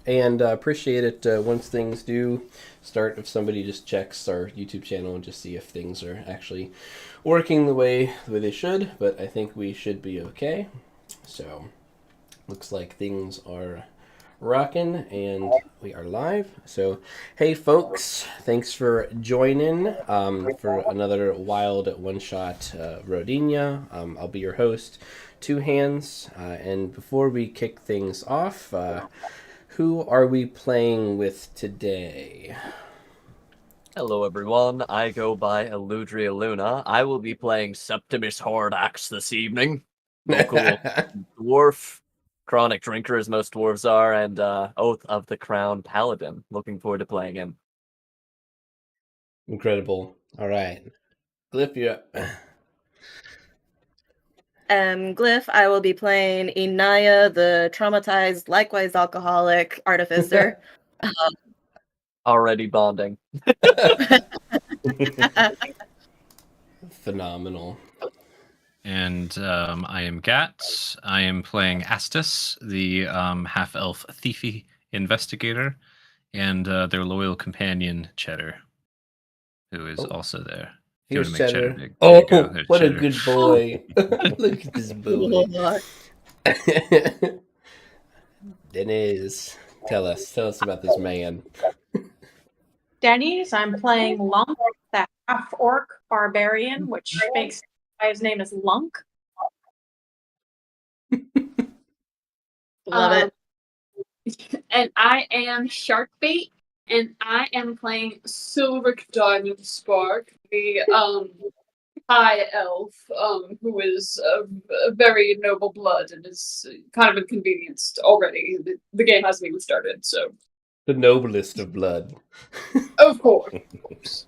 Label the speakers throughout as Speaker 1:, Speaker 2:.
Speaker 1: and appreciate it once things do start. If somebody just checks our YouTube channel and just see if things are actually working the way they should. But I think we should be okay. So looks like things are rocking and we are live. So hey folks, thanks for joining for another wild one shot Rodinia. I'll be your host, TwoHands, and before we kick things off, who are we playing with today?
Speaker 2: Hello everyone, I go by Aludriea Luna. I will be playing Septimus Hordax this evening. Local dwarf, chronic drinker as most dwarves are, and Oath of the Crown Paladin. Looking forward to playing him.
Speaker 1: Incredible. All right. Glyph, you up.
Speaker 3: Glyph, I will be playing Inaya, the traumatized, likewise alcoholic artificer.
Speaker 2: Already bonding.
Speaker 1: Phenomenal.
Speaker 4: And I am Gat. I am playing Astus, the half-elf thiefy investigator, and their loyal companion, Cheddar, who is also there.
Speaker 1: Here's
Speaker 4: Make
Speaker 1: Cheddar.
Speaker 4: big.
Speaker 1: Oh, what
Speaker 4: Cheddar.
Speaker 1: a good boy. Look at this boy. Denise, tell us about this man.
Speaker 5: Denny's, I'm playing Lunk, that half-orc barbarian, which makes his name is Lunk.
Speaker 3: Love
Speaker 5: it. And I am Sharkbait, and I am playing Silveric Diamond Spark, the high elf, who is a very noble blood and is kind of inconvenienced already. The game hasn't even started, so.
Speaker 1: The noblest of blood.
Speaker 5: Of course.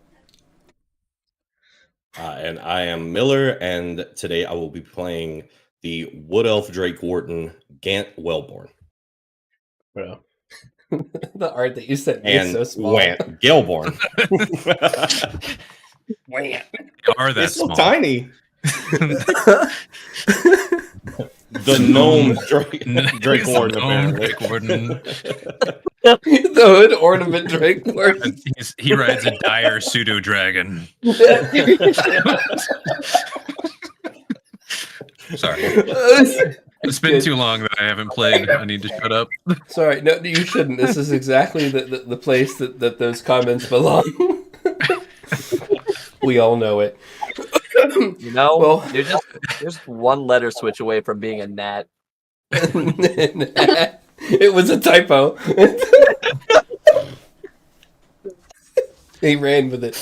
Speaker 6: And I am Miller, and today I will be playing the Wood Elf Drake Warden, Gant Wellborn.
Speaker 1: Bro. The art that you sent me
Speaker 6: and
Speaker 1: is so small.
Speaker 6: Want Galeborn.
Speaker 1: Want.
Speaker 4: They are that
Speaker 6: It's so
Speaker 4: small.
Speaker 6: tiny. The gnome Drake Warden, apparently.
Speaker 4: Drake Warden.
Speaker 1: The hood ornament Drake Warden.
Speaker 4: He rides a dire pseudo dragon. Sorry. It's been too long that I haven't played. I need to shut up.
Speaker 1: Sorry, no, you shouldn't. This is exactly the place that those comments belong. We all know it.
Speaker 2: You know,
Speaker 1: Well,
Speaker 2: you're just one letter switch away from being a gnat.
Speaker 1: It was a typo. He ran with it.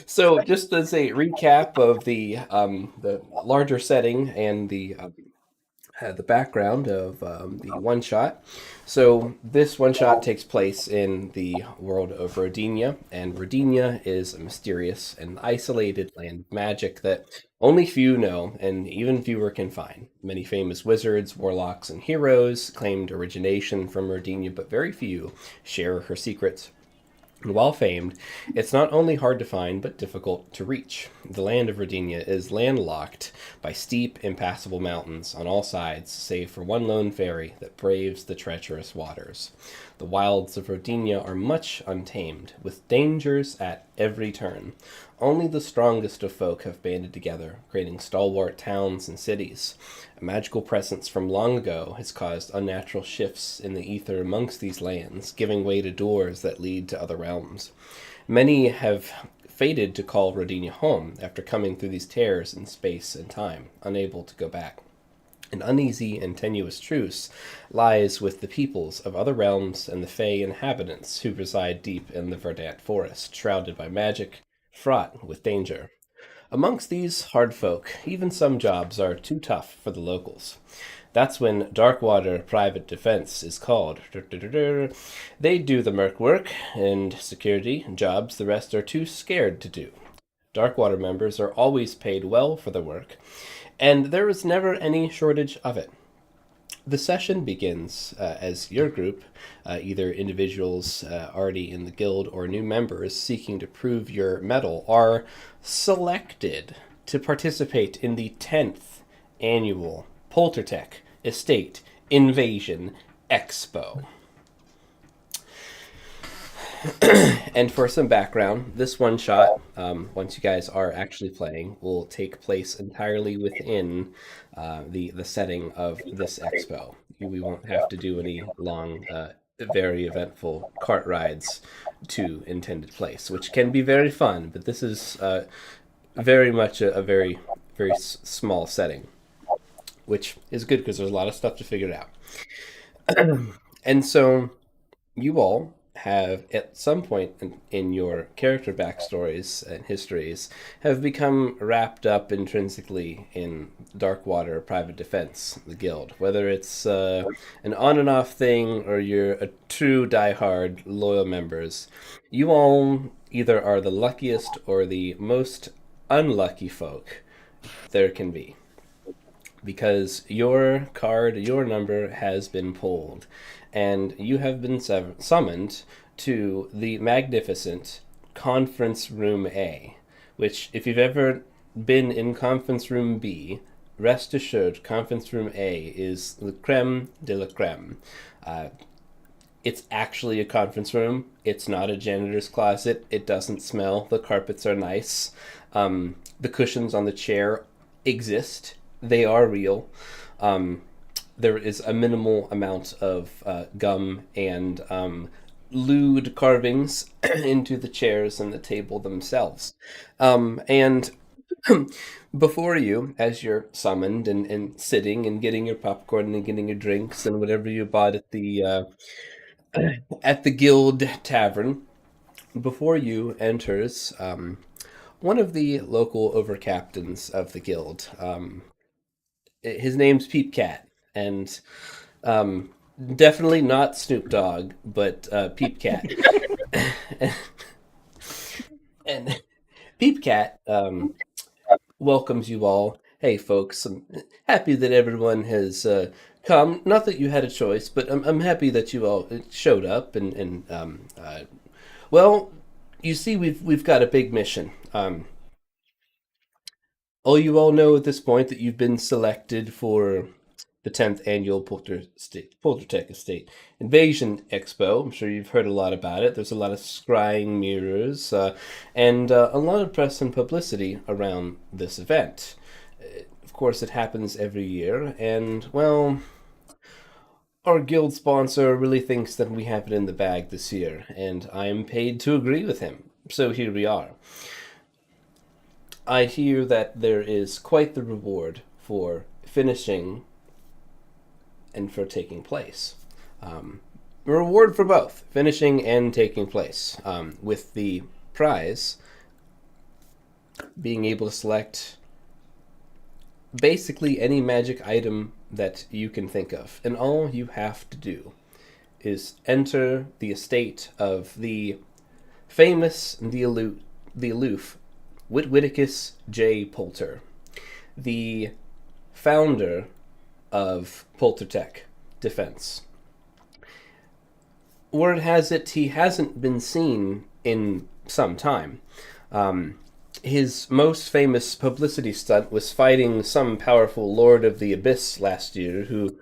Speaker 1: So, just as a recap of the larger setting and the background of the one shot. So this one shot takes place in the world of Rodinia, and Rodinia is a mysterious and isolated land of magic that only few know, and even fewer can find. Many famous wizards, warlocks, and heroes claimed origination from Rodinia, but very few share her secrets. And while famed, it's not only hard to find, but difficult to reach. The land of Rodinia is landlocked by steep, impassable mountains on all sides, save for one lone ferry that braves the treacherous waters. The wilds of Rodinia are much untamed, with dangers at every turn. Only the strongest of folk have banded together, creating stalwart towns and cities. A magical presence from long ago has caused unnatural shifts in the ether amongst these lands, giving way to doors that lead to other realms. Many have fated to call Rodinia home after coming through these tears in space and time, unable to go back. An uneasy and tenuous truce lies with the peoples of other realms and the fey inhabitants who reside deep in the verdant forest, shrouded by magic, fraught with danger. Amongst these hard folk, even some jobs are too tough for the locals. That's when Darkwater Private Defense is called. They do the merc work and security jobs the rest are too scared to do. Darkwater members are always paid well for their work, and there is never any shortage of it. The session begins as your group, either individuals already in the guild or new members seeking to prove your mettle, are selected to participate in the 10th annual Poltertech Estate Invasion Expo. And for some background, this one shot, once you guys are actually playing, will take place entirely within the setting of this expo. We won't have to do any long, very eventful cart rides to intended place, which can be very fun. But this is very much a very small setting, which is good because there's a lot of stuff to figure out. And so you all have at some point in your character backstories and histories have become wrapped up intrinsically in Darkwater Private Defense, the guild. Whether it's an on and off thing or you're a true diehard loyal members, you all either are the luckiest or the most unlucky folk there can be. Because your card, your number has been pulled, and you have been summoned to the magnificent Conference Room A, which, if you've ever been in Conference Room B, rest assured Conference Room A is the creme de la creme. It's actually a conference room. It's not a janitor's closet. It doesn't smell. The carpets are nice. The cushions on the chair exist. They are real. There is a minimal amount of gum and lewd carvings into the chairs and the table themselves. And before you, as you're summoned and sitting and getting your popcorn and getting your drinks and whatever you bought at the guild tavern, before you enters one of the local overcaptains of the guild. His name's Peep Cat, and definitely not Snoop Dogg, but Peep Cat. And Peep Cat welcomes you all. Hey, folks, I'm happy that everyone has come. Not that you had a choice, but I'm happy that you all showed up. And well, you see, we've got a big mission. You all know at this point that you've been selected for the 10th annual Poltertech Estate Invasion Expo. I'm sure you've heard a lot about it. There's a lot of scrying mirrors and a lot of press and publicity around this event. Of course, it happens every year, and, well, our guild sponsor really thinks that we have it in the bag this year, and I am paid to agree with him. So here we are. I hear that there is quite the reward for finishing and for taking place. A reward for both, finishing and taking place, with the prize being able to select basically any magic item that you can think of. And all you have to do is enter the estate of the famous and the aloof Witwiticus J. Poulter, the founder of Poltertech Defense. Word has it he hasn't been seen in some time. His most famous publicity stunt was fighting some powerful Lord of the Abyss last year who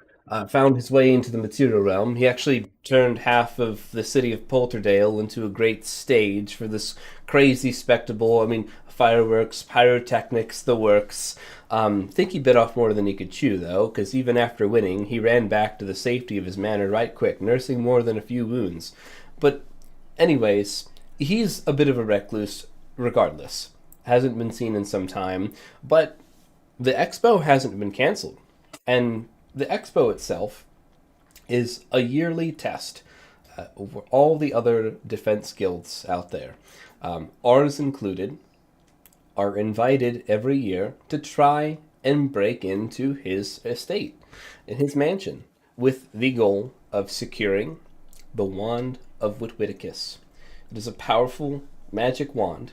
Speaker 1: found his way into the material realm. He actually turned half of the city of Polterdale into a great stage for this crazy spectacle. I mean, fireworks, pyrotechnics, the works. Think he bit off more than he could chew, though, because even after winning, he ran back to the safety of his manor right quick, nursing more than a few wounds. But anyways, he's a bit of a recluse regardless. Hasn't been seen in some time, but the expo hasn't been canceled. And the expo itself is a yearly test over all the other defense guilds out there, ours included, are invited every year to try and break into his estate, in his mansion, with the goal of securing the Wand of Witwiticus. It is a powerful magic wand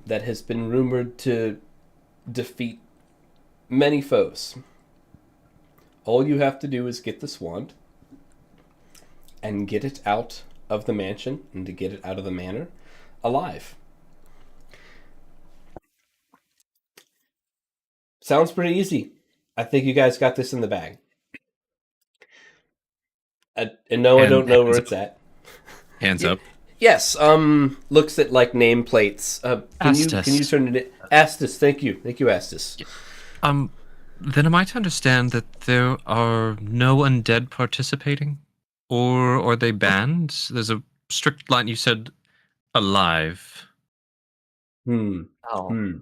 Speaker 1: that has been rumored to defeat many foes. All you have to do is get this wand and get it out of the mansion and to get it out of the manor alive. Sounds pretty easy. I think you guys got this in the bag. And no, I
Speaker 4: And
Speaker 1: don't know where
Speaker 4: hands
Speaker 1: it's at.
Speaker 4: Hands
Speaker 1: Yeah.
Speaker 4: up.
Speaker 1: Yes, looks at like nameplates. Can you
Speaker 4: Astus.
Speaker 1: turn it in? Astus, thank you, Astus.
Speaker 4: Then am I to understand that there are no undead participating, or are they banned? There's a strict line. You said alive.
Speaker 1: Hmm.
Speaker 2: Oh,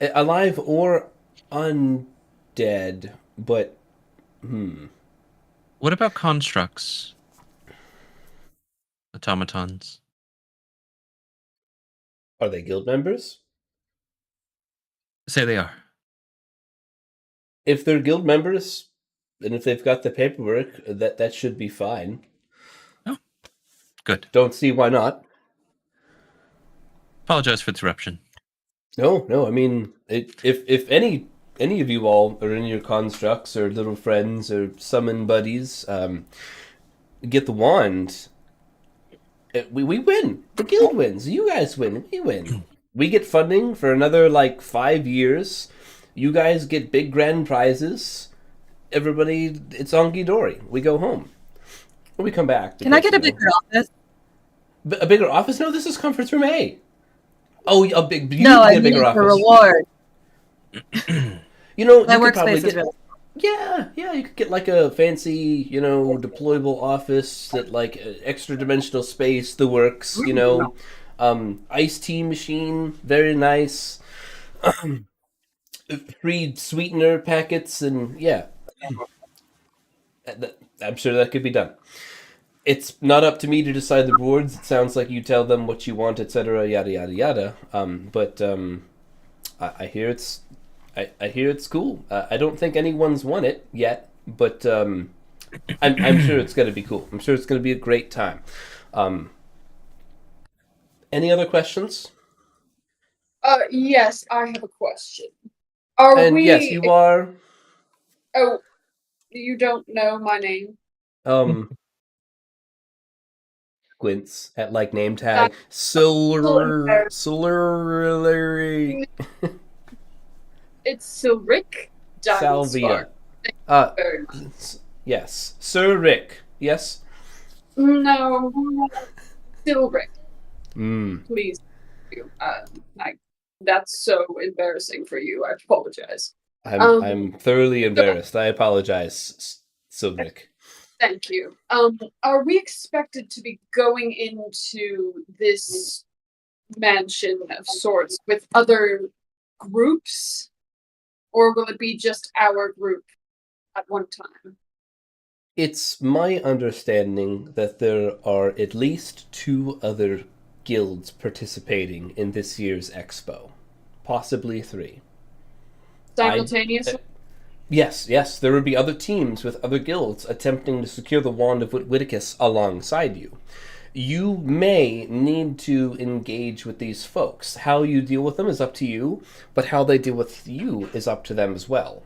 Speaker 1: Alive or undead, but
Speaker 4: What about constructs? Automatons.
Speaker 1: are they guild members?
Speaker 4: Say they are.
Speaker 1: If they're guild members, and if they've got the paperwork, that should be fine.
Speaker 4: Oh, good.
Speaker 1: Don't see why not.
Speaker 4: Apologize for the interruption.
Speaker 1: No. I mean, if any of you all are in your constructs or little friends or summon buddies, get the wand. We win. The guild wins. You guys win. We win. We get funding for another like 5 years. You guys get big grand prizes. Everybody, it's onky dory. We go home. Or we come back.
Speaker 3: Can I
Speaker 1: because,
Speaker 3: get a bigger office?
Speaker 1: a bigger office? No, this is Comforts Room A. Oh, a big. You
Speaker 3: No,
Speaker 1: need
Speaker 3: I
Speaker 1: to get a
Speaker 3: mean
Speaker 1: bigger
Speaker 3: for
Speaker 1: office.
Speaker 3: reward.
Speaker 1: You know,
Speaker 3: My
Speaker 1: you could probably
Speaker 3: workspace is
Speaker 1: get.
Speaker 3: really.
Speaker 1: Yeah, you could get like a fancy, deployable office that like extra dimensional space, the works, iced tea machine, very nice. Free sweetener packets, and yeah, I'm sure that could be done. It's not up to me to decide the rewards. It sounds like you tell them what you want, etc., yada yada yada. But I hear I hear it's cool. I don't think anyone's won it yet, but I'm sure it's going to be cool. I'm sure it's going to be a great time. Any other questions?
Speaker 5: Yes, I have a question. Are
Speaker 1: And
Speaker 5: we?
Speaker 1: yes, you are.
Speaker 5: Oh, you don't know my name.
Speaker 1: Gwynts at like name tag. Solar.
Speaker 5: It's Silric Diamond
Speaker 1: Salvia.
Speaker 5: Spark.
Speaker 1: Yes. Sir Rick. Yes?
Speaker 5: No, Silric,
Speaker 1: Mm.
Speaker 5: please. That's so embarrassing for you. I apologize.
Speaker 1: I'm thoroughly embarrassed. I apologize, Sir Rick.
Speaker 5: Thank you. Are we expected to be going into this mansion of sorts with other groups? Or will it be just our group at one time?
Speaker 1: It's my understanding that there are at least 2 other guilds participating in this year's Expo. Possibly 3.
Speaker 5: Simultaneously?
Speaker 1: Yes, there would be other teams with other guilds attempting to secure the Wand of Witwicus alongside you. You may need to engage with these folks. How you deal with them is up to you, but how they deal with you is up to them as well.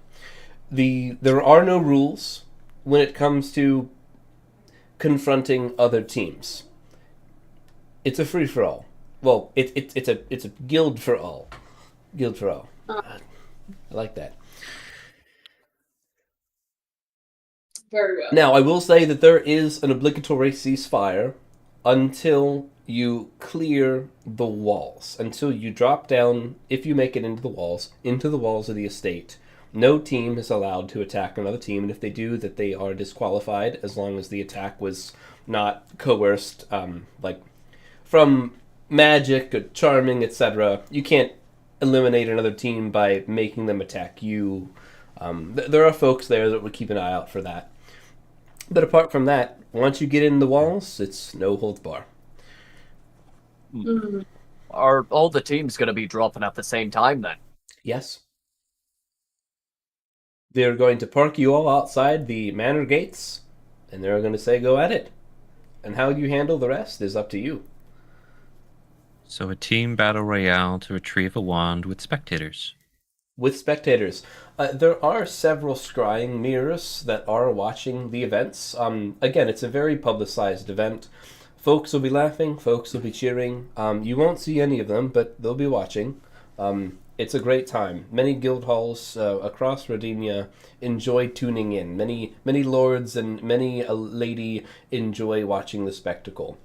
Speaker 1: There are no rules when it comes to confronting other teams. It's a free for all. Well, it's a guild for all. Guild for all. I like that.
Speaker 5: Very well.
Speaker 1: Now, I will say that there is an obligatory ceasefire until you clear the walls. Until you drop down, if you make it into the walls of the estate. No team is allowed to attack another team, and if they do, that they are disqualified as long as the attack was not coerced, like from magic or charming, etc. You can't eliminate another team by making them attack you. There are folks there that would keep an eye out for that. But apart from that, once you get in the walls, it's no holds bar.
Speaker 5: Mm.
Speaker 2: are all the teams going to be dropping at the same time then?
Speaker 1: Yes. They're going to park you all outside the manor gates, and they're going to say go at it. And how you handle the rest is up to you.
Speaker 4: So a team battle royale to retrieve a wand with spectators.
Speaker 1: With spectators. There are several scrying mirrors that are watching the events. Again, it's a very publicized event. Folks will be laughing, folks will be cheering. You won't see any of them, but they'll be watching. It's a great time. Many guild halls across Rodinia enjoy tuning in. Many lords and many a lady enjoy watching the spectacle.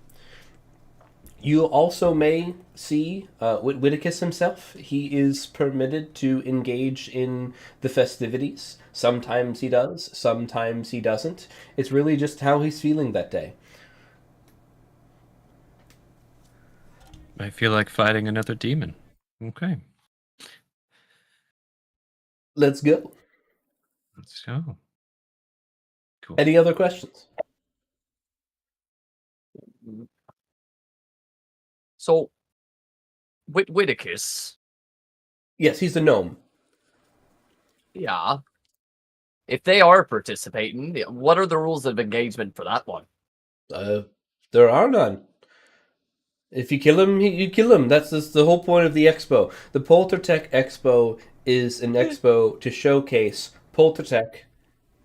Speaker 1: You also may see Witticus himself. He is permitted to engage in the festivities. Sometimes he does, sometimes he doesn't. It's really just how he's feeling that day.
Speaker 4: I feel like fighting another demon. Okay,
Speaker 1: Let's go.
Speaker 4: let's go. Cool.
Speaker 1: Any other questions?
Speaker 2: So, Witticus,
Speaker 1: Yes, he's a gnome.
Speaker 2: yeah. If they are participating, what are the rules of engagement for that one?
Speaker 1: There are none. If you kill him, you kill him. That's the whole point of the expo. The Poltertech Expo is an expo to showcase Poltertech,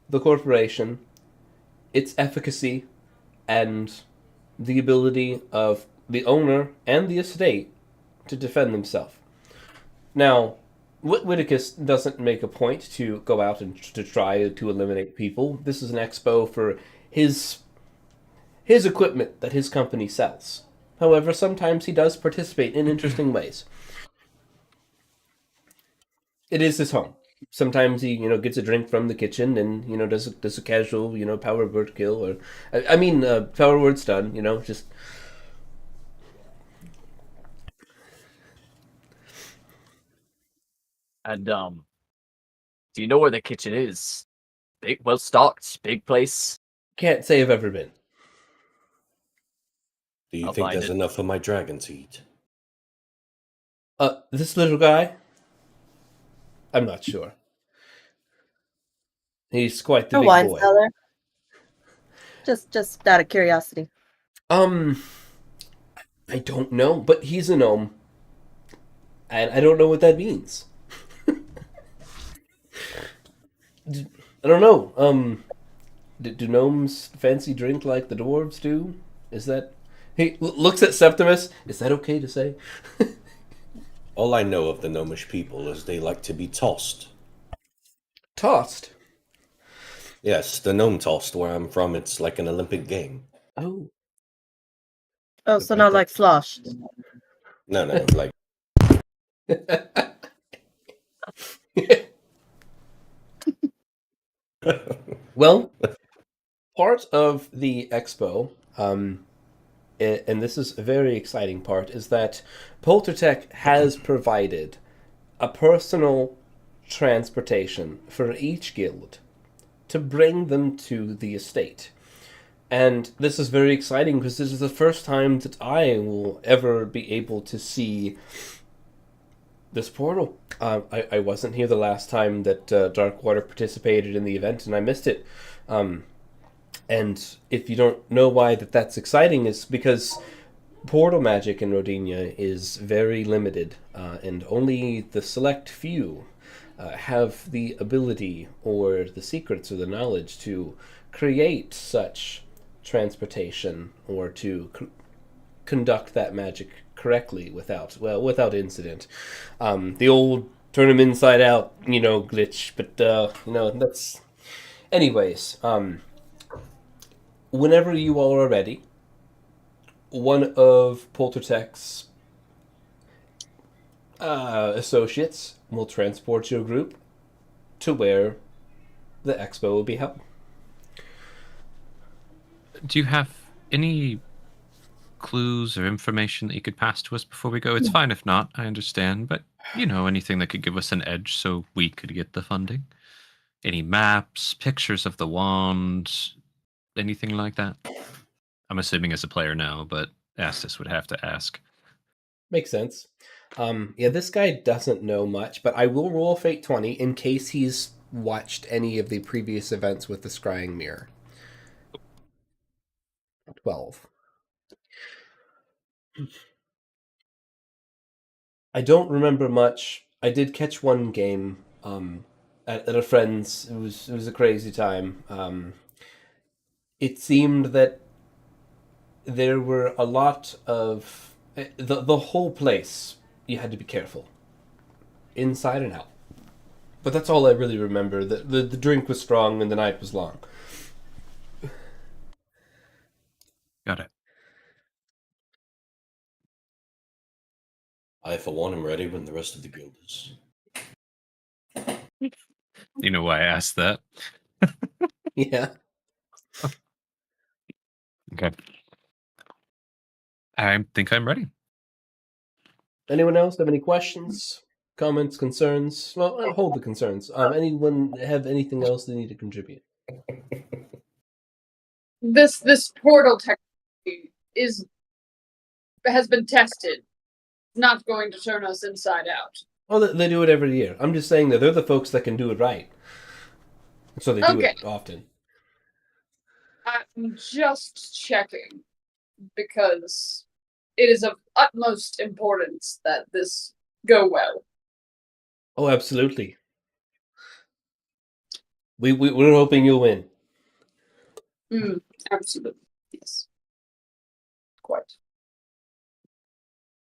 Speaker 1: the corporation, its efficacy, and the ability of the owner and the estate to defend themselves. Now, Witticus doesn't make a point to go out and to try to eliminate people. This is an expo for his equipment that his company sells. However, sometimes he does participate in interesting ways. It is his home. Sometimes he, gets a drink from the kitchen and, does a casual, power word kill or, power word stun, just.
Speaker 2: And do you know where the kitchen is? Big, well stocked, big place.
Speaker 1: Can't say I've ever been.
Speaker 6: Do you
Speaker 2: I'll
Speaker 6: think
Speaker 2: find
Speaker 6: there's
Speaker 2: it.
Speaker 6: enough for my dragon to eat?
Speaker 1: This little guy? I'm not sure. He's quite the
Speaker 3: A
Speaker 1: big
Speaker 3: wine
Speaker 1: boy.
Speaker 3: cellar. Just out of curiosity.
Speaker 1: I don't know, but he's a gnome. And I don't know what that means. I don't know. Do gnomes fancy drink like the dwarves do? Is that... He looks at Septimus. Is that okay to say?
Speaker 6: All I know of the gnomish people is they like to be tossed.
Speaker 1: Tossed?
Speaker 6: Yes, the gnome tossed. Where I'm from, it's like an Olympic game.
Speaker 1: Oh.
Speaker 3: Oh, so not like sloshed.
Speaker 6: No, like
Speaker 1: Well, part of the expo, and this is a very exciting part, is that Poltertech has provided a personal transportation for each guild to bring them to the estate. And this is very exciting because this is the first time that I will ever be able to see this portal. I wasn't here the last time that Darkwater participated in the event, and I missed it. And if you don't know why that's exciting, is because portal magic in Rodinia is very limited, and only the select few have the ability or the secrets or the knowledge to create such transportation or to conduct that magic correctly without incident. The old turn them inside out, glitch, but that's. Anyways, whenever you all are ready, one of Poltertech's associates will transport your group to where the expo will be held.
Speaker 4: Do you have any clues or information that you could pass to us before we go? It's fine if not, I understand, but anything that could give us an edge so we could get the funding? Any maps, pictures of the wand, anything like that? I'm assuming as a player now, but Astis would have to ask.
Speaker 1: Makes sense. This guy doesn't know much, but I will roll a Fate 20 in case he's watched any of the previous events with the Scrying Mirror. 12. I don't remember much. I did catch one game at a friend's. It was a crazy time. It seemed that there were a lot of the whole place. You had to be careful. inside and out. But that's all I really remember. The drink was strong and the night was long.
Speaker 4: Got it.
Speaker 6: I, for one, am ready when the rest of the guild is.
Speaker 4: You know why I asked that?
Speaker 1: Yeah.
Speaker 4: Okay. I think I'm ready.
Speaker 1: Anyone else have any questions, comments, concerns? Well, hold the concerns. Anyone have anything else they need to contribute?
Speaker 5: This portal technology has been tested. It's not going to turn us inside out.
Speaker 1: Oh, they do it every year. I'm just saying that they're the folks that can do it right. So they do
Speaker 5: Okay.
Speaker 1: it often.
Speaker 5: I'm just checking because it is of utmost importance that this go well.
Speaker 1: Oh, absolutely. We're hoping you'll win.
Speaker 5: Absolutely. Yes. Quite.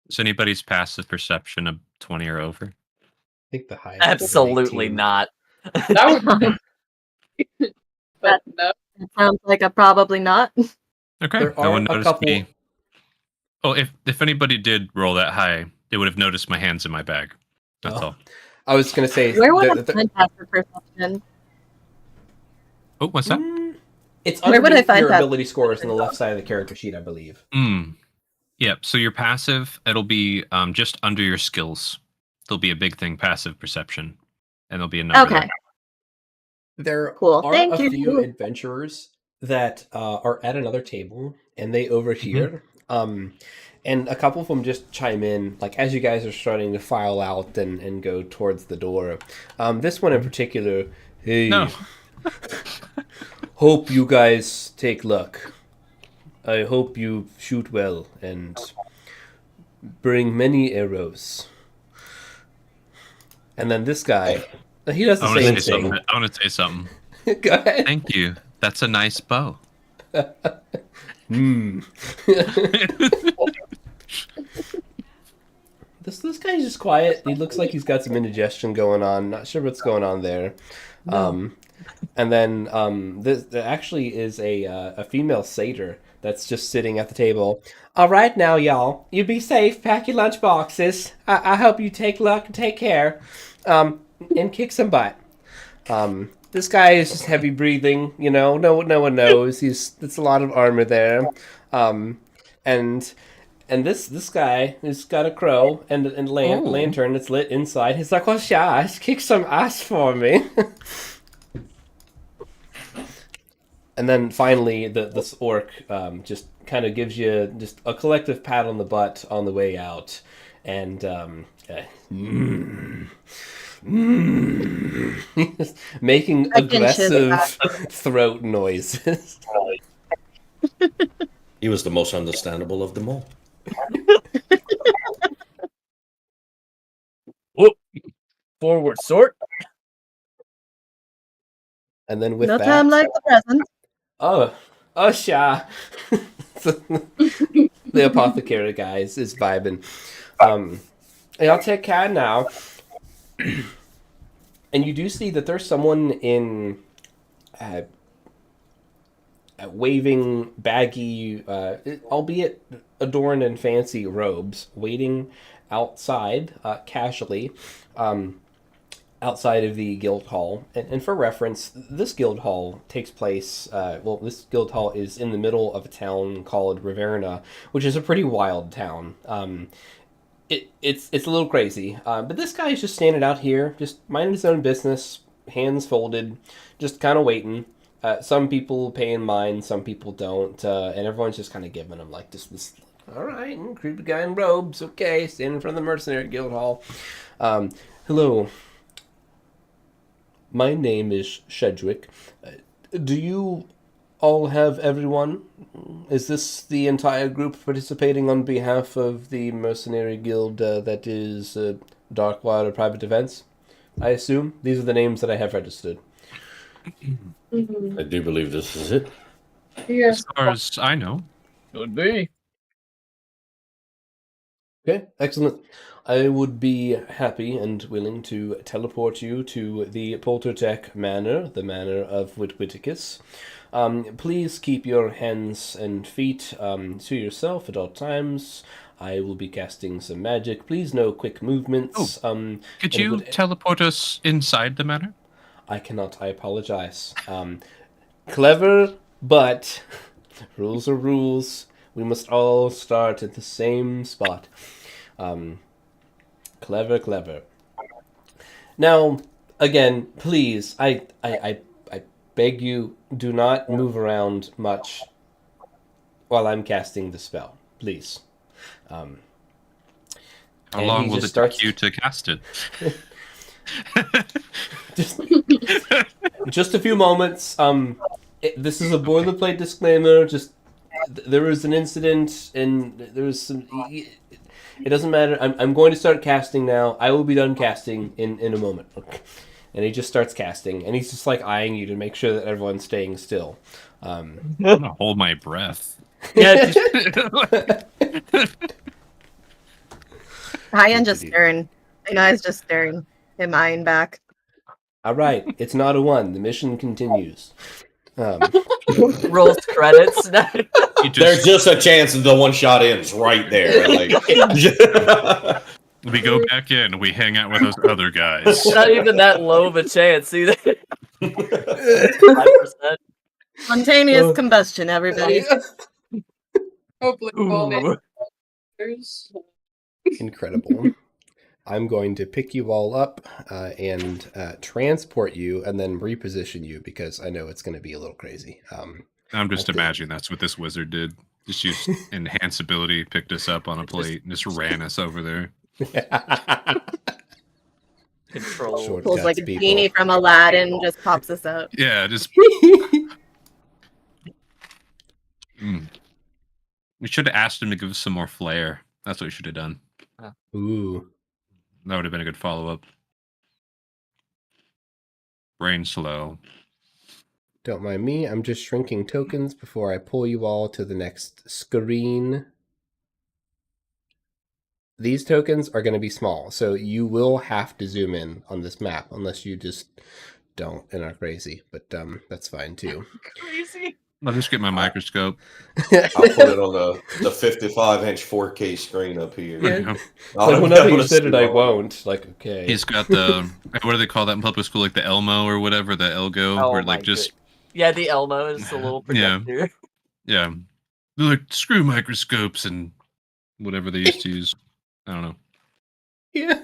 Speaker 4: Is anybody's passive perception of 20 or over?
Speaker 1: I think the highest.
Speaker 2: Absolutely
Speaker 1: is 18.
Speaker 2: not.
Speaker 5: That would but no.
Speaker 3: It sounds like a probably not.
Speaker 4: Okay.
Speaker 1: There
Speaker 4: No
Speaker 1: are
Speaker 4: one
Speaker 1: a
Speaker 4: noticed
Speaker 1: couple.
Speaker 4: me. Oh, if anybody did roll that high, they would have noticed my hands in my bag. That's
Speaker 1: Oh.
Speaker 4: all.
Speaker 1: I was going to say.
Speaker 3: Where would I find passive perception?
Speaker 4: Oh, what's that?
Speaker 1: It's
Speaker 3: Where would I
Speaker 1: underneath
Speaker 3: find
Speaker 1: your
Speaker 3: that?
Speaker 1: ability scores on the left side of the character sheet, I believe.
Speaker 4: Yep. So your passive, it'll be just under your skills. There'll be a big thing, passive perception, and there'll be a number.
Speaker 3: Okay.
Speaker 1: There
Speaker 3: Cool.
Speaker 1: are
Speaker 3: Thank
Speaker 1: a
Speaker 3: you.
Speaker 1: few adventurers that are at another table, and they overhear. And a couple of them just chime in, like as you guys are starting to file out and go towards the door. This one in particular, hey,
Speaker 4: No.
Speaker 1: hope you guys take luck. I hope you shoot well and bring many arrows. And then this guy, he does the
Speaker 4: I want
Speaker 1: same
Speaker 4: to say
Speaker 1: thing.
Speaker 4: something. I want to say something.
Speaker 1: Go ahead.
Speaker 4: Thank you. That's a nice bow.
Speaker 1: This guy's just quiet. He looks like he's got some indigestion going on. Not sure what's going on there. And then there actually is a female satyr that's just sitting at the table. All right, now y'all, you be safe. Pack your lunch boxes. I hope you take luck and take care. And kick some butt. This guy is just heavy breathing. You know, no one knows. It's a lot of armor there. And this guy has got a crow and lantern that's lit inside. He's like, "Oh, gosh, kick some ass for me." And then finally, this orc just kind of gives you just a collective pat on the butt on the way out, and making aggressive throat noises.
Speaker 6: He was the most understandable of them all.
Speaker 2: Whoop. Forward sort.
Speaker 1: And then with
Speaker 3: No
Speaker 1: that,
Speaker 3: time like the present.
Speaker 1: oh, Sha. The apothecary guys is vibing. I'll take care now. And you do see that there's someone in waving baggy, albeit adorned in fancy robes, waiting outside casually. Outside of the guild hall. And for reference, this guild hall takes place, this guild hall is in the middle of a town called Riverna, which is a pretty wild town. It's a little crazy, but this guy is just standing out here, just minding his own business, hands folded, just kind of waiting. Some people pay in mind, some people don't, and everyone's just kind of giving him like this, all right, creepy guy in robes, okay, standing in front of the mercenary guild hall. Hello. My name is Shedrick. Do you all have everyone? Is this the entire group participating on behalf of the mercenary guild that is Darkwater Private Defense? I assume these are the names that I have registered.
Speaker 6: I do believe this is it.
Speaker 5: Yes.
Speaker 4: As far as I know.
Speaker 2: Could be.
Speaker 1: Okay, excellent. I would be happy and willing to teleport you to the Poltertech Manor, the Manor of Witwiticus. Please keep your hands and feet to yourself at all times. I will be casting some magic. Please, no quick movements.
Speaker 4: Could
Speaker 1: and
Speaker 4: you
Speaker 1: would-
Speaker 4: teleport us inside the manor?
Speaker 1: I cannot. I apologize. Clever, but rules are rules. We must all start at the same spot. Clever. Now, again, please, I beg you, do not move around much while I'm casting the spell. Please.
Speaker 4: How
Speaker 1: And
Speaker 4: long
Speaker 1: he
Speaker 4: will it
Speaker 1: just
Speaker 4: take
Speaker 1: starts-
Speaker 4: you to cast it?
Speaker 1: Just a few moments. This is a boilerplate disclaimer. There was an incident, and there was some. It doesn't matter. I'm going to start casting now. I will be done casting in a moment. And he just starts casting, and he's just like eyeing you to make sure that everyone's staying still.
Speaker 4: I'm gonna hold my breath.
Speaker 2: Yeah,
Speaker 3: Ryan just staring. Inaya's just staring him eyeing back.
Speaker 1: All right, it's not a 1. The mission continues.
Speaker 2: rolls credits.
Speaker 4: You
Speaker 6: There's just a chance that the one shot ends right there. Like,
Speaker 4: we go back in. We hang out with those other guys.
Speaker 2: Not even that low of a chance either. 5%.
Speaker 3: Spontaneous combustion, everybody.
Speaker 5: Hopefully, we'll
Speaker 2: Ooh.
Speaker 5: make others.
Speaker 1: Incredible. I'm going to pick you all up and transport you and then reposition you because I know it's going to be a little crazy.
Speaker 4: I'm just
Speaker 1: I think-
Speaker 4: imagining that's what this wizard did. Just used enhance ability, picked us up on a plate, and just ran us over there.
Speaker 2: Control.
Speaker 1: Short.
Speaker 3: Pulls like a
Speaker 1: Guts,
Speaker 3: genie
Speaker 1: people.
Speaker 3: from Aladdin, just pops us out.
Speaker 4: Yeah, just. Mm. We should have asked him to give us some more flair. That's what we should have done.
Speaker 1: Ooh.
Speaker 4: That would have been a good follow up. Brain slow.
Speaker 1: Don't mind me. I'm just shrinking tokens before I pull you all to the next screen. These tokens are going to be small, so you will have to zoom in on this map unless you just don't and are crazy. But that's fine too.
Speaker 2: Crazy.
Speaker 4: I'll just get my microscope.
Speaker 6: I'll put it on the 55-inch 4K screen up here.
Speaker 1: Yeah.
Speaker 6: I'll
Speaker 1: Like
Speaker 6: be
Speaker 1: whenever
Speaker 6: able
Speaker 1: you
Speaker 6: to
Speaker 1: said
Speaker 6: see
Speaker 1: it, I
Speaker 6: all-
Speaker 1: won't. Like, okay.
Speaker 4: He's got the what do they call that in public school? Like the Elmo or whatever, the Elgo,
Speaker 2: Oh
Speaker 4: where
Speaker 2: my
Speaker 4: like just
Speaker 2: Yeah, the Elmo is the little
Speaker 4: Yeah.
Speaker 2: projector.
Speaker 4: yeah, they're like screw microscopes and whatever they used to use. I don't know
Speaker 1: Yeah.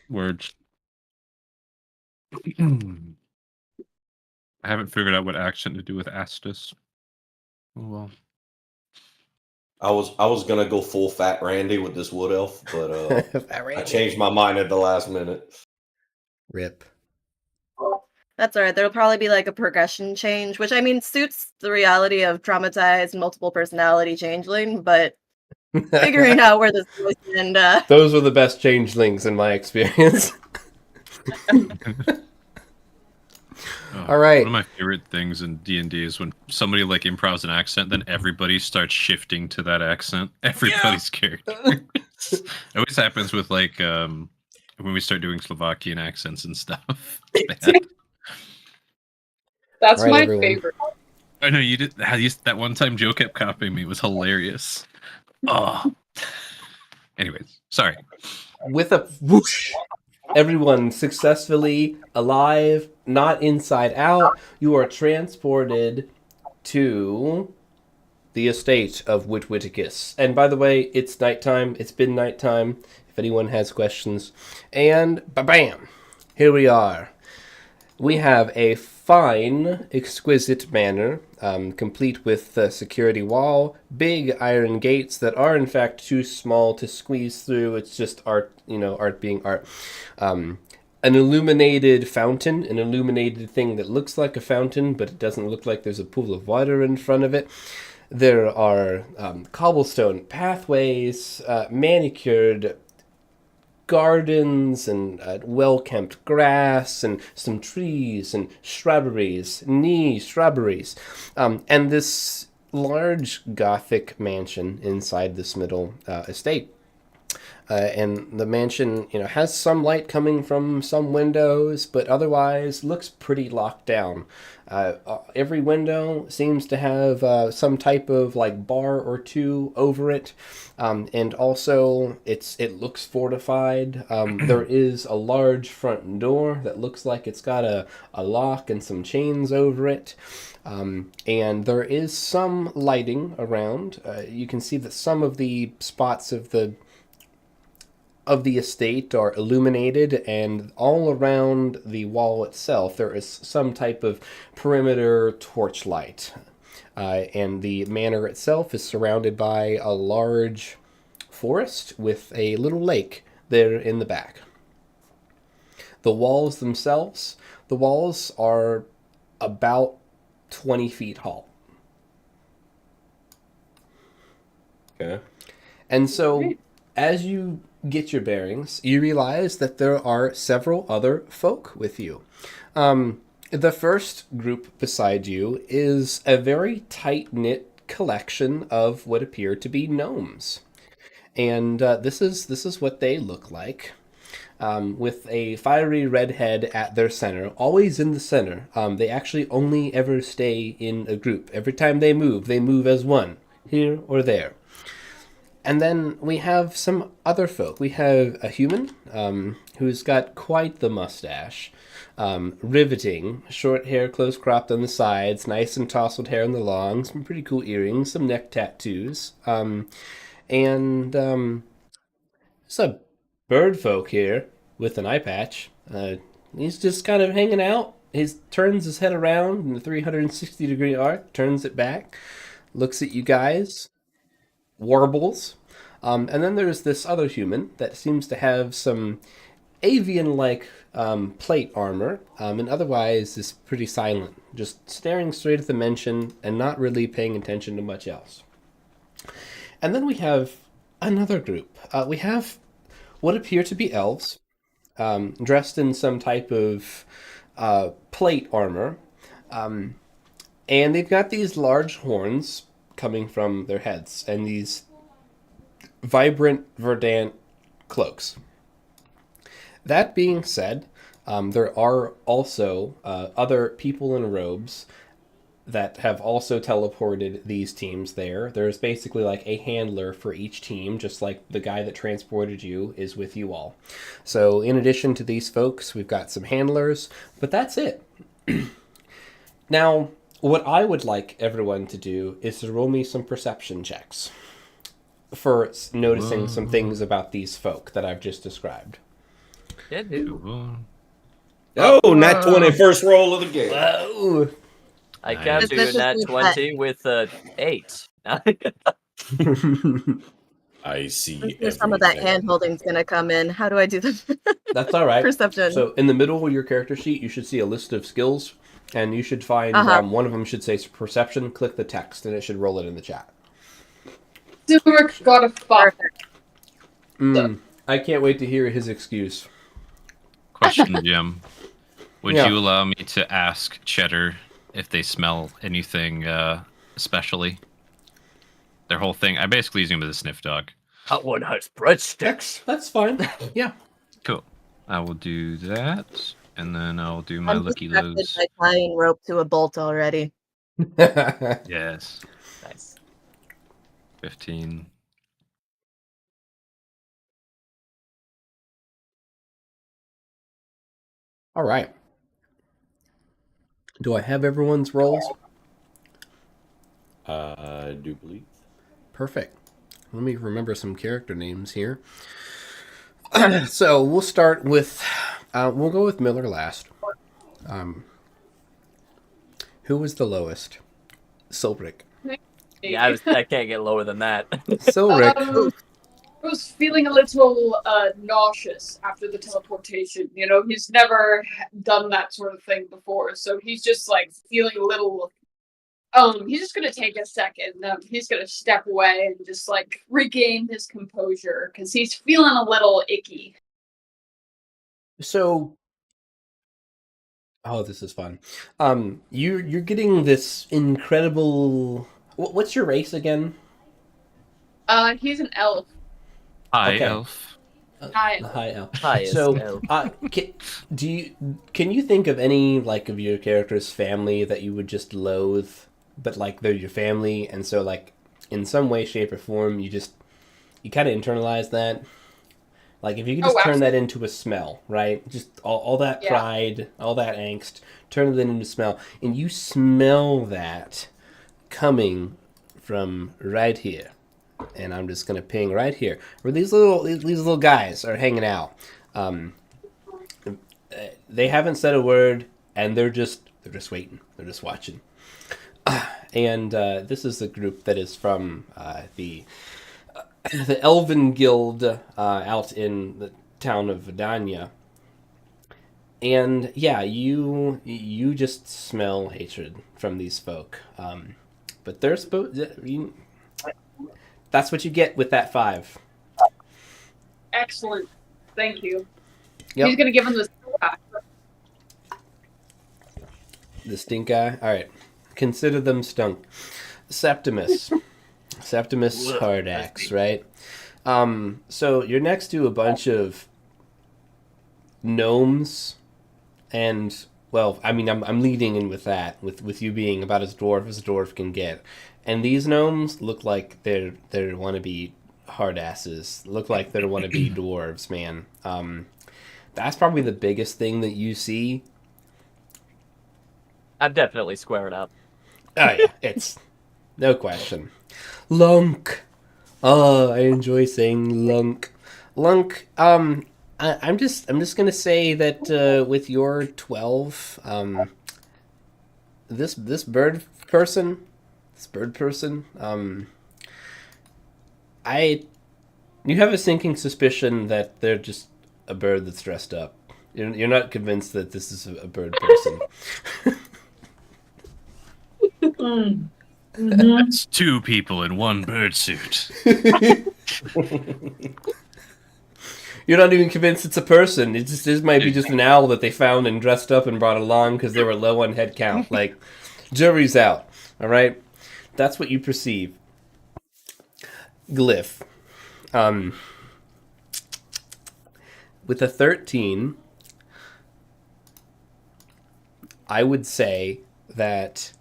Speaker 4: words. I haven't figured out what accent to do with Astus. Oh well.
Speaker 6: I was gonna go full Fat Randy with this wood elf, but I
Speaker 1: Randy.
Speaker 6: changed my mind at the last minute.
Speaker 1: Rip.
Speaker 3: That's all right. There'll probably be like a progression change, which I mean suits the reality of traumatized multiple personality changeling, but figuring out where this goes and
Speaker 1: Those were the best changelings in my experience. All right.
Speaker 4: One of my favorite things in D&D is when somebody like improvs an accent, then everybody starts shifting to that accent. Everybody's character. It always happens with like when we start doing Slovakian accents and stuff.
Speaker 5: That's
Speaker 1: All right,
Speaker 5: my
Speaker 1: everyone.
Speaker 5: favorite.
Speaker 4: I know you did. That one time Joe kept copying me. It was hilarious. Oh. Anyways, sorry.
Speaker 1: With a whoosh, everyone successfully alive, not inside out. You are transported to the estate of Witwiticus. And by the way, it's nighttime. It's been nighttime. If anyone has questions. And bam! Here we are. We have a fine, exquisite manor, complete with a security wall, big iron gates that are in fact too small to squeeze through. It's just art, art being art. An illuminated fountain, an illuminated thing that looks like a fountain, but it doesn't look like there's a pool of water in front of it. There are cobblestone pathways, manicured gardens and well-kept grass and some trees and shrubberies, and this large Gothic mansion inside this middle estate. And the mansion, has some light coming from some windows, but otherwise looks pretty locked down. Every window seems to have some type of like bar or two over it, and also it looks fortified. There is a large front door that looks like it's got a lock and some chains over it. And there is some lighting around. You can see that some of the spots of the estate are illuminated, and all around the wall itself there is some type of perimeter torchlight. And the manor itself is surrounded by a large forest with a little lake there in the back. The walls themselves, the walls are about 20 feet tall.
Speaker 6: Okay.
Speaker 1: And so, as you get your bearings, you realize that there are several other folk with you. The first group beside you is a very tight-knit collection of what appear to be gnomes. And this is what they look like. With a fiery red head at their center, always in the center. They actually only ever stay in a group. Every time they move as one, here or there. And then we have some other folk. We have a human who's got quite the mustache. Riveting, short hair close cropped on the sides, nice and tousled hair on the long, some pretty cool earrings, some neck tattoos. And there's a bird folk here with an eye patch. He's just kind of hanging out. He turns his head around in a 360-degree arc, turns it back, looks at you guys, warbles. And then there's this other human that seems to have some avian-like plate armor, and otherwise is pretty silent, just staring straight at the mansion and not really paying attention to much else. And then we have another group. We have what appear to be elves, dressed in some type of plate armor, and they've got these large horns coming from their heads, and these vibrant, verdant cloaks. That being said, there are also other people in robes that have also teleported these teams there. There's basically like a handler for each team, just like the guy that transported you is with you all. So in addition to these folks, we've got some handlers, but that's it. Now, what I would like everyone to do is to roll me some perception checks for noticing some things about these folk that I've just described.
Speaker 2: Yeah, dude.
Speaker 6: Oh, nat 20, first roll of the game.
Speaker 1: Whoa!
Speaker 2: I can't do
Speaker 3: This is
Speaker 2: nat
Speaker 3: just
Speaker 2: 20 with 8.
Speaker 6: I see
Speaker 3: This is where some of that
Speaker 6: everything.
Speaker 3: hand holding's gonna come in. How do I do the
Speaker 1: That's all right.
Speaker 3: perception?
Speaker 1: So in the middle of your character sheet, you should see a list of skills, and you should find one of them should say perception. Click the text, and it should roll it in the chat.
Speaker 5: Silverick got a 5.
Speaker 1: I can't wait to hear his excuse.
Speaker 4: Question, Jim. Would
Speaker 1: Yeah.
Speaker 4: you allow me to ask Cheddar if they smell anything especially? Their whole thing. I basically use him as a sniff dog.
Speaker 2: That one has breadsticks.
Speaker 1: That's fine. Yeah.
Speaker 4: Cool. I will do that, and then I'll do my
Speaker 3: I'm
Speaker 4: lucky
Speaker 3: distracted
Speaker 4: loads.
Speaker 3: by tying rope to a bolt already.
Speaker 4: Yes.
Speaker 2: Nice.
Speaker 4: 15.
Speaker 1: All right. Do I have everyone's rolls?
Speaker 6: I do believe.
Speaker 1: Perfect. Let me remember some character names here. So we'll start with, we'll go with Miller last. Who was the lowest? Silbrick.
Speaker 2: Yeah, I can't get lower than that.
Speaker 1: Silbrick.
Speaker 5: I was feeling a little nauseous after the teleportation. You know, he's never done that sort of thing before, so he's just like feeling a little. He's just gonna take a second. He's gonna step away and just like regain his composure because he's feeling a little icky.
Speaker 1: So, oh, this is fun. You're getting this incredible. What's your race again?
Speaker 5: He's an elf.
Speaker 4: Hi,
Speaker 1: Okay.
Speaker 4: elf.
Speaker 5: High
Speaker 1: The
Speaker 5: elf.
Speaker 1: high elf.
Speaker 2: Highest
Speaker 1: So,
Speaker 2: elf.
Speaker 1: can you think of any like of your character's family that you would just loathe, but like they're your family, and so like in some way, shape, or form, you kind of internalize that. Like if you could
Speaker 5: Oh,
Speaker 1: just turn that into a smell, right? Just all that
Speaker 5: Yeah.
Speaker 1: pride, all that angst, turn it into smell, and you smell that coming from right here. And I'm just gonna ping right here where these little guys are hanging out. They haven't said a word, and they're just waiting. They're just watching. And this is the group that is from the Elven Guild out in the town of Rodinia. And yeah, you just smell hatred from these folk. But they're supposed. That's what you get with that 5.
Speaker 5: Excellent. Thank you.
Speaker 1: Yep.
Speaker 5: He's gonna give him this.
Speaker 1: The stink eye. All right. Consider them stunk. Septimus. Septimus Hardax, right? So you're next to a bunch of gnomes, and well, I mean, I'm leading in with that, with you being about as a dwarf can get, and these gnomes look like they're wannabe hardasses. Look like they're wannabe dwarves, man. That's probably the biggest thing that you see.
Speaker 2: I'm definitely squaring up.
Speaker 1: Oh yeah, it's no question. Lunk. Oh, I enjoy saying lunk. Lunk. I'm just gonna say that with your 12, this bird person, you have a sinking suspicion that they're just a bird that's dressed up. You're not convinced that this is a bird person.
Speaker 4: It's 2 people in 1 bird suit.
Speaker 1: You're not even convinced it's a person. This might be just an owl that they found and dressed up and brought along because they were low on head count. Like, jury's out. All right, that's what you perceive. Glyph. With a 13, I would say that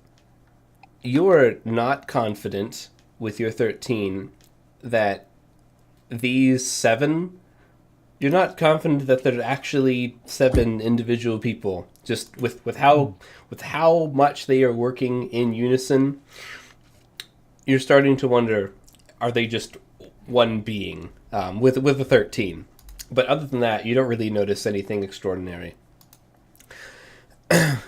Speaker 1: you're not confident with your 13 that these 7, you're not confident that they're actually 7 individual people. Just with how much they are working in unison, you're starting to wonder, are they just one being with a 13? But other than that, you don't really notice anything extraordinary.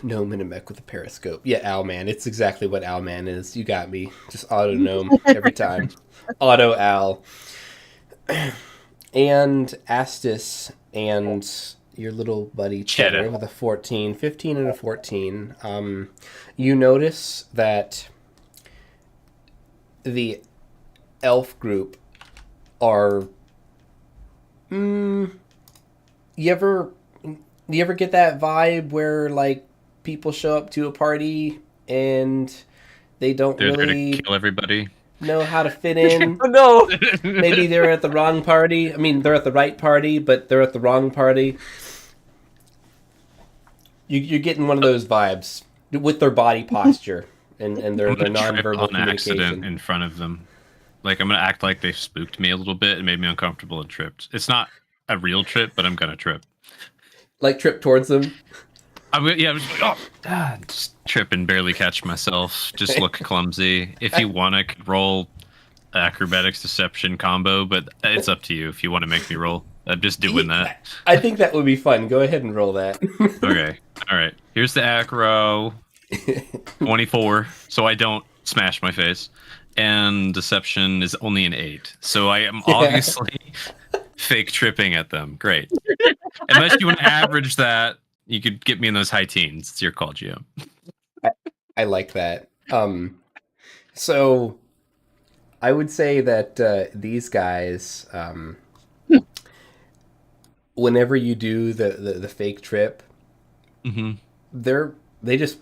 Speaker 1: No Minimek with a periscope. Yeah, Owlman. It's exactly what Owlman is. You got me. Just auto gnome every time. Auto Owl. And Astis and your little buddy Cheddar with a 14. 15 and a 14. You notice that the elf group are... You ever get that vibe where like people show up to a party and they don't
Speaker 4: They're there
Speaker 1: really
Speaker 4: to kill everybody.
Speaker 1: know how to fit in?
Speaker 2: Oh no!
Speaker 1: Maybe they're at the wrong party. I mean, they're at the right party, but they're at the wrong party. You're getting one of those vibes with their body posture and their
Speaker 4: I'm gonna trip
Speaker 1: nonverbal
Speaker 4: on accident
Speaker 1: communication.
Speaker 4: in front of them. Like, I'm gonna act like they spooked me a little bit and made me uncomfortable and tripped. It's not a real trip, but I'm gonna trip.
Speaker 1: Like trip towards them.
Speaker 4: I'm just like, just trip and barely catch myself. Just look clumsy. If you want, I could roll acrobatics deception combo, but it's up to you if you want to make me roll. I'm just doing that.
Speaker 1: I think that would be fun. Go ahead and roll that.
Speaker 4: Okay. All right. Here's the acro. 24, so I don't smash my face. And deception is only an 8. So I am obviously fake tripping at them. Great. Unless you want to average that, you could get me in those high teens. It's your call, GM.
Speaker 1: I like that. So I would say that these guys, whenever you do the fake trip, they just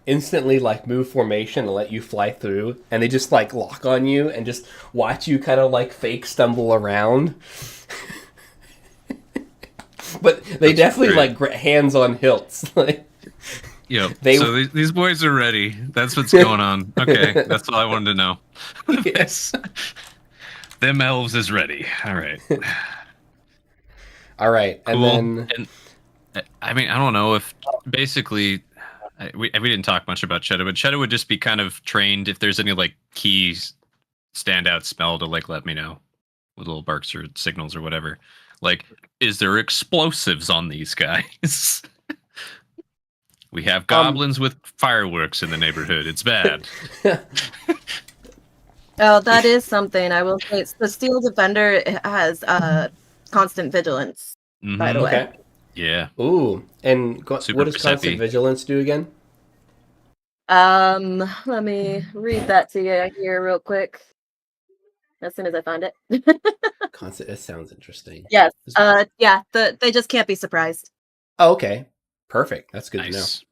Speaker 1: instantly like move formation and let you fly through, and they just like lock on you and just watch you kind of like fake stumble around. They
Speaker 4: That's
Speaker 1: definitely
Speaker 4: great.
Speaker 1: like hands on hilts. Like
Speaker 4: Yep.
Speaker 1: They-
Speaker 4: So these boys are ready. That's what's going on. Okay, that's all I wanted to know.
Speaker 1: Yes.
Speaker 4: Them elves is ready. All right.
Speaker 1: All right, and
Speaker 4: Cool.
Speaker 1: then
Speaker 4: And I mean, I don't know if basically we didn't talk much about Cheddar, but Cheddar would just be kind of trained if there's any like keys standout smell to like let me know with little barks or signals or whatever. Like, is there explosives on these guys? We have goblins with fireworks in the neighborhood. It's bad.
Speaker 3: Oh, that is something I will say. The Steel Defender has constant vigilance, by the
Speaker 4: Mhm.
Speaker 3: way.
Speaker 1: okay.
Speaker 4: Yeah.
Speaker 1: Ooh, and
Speaker 4: Super
Speaker 1: what does constant
Speaker 4: percept-y.
Speaker 1: vigilance do again?
Speaker 3: Let me read that to you here real quick. As soon as I find it.
Speaker 1: Constant. It sounds interesting.
Speaker 3: Yes. Yeah. They just can't be surprised.
Speaker 1: Oh, okay. Perfect. That's good to know.
Speaker 4: Nice.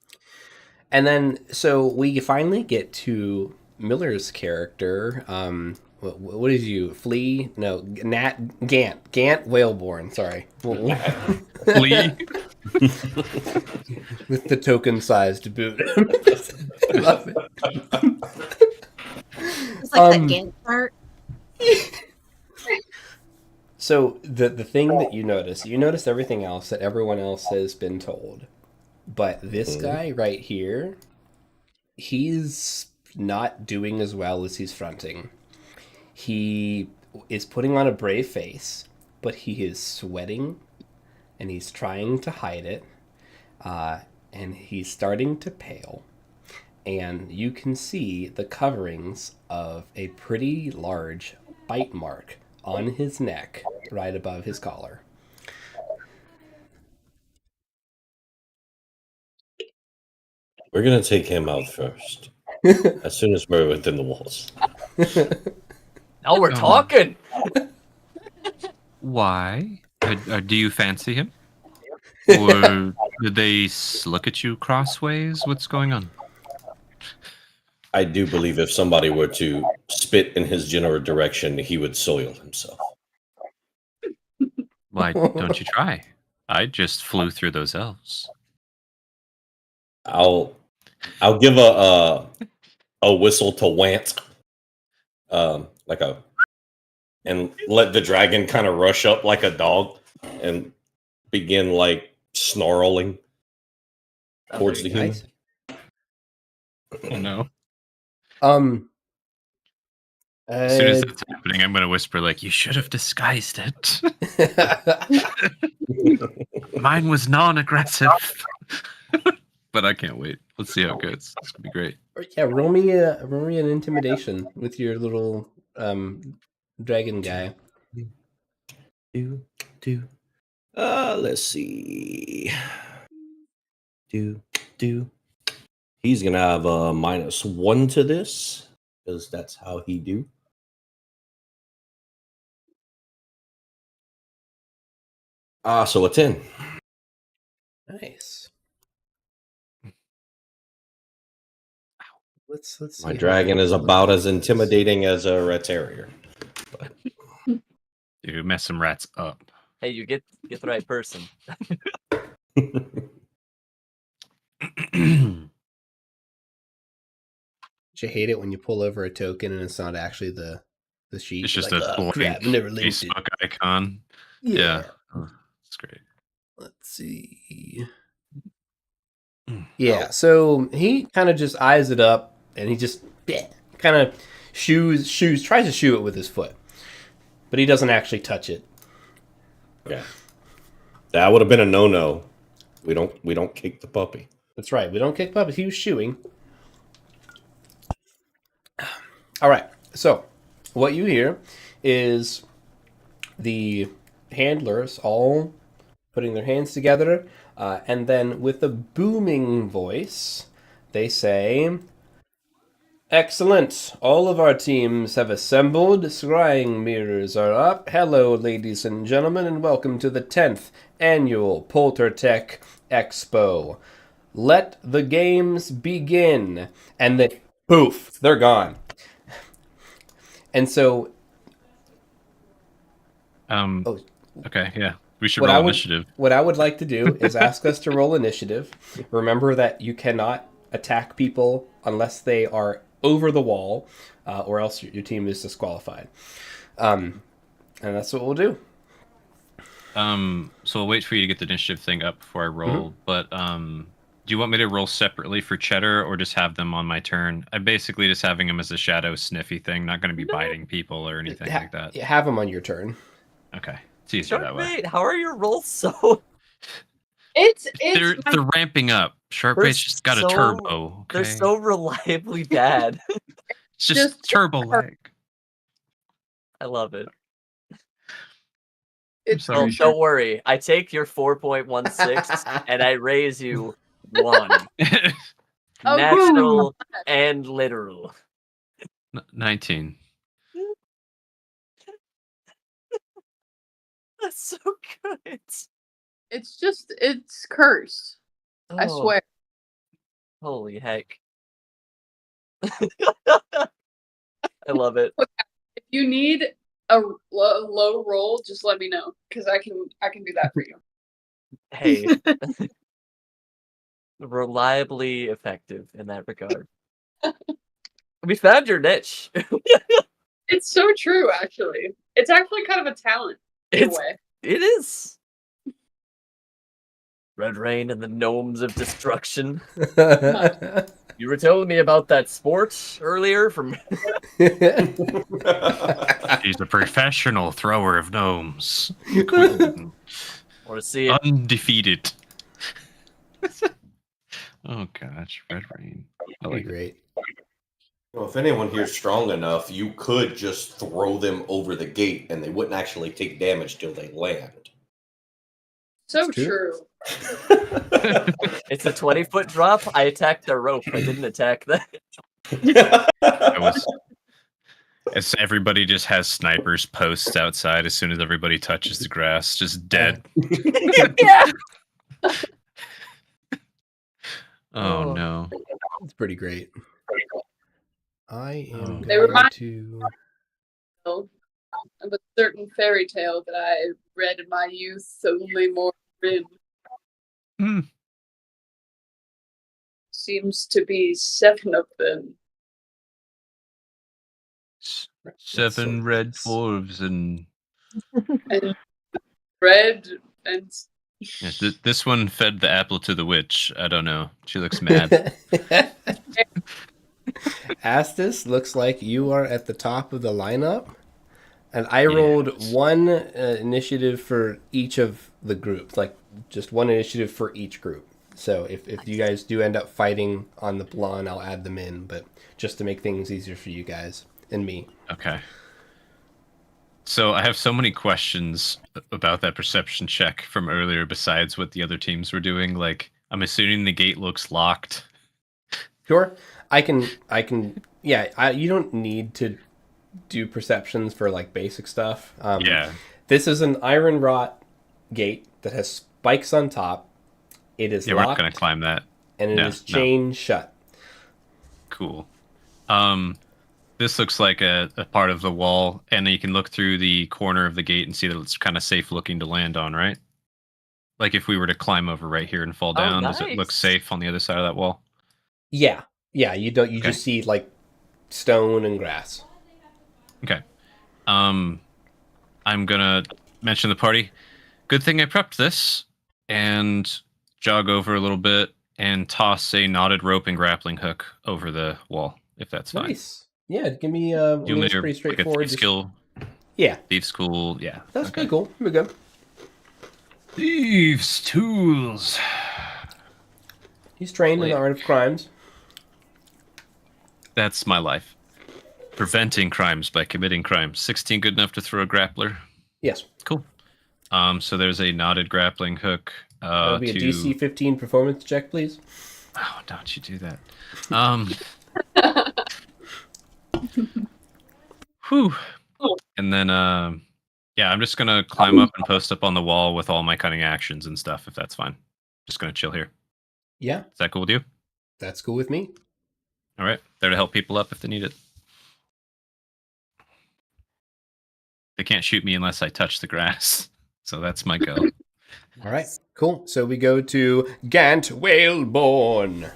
Speaker 1: And then, so we finally get to Miller's character. What is you? Flea? No, Gant, Whaleborn. Sorry,
Speaker 4: Flea.
Speaker 1: with the token-sized to boot. I love it.
Speaker 3: It's like that Gantt chart.
Speaker 1: So the thing that you notice everything else that everyone else has been told, but this guy right here, he's not doing as well as he's fronting. He is putting on a brave face, but he is sweating, and he's trying to hide it, and he's starting to pale. And you can see the coverings of a pretty large bite mark on his neck, right above his collar.
Speaker 6: We're gonna take him out first, as soon as we're within the walls.
Speaker 2: Now we're talking.
Speaker 4: Why? Do you fancy him? Or did they look at you crossways? What's going on?
Speaker 6: I do believe if somebody were to spit in his general direction, he would soil himself.
Speaker 4: Why don't you try? I just flew through those elves.
Speaker 6: I'll give a whistle to Want, like a, and let the dragon kind of rush up like a dog and begin like snarling towards the human.
Speaker 1: Nice.
Speaker 4: Oh no.
Speaker 1: As
Speaker 4: As soon as that's happening, I'm gonna whisper like, "You should have disguised it." Mine was non-aggressive. But I can't wait. Let's see how it goes. It's gonna be great.
Speaker 1: yeah, roll me an intimidation with your little dragon guy.
Speaker 6: Let's see. He's gonna have a -1 to this because that's how he do. So a 10.
Speaker 1: Nice. Let's see.
Speaker 6: My dragon is about as intimidating as a rat terrier.
Speaker 4: Dude, mess some rats up.
Speaker 2: Hey, you get the right person.
Speaker 1: You hate it when you pull over a token and it's not actually the sheet.
Speaker 4: It's just
Speaker 1: You're
Speaker 4: a blank
Speaker 1: crap, never linked it.
Speaker 4: Facebook icon.
Speaker 1: Yeah.
Speaker 4: Yeah. Oh, that's great.
Speaker 1: Let's see. Yeah, so he kind of just eyes it up, and he just kind of tries to shoo it with his foot, but he doesn't actually touch it.
Speaker 6: Okay, that would have been a no-no. We don't kick the puppy.
Speaker 1: That's right. We don't kick puppies. He was shooing. All right. So what you hear is the handlers all putting their hands together, and then with a booming voice, they say, "Excellent! All of our teams have assembled. Scrying mirrors are up. Hello, ladies and gentlemen, and welcome to the 10th Annual Poltertech Expo. Let the games begin." And then, poof, they're gone. And so...
Speaker 4: Okay, yeah. We should
Speaker 1: What
Speaker 4: roll
Speaker 1: I would
Speaker 4: initiative.
Speaker 1: what I would like to do is ask us to roll initiative. Remember that you cannot attack people unless they are over the wall, or else your team is disqualified. And that's what we'll do.
Speaker 4: So I'll wait for you to get the initiative thing up before I roll. But do you want me to roll separately for Cheddar or just have them on my turn? I'm basically just having them as a shadow sniffy thing, not going to be biting people or anything like that.
Speaker 1: Have them on your turn.
Speaker 4: Okay, it's easier that way.
Speaker 2: Sharkbait, how are your rolls so?
Speaker 4: They're ramping up. Sharkbait's just got a turbo. Okay?
Speaker 2: They're so reliably bad.
Speaker 4: It's just turbo lag.
Speaker 2: I love it.
Speaker 4: Sorry,
Speaker 2: Don't worry. I take your 4.16 and I raise you 1. Natural and literal.
Speaker 4: 19.
Speaker 2: That's so good.
Speaker 5: It's cursed. I
Speaker 2: Oh,
Speaker 5: swear.
Speaker 2: Holy heck. I love it.
Speaker 5: If you need a low roll, just let me know because I can do that for you.
Speaker 2: Hey. Reliably effective in that regard. We found your niche.
Speaker 5: It's so true, actually. It's actually kind of a talent in a way.
Speaker 2: It is. Red Rain and the Gnomes of Destruction. You were telling me about that sport earlier from...
Speaker 4: He's a professional thrower of gnomes.
Speaker 2: Want to see it?
Speaker 4: Undefeated. Oh gosh, Red Rain. I like
Speaker 1: Great.
Speaker 6: Well, if anyone here's strong enough, you could just throw them over the gate and they wouldn't actually take damage till they land.
Speaker 5: So true.
Speaker 2: It's a 20-foot drop. I attacked the rope. I didn't attack that.
Speaker 4: As everybody just has snipers posts outside as soon as everybody touches the grass, just dead.
Speaker 2: Yeah.
Speaker 4: Oh no.
Speaker 1: It's pretty great. I am
Speaker 5: They
Speaker 1: going
Speaker 5: remind
Speaker 1: to...
Speaker 5: of a certain fairy tale that I read in my youth, only more in. Seems to be 7 of them.
Speaker 4: 7 red dwarves and
Speaker 5: Red and
Speaker 4: yeah, this one fed the apple to the witch. I don't know. She looks mad.
Speaker 1: Astis, looks like you are at the top of the lineup. And I rolled 1 initiative for each of the groups, like just 1 initiative for each group. So if you guys do end up fighting on the blonde, I'll add them in, but just to make things easier for you guys and me.
Speaker 4: Okay. So I have so many questions about that perception check from earlier besides what the other teams were doing. Like, I'm assuming the gate looks locked.
Speaker 1: Sure. I can yeah, you don't need to do perceptions for like basic stuff.
Speaker 4: Yeah.
Speaker 1: This is an iron wrought gate that has spikes on top. It is
Speaker 4: Yeah,
Speaker 1: locked.
Speaker 4: we're not going to climb that.
Speaker 1: And it is chained shut.
Speaker 4: Cool. This looks like a part of the wall, and you can look through the corner of the gate and see that it's kind of safe looking to land on, right? Like if we were to climb over right here and fall down, does it look safe on the other side of that wall?
Speaker 1: Yeah. Yeah, you just see like stone and grass.
Speaker 4: Okay. I'm gonna mention the party. Good thing I prepped this and jog over a little bit and toss a knotted rope and grappling hook over the wall, if that's fine.
Speaker 1: Nice. Yeah, give me
Speaker 4: it's
Speaker 1: pretty straightforward.
Speaker 4: Like a skill.
Speaker 1: Yeah.
Speaker 4: Thieves' school, yeah.
Speaker 1: That's pretty cool. Here we go.
Speaker 4: Thieves' tools.
Speaker 1: He's trained in the art of crimes.
Speaker 4: That's my life. Preventing crimes by committing crimes. 16 good enough to throw a grappler?
Speaker 1: Yes.
Speaker 4: Cool. So there's a knotted grappling hook.
Speaker 1: That'll be a DC 15 performance check, please.
Speaker 4: Oh, don't you do that. Whew. And then, yeah, I'm just going to climb up and post up on the wall with all my cunning actions and stuff, if that's fine. Just going to chill here.
Speaker 1: Yeah.
Speaker 4: Is that cool with you?
Speaker 1: That's cool with me.
Speaker 4: All right. There to help people up if they need it. They can't shoot me unless I touch the grass. So that's my go.
Speaker 1: All right, cool. So we go to Gant Whaleborn.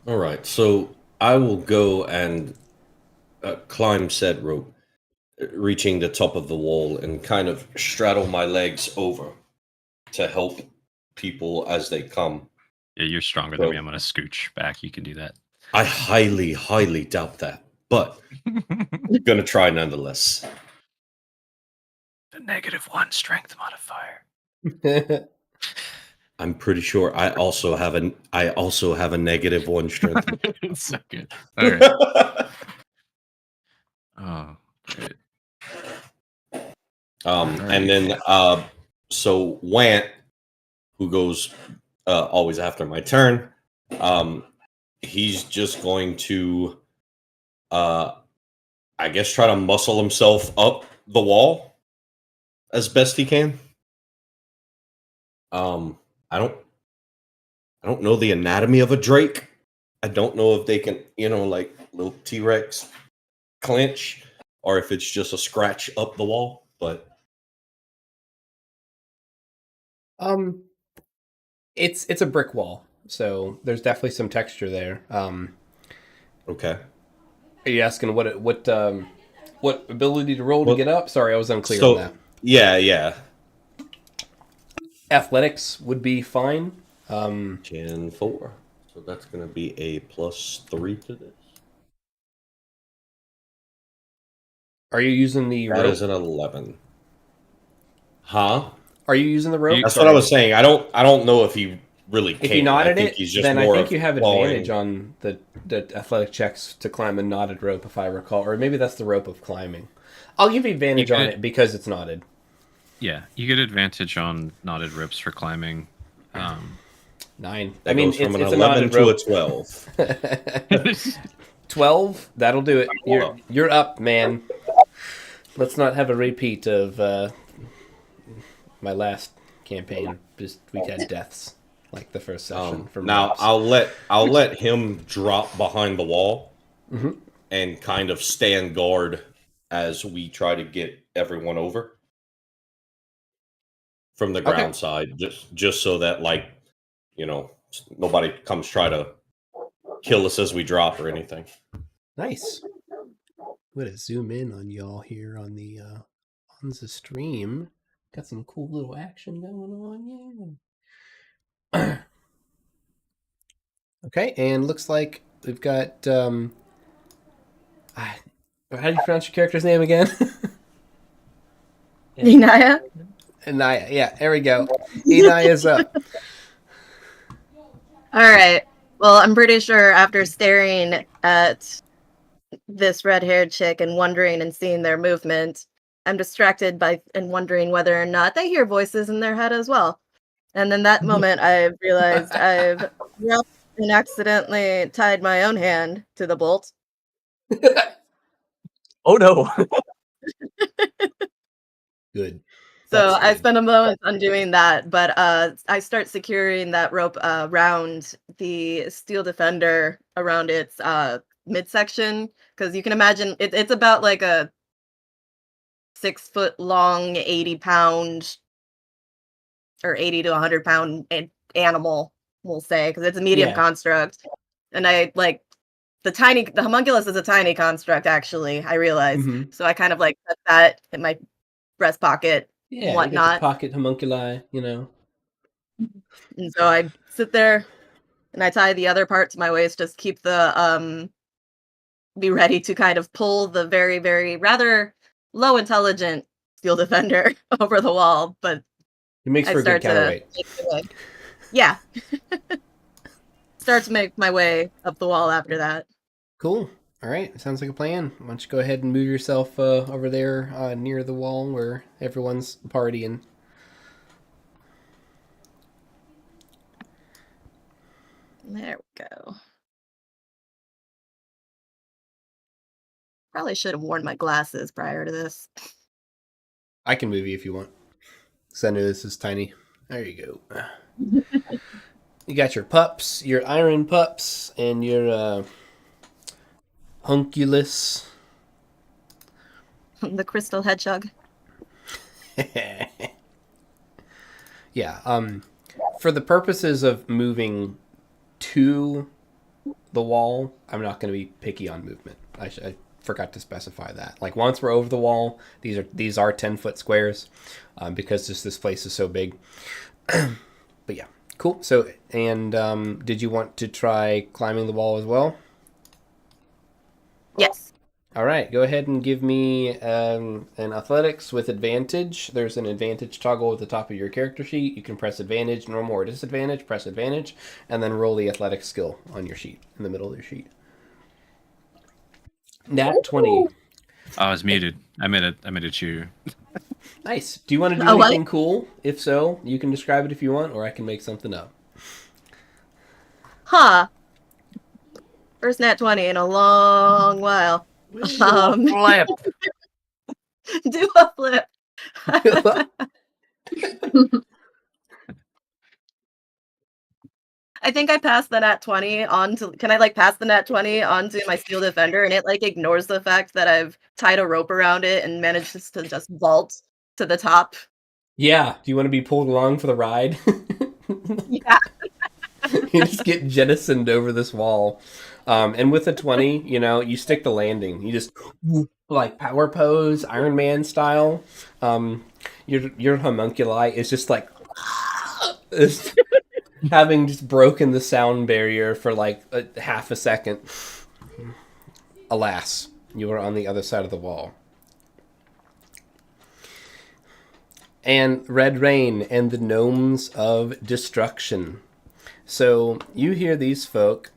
Speaker 6: All right, so I will go and climb said rope, reaching the top of the wall and kind of straddle my legs over to help people as they come.
Speaker 4: Yeah, you're stronger than me. I'm gonna scooch back. You can do that.
Speaker 6: I highly, highly doubt that, but gonna try nonetheless.
Speaker 4: The -1 strength modifier.
Speaker 6: I'm pretty sure I also have a -1 strength.
Speaker 4: It's so good. All right. Oh, great.
Speaker 6: And then so Want, who goes always after my turn, he's just going to I guess try to muscle himself up the wall as best he can. I don't know the anatomy of a drake. I don't know if they can, like little T-Rex clinch, or if it's just a scratch up the wall, but
Speaker 1: it's a brick wall, so there's definitely some texture there.
Speaker 6: okay.
Speaker 1: Are you asking what ability to roll to get up? Sorry, I was unclear
Speaker 6: So,
Speaker 1: on that.
Speaker 6: yeah.
Speaker 1: Athletics would be fine.
Speaker 6: Gen 4. So that's going to be a +3 to this.
Speaker 1: Are you using the
Speaker 6: That
Speaker 1: rope?
Speaker 6: is an 11. Huh?
Speaker 1: Are you using the rope?
Speaker 6: That's what I was saying. I don't know if he really can.
Speaker 1: If you knotted
Speaker 6: I think
Speaker 1: it,
Speaker 6: he's just
Speaker 1: then I
Speaker 6: more
Speaker 1: think
Speaker 6: of
Speaker 1: you have
Speaker 6: clawing.
Speaker 1: advantage on the athletic checks to climb a knotted rope, if I recall. Or maybe that's the rope of climbing. I'll give you advantage on it because it's knotted.
Speaker 4: Yeah, you get advantage on knotted ropes for climbing.
Speaker 1: 9.
Speaker 6: That goes from an 11 to a 12.
Speaker 1: 12? That'll do it. You're up, man. Let's not have a repeat of my last campaign. Just we had deaths like the first session. From
Speaker 6: now
Speaker 1: ropes.
Speaker 6: I'll let him drop behind the wall
Speaker 1: Mhm.
Speaker 6: and kind of stand guard as we try to get everyone over from the ground side, just so that nobody comes try to kill us as we drop or anything.
Speaker 1: Nice. I'm gonna zoom in on y'all here on the stream. Got some cool little action going on, yeah. Okay, and looks like we've got how do you pronounce your character's name again?
Speaker 3: Inaya?
Speaker 1: Anaya. Yeah, there we go. Inaya's up.
Speaker 3: All right. Well, I'm pretty sure after staring at this red-haired chick and wondering and seeing their movement, I'm distracted by and wondering whether or not they hear voices in their head as well. And in that moment, I've realized I've dropped and accidentally tied my own hand to the bolt.
Speaker 2: Oh no!
Speaker 1: Good.
Speaker 3: So
Speaker 1: That's
Speaker 3: I
Speaker 1: good.
Speaker 3: spend a moment undoing that, but I start securing that rope around the steel defender around its midsection, because you can imagine it's about like a 6 foot long, 80-pound or 80 to 100-pound animal, we'll say, because it's a medium construct. And I like the homunculus is a tiny construct, actually, I realize.
Speaker 1: Mhm.
Speaker 3: So I kind of like put that in my breast pocket.
Speaker 1: Yeah,
Speaker 3: Whatnot.
Speaker 1: you got the pocket homunculi,
Speaker 3: And so I sit there and I tie the other part to my waist, just keep the be ready to kind of pull the very, very rather low intelligent steel defender over the wall, but
Speaker 1: It makes for a good counterweight.
Speaker 3: Yeah. Start to make my way up the wall after that.
Speaker 1: Cool. All right, sounds like a plan. Why don't you go ahead and move yourself over there near the wall where everyone's partying.
Speaker 3: There we go. Probably should have worn my glasses prior to this.
Speaker 1: I can move you if you want. Because I know this is tiny. There you go. You got your pups, your iron pups, and your hunculus.
Speaker 3: The crystal hedgehog.
Speaker 1: Yeah. For the purposes of moving to the wall, I'm not going to be picky on movement. I forgot to specify that. Like once we're over the wall, these are 10-foot squares, because this place is so big. But yeah, cool. So, and did you want to try climbing the wall as well?
Speaker 3: Yes.
Speaker 1: All right, go ahead and give me an athletics with advantage. There's an advantage toggle at the top of your character sheet. You can press advantage, normal, or disadvantage. Press advantage, and then roll the athletics skill on your sheet, in the middle of your sheet. Nat 20.
Speaker 4: I was muted. I made a cheer.
Speaker 1: Nice. Do you want to do
Speaker 3: Oh, what?
Speaker 1: anything cool? If so, you can describe it if you want, or I can make something up.
Speaker 3: Huh. First nat 20 in a long while.
Speaker 2: Flip.
Speaker 3: Do a flip. I think I passed the nat 20 on to. Can I like pass the nat 20 onto my steel defender, and it like ignores the fact that I've tied a rope around it and manages to just vault to the top?
Speaker 1: Yeah. Do you want to be pulled along for the ride?
Speaker 3: Yeah.
Speaker 1: You just get jettisoned over this wall. And with a 20, you stick the landing. You just like power pose, Iron Man style. Your homunculi is just like it's having just broken the sound barrier for like half a second. Alas, you are on the other side of the wall. And Red Rain and the Gnomes of Destruction. So you hear these folk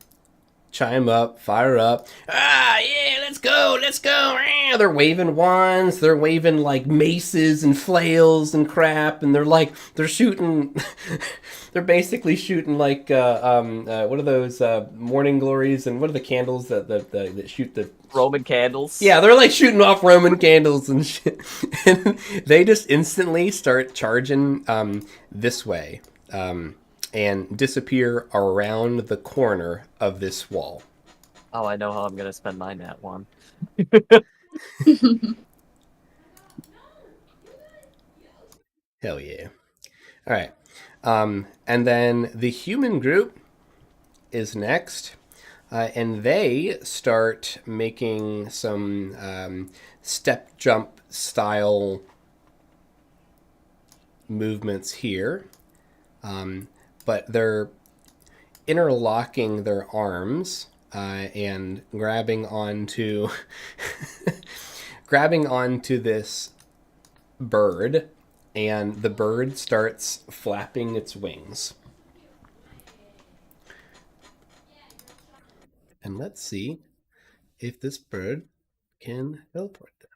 Speaker 1: chime up, fire up. Ah, yeah, let's go. Ah, they're waving wands. They're waving like maces and flails and crap. And they're shooting. They're basically shooting like what are those morning glories, and what are the candles that shoot the
Speaker 2: Roman candles.
Speaker 1: Yeah, they're like shooting off Roman candles and shit. And they just instantly start charging this way. And disappear around the corner of this wall.
Speaker 2: Oh, I know how I'm gonna spend my nat one.
Speaker 1: Hell yeah. All right. And then the human group is next. And they start making some step jump style movements here. But they're interlocking their arms and grabbing onto this bird, and the bird starts flapping its wings. And let's see if this bird can teleport them.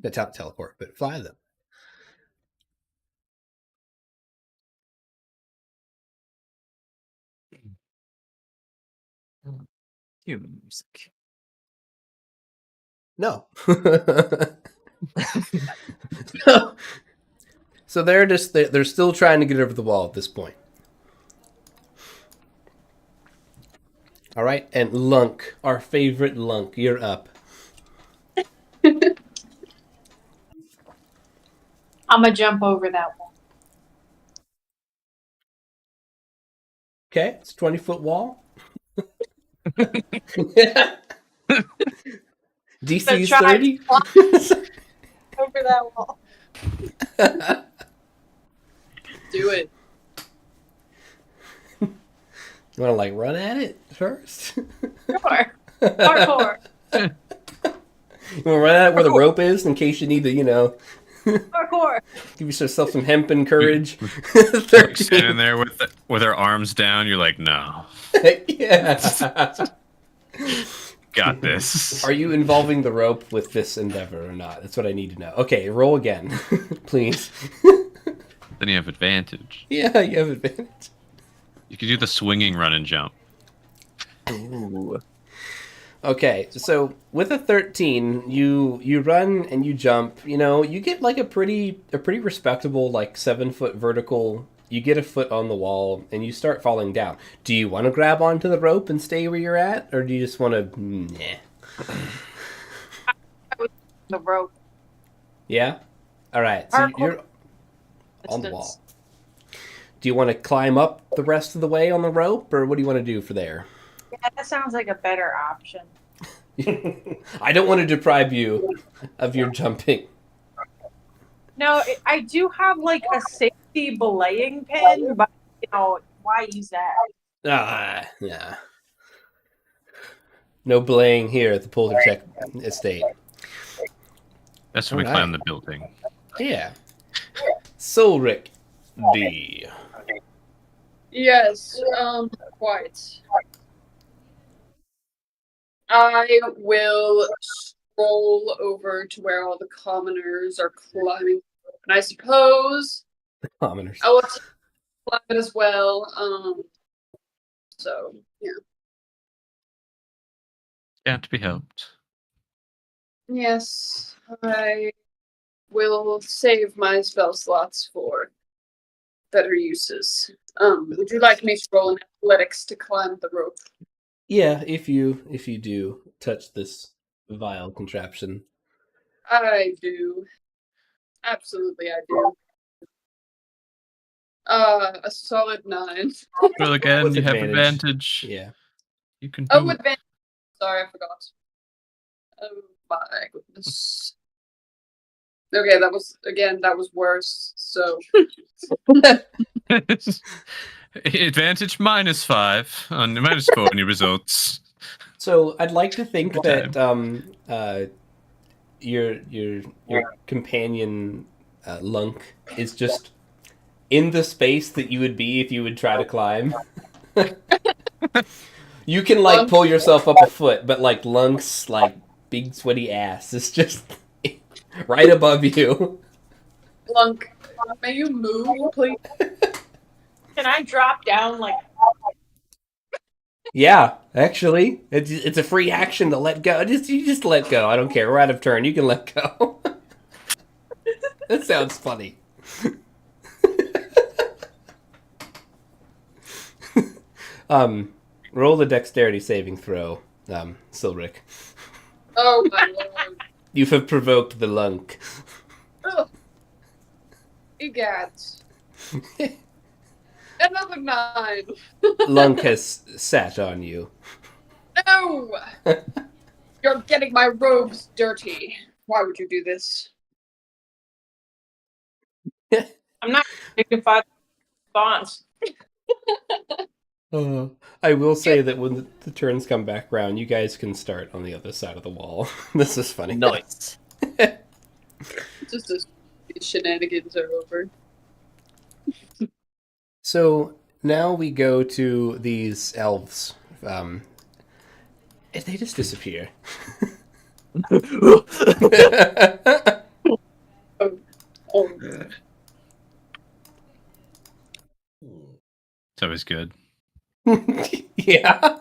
Speaker 1: Not teleport, but fly them.
Speaker 2: Human music.
Speaker 1: No. So they're still trying to get over the wall at this point. All right, and Lunk, our favorite Lunk, you're up.
Speaker 5: I'm gonna jump over that one.
Speaker 1: Okay, it's a 20-foot wall. DC's
Speaker 5: Try
Speaker 1: 30.
Speaker 5: Over that wall. Do it.
Speaker 1: You want to like run at it first?
Speaker 5: Sure. Parkour.
Speaker 1: You want to run at it where the rope is in case you need to,
Speaker 5: Parkour.
Speaker 1: give yourself some hemp and courage.
Speaker 4: Like standing there with her arms down, you're like, no,
Speaker 1: Yeah.
Speaker 4: got this.
Speaker 1: Are you involving the rope with this endeavor or not? That's what I need to know. Okay, roll again, please.
Speaker 4: Then you have advantage.
Speaker 1: Yeah, you have advantage.
Speaker 4: You can do the swinging run and jump.
Speaker 2: Ooh.
Speaker 1: Okay, so with a 13, you run and you jump. You get like a pretty respectable like 7-foot vertical. You get a foot on the wall and you start falling down. Do you want to grab onto the rope and stay where you're at, or do you just want to? Nah.
Speaker 5: The rope.
Speaker 1: Yeah. All right, so you're on the wall. Do you want to climb up the rest of the way on the rope, or what do you want to do for there?
Speaker 7: Yeah, that sounds like a better option.
Speaker 1: I don't want to deprive you of your jumping.
Speaker 7: No, I do have like a safety belaying pin, but why use that?
Speaker 1: Yeah. No belaying here at the Poltercheck estate.
Speaker 4: That's when we climb the building.
Speaker 1: Yeah. Solric D.
Speaker 5: Yes, quite. I will stroll over to where all the commoners are climbing, and I suppose
Speaker 1: The commoners.
Speaker 5: I will climb it as well. So yeah.
Speaker 4: Can't be helped.
Speaker 5: Yes, I will save my spell slots for better uses. Would you like me to roll in athletics to climb the rope?
Speaker 1: Yeah, if you do touch this vile contraption.
Speaker 5: I do. Absolutely, I do. A solid 9.
Speaker 4: Roll again,
Speaker 1: With
Speaker 4: you have
Speaker 1: advantage.
Speaker 4: advantage.
Speaker 1: Yeah.
Speaker 4: You can do
Speaker 5: Oh,
Speaker 4: it.
Speaker 5: advantage. Sorry, I forgot. Oh my goodness. Okay, that was worse. So
Speaker 4: Advantage -5 on -4 on your results.
Speaker 1: So I'd like to think
Speaker 4: Okay.
Speaker 1: that your companion Lunk is just in the space that you would be if you would try to climb. You can like pull yourself up a foot, but like Lunk's like big sweaty ass is just right above you.
Speaker 5: Lunk, may you move, please?
Speaker 7: Can I drop down like?
Speaker 1: Yeah, actually, it's a free action to let go. You just let go. I don't care. We're out of turn. You can let go. That sounds funny. Roll the dexterity saving throw, Silric.
Speaker 5: Oh my lord.
Speaker 1: You have provoked the Lunk.
Speaker 5: Oh. Egad. Another 9.
Speaker 1: Lunk has sat on you.
Speaker 5: No! You're getting my robes dirty. Why would you do this?
Speaker 7: I'm not dignified response.
Speaker 1: I will say that when the turns come back round, you guys can start on the other side of the wall. This is funny.
Speaker 2: Nice.
Speaker 5: Just as shenanigans are over.
Speaker 1: So now we go to these elves. They just disappear.
Speaker 5: Oh.
Speaker 4: It's always good.
Speaker 1: Yeah.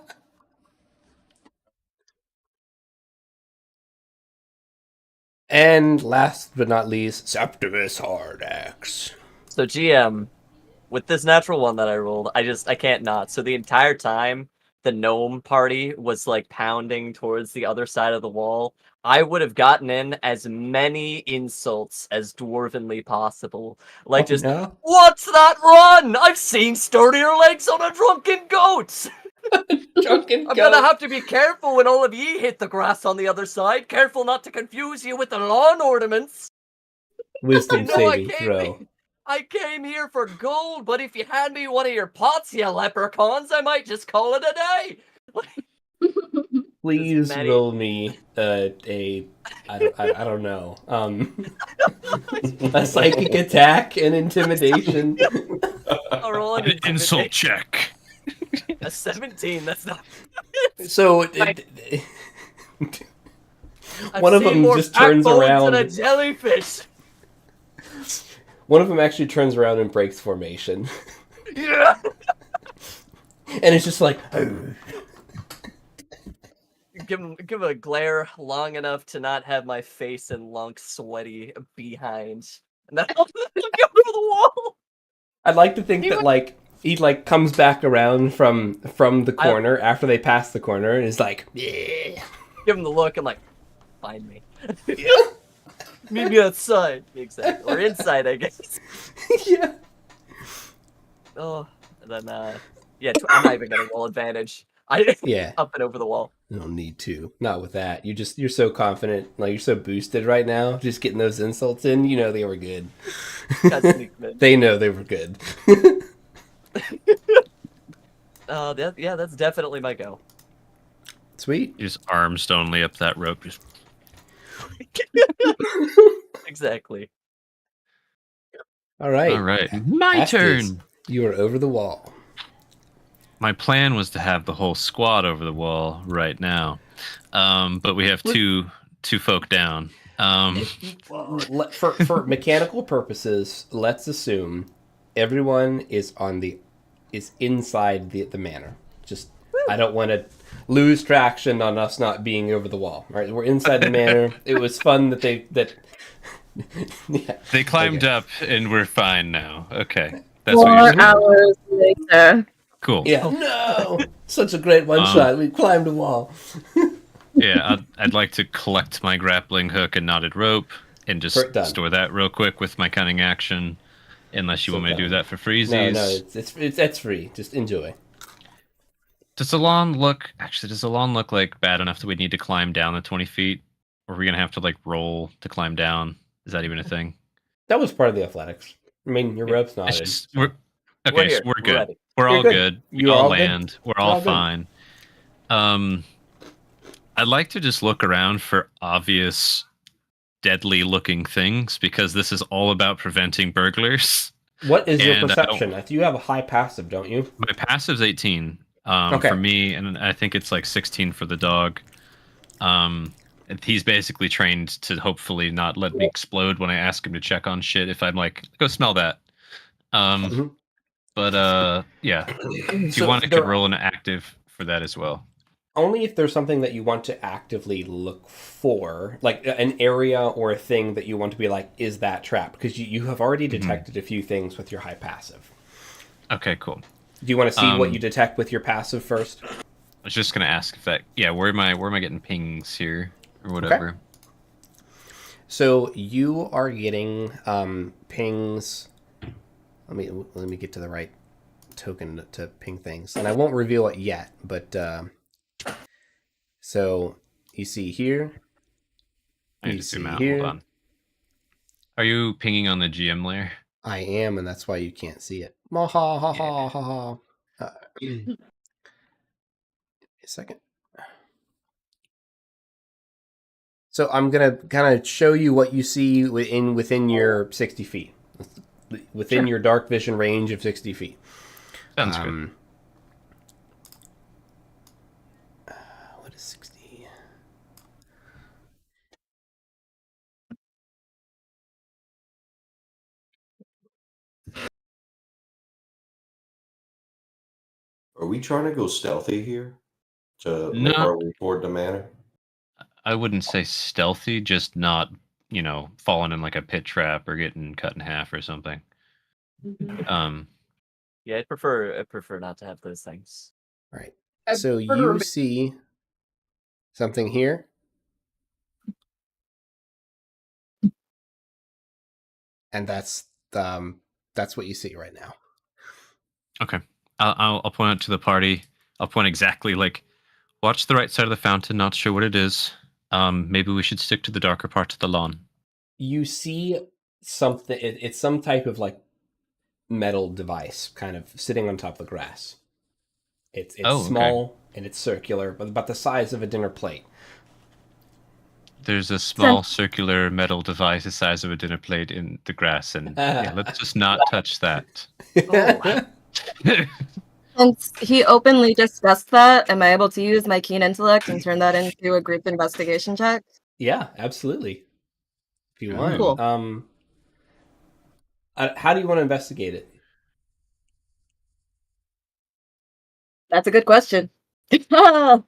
Speaker 1: And last but not least, Septimus Hardax.
Speaker 2: So GM, with this natural one that I rolled, I can't not. So the entire time the gnome party was like pounding towards the other side of the wall, I would have gotten in as many insults as dwarvenly possible. Like
Speaker 1: No?
Speaker 2: what's that run? I've seen sturdier legs on a drunken goat.
Speaker 1: Drunken
Speaker 2: I'm
Speaker 1: goat.
Speaker 2: gonna have to be careful when all of ye hit the grass on the other side. Careful not to confuse you with the lawn ornaments.
Speaker 1: Wisdom
Speaker 2: You know I
Speaker 1: saving
Speaker 2: came
Speaker 1: throw.
Speaker 2: I came here for gold, but if you hand me one of your pots, you leprechauns, I might just call it a day.
Speaker 1: Please
Speaker 2: many-
Speaker 1: roll me I don't know. A psychic attack and intimidation.
Speaker 2: I'll roll an
Speaker 4: An insult
Speaker 2: intimidation.
Speaker 4: check.
Speaker 2: A 17, that's not...
Speaker 1: So
Speaker 2: I've
Speaker 1: one of
Speaker 2: seen
Speaker 1: them
Speaker 2: more
Speaker 1: just turns
Speaker 2: backbones
Speaker 1: around.
Speaker 2: than a jellyfish.
Speaker 1: One of them actually turns around and breaks formation,
Speaker 2: Yeah.
Speaker 1: and it's just like.
Speaker 2: Give a glare long enough to not have my face and Lunk sweaty behind. And then I'll go over the wall.
Speaker 1: I'd like to think that like he like comes back around from the corner after they pass the corner and is like, yeah.
Speaker 2: Give him the look. I'm like, find me. Meet me outside. Exactly. Or inside, I guess.
Speaker 1: Yeah.
Speaker 2: Oh, and then, I'm not even getting wall advantage. I
Speaker 1: Yeah.
Speaker 2: up and over the wall.
Speaker 1: You don't need to. Not with that. You're so confident. Like, you're so boosted right now. Just getting those insults in, you know they were good.
Speaker 2: Got sneak them in.
Speaker 1: They know they were good.
Speaker 2: That's definitely my go.
Speaker 1: Sweet.
Speaker 4: You just arms only up that rope. Just
Speaker 2: Exactly.
Speaker 1: All right.
Speaker 4: all right. My
Speaker 1: Estes,
Speaker 4: turn.
Speaker 1: You are over the wall.
Speaker 4: My plan was to have the whole squad over the wall right now, but we have two folk down.
Speaker 1: For mechanical purposes, let's assume everyone is inside the manor. Just I don't want to lose traction on us not being over the wall. Right, we're inside the manor. It was fun that yeah.
Speaker 4: They climbed
Speaker 1: Okay.
Speaker 4: up and we're fine now. Okay, that's
Speaker 3: 4
Speaker 4: what you're saying.
Speaker 3: hours later.
Speaker 4: Cool.
Speaker 1: Yeah. No, such a great one shot. We climbed a wall.
Speaker 4: Yeah, I'd like to collect my grappling hook and knotted rope and just
Speaker 1: Done.
Speaker 4: store that real quick with my cunning action. Unless you
Speaker 1: So
Speaker 4: want me to do
Speaker 1: done.
Speaker 4: that for freezies.
Speaker 1: No, it's free. Just enjoy.
Speaker 4: Does the lawn look like bad enough that we need to climb down the 20 feet? Or are we gonna have to like roll to climb down? Is that even a thing?
Speaker 1: That was part of the athletics. I mean, your rope's
Speaker 4: It's
Speaker 1: knotted.
Speaker 4: just
Speaker 2: We're
Speaker 4: okay,
Speaker 2: here.
Speaker 4: so we're
Speaker 2: We're
Speaker 4: good.
Speaker 2: ready.
Speaker 4: We're
Speaker 1: You're
Speaker 4: all
Speaker 1: good.
Speaker 4: good. We
Speaker 1: You're
Speaker 4: all
Speaker 1: all good.
Speaker 4: land. We're
Speaker 1: all
Speaker 4: all
Speaker 1: good.
Speaker 4: fine. I'd like to just look around for obvious deadly looking things because this is all about preventing burglars.
Speaker 1: What is your
Speaker 4: And
Speaker 1: perception? You have a high passive, don't you?
Speaker 4: My passive's 18
Speaker 1: Okay.
Speaker 4: for me, and I think it's like 16 for the dog. He's basically trained to hopefully not let me explode when I ask him to check on shit if I'm like, go smell that.
Speaker 1: Mhm.
Speaker 4: But yeah, if you
Speaker 1: So
Speaker 4: want, I could roll an active for that as well.
Speaker 1: Only if there's something that you want to actively look for, like an area or a thing that you want to be like, is that trap? Because you have already detected a few things with your high passive.
Speaker 4: Okay, cool.
Speaker 1: Do you want to see what you detect with your passive first?
Speaker 4: I was just gonna ask if that. Yeah, where am I getting pings here or whatever?
Speaker 1: Okay. So you are getting pings. Let me get to the right token to ping things, and I won't reveal it yet. But so you see here.
Speaker 4: I need to zoom out. Hold on. Are you pinging on the GM layer?
Speaker 1: I am, and that's why you can't see it. Ha ha ha ha ha ha. A second. So I'm gonna kind of show you what you see within your 60 feet, within your dark vision range of 60 feet.
Speaker 4: Sounds good.
Speaker 1: What is 60?
Speaker 6: Are we trying to go stealthy here to
Speaker 4: No.
Speaker 6: make our way toward the manor?
Speaker 4: I wouldn't say stealthy, just not, falling in like a pit trap or getting cut in half or something.
Speaker 2: Yeah, I prefer not to have those things.
Speaker 1: Right. So you see something here. And that's what you see right now.
Speaker 4: Okay. I'll point out to the party. I'll point exactly like, watch the right side of the fountain. Not sure what it is. Maybe we should stick to the darker parts of the lawn.
Speaker 1: You see something. It's some type of like metal device, kind of sitting on top of the grass. It's small and it's circular, but about the size of a dinner plate.
Speaker 4: There's a small circular metal device the size of a dinner plate in the grass, and let's just not touch that.
Speaker 3: Since he openly discussed that, am I able to use my keen intellect and turn that into a group investigation check?
Speaker 1: Yeah, absolutely. If you want.
Speaker 3: Cool.
Speaker 1: How do you want to investigate it?
Speaker 3: That's a good question.
Speaker 1: I'm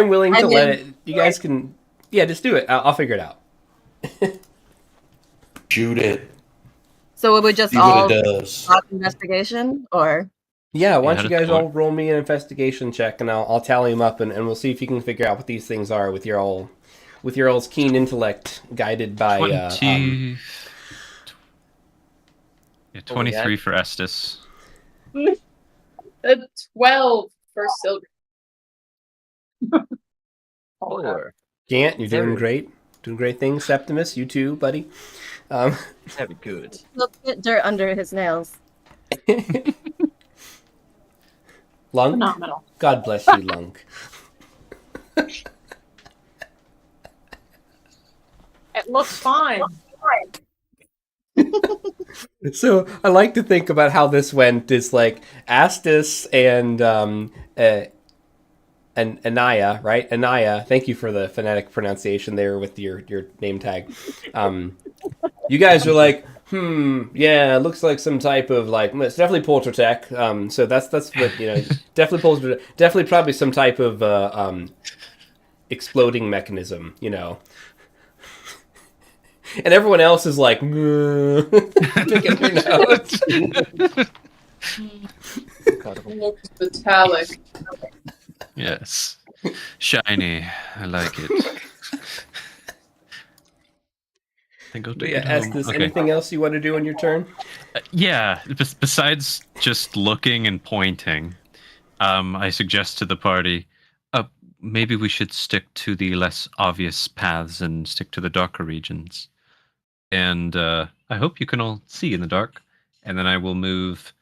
Speaker 1: willing to let it. You guys can. Yeah, just do it. I'll figure it out.
Speaker 6: Shoot it.
Speaker 3: So it would just
Speaker 6: See
Speaker 3: all
Speaker 6: what it does.
Speaker 3: investigation, or
Speaker 1: Yeah, why don't you
Speaker 4: that's
Speaker 1: guys all roll me an investigation check, and I'll tally them up, and we'll see if you can figure out what these things are with your all with your all's keen intellect, guided by
Speaker 4: 23 for Estes.
Speaker 5: 12 for Silver.
Speaker 2: Four.
Speaker 1: Gant. You're doing
Speaker 2: Very-
Speaker 1: great. Doing great things. Septimus, you too, buddy.
Speaker 2: Very good.
Speaker 3: Look at dirt under his nails.
Speaker 1: Lunk.
Speaker 7: Phenomenal.
Speaker 1: God bless you, Lunk.
Speaker 7: It looks fine.
Speaker 1: So I like to think about how this went. Is like Astus and Anaya, right? Anaya. Thank you for the phonetic pronunciation there with your name tag. You guys are like, yeah, it looks like some type of like, it's definitely Poltertech. So that's what definitely Poltertech, definitely probably some type of exploding mechanism, And everyone else is like, picking their nose.
Speaker 5: Looks metallic.
Speaker 4: Yes. Shiny. I like it. Then go take it home.
Speaker 1: Estes,
Speaker 4: Okay.
Speaker 1: anything else you want to do on your turn?
Speaker 4: Yeah, besides just looking and pointing, I suggest to the party, maybe we should stick to the less obvious paths and stick to the darker regions. And I hope you can all see in the dark, and then I will move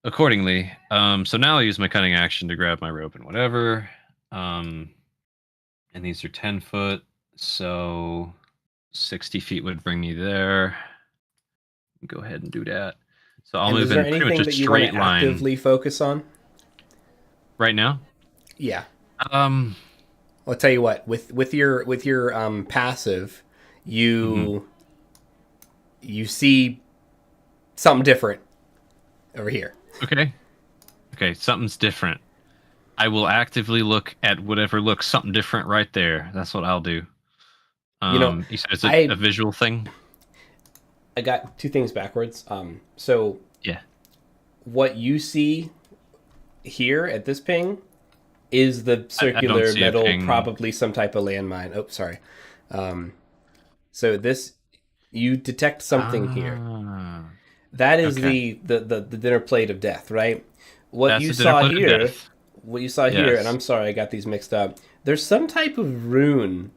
Speaker 4: accordingly. So now I'll use my cunning action to grab my rope and whatever. And these are 10 foot, so 60 feet would bring me there. Go ahead and do that. So I'll move
Speaker 1: is there
Speaker 4: in pretty much
Speaker 1: anything
Speaker 4: a
Speaker 1: that you want
Speaker 4: straight
Speaker 1: to
Speaker 4: line.
Speaker 1: actively focus on?
Speaker 4: Right now?
Speaker 1: Yeah.
Speaker 4: I'll
Speaker 1: I'll tell you what. With your passive, you see something different over here.
Speaker 4: Okay, something's different. I will actively look at whatever looks something different right there. That's what I'll do. You said it's a visual thing?
Speaker 1: I got two things backwards. So
Speaker 4: Yeah.
Speaker 1: what you see here at this ping is the
Speaker 4: I
Speaker 1: circular
Speaker 4: don't see a
Speaker 1: metal,
Speaker 4: ping.
Speaker 1: probably some type of landmine. Oh, sorry. So this, you detect something here. That is
Speaker 4: Okay.
Speaker 1: the dinner plate of death, right? What
Speaker 4: That's
Speaker 1: you
Speaker 4: the dinner
Speaker 1: saw
Speaker 4: plate of
Speaker 1: here,
Speaker 4: death.
Speaker 1: what you saw here,
Speaker 4: Yes.
Speaker 1: and I'm sorry I got these mixed up. There's some type of rune,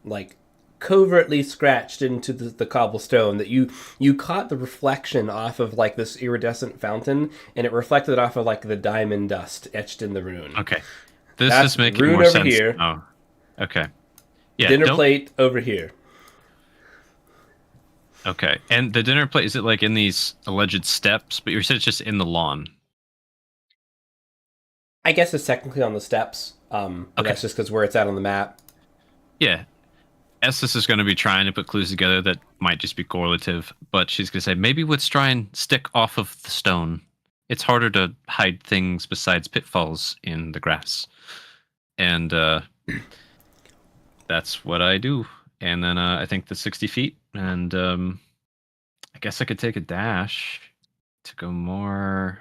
Speaker 1: like covertly scratched into the cobblestone that you caught the reflection off of like this iridescent fountain, and it reflected off of like the diamond dust etched in the rune.
Speaker 4: Okay. This
Speaker 1: That's
Speaker 4: is making
Speaker 1: rune
Speaker 4: more
Speaker 1: over
Speaker 4: sense.
Speaker 1: here.
Speaker 4: Oh. Okay. Yeah.
Speaker 1: Dinner
Speaker 4: don't-
Speaker 1: plate over here.
Speaker 4: Okay. And the dinner plate, is it like in these alleged steps? But you said it's just in the lawn.
Speaker 1: I guess it's technically on the steps. But
Speaker 4: Okay.
Speaker 1: that's just because where it's at on the map.
Speaker 4: Yeah. Estes is going to be trying to put clues together that might just be correlative, but she's going to say, maybe let's try and stick off of the stone. It's harder to hide things besides pitfalls in the grass. And that's what I do. And then I think the 60 feet. And I guess I could take a dash to go more.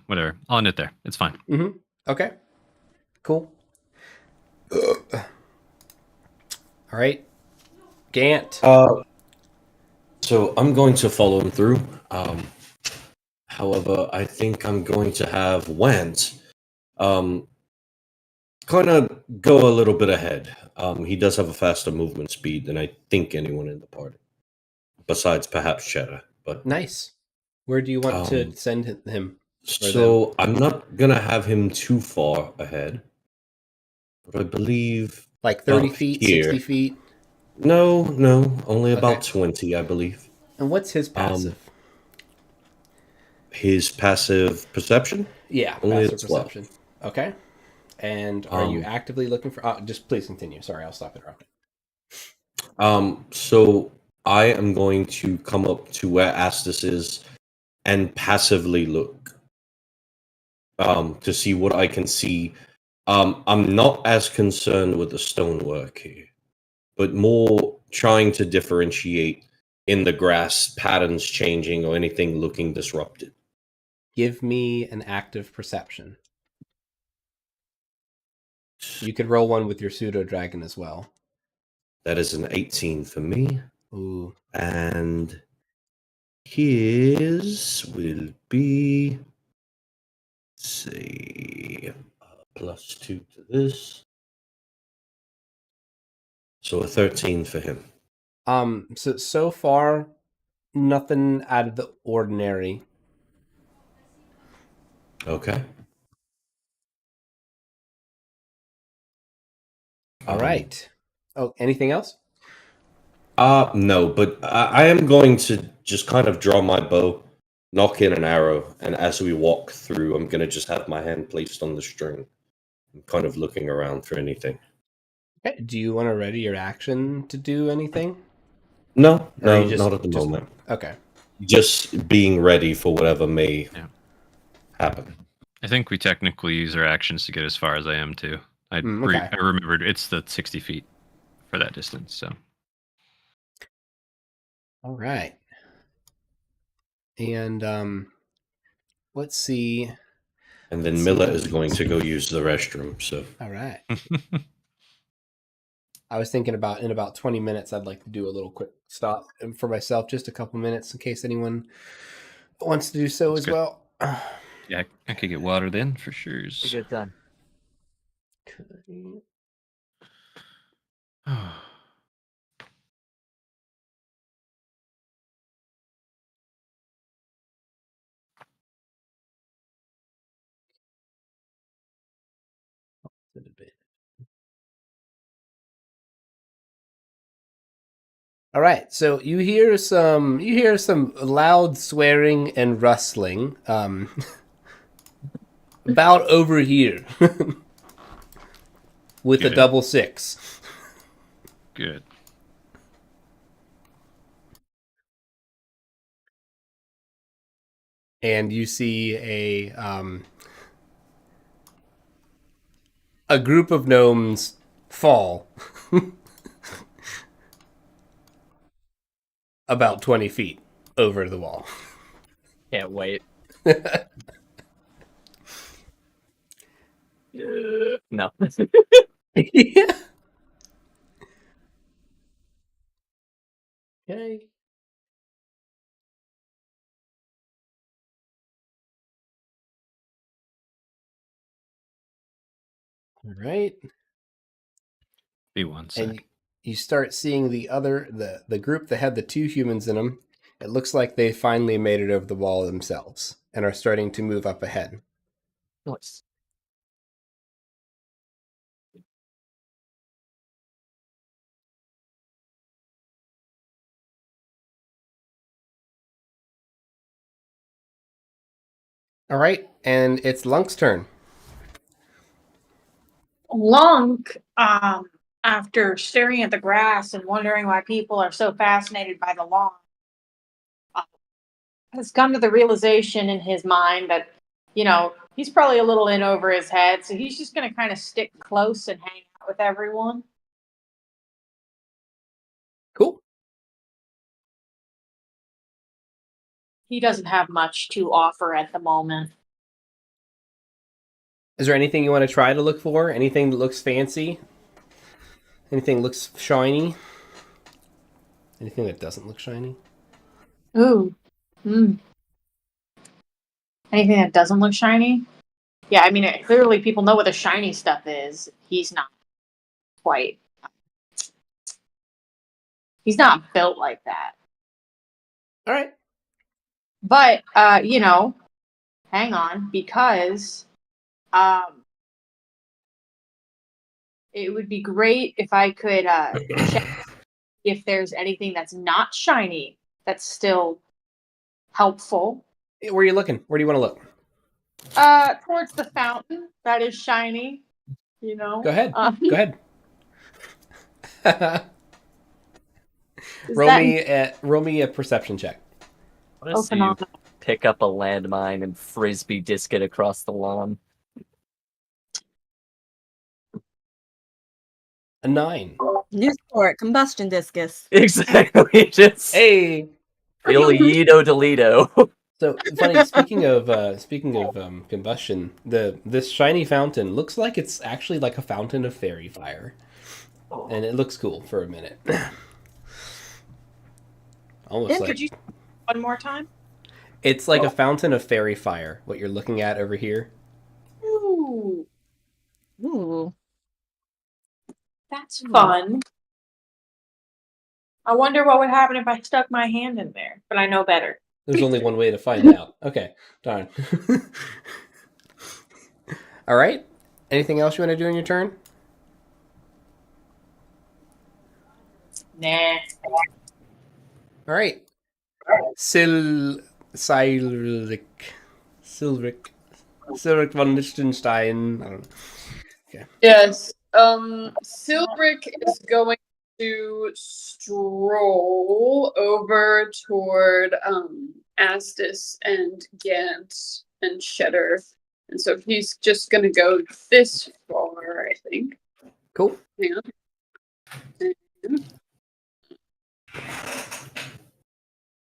Speaker 4: Whatever. I'll end it there. It's fine.
Speaker 1: Mm-hmm. Okay. Cool. All right. Gant.
Speaker 6: So I'm going to follow him through. However, I think I'm going to have Wans kind of go a little bit ahead. He does have a faster movement speed than I think anyone in the party, besides perhaps Cheddar. But
Speaker 1: Nice. Where do you want to send him?
Speaker 6: so I'm not gonna have him too far ahead, but I believe
Speaker 1: Like 30
Speaker 6: Up
Speaker 1: feet,
Speaker 6: here.
Speaker 1: 60 feet?
Speaker 6: no, only about
Speaker 1: Okay.
Speaker 6: 20, I believe.
Speaker 1: And what's his passive?
Speaker 6: His passive perception.
Speaker 1: Yeah,
Speaker 6: only
Speaker 1: passive
Speaker 6: at 12.
Speaker 1: perception. Okay. And are you
Speaker 6: Um,
Speaker 1: actively looking for... just please continue. Sorry, I'll stop interrupting.
Speaker 6: So I am going to come up to where Astus is and passively look to see what I can see. I'm not as concerned with the stonework here, but more trying to differentiate in the grass patterns changing or anything looking disrupted.
Speaker 1: Give me an active perception. You could roll one with your pseudo dragon as well.
Speaker 6: That is an 18 for me.
Speaker 1: Ooh.
Speaker 6: And his will be, say, +2 to this. So a 13 for him.
Speaker 1: So far, nothing out of the ordinary.
Speaker 6: Okay.
Speaker 1: All right. Oh, anything else?
Speaker 6: No, but I am going to just kind of draw my bow, knock in an arrow, and as we walk through, I'm going to just have my hand placed on the string. I'm kind of looking around for anything.
Speaker 1: Okay. Do you want to ready your action to do anything?
Speaker 6: No,
Speaker 1: Or are
Speaker 6: no,
Speaker 1: you just-
Speaker 6: not at the
Speaker 1: just-
Speaker 6: moment.
Speaker 1: Okay.
Speaker 6: Just being ready for whatever may happen.
Speaker 4: I think we technically use our actions to get as far as I am too. I
Speaker 1: okay.
Speaker 4: I remembered it's the 60 feet for that distance. So
Speaker 1: All right. And let's see.
Speaker 6: And then Miller is going to go use the restroom. So
Speaker 1: All right. I was thinking about in about 20 minutes, I'd like to do a little quick stop for myself, just a couple minutes in case anyone wants to do so
Speaker 4: That's
Speaker 1: as
Speaker 4: good.
Speaker 1: well.
Speaker 4: yeah, I could get water then for sure.
Speaker 2: It's a good time.
Speaker 1: All right, so you hear some loud swearing and rustling about over here with a
Speaker 4: Good.
Speaker 1: double 6.
Speaker 4: Good.
Speaker 1: And you see a group of gnomes fall about 20 feet over the wall.
Speaker 2: Can't wait. No.
Speaker 1: Yeah. Okay. All right.
Speaker 4: Be one sec.
Speaker 1: And you start seeing the group that had the 2 humans in them. It looks like they finally made it over the wall themselves and are starting to move up ahead.
Speaker 2: Nice.
Speaker 1: All right, and it's Lunk's turn.
Speaker 7: Lunk, after staring at the grass and wondering why people are so fascinated by the lawn, has come to the realization in his mind that, he's probably a little in over his head, so he's just going to kind of stick close and hang out with everyone.
Speaker 1: Cool.
Speaker 7: He doesn't have much to offer at the moment.
Speaker 1: Is there anything you want to try to look for? Anything that looks fancy? Anything that looks shiny? Anything that doesn't look shiny?
Speaker 7: Ooh. Anything that doesn't look shiny? Yeah, I mean, clearly people know what the shiny stuff is. He's not quite. He's not built like that.
Speaker 1: All right.
Speaker 7: But, hang on, because it would be great if I could check if there's anything that's not shiny that's still helpful.
Speaker 1: Where are you looking? Where do you want to look?
Speaker 7: Towards the fountain that is shiny,
Speaker 1: Go ahead. Go ahead. Roll me a perception check.
Speaker 2: I want to see you pick up a landmine and frisbee disc it across the lawn.
Speaker 1: A 9.
Speaker 3: News for combustion discus.
Speaker 2: Exactly. Just
Speaker 1: Hey.
Speaker 2: real Yido Delido.
Speaker 1: So funny. Speaking of combustion, this shiny fountain looks like it's actually like a fountain of fairy fire. and it looks cool for a minute. Almost
Speaker 7: Then
Speaker 1: like
Speaker 7: could you one more time?
Speaker 1: it's like a fountain of fairy fire. What you're looking at over here.
Speaker 7: Ooh,
Speaker 3: Ooh.
Speaker 7: that's fun. I wonder what would happen if I stuck my hand in there, but I know better.
Speaker 1: There's only one way to find out. Okay, darn. All right. Anything else you want to do in your turn?
Speaker 7: Nah.
Speaker 1: All right. Silric von Liechtenstein. I don't know.
Speaker 5: Yes. Silbrick is going to stroll over toward Astus and Gant and Cheddar. And so he's just gonna go this far, I think.
Speaker 1: Cool.
Speaker 5: Hang on.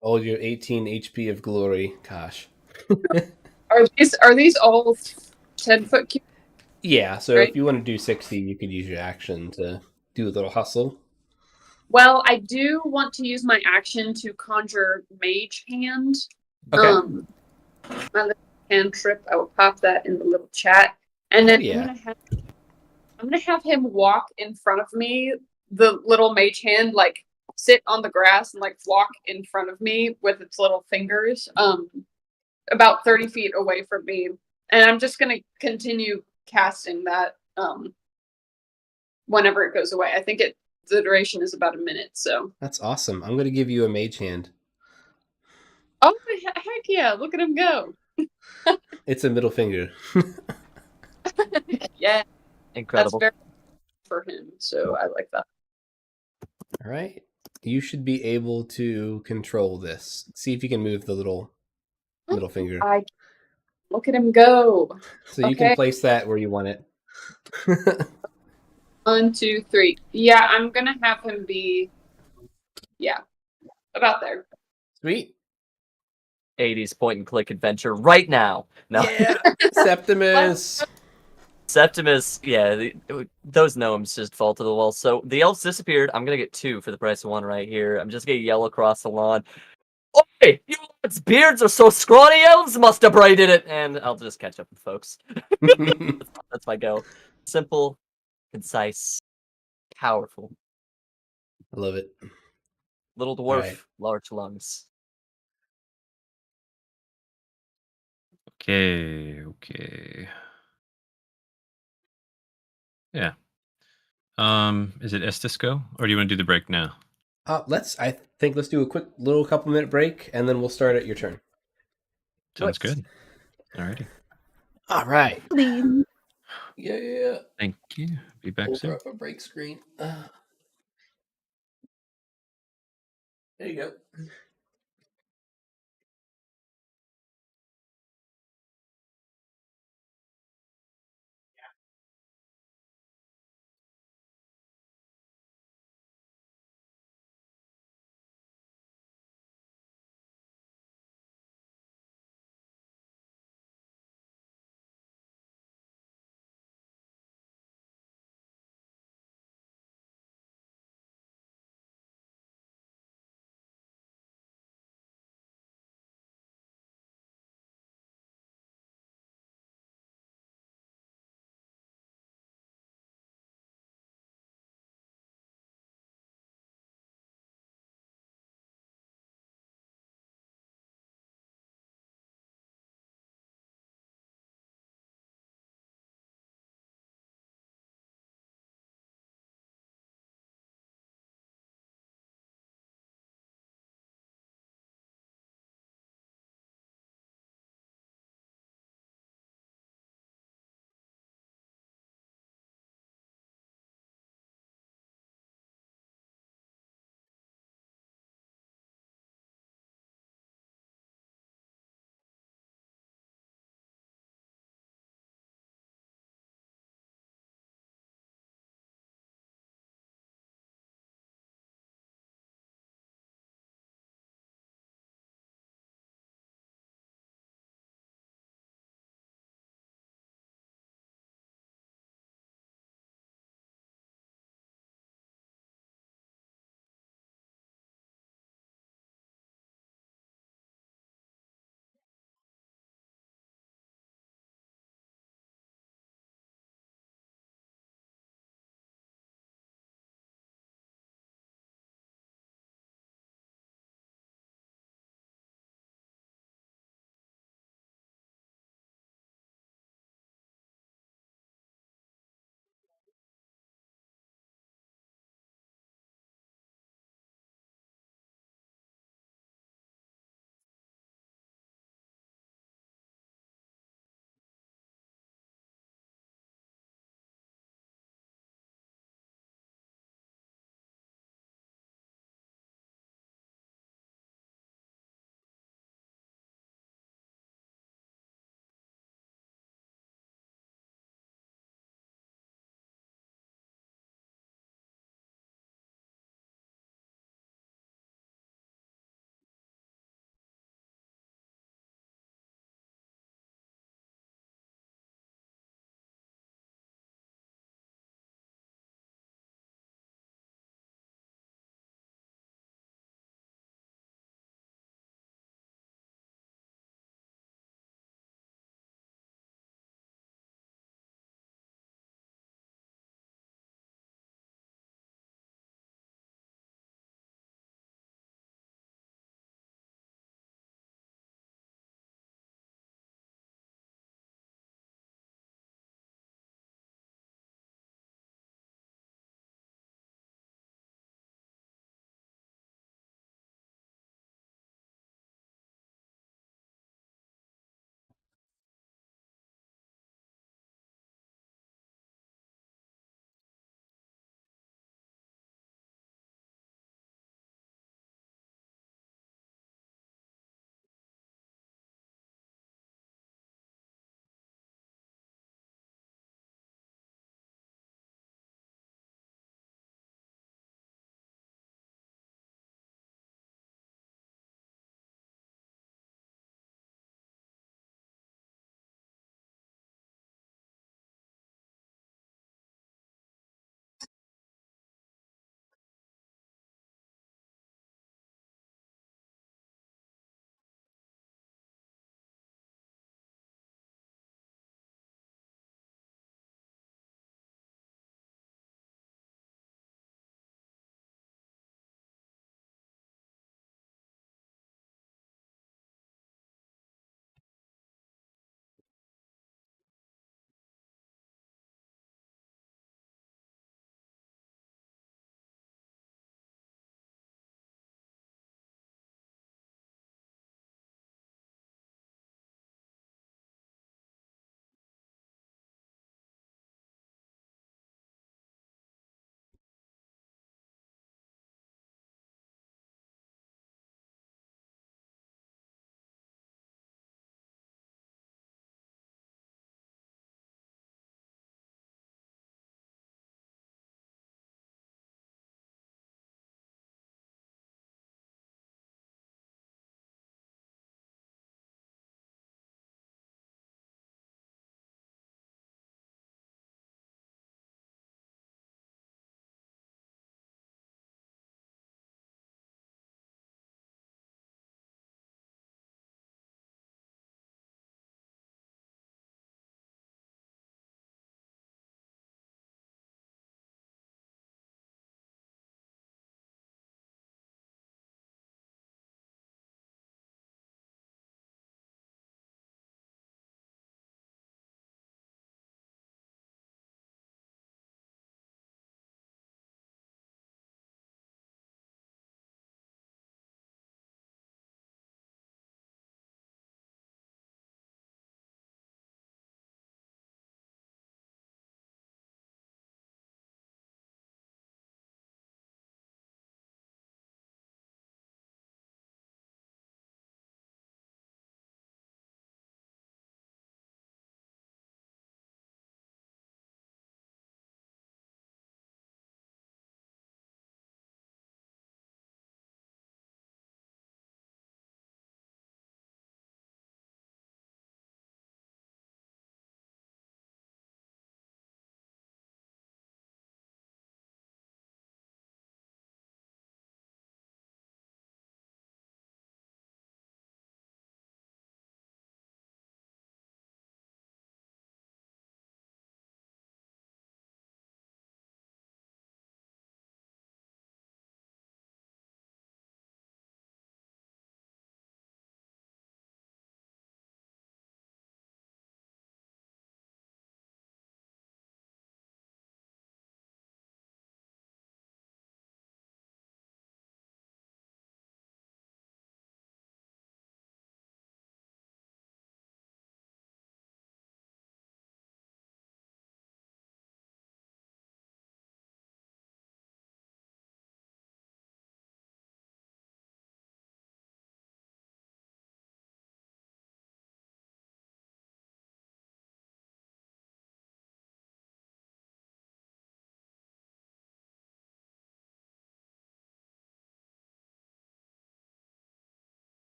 Speaker 1: All your 18 HP of glory. Gosh.
Speaker 5: Are these all 10-foot cubes?
Speaker 1: Yeah, so
Speaker 5: Right.
Speaker 1: if you want to do 60, you could use your action to do a little hustle.
Speaker 5: Well, I do want to use my action to conjure Mage Hand.
Speaker 1: Okay.
Speaker 5: My little cantrip. I will pop that in the little chat, and then
Speaker 1: Yeah.
Speaker 5: I'm gonna have him walk in front of me. The little Mage Hand, like, sit on the grass and like walk in front of me with its little fingers, about 30 feet away from me, and I'm just gonna continue casting that whenever it goes away. I think the duration is about a minute, so.
Speaker 1: That's awesome. I'm going to give you a mage hand.
Speaker 5: Oh, heck yeah, look at him go.
Speaker 1: It's a middle finger.
Speaker 5: Yeah,
Speaker 2: Incredible.
Speaker 5: that's very for him, so I like that.
Speaker 1: All right. You should be able to control this. See if you can move the little middle finger.
Speaker 5: Look at him go.
Speaker 1: So you can place that where you want it.
Speaker 5: 1, 2, 3. Yeah, I'm gonna have him be, about there.
Speaker 1: Sweet.
Speaker 2: 80s point and click adventure right now. No.
Speaker 1: Yeah. Septimus.
Speaker 2: Septimus, yeah, those gnomes just fall to the wall. So the elves disappeared. I'm gonna get 2 for the price of 1 right here. I'm just gonna yell across the lawn. Oi! You lads' beards are so scrawny, elves must have braided it! And I'll just catch up with folks. That's my go. Simple, concise, powerful.
Speaker 1: I love it.
Speaker 2: Little dwarf,
Speaker 1: right.
Speaker 2: large lungs.
Speaker 4: Okay. Yeah. Is it Estes go, or do you want to do the break now?
Speaker 1: Let's do a quick little couple minute break, and then we'll start at your turn.
Speaker 4: Sounds good. Alrighty.
Speaker 1: All right.
Speaker 3: Please.
Speaker 1: Yeah.
Speaker 4: Thank you. Be back
Speaker 1: We'll
Speaker 4: soon.
Speaker 1: throw up a break screen. There you go.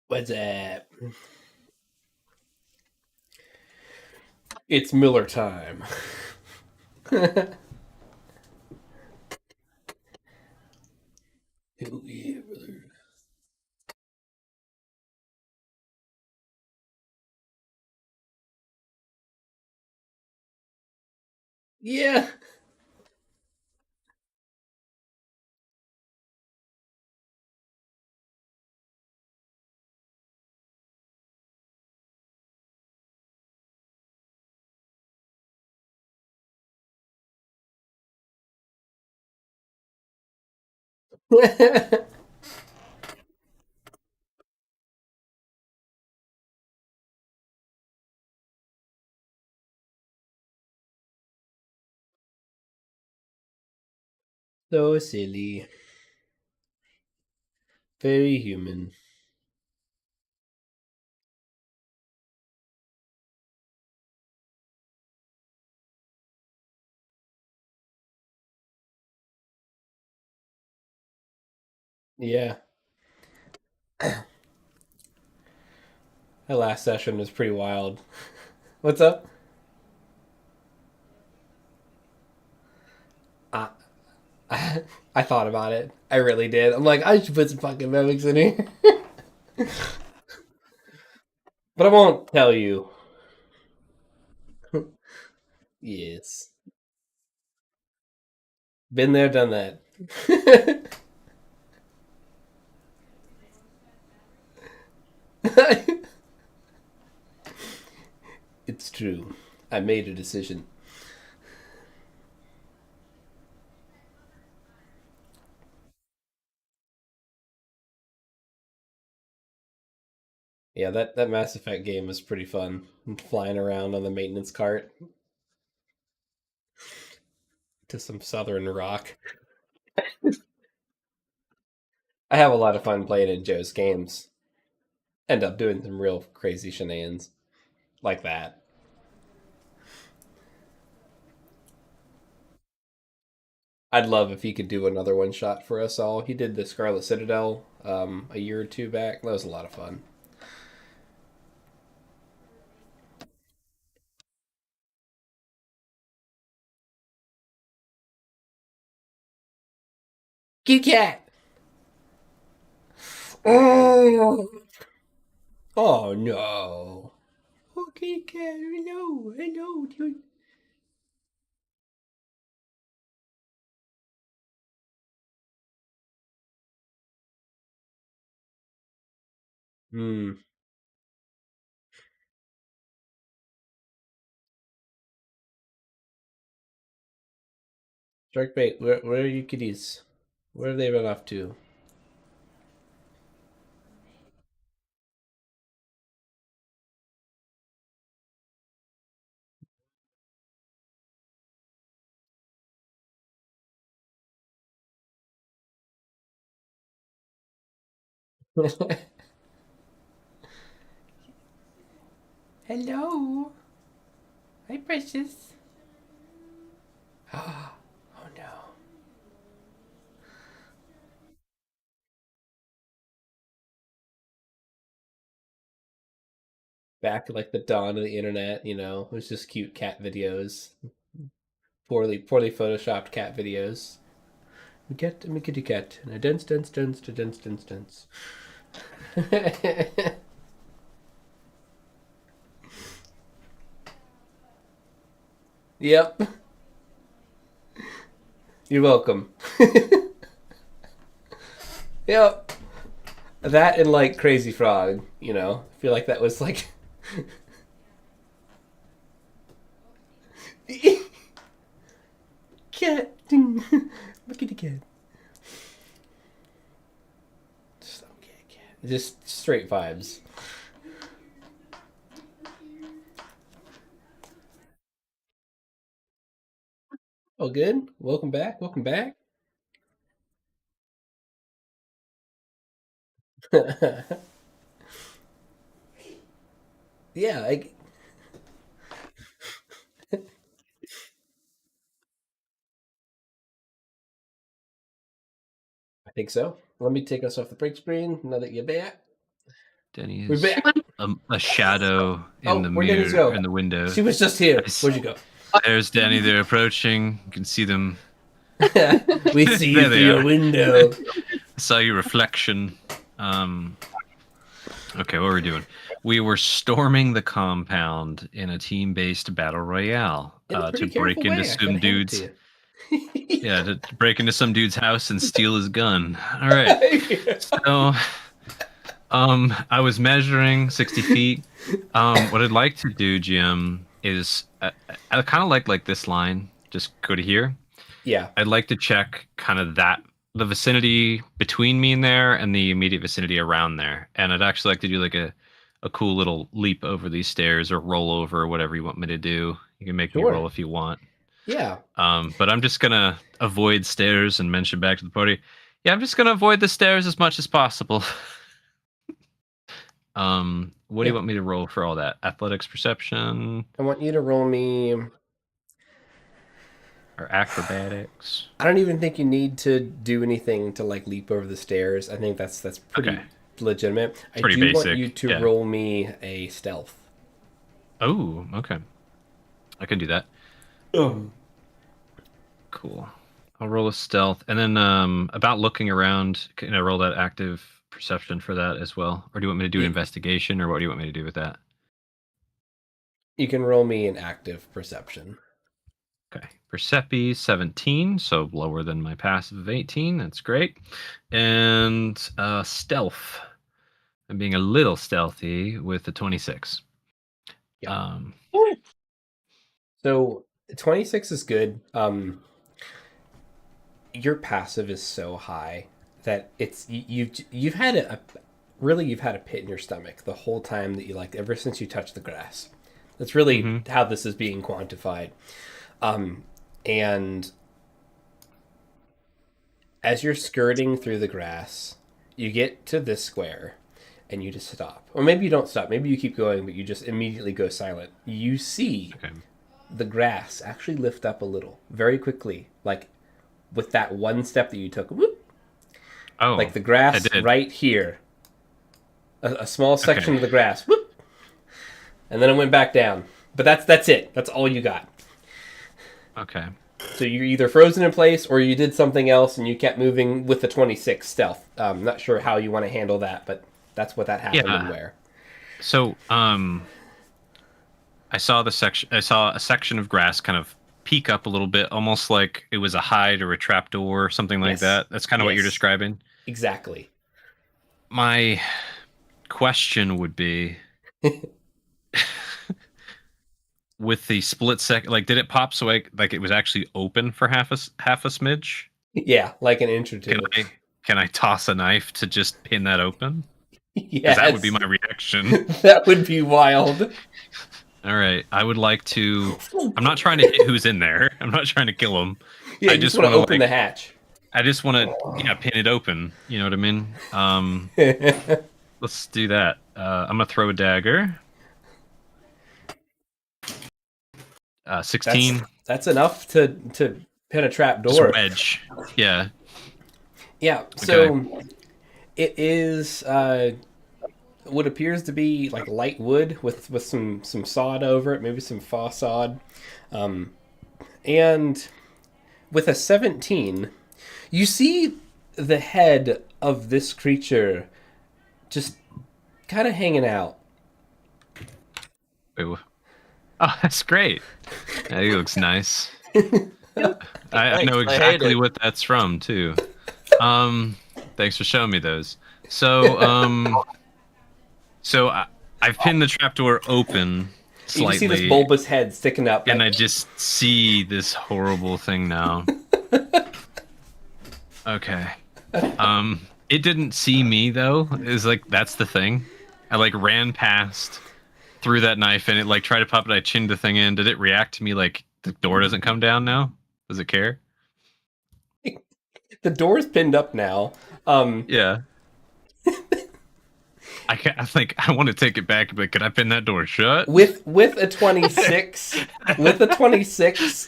Speaker 1: What's up? It's Miller time. Hell yeah, brother. Yeah. So silly. Very human. Yeah. That last session was pretty wild. What's up? I, I thought about it. I really did. I'm like, I should put some fucking mimics in here. But I won't tell you. Yes. Been there, done that. It's true. I made a decision. Yeah, that Mass Effect game was pretty fun. Flying around on the maintenance cart to some southern rock. I have a lot of fun playing in Joe's games. End up doing some real crazy shenanigans like that. I'd love if he could do another one shot for us all. He did the Scarlet Citadel a year or two back. That was a lot of fun. Kitty cat! Oh, oh no. Oh, kitty cat, hello, hello, dude. Hmm. Sharkbait, where are you kitties? Where have they run off to? Hello. Hi, precious. Oh no. Back at like the dawn of the internet, it was just cute cat videos. Poorly photoshopped cat videos. I'm a kitty cat. And a dance, dance, dance, to dance, dance, dance. Yep. You're welcome. Yep. That and like Crazy Frog, I feel like that was like cat. Look at the cat. Just okay, cat. Just straight vibes. Oh, good. Welcome back. Welcome back. Yeah, I think so. Let me take us off the break screen now that you're back.
Speaker 4: Denny
Speaker 1: We're
Speaker 4: is
Speaker 1: back.
Speaker 4: a shadow in
Speaker 1: Oh,
Speaker 4: the
Speaker 1: where'd Denny's
Speaker 4: mirror
Speaker 1: go?
Speaker 4: in the window.
Speaker 1: She was just here.
Speaker 4: Nice.
Speaker 1: Where'd you go?
Speaker 4: There's Danny. They're approaching. You can see them.
Speaker 1: We see
Speaker 4: There
Speaker 1: you
Speaker 4: they
Speaker 1: through your
Speaker 4: are.
Speaker 1: window.
Speaker 4: I saw your reflection. Okay, what were we doing? We were storming the compound in a team-based battle royale
Speaker 1: In a
Speaker 4: to
Speaker 1: pretty
Speaker 4: break
Speaker 1: careful
Speaker 4: into
Speaker 1: way, I
Speaker 4: some
Speaker 1: gotta hand it
Speaker 4: dude's.
Speaker 1: to you.
Speaker 4: Yeah, to break into some dude's house and steal his gun. All right. So, I was measuring 60 feet. What I'd like to do, GM, is I kind of like this line. Just go to here.
Speaker 1: Yeah.
Speaker 4: I'd like to check kind of the vicinity between me and there and the immediate vicinity around there. And I'd actually like to do like a cool little leap over these stairs or roll over or whatever you want me to do. You can make me
Speaker 1: Sure.
Speaker 4: roll if you want.
Speaker 1: Yeah.
Speaker 4: But I'm just gonna avoid stairs and mention back to the party. Yeah, I'm just gonna avoid the stairs as much as possible. What do you want me to roll for all that? Athletics, perception,
Speaker 1: I want you to roll me.
Speaker 4: or acrobatics?
Speaker 1: I don't even think you need to do anything to like leap over the stairs. I think that's pretty
Speaker 4: Okay.
Speaker 1: legitimate.
Speaker 4: Pretty
Speaker 1: I do want
Speaker 4: basic,
Speaker 1: you to
Speaker 4: yeah.
Speaker 1: roll me a stealth.
Speaker 4: Oh, okay. I can do that. Cool. I'll roll a stealth, and then about looking around. Can I roll that active perception for that as well, or do you want me to do
Speaker 1: Yeah.
Speaker 4: investigation, or what do you want me to do with that?
Speaker 1: You can roll me an active perception.
Speaker 4: Okay, Percepi 17, so lower than my passive of 18. That's great. And stealth. I'm being a little stealthy with the 26.
Speaker 1: Yeah. So 26 is good. Your passive is so high that you've had you've had a pit in your stomach the whole time that ever since you touched the grass. That's really how this is being quantified. And as you're skirting through the grass, you get to this square and you just stop. Or maybe you don't stop. Maybe you keep going, but you just immediately go silent. You see the grass actually lift up a little very quickly, like with that one step that you took. Whoop,
Speaker 4: Oh,
Speaker 1: like the grass right here. A small section of the grass. Whoop, and then it went back down. But that's it. That's all you got.
Speaker 4: Okay.
Speaker 1: So you're either frozen in place or you did something else and you kept moving with the 26 stealth. Not sure how you want to handle that, but that's what that happened and where.
Speaker 4: So, I saw a section of grass kind of peek up a little bit, almost like it was a hide or a trapdoor or something like that. That's kind of what you're describing.
Speaker 1: Exactly.
Speaker 4: My question would be, with the split second, like, did it pop so like it was actually open for half a smidge?
Speaker 1: Yeah, like an inch or two.
Speaker 4: Can I toss a knife to just pin that open?
Speaker 1: Yes.
Speaker 4: That would be my reaction.
Speaker 1: That would be wild.
Speaker 4: All right, I would like to. I'm not trying to hit who's in there. I'm not trying to kill them.
Speaker 1: Yeah,
Speaker 4: I
Speaker 1: you
Speaker 4: just
Speaker 1: want to
Speaker 4: wanna,
Speaker 1: open the hatch.
Speaker 4: I just want to, pin it open. You know what I mean? Let's do that. I'm gonna throw a dagger. 16.
Speaker 1: That's enough to pin a trap door.
Speaker 4: Just wedge. Yeah.
Speaker 1: Yeah. So it is what appears to be like light wood with some sod over it, maybe some faux sod, and with a 17, you see the head of this creature just kind of hanging out.
Speaker 4: Ooh. Oh, that's great. Yeah, he looks nice. I know exactly what that's from too. Thanks for showing me those. So, I've pinned the trapdoor open slightly.
Speaker 1: You see this bulbous head sticking up,
Speaker 4: and I just see this horrible thing now. Okay. It didn't see me though. It's like that's the thing. I like ran past, threw that knife, and it like tried to pop it. I chinned the thing in. Did it react to me like the door doesn't come down now? Does it care?
Speaker 1: The door's pinned up now.
Speaker 4: Yeah. I want to take it back, but could I pin that door shut?
Speaker 1: With a 26,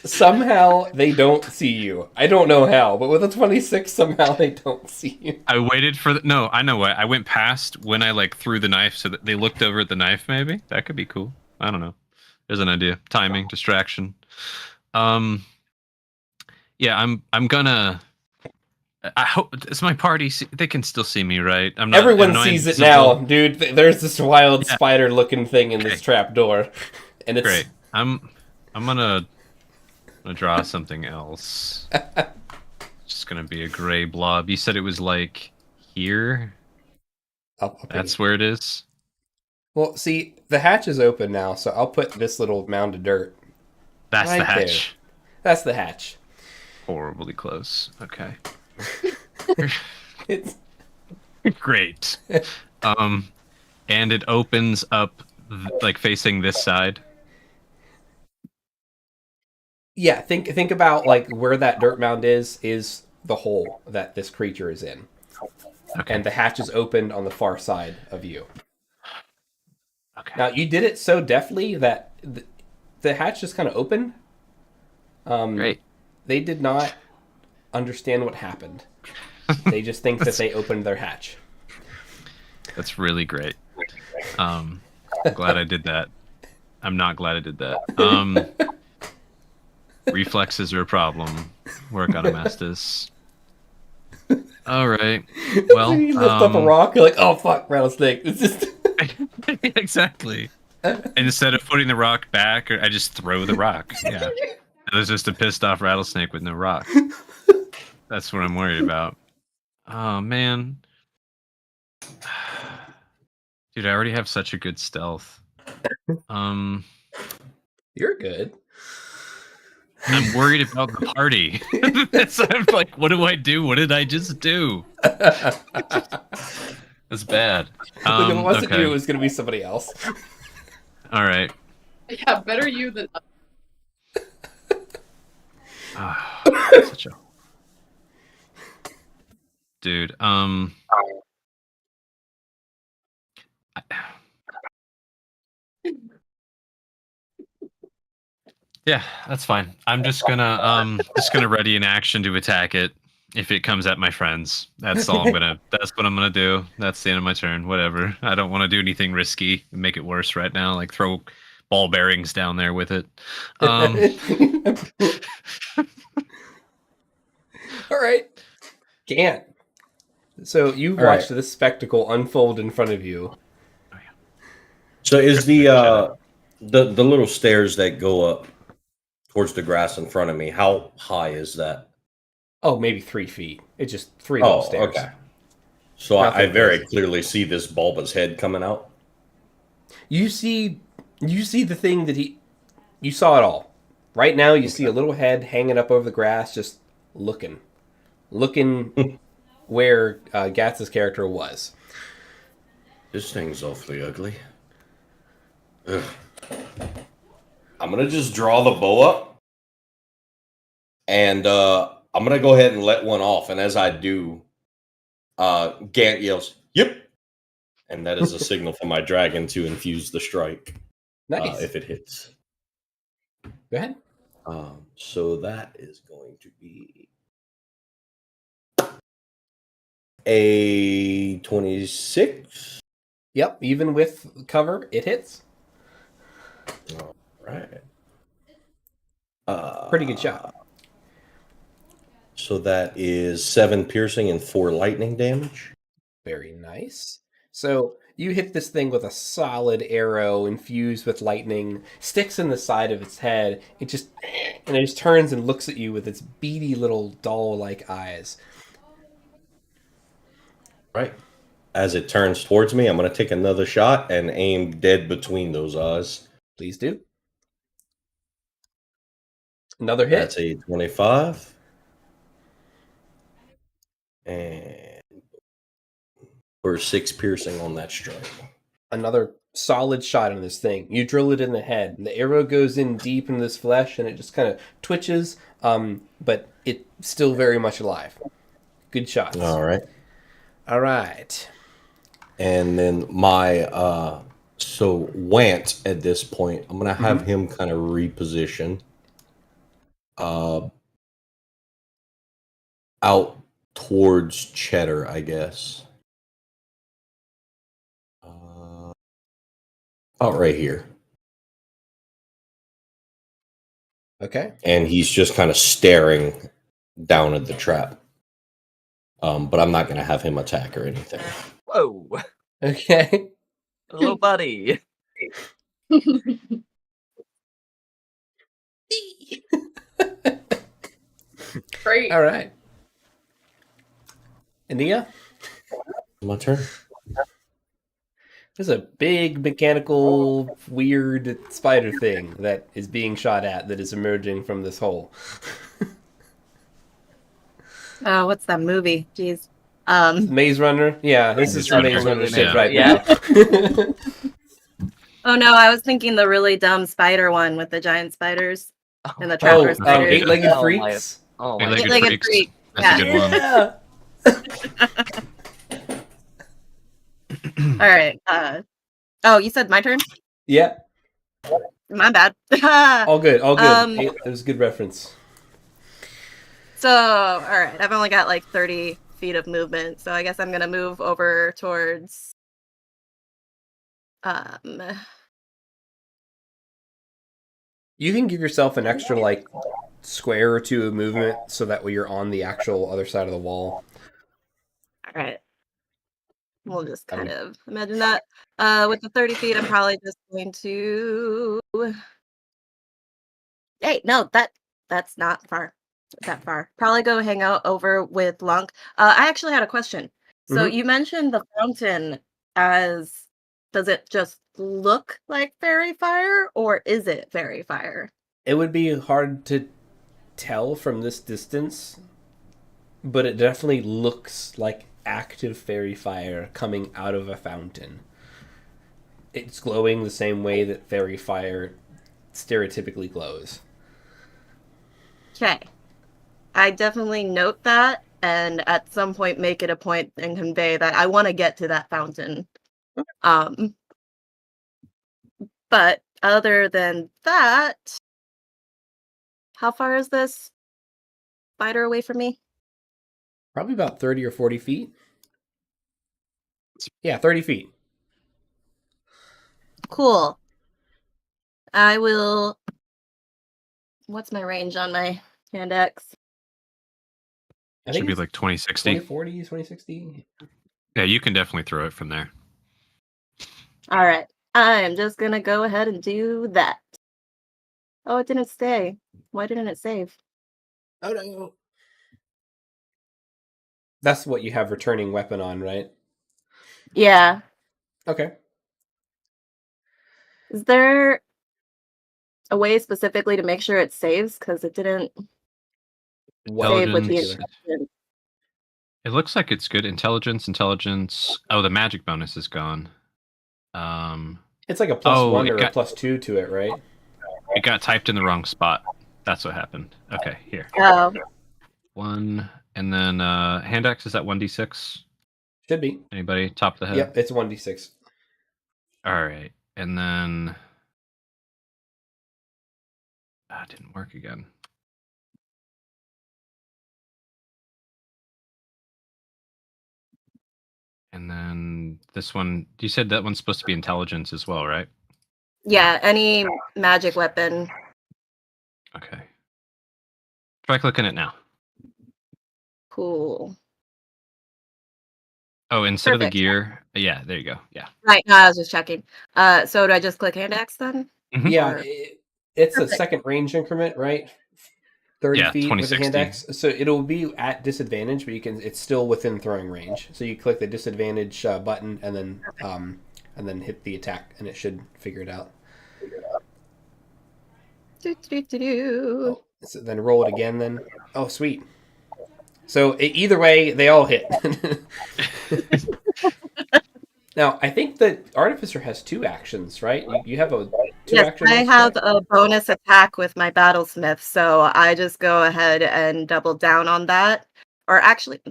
Speaker 1: somehow they don't see you. I don't know how, but with a 26, somehow they don't see you.
Speaker 4: I waited for the. No, I know what. I went past when I like threw the knife, so that they looked over at the knife. Maybe that could be cool. I don't know. There's an idea. Timing, distraction. Yeah, I'm gonna. I hope it's my party. They can still see me, right? I'm not.
Speaker 1: Everyone sees it now, dude. There's this wild spider-looking thing in this trap door, and it's
Speaker 4: great. I'm gonna draw something else. Just gonna be a gray blob. You said it was like here. That's where it is.
Speaker 1: Well, see, the hatch is open now, so I'll put this little mound of dirt.
Speaker 4: That's the hatch.
Speaker 1: That's the hatch.
Speaker 4: Horribly close. Okay.
Speaker 1: It's
Speaker 4: great. And it opens up like facing this side.
Speaker 1: Yeah, think about like where that dirt mound is the hole that this creature is in.
Speaker 4: Okay.
Speaker 1: And the hatch is opened on the far side of you.
Speaker 4: Okay.
Speaker 1: Now, you did it so deftly that the hatch just kind of opened.
Speaker 4: Great.
Speaker 1: They did not understand what happened. They just think that they opened their hatch.
Speaker 4: That's really great. I'm glad I did that. I'm not glad I did that. Reflexes are a problem. Work on them, Estes. All right. Well,
Speaker 1: you lift up a rock, you're like, oh fuck, rattlesnake. It's just
Speaker 4: exactly. And instead of putting the rock back, I just throw the rock. Yeah. There's just a pissed off rattlesnake with no rock. That's what I'm worried about. Oh man. Dude, I already have such a good stealth.
Speaker 1: You're good.
Speaker 4: I'm worried about the party. I'm like, what do I do? What did I just do? That's bad.
Speaker 1: Look, if it wasn't you, it was going to be somebody else.
Speaker 4: All right.
Speaker 5: Yeah, better you than us.
Speaker 4: Such a... Dude, yeah, that's fine. I'm just gonna ready an action to attack it if it comes at my friends. That's all that's what I'm gonna do. That's the end of my turn. Whatever. I don't want to do anything risky and make it worse right now, like throw ball bearings down there with it.
Speaker 1: All right. Can't. So you watched this spectacle unfold in front of you.
Speaker 6: So is the little stairs that go up towards the grass in front of me, how high is that?
Speaker 1: Oh, maybe 3 feet. It's just 3 little stairs.
Speaker 6: Okay. So I very clearly see this bulbous head coming out. You
Speaker 1: see the thing that you saw it all. Right now you see a little head hanging up over the grass, just looking where Gatz's character was.
Speaker 6: This thing's awfully ugly. Ugh. I'm going to just draw the bow up. And I'm going to go ahead and let one off. And as I do, Gant yells, "Yep!" And that is a signal for my dragon to infuse the strike.
Speaker 1: Nice.
Speaker 6: If it hits.
Speaker 1: Go ahead.
Speaker 6: So that is going to be a 26.
Speaker 1: Yep, even with cover, it hits.
Speaker 6: All right.
Speaker 1: Pretty good shot.
Speaker 6: So that is 7 piercing and 4 lightning damage.
Speaker 1: Very nice. So you hit this thing with a solid arrow infused with lightning, sticks in the side of its head. It just turns and looks at you with its beady little doll-like eyes.
Speaker 6: Right. As it turns towards me, I'm going to take another shot and aim dead between those eyes.
Speaker 1: Please do. Another hit.
Speaker 6: That's a 25. And for 6 piercing on that strike.
Speaker 1: Another solid shot on this thing. You drill it in the head. The arrow goes in deep in this flesh, and it just kind of twitches, but it's still very much alive. Good shots.
Speaker 6: All right.
Speaker 1: All right.
Speaker 6: And then my so Want at this point, I'm gonna have him kind of reposition out towards Cheddar, I guess. Out right here.
Speaker 1: Okay.
Speaker 6: And he's just kind of staring down at the trap. But I'm not gonna have him attack or anything.
Speaker 2: Whoa.
Speaker 1: Okay.
Speaker 2: Hello, buddy.
Speaker 5: Great.
Speaker 1: All right. India?
Speaker 6: My turn.
Speaker 1: There's a big mechanical weird spider thing that is being shot at that is emerging from this hole.
Speaker 3: Oh, what's that movie? Jeez.
Speaker 1: Maze Runner? Yeah, this is some Maze Runner shit right
Speaker 2: Yeah.
Speaker 1: now.
Speaker 3: Oh no, I was thinking the really dumb spider one with the giant spiders and the
Speaker 1: Oh,
Speaker 3: trapper spiders.
Speaker 1: Eight-legged
Speaker 2: Oh, my-
Speaker 1: freaks?
Speaker 2: Oh my
Speaker 4: Eight-legged
Speaker 3: Eight-legged
Speaker 4: freaks.
Speaker 3: freak.
Speaker 4: That's a
Speaker 3: Yeah.
Speaker 4: good one.
Speaker 3: All right. Oh, you said my turn?
Speaker 1: Yeah,
Speaker 3: My bad.
Speaker 1: all good, all good.
Speaker 3: Um,
Speaker 1: It was a good reference.
Speaker 3: So, all right, I've only got like 30 feet of movement, so I guess I'm gonna move over towards.
Speaker 1: You can give yourself an extra like square or two of movement so that way you're on the actual other side of the wall.
Speaker 3: All right. We'll just
Speaker 1: I
Speaker 3: kind
Speaker 1: mean-
Speaker 3: of imagine that. With the 30 feet, I'm probably just going to. Hey, no, that's not that far. Probably go hang out over with Lunk. I actually had a question. So
Speaker 1: Mhm.
Speaker 3: you mentioned the fountain as. Does it just look like fairy fire, or is it fairy fire?
Speaker 1: It would be hard to tell from this distance, but it definitely looks like active fairy fire coming out of a fountain. It's glowing the same way that fairy fire stereotypically glows.
Speaker 3: Okay. I definitely note that, and at some point make it a point and convey that I want to get to that fountain. But other than that, how far is this spider away from me?
Speaker 1: Probably about 30 or 40 feet. Yeah, 30 feet.
Speaker 3: Cool. I will. What's my range on my hand axe?
Speaker 1: I
Speaker 4: Should
Speaker 1: think
Speaker 4: be
Speaker 1: it's
Speaker 4: like 2060.
Speaker 1: 2040, 2060.
Speaker 4: Yeah, you can definitely throw it from there.
Speaker 3: All right. I'm just going to go ahead and do that. Oh, it didn't stay. Why didn't it save?
Speaker 1: Oh no. That's what you have returning weapon on, right?
Speaker 3: Yeah.
Speaker 1: Okay.
Speaker 3: Is there a way specifically to make sure it saves? Because it didn't save with the
Speaker 4: Intelligence.
Speaker 3: instructions.
Speaker 4: It looks like it's good. Intelligence. Oh, the magic bonus is gone.
Speaker 1: It's like a plus
Speaker 4: Oh,
Speaker 1: one
Speaker 4: it
Speaker 1: or a
Speaker 4: got-
Speaker 1: plus two to it, right?
Speaker 4: It got typed in the wrong spot. That's what happened. Okay, here.
Speaker 3: Oh,
Speaker 4: 1, and then hand axe, is that 1d6?
Speaker 1: Should be.
Speaker 4: Anybody? Top of the head?
Speaker 1: Yep, it's 1d6.
Speaker 4: All right. And then it didn't work again. And then this one, you said that one's supposed to be intelligence as well, right?
Speaker 3: yeah. Any magic weapon.
Speaker 4: Okay. Try clicking it now.
Speaker 3: Cool.
Speaker 4: Oh, instead of
Speaker 3: Perfect.
Speaker 4: the gear, yeah, there you go. Yeah.
Speaker 3: Right. No, I was just checking. So do I just click hand axe then?
Speaker 4: Mhm.
Speaker 1: Yeah,
Speaker 3: Or-
Speaker 1: it's a
Speaker 3: Perfect.
Speaker 1: second range increment, right? 30
Speaker 4: Yeah,
Speaker 1: feet with a hand
Speaker 4: 2060.
Speaker 1: axe. So it'll be at disadvantage, but it's still within throwing range. So you click the disadvantage button and then hit the attack, and it should figure it out.
Speaker 3: Do.
Speaker 1: Oh, so then roll it again. Then oh, sweet. So either way, they all hit. Now, I think that Artificer has 2 actions, right? You have a 2
Speaker 3: Yes,
Speaker 1: action.
Speaker 3: I have a bonus attack with my battlesmith, so I just go ahead and double down on that. Or actually,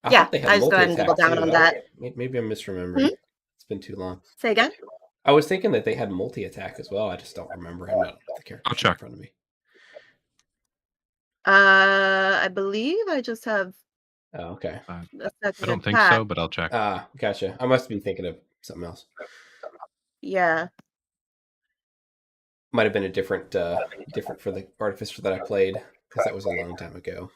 Speaker 1: I
Speaker 3: Yeah,
Speaker 1: thought they had
Speaker 3: I just go ahead and double
Speaker 1: multi-attack,
Speaker 3: down
Speaker 1: too.
Speaker 3: on that.
Speaker 1: Maybe I'm misremembering. It's been too long.
Speaker 3: Say again?
Speaker 1: I was thinking that they had multi-attack as well. I just don't remember. I'm not with the character
Speaker 4: I'll
Speaker 1: sheet in
Speaker 4: check.
Speaker 1: front of me.
Speaker 3: I believe I just have
Speaker 1: Oh, okay.
Speaker 3: a
Speaker 4: I
Speaker 3: second
Speaker 4: don't think
Speaker 3: attack.
Speaker 4: so, but I'll check.
Speaker 1: Gotcha. I must be thinking of something else.
Speaker 3: Yeah.
Speaker 1: Might have been a different for the artificer that I played, because that was a long time ago.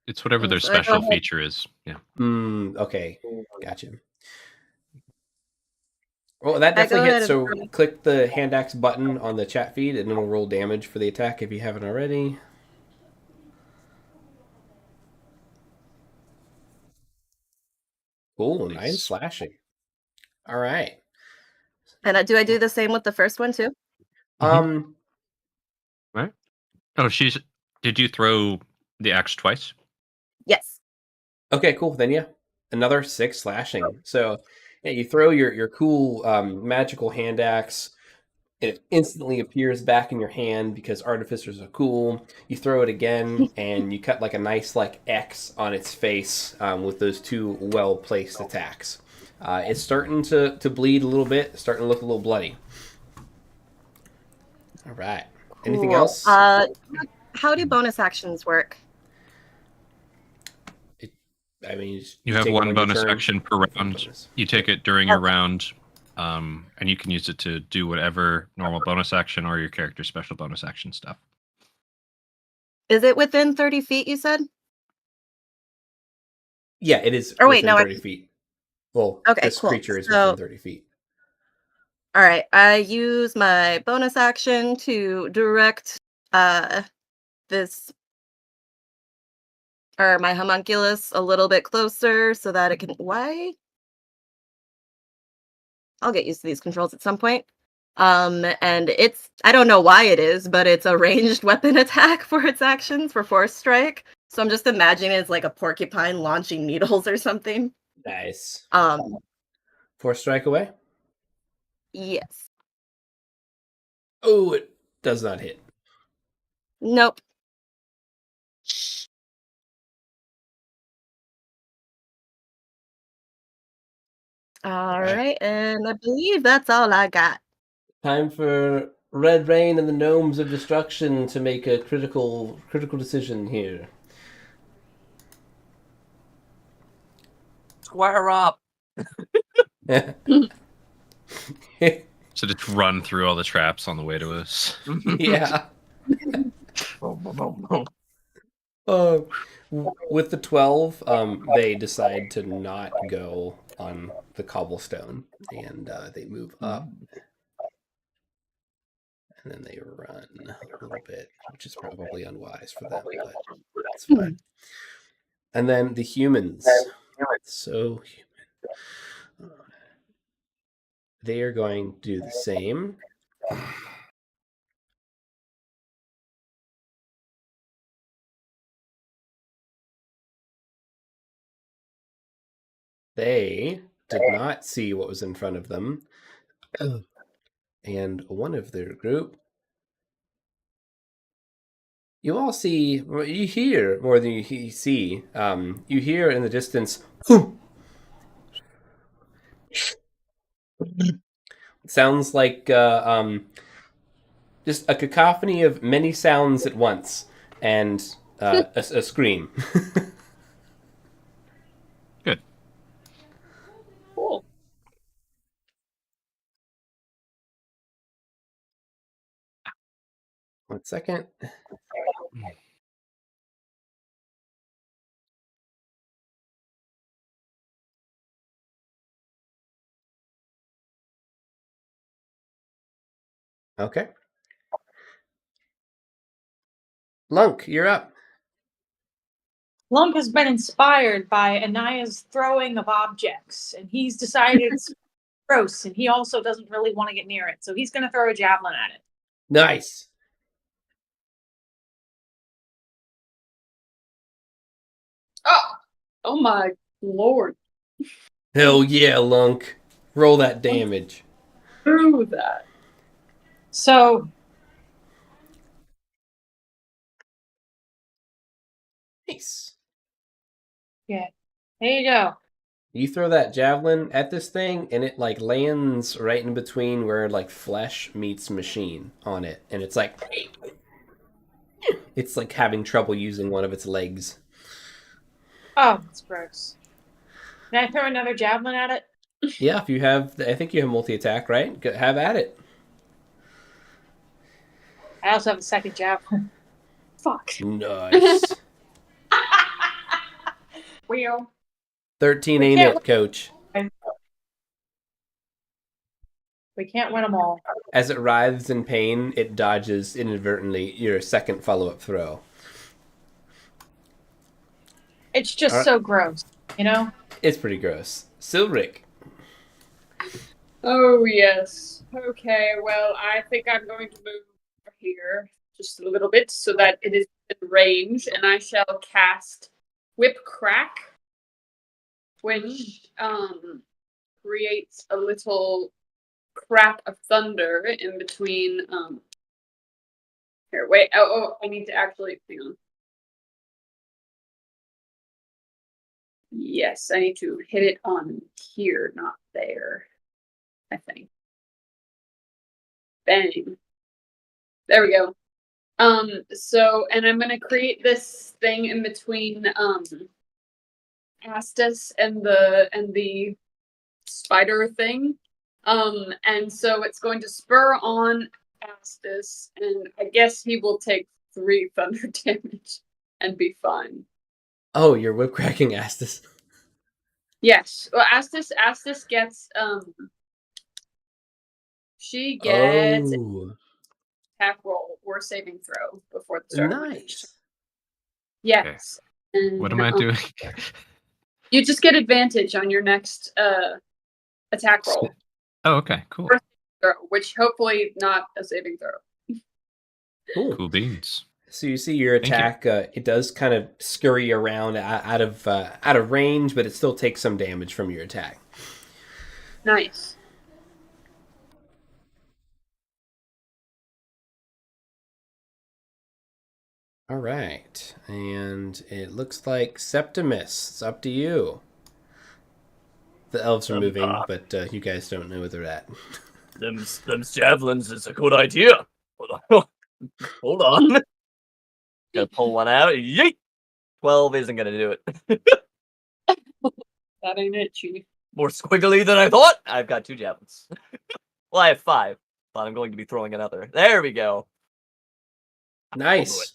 Speaker 4: It's whatever their
Speaker 3: So I go
Speaker 4: special
Speaker 3: ahead-
Speaker 4: feature is. Yeah.
Speaker 1: Okay. Gotcha. Well, that
Speaker 3: I go
Speaker 1: definitely
Speaker 3: ahead
Speaker 1: hits.
Speaker 3: and-
Speaker 1: So click the hand axe button on the chat feed, and it'll roll damage for the attack if you haven't already. Cool, 9
Speaker 4: Nice.
Speaker 1: slashing. All right.
Speaker 3: And do I do the same with the first one too?
Speaker 4: Right. Oh, did you throw the axe twice?
Speaker 3: Yes.
Speaker 1: Okay, cool. Then yeah, another 6 slashing. So yeah, you throw your cool magical hand axe. It instantly appears back in your hand because artificers are cool. You throw it again, and you cut like a nice like X on its face with those 2 well placed attacks. It's starting to bleed a little bit. It's starting to look a little bloody. All right. Anything
Speaker 3: Cool.
Speaker 1: else?
Speaker 3: How do bonus actions work?
Speaker 1: I mean,
Speaker 4: You have
Speaker 1: take
Speaker 4: one
Speaker 1: on your
Speaker 4: bonus
Speaker 1: turn.
Speaker 4: action per round.
Speaker 1: Bonus.
Speaker 4: You take it during your round, and you can use it to do whatever normal bonus action or your character's special bonus action stuff.
Speaker 3: Is it within 30 feet, you said?
Speaker 1: Yeah, it is.
Speaker 3: Or wait,
Speaker 1: within
Speaker 3: no,
Speaker 1: 30 feet. Well,
Speaker 3: Okay,
Speaker 1: this
Speaker 3: cool.
Speaker 1: creature is
Speaker 3: So-
Speaker 1: within 30 feet.
Speaker 3: All right. I use my bonus action to direct this or my homunculus a little bit closer so that it can. Why? I'll get used to these controls at some point. And I don't know why it is, but it's a ranged weapon attack for its actions for force strike. So I'm just imagining it's like a porcupine launching needles or something.
Speaker 1: Nice.
Speaker 3: 4
Speaker 1: strike away.
Speaker 3: Yes.
Speaker 1: Oh, it does not hit.
Speaker 3: Nope. All right, and I believe that's all I got.
Speaker 1: Time for Red Rain and the Gnomes of Destruction to make a critical decision here.
Speaker 2: Square up.
Speaker 4: So just run through all the traps on the way to us.
Speaker 1: Yeah. With the 12, they decide to not go on the cobblestone, and they move up, and then they run a little bit, which is probably unwise for them, but that's fine. And then the humans, so human, they are going to do the same. They did not see what was in front of them. And one of their group, you all see, well, you hear more than you see. You hear in the distance, sounds like just a cacophony of many sounds at once, and a scream.
Speaker 4: Good.
Speaker 5: Cool.
Speaker 1: One second. Okay. Lunk, you're up.
Speaker 7: Lunk has been inspired by Anaya's throwing of objects, and he's decided it's gross, and he also doesn't really want to get near it, so he's going to throw a javelin at it.
Speaker 1: Nice.
Speaker 5: Oh my lord.
Speaker 1: Hell yeah, Lunk. Roll that damage.
Speaker 5: Through that.
Speaker 7: So
Speaker 1: Nice.
Speaker 7: yeah, Here you go.
Speaker 1: You throw that javelin at this thing, and it like lands right in between where like flesh meets machine on it, and it's like having trouble using one of its legs.
Speaker 7: Oh, that's gross. Can I throw another javelin at it?
Speaker 1: Yeah, if you have, I think you have multi attack, right? Have at it.
Speaker 7: I also have a second javelin. Fuck.
Speaker 1: Nice.
Speaker 7: Well,
Speaker 1: 13
Speaker 7: We
Speaker 1: ain't
Speaker 7: can't-
Speaker 1: it, coach.
Speaker 7: we can't win them all.
Speaker 1: As it writhes in pain, it dodges inadvertently your second follow-up throw.
Speaker 7: It's just
Speaker 1: Alright.
Speaker 7: so gross, you know?
Speaker 1: It's pretty gross. Silric.
Speaker 5: Oh, yes. Okay, well, I think I'm going to move over here just a little bit so that it is in range, and I shall cast Whip Crack, which creates a little crack of thunder in between. Here, wait. Oh, I need to actually hang on. Yes, I need to hit it on here, not there. I think. Bang. There we go. So, and I'm gonna create this thing in between Astus and the spider thing. And so it's going to spur on Astus, and I guess he will take 3 thunder damage and be fine.
Speaker 1: Oh, you're whip cracking Astus.
Speaker 5: Yes. Well, Astus gets she gets
Speaker 1: Oh,
Speaker 5: attack roll or saving throw before the start of the next
Speaker 1: nice.
Speaker 5: turn. Yes. And,
Speaker 4: What am I doing?
Speaker 5: You just get advantage on your next attack roll,
Speaker 4: Oh, okay, cool.
Speaker 5: which hopefully not a saving throw.
Speaker 1: Cool.
Speaker 4: Cool beans.
Speaker 1: So you see your
Speaker 4: Thank you.
Speaker 1: attack. It does kind of scurry around out of range, but it still takes some damage from your attack.
Speaker 5: Nice.
Speaker 1: All right, and it looks like Septimus. It's up to you. The elves are moving, but you guys don't know where they're at.
Speaker 2: Them javelins is a good idea. Hold on. Gonna pull one out. Yeet! 12 isn't gonna do it.
Speaker 5: That ain't it, Chief.
Speaker 2: More squiggly than I thought. I've got 2 javelins. Well, I have 5, but I'm going to be throwing another. There we go.
Speaker 1: Nice.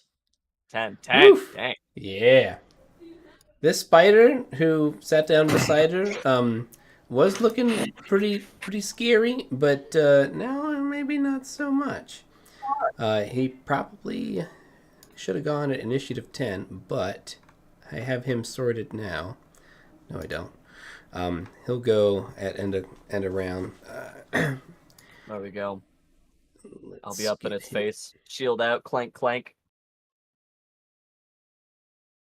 Speaker 2: 10.
Speaker 1: Woof.
Speaker 2: Dang.
Speaker 1: Yeah. This spider who sat down beside her was looking pretty scary, but now maybe not so much. He probably should have gone at initiative 10, but I have him sorted now. No, I don't. He'll go at end of round.
Speaker 2: There we go. I'll be up in its face. Shield out. Clank, clank.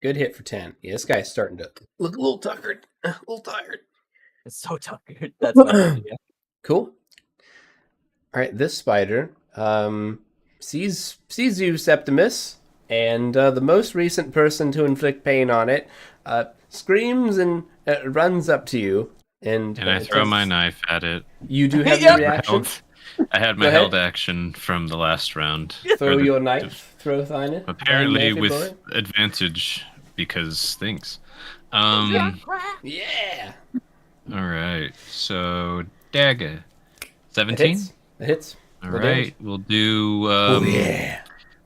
Speaker 1: Good hit for 10. Yeah, this guy's starting to look a little tuckered, a little tired.
Speaker 2: It's so tuckered. That's my idea.
Speaker 1: Cool. All right, this spider sees you, Septimus, and the most recent person to inflict pain on it screams and runs up to you. And
Speaker 4: I throw my knife at it.
Speaker 1: You do have your reaction.
Speaker 4: I had my held action from the last round.
Speaker 1: Throw your knife. Throw thine.
Speaker 4: Apparently with advantage because things.
Speaker 1: Yeah.
Speaker 4: All right. So dagger. 17.
Speaker 1: That hits.
Speaker 4: All right. We'll do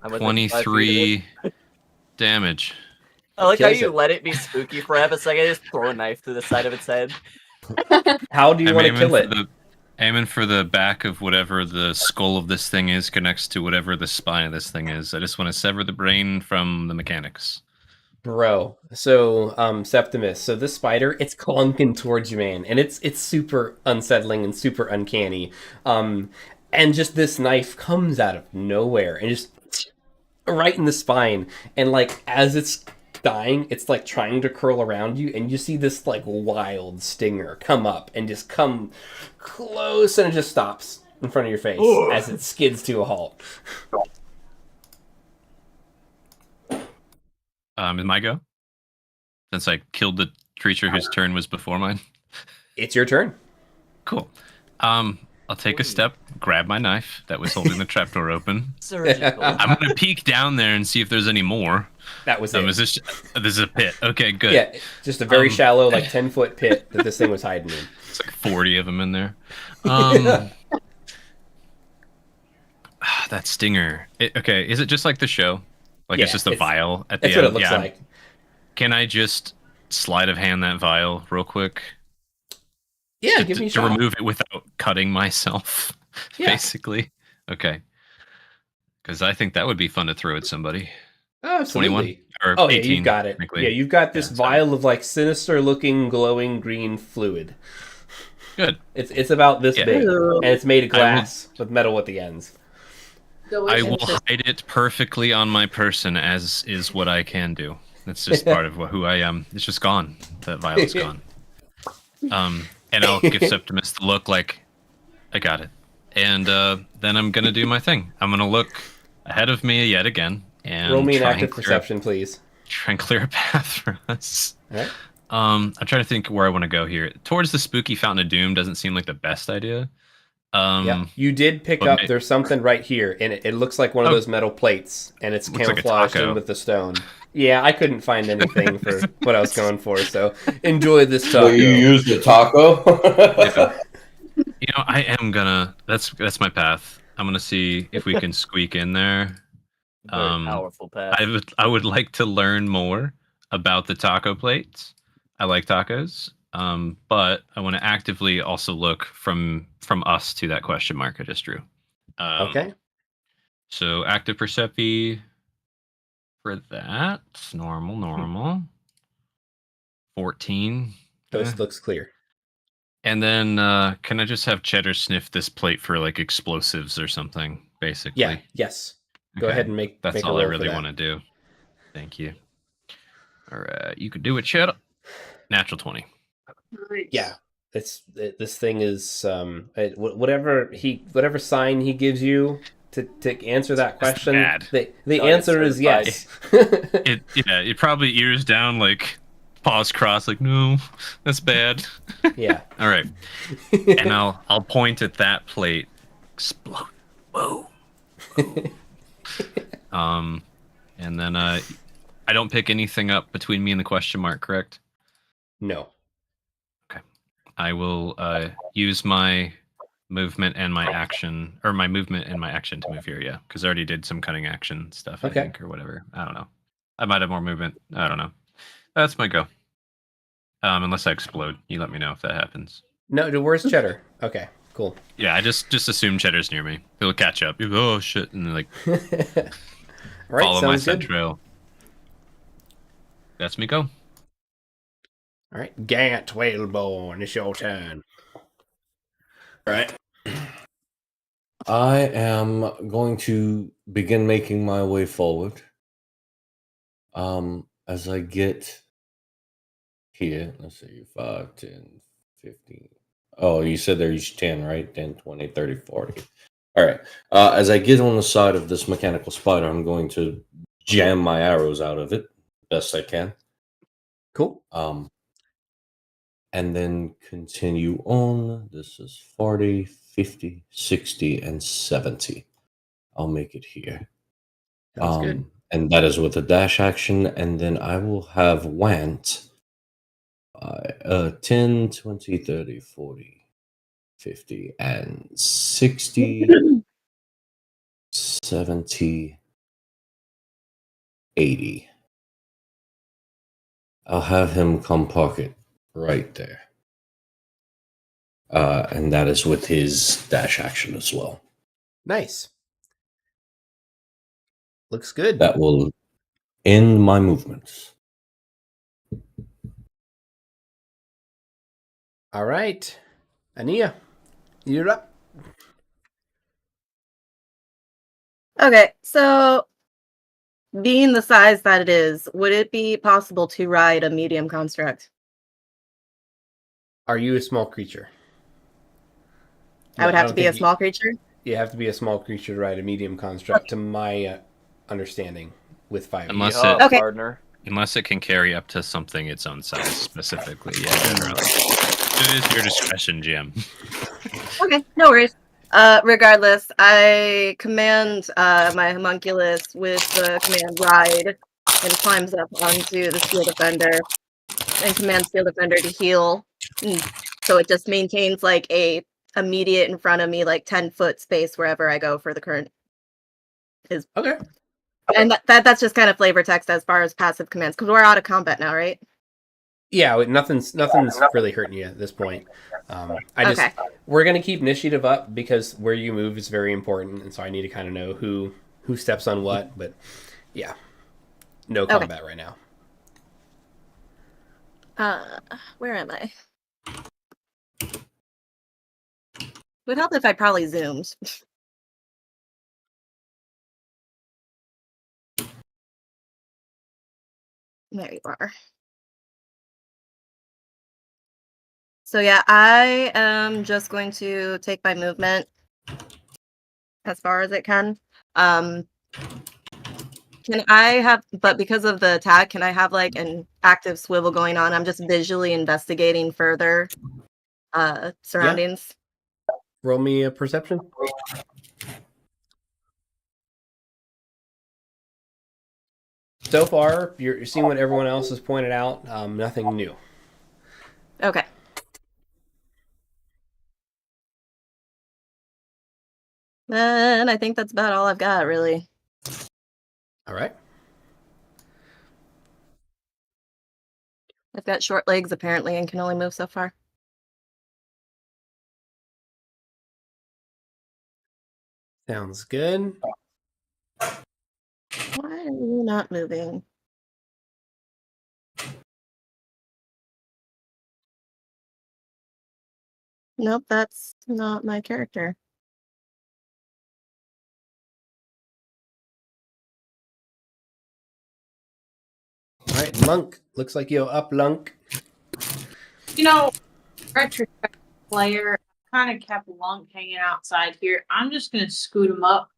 Speaker 4: 23 damage.
Speaker 2: I like how
Speaker 1: Kills
Speaker 2: you
Speaker 1: it.
Speaker 2: let it be spooky for a second. Just throw a knife through the side of its head.
Speaker 1: How do you want to kill it?
Speaker 4: Aiming for the back of whatever the skull of this thing is connects to whatever the spine of this thing is. I just want to sever the brain from the mechanics.
Speaker 1: Bro, so Septimus, so this spider, it's clunking towards you, man, and it's super unsettling and super uncanny. And just this knife comes out of nowhere and just right in the spine, and like as it's dying, it's like trying to curl around you, and you see this like wild stinger come up and just come close, and it just stops in front of your face as it skids to a halt.
Speaker 4: Is my go? Since I killed the creature whose turn was before mine?
Speaker 1: It's your turn.
Speaker 4: Cool. I'll take a step, grab my knife that was holding the trapdoor open.
Speaker 2: Surgical.
Speaker 4: I'm gonna peek down there and see if there's any more.
Speaker 1: That was it.
Speaker 4: This is a pit. Okay, good.
Speaker 1: Yeah, just a very shallow, like 10-foot pit that this thing was hiding in.
Speaker 4: It's like 40 of them in there. That stinger. Okay, is it just like the show? Like it's just a vial at the
Speaker 1: That's
Speaker 4: end?
Speaker 1: what it looks like.
Speaker 4: Can I just sleight of hand that vial real quick?
Speaker 1: Yeah, give me a
Speaker 4: to
Speaker 1: shot.
Speaker 4: remove it without cutting myself, basically. Okay. Because I think that would be fun to throw at somebody.
Speaker 1: Oh, absolutely.
Speaker 4: 21 or
Speaker 1: Oh,
Speaker 4: 18,
Speaker 1: yeah, you've got it.
Speaker 4: technically.
Speaker 1: Yeah, you've got this vial of like sinister-looking, glowing green fluid.
Speaker 4: Good.
Speaker 1: It's about this big,
Speaker 3: Ooh.
Speaker 1: and it's made of glass with metal at the ends.
Speaker 4: I will hide it perfectly on my person, as is what I can do. That's just part of who I am. It's just gone. That vial is gone. And I'll give Septimus the look like, I got it. And then I'm going to do my thing. I'm going to look ahead of me yet again. And
Speaker 1: roll me an active perception, please.
Speaker 4: Try and clear a path for us.
Speaker 1: All right.
Speaker 4: I'm trying to think where I want to go here. Towards the spooky Fountain of Doom doesn't seem like the best idea.
Speaker 1: Yeah, you did pick up, there's something right here, and it looks like one of those metal plates, and it's camouflaged in with the stone. Yeah, I couldn't find anything for what I was going for, so enjoy this taco.
Speaker 6: So you used the taco?
Speaker 4: Yeah. You know, I am gonna. That's my path. I'm gonna see if we can squeak in there.
Speaker 2: Very powerful path.
Speaker 4: I would like to learn more about the taco plates. I like tacos, but I want to actively also look from us to that question mark I just drew.
Speaker 1: Okay.
Speaker 4: So active percepy for that. Normal. 14.
Speaker 1: Coast looks clear.
Speaker 4: And then can I just have Cheddar sniff this plate for like explosives or something, basically?
Speaker 1: Yeah, yes. Go ahead and make
Speaker 4: That's
Speaker 1: make a
Speaker 4: all I
Speaker 1: roll
Speaker 4: really
Speaker 1: for that.
Speaker 4: want to do. Thank you. All right, you could do it, Cheddar. Natural 20.
Speaker 5: Nice.
Speaker 1: Yeah. This thing is whatever sign he gives you to answer that question.
Speaker 4: bad.
Speaker 1: The answer is yes.
Speaker 4: It probably ears down, like paws crossed, like no, that's bad.
Speaker 1: Yeah.
Speaker 4: All right, and I'll point at that plate. Explode. Whoa. And then I don't pick anything up between me and the question mark, correct?
Speaker 1: No.
Speaker 4: I will use my movement and my action, or my movement and my action to move here, yeah, because I already did some cutting action stuff, I think, or whatever. I don't know. I might have more movement. I don't know. That's my go. Unless I explode. You let me know if that happens.
Speaker 1: No, where's Cheddar? Okay, cool.
Speaker 4: Yeah, I just assume Cheddar's near me. He'll catch up. He'll go, oh, shit, and then, like,
Speaker 1: Right,
Speaker 4: follow my
Speaker 1: sounds
Speaker 4: scent
Speaker 1: good.
Speaker 4: trail. That's me go.
Speaker 1: All right, Gant Whalebone, it's your turn.
Speaker 6: All right. I am going to begin making my way forward. As I get here, let's see, 5, 10, 15. Oh, you said there's 10, right? 10, 20, 30, 40. All right. As I get on the side of this mechanical spider, I'm going to jam my arrows out of it best I can.
Speaker 1: Cool.
Speaker 6: And then continue on. This is 40, 50, 60, and 70. I'll make it here.
Speaker 1: Sounds good.
Speaker 6: And that is with a dash action. And then I will have Want 10, 20, 30, 40, 50, and 60, 70, 80. I'll have him come pocket right there. And that is with his dash action as well.
Speaker 1: Nice. Looks good.
Speaker 6: That will end my movements.
Speaker 1: All right. Ania, you're up.
Speaker 3: Okay, so being the size that it is, would it be possible to ride a medium construct?
Speaker 1: Are you a small creature?
Speaker 3: I would
Speaker 1: No,
Speaker 3: have
Speaker 1: don't
Speaker 3: to be a
Speaker 1: think
Speaker 3: small creature?
Speaker 1: You have to be a small creature to ride a medium construct, to my understanding, with 5.
Speaker 4: Unless
Speaker 2: Yeehaw,
Speaker 3: Okay.
Speaker 2: partner.
Speaker 4: Unless it can carry up to something its own size specifically. Yeah, generally. It is your discretion, Jim.
Speaker 3: Okay, no worries. Regardless, I command my homunculus with the command ride and climbs up onto the steel defender and commands steel defender to heal. So it just maintains like a immediate in front of me, like 10-foot space wherever I go for the current is.
Speaker 1: Okay.
Speaker 3: And that's just kind of flavor text as far as passive commands, because we're out of combat now, right?
Speaker 1: Yeah, nothing's really hurting you at this point.
Speaker 3: Okay.
Speaker 1: We're gonna keep initiative up because where you move is very important, and so I need to kind of know who steps on what. But yeah, no combat right now.
Speaker 3: Where am I? Would help if I probably zoomed. There you are. So yeah, I am just going to take my movement as far as it can. Can I have, but because of the attack, can I have like an active swivel going on? I'm just visually investigating further surroundings.
Speaker 1: Roll me a perception. So far, you're seeing what everyone else has pointed out. Nothing new.
Speaker 3: Okay. Then I think that's about all I've got, really.
Speaker 1: All right.
Speaker 3: I've got short legs, apparently, and can only move so far.
Speaker 1: Sounds good.
Speaker 3: Why are you not moving? Nope, that's not my character.
Speaker 1: All right, Lunk. Looks like you're up, Lunk.
Speaker 7: You know, retrospect player kind of kept Lunk hanging outside here. I'm just gonna scoot him up.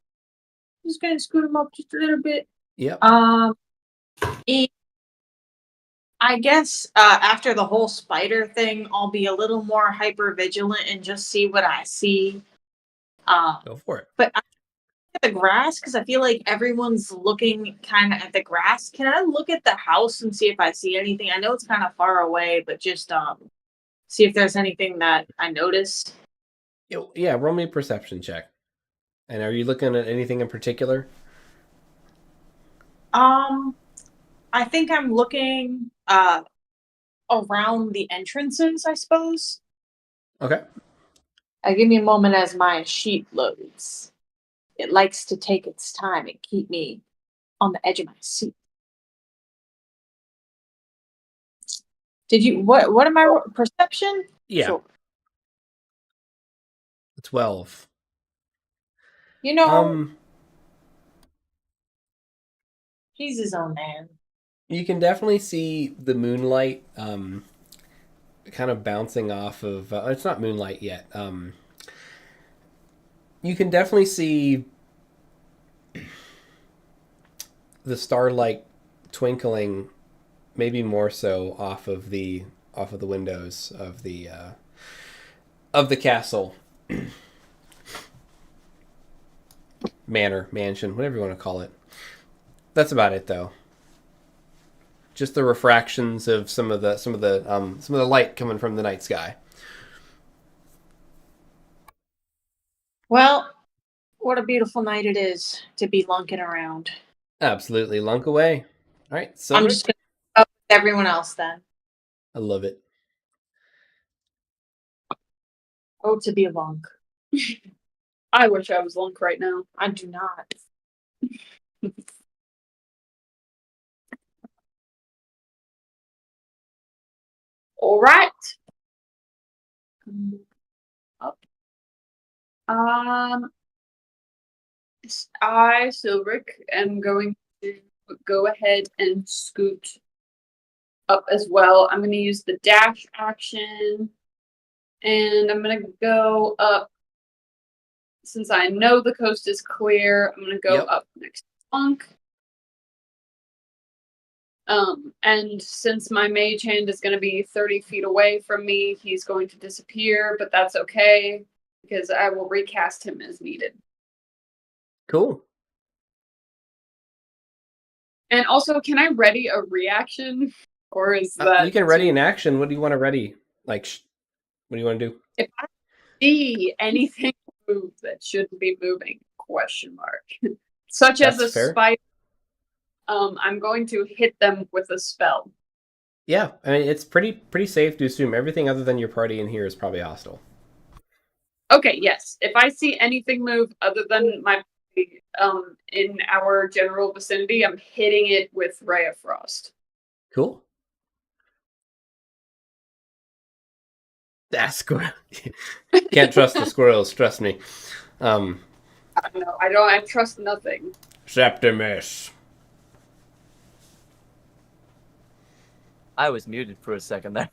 Speaker 7: Just gonna scoot him up just a little bit.
Speaker 1: Yep.
Speaker 7: I guess after the whole spider thing, I'll be a little more hyper vigilant and just see what I see.
Speaker 1: Go for it.
Speaker 7: But I look at the grass because I feel like everyone's looking kind of at the grass. Can I look at the house and see if I see anything? I know it's kind of far away, but just see if there's anything that I noticed.
Speaker 1: Yeah, roll me a perception check. And are you looking at anything in particular?
Speaker 7: I think I'm looking around the entrances, I suppose.
Speaker 1: Okay.
Speaker 7: Give me a moment as my sheet loads. It likes to take its time and keep me on the edge of my seat. Did you what am I perception?
Speaker 1: Yeah.
Speaker 7: Sure.
Speaker 1: 12.
Speaker 7: You know, he's his own man.
Speaker 1: You can definitely see the moonlight kind of bouncing off of it's not moonlight yet. You can definitely see the starlight twinkling, maybe more so off of the windows of the castle. Mansion, whatever you want to call it. That's about it, though. Just the refractions of some of the light coming from the night sky.
Speaker 7: Well, what a beautiful night it is to be lunking around.
Speaker 1: Absolutely, lunk away. All right, so
Speaker 7: I'm just gonna go with everyone else then.
Speaker 1: I love it.
Speaker 7: Oh, to be a lunk.
Speaker 5: I wish I was Lunk right now.
Speaker 7: I do not.
Speaker 5: All right. Up. I, Silric, am going to go ahead and scoot up as well. I'm going to use the dash action, and I'm going to go up. Since I know the coast is clear, I'm going to go up next to Lunk. And since my mage hand is going to be 30 feet away from me, he's going to disappear, but that's okay because I will recast him as needed.
Speaker 1: Cool.
Speaker 5: And also, can I ready a reaction? Or is that
Speaker 1: You can ready an action. What do you want to ready? Like, what do you want to do?
Speaker 5: if I see anything move that shouldn't be moving? Question mark. Such as
Speaker 1: That's
Speaker 5: a
Speaker 1: fair.
Speaker 5: spider. I'm going to hit them with a spell.
Speaker 1: Yeah, I mean it's pretty safe to assume everything other than your party in here is probably hostile.
Speaker 5: Okay, yes. If I see anything move other than my in our general vicinity, I'm hitting it with Ray of Frost.
Speaker 1: Cool. That's squirrel. Can't trust the squirrels. Trust me.
Speaker 5: I don't. I trust nothing.
Speaker 1: Septimus.
Speaker 2: I was muted for a second there.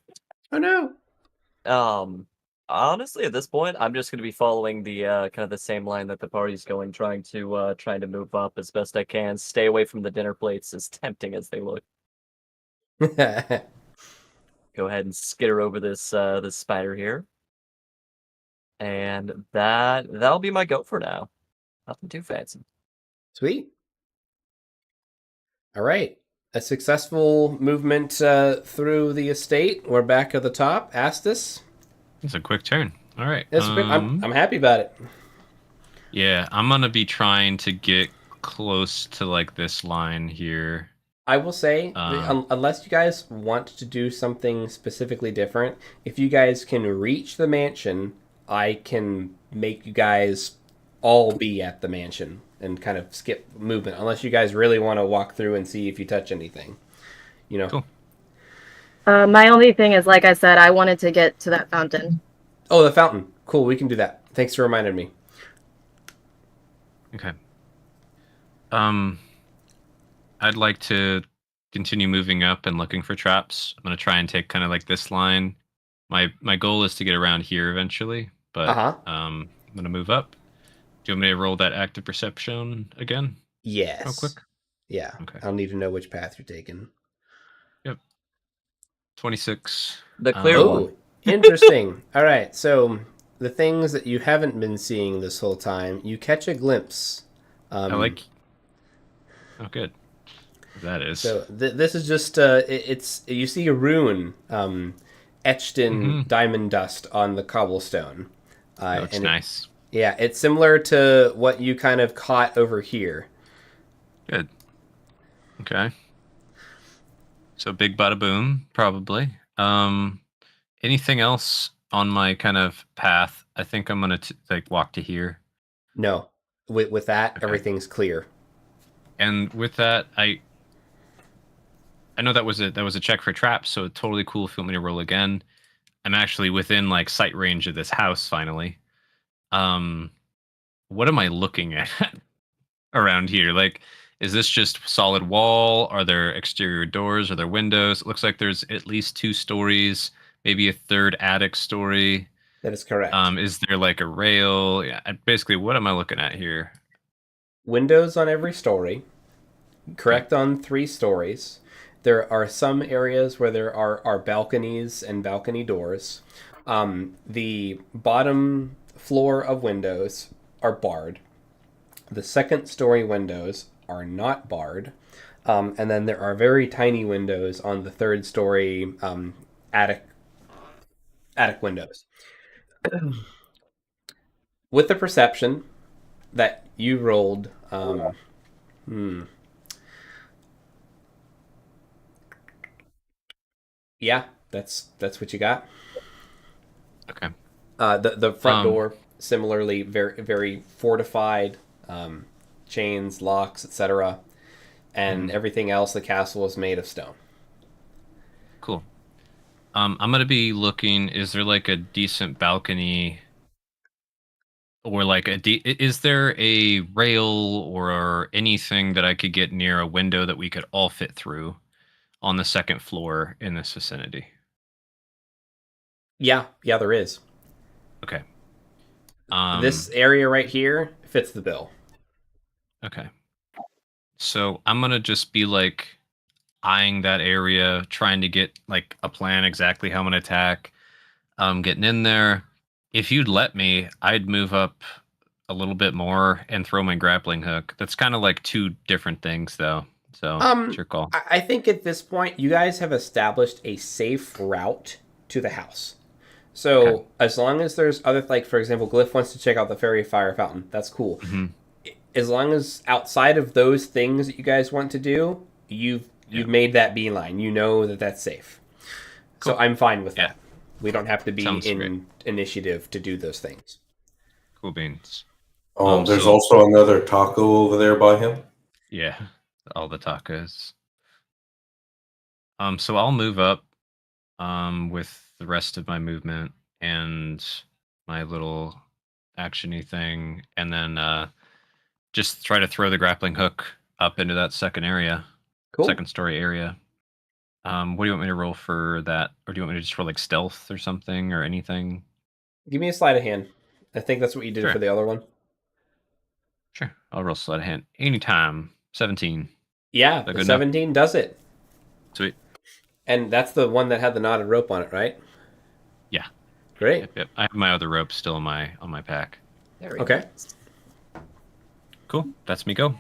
Speaker 1: Oh no.
Speaker 2: Honestly, at this point, I'm just going to be following the kind of the same line that the party's going, trying to move up as best I can, stay away from the dinner plates, as tempting as they look. Go ahead and skitter over this this spider here, and that'll be my go for now. Nothing too fancy.
Speaker 1: Sweet. All right. A successful movement through the estate. We're back at the top. Astus.
Speaker 4: It's a quick turn. All right.
Speaker 1: It's quick. I'm happy about it.
Speaker 4: Yeah, I'm gonna be trying to get close to like this line here.
Speaker 1: I will say, unless you guys want to do something specifically different, if you guys can reach the mansion, I can make you guys all be at the mansion and kind of skip movement, unless you guys really want to walk through and see if you touch anything. You know?
Speaker 4: Cool.
Speaker 3: My only thing is, like I said, I wanted to get to that fountain.
Speaker 1: Oh, the fountain. Cool, we can do that. Thanks for reminding me.
Speaker 4: Okay. I'd like to continue moving up and looking for traps. I'm gonna try and take kind of like this line. My goal is to get around here eventually, but I'm gonna move up. Do you want me to roll that active perception again?
Speaker 1: Yes.
Speaker 4: Real quick.
Speaker 1: Yeah.
Speaker 4: Okay.
Speaker 1: I'll need to know which path you're taking.
Speaker 4: Yep. 26.
Speaker 2: The clear one.
Speaker 1: Oh, interesting. All right, so the things that you haven't been seeing this whole time, you catch a glimpse.
Speaker 4: I like. Oh, good. That is.
Speaker 1: So this is just it's you see a rune etched in diamond dust on the cobblestone.
Speaker 4: That looks nice.
Speaker 1: Yeah, it's similar to what you kind of caught over here.
Speaker 4: Good. Okay. So big bada boom, probably. Anything else on my kind of path? I think I'm gonna like walk to here.
Speaker 1: No, with that,
Speaker 4: Okay.
Speaker 1: everything's clear.
Speaker 4: And with that, I know that was a check for traps, so totally cool if you want me to roll again. I'm actually within like sight range of this house finally. What am I looking at around here? Like, is this just solid wall? Are there exterior doors? Are there windows? It looks like there's at least 2 stories, maybe a third attic story.
Speaker 1: That is correct.
Speaker 4: Is there like a rail? Yeah, basically, what am I looking at here?
Speaker 1: Windows on every story. Correct on 3 stories. There are some areas where there are balconies and balcony doors. The bottom floor of windows are barred. The second story windows are not barred. And then there are very tiny windows on the third story attic windows. With the perception that you rolled, yeah, that's what you got.
Speaker 4: Okay.
Speaker 1: The front door similarly very fortified, chains, locks, etc. And everything else, the castle is made of stone.
Speaker 4: Cool. I'm gonna be looking. Is there like a decent balcony, or like is there a rail or anything that I could get near a window that we could all fit through on the second floor in this vicinity?
Speaker 1: Yeah, there is.
Speaker 4: Okay.
Speaker 1: This area right here fits the bill.
Speaker 4: Okay. So I'm gonna just be like eyeing that area, trying to get like a plan exactly how I'm gonna attack. Getting in there. If you'd let me, I'd move up a little bit more and throw my grappling hook. That's kind of like two different things, though. So it's your call.
Speaker 1: I think at this point you guys have established a safe route to the house. So
Speaker 4: Okay.
Speaker 1: as long as there's other, like for example, Glyph wants to check out the fairy fire fountain. That's cool.
Speaker 4: hmm
Speaker 1: As long as outside of those things that you guys want to do, you've made that beeline. You know that that's safe.
Speaker 4: Cool.
Speaker 1: So I'm fine with
Speaker 4: Yeah.
Speaker 1: that. We don't have to be
Speaker 4: Sounds
Speaker 1: in
Speaker 4: great.
Speaker 1: initiative to do those things.
Speaker 4: Cool beans.
Speaker 6: There's
Speaker 4: So-
Speaker 6: also another taco over there by him.
Speaker 4: Yeah, all the tacos. So I'll move up with the rest of my movement and my little actiony thing, and then just try to throw the grappling hook up into that
Speaker 1: Cool.
Speaker 4: second story area. What do you want me to roll for that, or do you want me to just roll like stealth or something or anything?
Speaker 1: Give me a sleight of hand. I think that's what you did
Speaker 4: Sure.
Speaker 1: for the other one.
Speaker 4: Sure, I'll roll sleight of hand anytime. 17.
Speaker 1: Yeah,
Speaker 4: that
Speaker 1: the
Speaker 4: good enough?
Speaker 1: 17 does it.
Speaker 4: Sweet.
Speaker 1: And that's the one that had the knotted rope on it, right?
Speaker 4: Yeah.
Speaker 1: Great.
Speaker 4: Yep. I have my other rope still on my pack.
Speaker 3: Very
Speaker 1: Okay.
Speaker 3: nice.
Speaker 4: Cool. That's me go.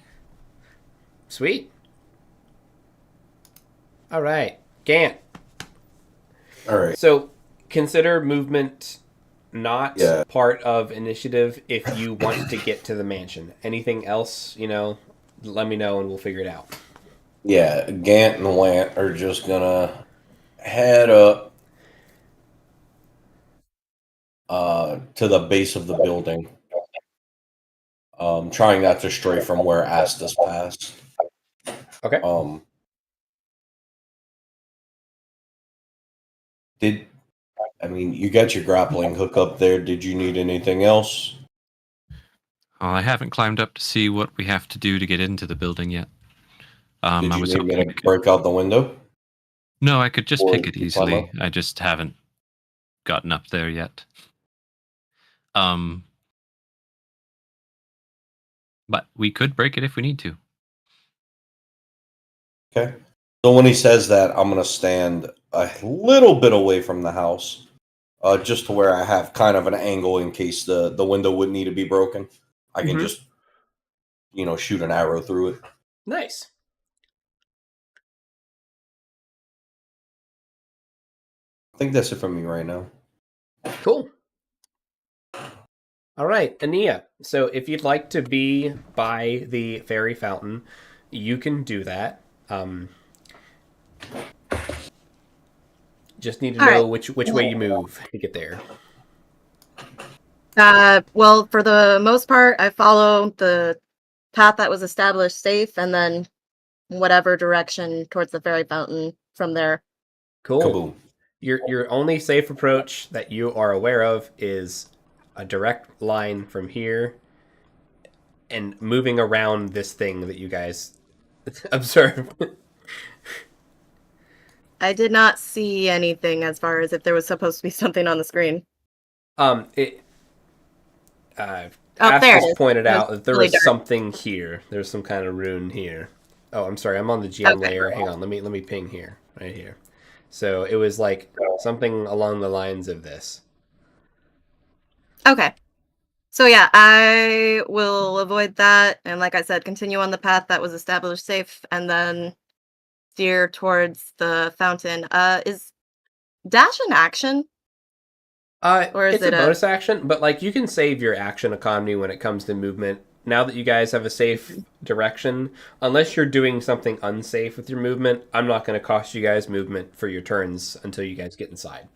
Speaker 1: Sweet. All right. Gant.
Speaker 6: All right.
Speaker 1: So consider movement not
Speaker 6: Yeah.
Speaker 1: part of initiative if you want to get to the mansion. Anything else, let me know and we'll figure it out.
Speaker 6: Yeah, Gant and Lant are just gonna head up to the base of the building. Trying not to stray from where Astus passed.
Speaker 1: Okay.
Speaker 6: You got your grappling hook up there. Did you need anything else?
Speaker 4: I haven't climbed up to see what we have to do to get into the building yet.
Speaker 6: Did
Speaker 4: I
Speaker 6: you
Speaker 4: was
Speaker 6: need me
Speaker 4: hoping
Speaker 6: to break out the window?
Speaker 4: No, I could just
Speaker 6: Or
Speaker 4: pick it
Speaker 6: you climb
Speaker 4: easily.
Speaker 6: up?
Speaker 4: I just haven't gotten up there yet. But we could break it if we need to.
Speaker 6: Okay. So when he says that, I'm gonna stand a little bit away from the house, just to where I have kind of an angle in case the window would need to be broken. I can
Speaker 1: Mhm.
Speaker 6: just, shoot an arrow through it.
Speaker 1: Nice.
Speaker 6: I think that's it for me right now.
Speaker 1: Cool. All right, Ania. So if you'd like to be by the fairy fountain, you can do that. Just need to
Speaker 3: All
Speaker 1: know
Speaker 3: right.
Speaker 1: which way you move to get there.
Speaker 3: Well, for the most part, I follow the path that was established safe, and then whatever direction towards the fairy fountain from there.
Speaker 1: Cool.
Speaker 6: Kaboom.
Speaker 1: Your only safe approach that you are aware of is a direct line from here and moving around this thing that you guys observe.
Speaker 3: I did not see anything as far as if there was supposed to be something on the screen.
Speaker 1: There
Speaker 3: it
Speaker 1: Astus
Speaker 3: is.
Speaker 1: pointed
Speaker 3: It was
Speaker 1: out that there
Speaker 3: really
Speaker 1: was
Speaker 3: dark.
Speaker 1: something here. There's some kind of rune here. Oh, I'm sorry. I'm on the GM
Speaker 3: Okay.
Speaker 1: layer. Hang on. Let me ping here. Right here. So it was like something along the lines of this.
Speaker 3: Okay. So yeah, I will avoid that, and like I said, continue on the path that was established safe, and then steer towards the fountain. Is dash an action? Or is
Speaker 1: It's
Speaker 3: it
Speaker 1: a
Speaker 3: a-
Speaker 1: bonus action, but like you can save your action economy when it comes to movement. Now that you guys have a safe direction, unless you're doing something unsafe with your movement, I'm not going to cost you guys movement for your turns until you guys get inside.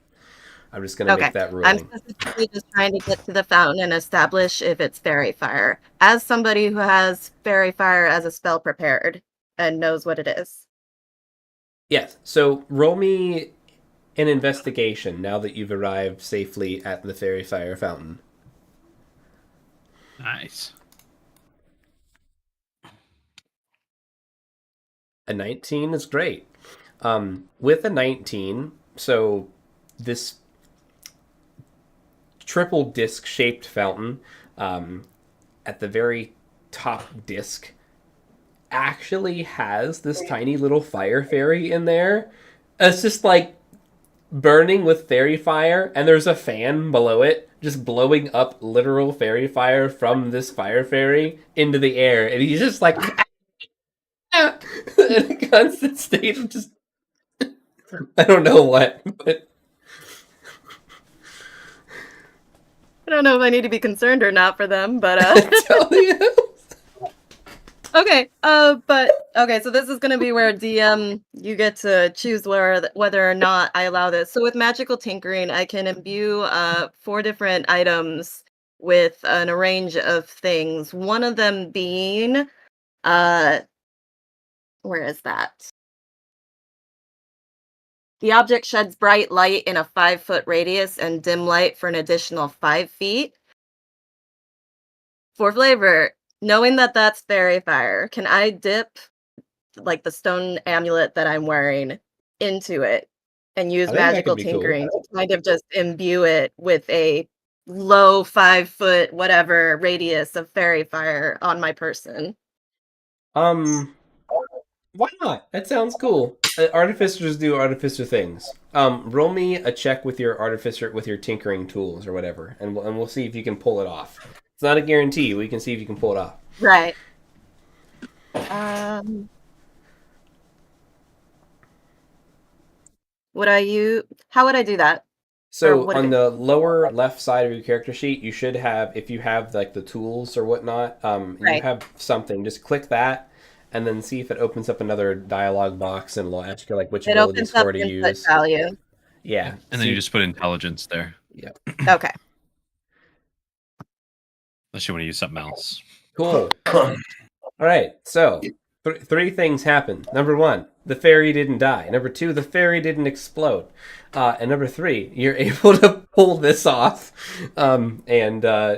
Speaker 1: I'm just going to
Speaker 3: Okay.
Speaker 1: make that
Speaker 3: I'm
Speaker 1: ruling.
Speaker 3: specifically just trying to get to the fountain and establish if it's fairy fire. As somebody who has fairy fire as a spell prepared and knows what it is.
Speaker 1: Yes. So roll me an investigation now that you've arrived safely at the fairy fire fountain.
Speaker 4: Nice.
Speaker 1: A 19 is great. With a 19, so this triple disc shaped fountain, at the very top disc actually has this tiny little fire fairy in there. It's just like burning with fairy fire, and there's a fan below it just blowing up literal fairy fire from this fire fairy into the air, and he's just like in a constant state of just I don't know what, but
Speaker 3: I don't know if I need to be concerned or not for them, but
Speaker 1: tell you.
Speaker 3: okay. So this is gonna be where DM you get to choose whether or not I allow this. So with magical tinkering, I can imbue 4 different items with a range of things. One of them being where is that? The object sheds bright light in a 5-foot radius and dim light for an additional 5 feet. For flavor, knowing that that's fairy fire, can I dip like the stone amulet that I'm wearing into it and use
Speaker 1: I think that
Speaker 3: magical
Speaker 1: could be cool.
Speaker 3: tinkering to kind of just imbue it with a low 5-foot whatever radius of fairy fire on my person?
Speaker 1: Why not? That sounds cool. Artificers do artificer things. Roll me a check with your artificer with your tinkering tools or whatever, and we'll see if you can pull it off. It's not a guarantee. We can see if you can pull it off.
Speaker 3: Right. How would I do that?
Speaker 1: So
Speaker 3: what
Speaker 1: on
Speaker 3: it-
Speaker 1: the lower left side of your character sheet, you should have, if you have like the tools or whatnot, you
Speaker 3: Right.
Speaker 1: have something. Just click that, and then see if it opens up another dialog box, and it'll ask you like which
Speaker 3: It
Speaker 1: ability
Speaker 3: opens up
Speaker 1: score to
Speaker 3: input
Speaker 1: use.
Speaker 3: value.
Speaker 1: Yeah,
Speaker 4: And then you just put intelligence there,
Speaker 3: Okay.
Speaker 4: unless you want to use something else.
Speaker 1: cool. All right, so 3 things happen. Number 1, the fairy didn't die. Number 2, the fairy didn't explode. And number 3, you're able to pull this off, and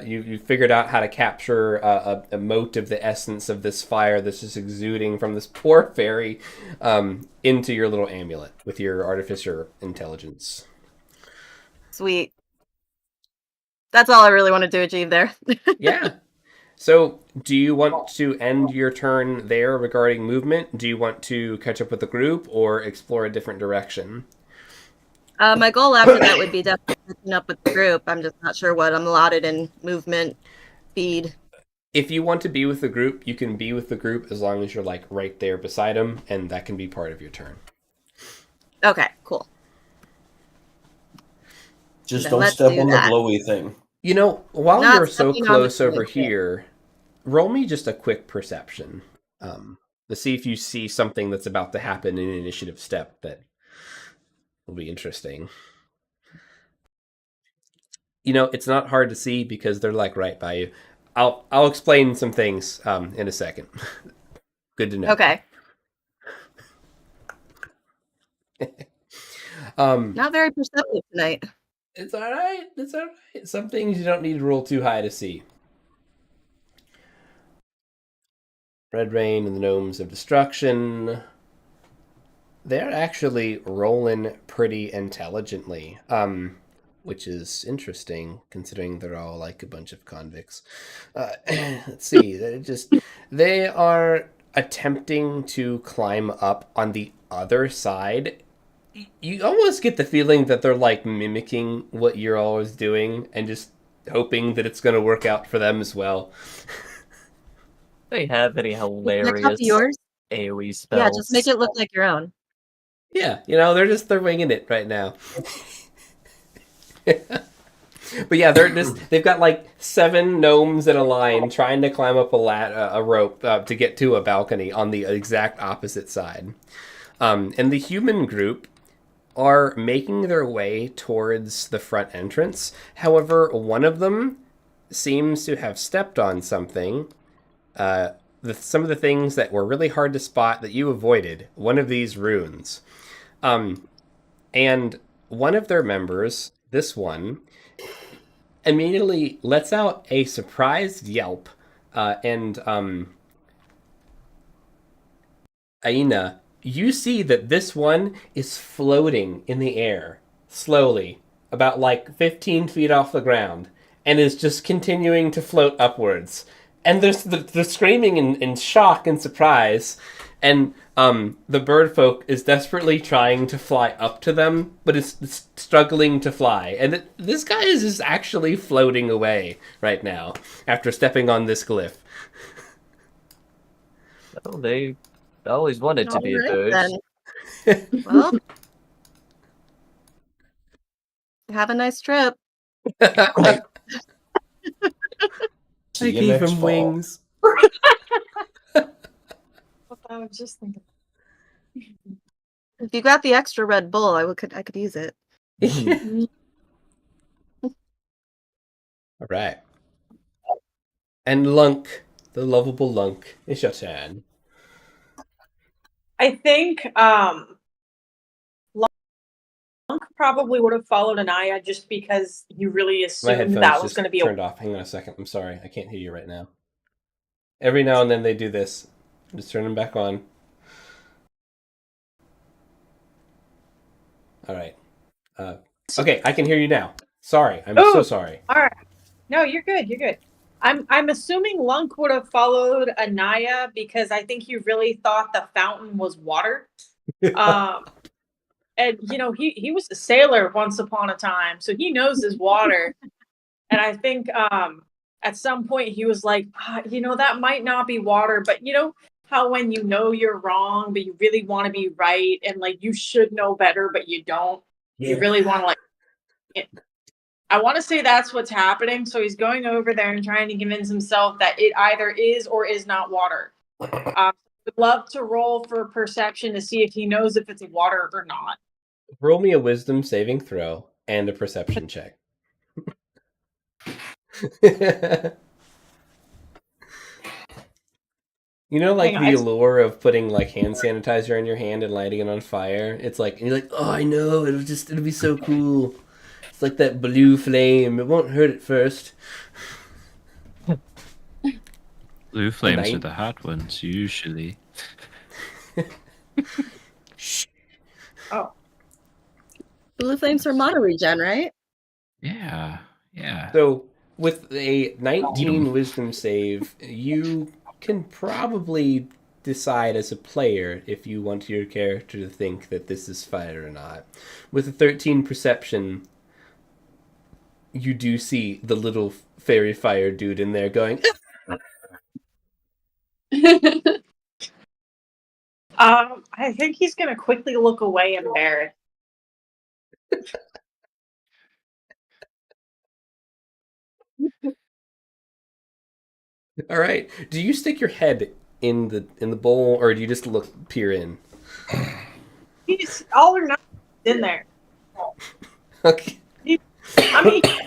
Speaker 1: you figured out how to capture a mote of the essence of this fire that's just exuding from this poor fairy into your little amulet with your artificer intelligence.
Speaker 3: Sweet. That's all I really wanted to achieve there.
Speaker 1: Yeah. So, do you want to end your turn there regarding movement? Do you want to catch up with the group or explore a different direction?
Speaker 3: My goal after that would be definitely catching up with the group. I'm just not sure what I'm allotted in movement speed.
Speaker 1: If you want to be with the group, you can be with the group as long as you're like right there beside them, and that can be part of your turn.
Speaker 3: Okay, cool.
Speaker 6: Just
Speaker 3: Then
Speaker 6: don't
Speaker 3: let's
Speaker 6: step
Speaker 3: do
Speaker 6: on
Speaker 3: that.
Speaker 6: the glowy thing.
Speaker 1: You know, while
Speaker 3: Not
Speaker 1: you're so
Speaker 3: stepping on the
Speaker 1: close over
Speaker 3: toilet here.
Speaker 1: here, roll me just a quick perception to see if you see something that's about to happen in an initiative step that will be interesting. You know, it's not hard to see because they're like right by you. I'll explain some things in a second. Good to know.
Speaker 3: Okay. Not very perceptive tonight.
Speaker 1: It's all right. It's all right. Some things you don't need to roll too high to see. Red Rain and the Gnomes of Destruction. They're actually rolling pretty intelligently, which is interesting considering they're all like a bunch of convicts. Let's see. They are attempting to climb up on the other side. You almost get the feeling that they're like mimicking what you're always doing and just hoping that it's going to work out for them as well.
Speaker 2: They have any
Speaker 3: Can I
Speaker 2: hilarious
Speaker 3: copy yours?
Speaker 2: AoE spells?
Speaker 3: Yeah, just make it look like your own.
Speaker 1: Yeah, you know, they're winging it right now. But yeah, they've got like 7 gnomes in a line trying to climb up a rope to get to a balcony on the exact opposite side. And the human group are making their way towards the front entrance. However, one of them seems to have stepped on something. Some of the things that were really hard to spot that you avoided. One of these runes. And one of their members, this one, immediately lets out a surprised yelp. And Aina, you see that this one is floating in the air, slowly, about like 15 feet off the ground, and is just continuing to float upwards. and they're screaming in shock and surprise, and the bird folk is desperately trying to fly up to them, but is struggling to fly. And this guy is just actually floating away right now after stepping on this glyph.
Speaker 2: Oh, they always wanted to be a bird.
Speaker 3: Then. Well, have a nice trip.
Speaker 1: I
Speaker 6: See you
Speaker 1: gave
Speaker 6: next
Speaker 1: him
Speaker 6: fall.
Speaker 1: wings.
Speaker 7: I was just thinking.
Speaker 3: If you got the extra Red Bull, I could use it.
Speaker 1: All right. And Lunk, the lovable Lunk, it's your turn.
Speaker 7: I think Lunk probably would have followed Anaya just because you really
Speaker 1: My
Speaker 7: assumed
Speaker 1: headphones
Speaker 7: that was
Speaker 1: just
Speaker 7: going to be
Speaker 1: turned off. Hang on a second. I'm sorry. I can't hear you right now. Every now and then they do this. Just turn them back on. All right. Okay, I can hear you now. Sorry. I'm so sorry.
Speaker 7: All right. No, you're good. You're good. I'm assuming Lunk would have followed Anaya because I think he really thought the fountain was water. And you know, he was a sailor once upon a time, so he knows his water. And I think at some point he was like, you know, that might not be water, but you know how when you know you're wrong, but you really want to be right, and like you should know better, but you don't. You really want to like. I want to say that's what's happening. So he's going over there and trying to convince himself that it either is or is not water. Would love to roll for perception to see if he knows if it's water or not.
Speaker 1: Roll me a wisdom saving throw and a perception check. You know, like the allure of putting like hand sanitizer in your hand and lighting it on fire. It's like, and you're like, oh, I know, it'll be so cool. It's like that blue flame. It won't hurt at first.
Speaker 4: Blue flames are the hot ones, usually.
Speaker 7: Oh.
Speaker 3: Blue flames for mono regen, right?
Speaker 4: Yeah, yeah.
Speaker 1: So, with a 19 wisdom save, you can probably decide as a player if you want your character to think that this is fire or not. With a 13 perception, you do see the little fairy fire dude in there going,
Speaker 7: I think he's gonna quickly look away embarrassed.
Speaker 1: all right. Do you stick your head in the bowl, or do you just peer in?
Speaker 7: He's all or nothing in there.
Speaker 1: Okay.
Speaker 7: I mean, he's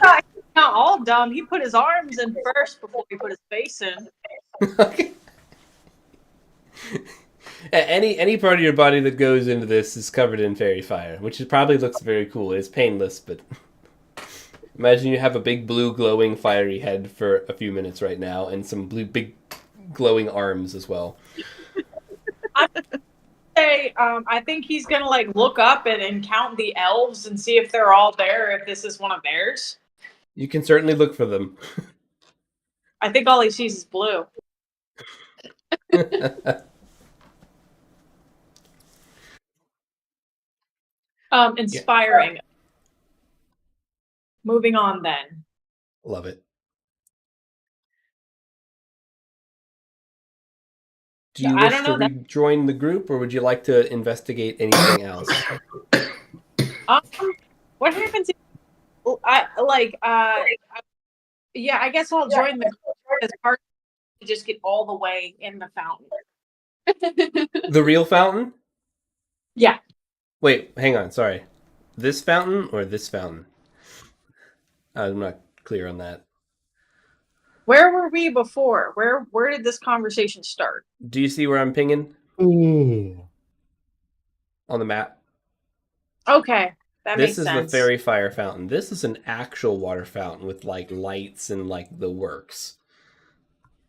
Speaker 7: not all dumb. He put his arms in first before he put his face in.
Speaker 1: Okay. Any part of your body that goes into this is covered in fairy fire, which probably looks very cool. It's painless, but imagine you have a big blue glowing fiery head for a few minutes right now, and some blue big glowing arms as well.
Speaker 7: I think he's gonna like look up and count the elves and see if they're all there. If this is one of theirs,
Speaker 1: You can certainly look for them.
Speaker 7: I think all he sees is blue. Inspiring. Yeah. Moving on then.
Speaker 1: Love it. Do you wish to rejoin the group, or would you like to investigate anything else?
Speaker 7: What happens if yeah, I guess I'll join the group as part to just get all the way in the fountain.
Speaker 1: The real fountain?
Speaker 7: Yeah.
Speaker 1: Wait, hang on, sorry. This fountain or this fountain? I'm not clear on that.
Speaker 7: Where were we before? Where did this conversation start?
Speaker 1: Do you see where I'm pinging? Ooh. On the map.
Speaker 7: Okay, that makes sense.
Speaker 1: This is the fairy fire fountain. This is an actual water fountain with like lights and like the works.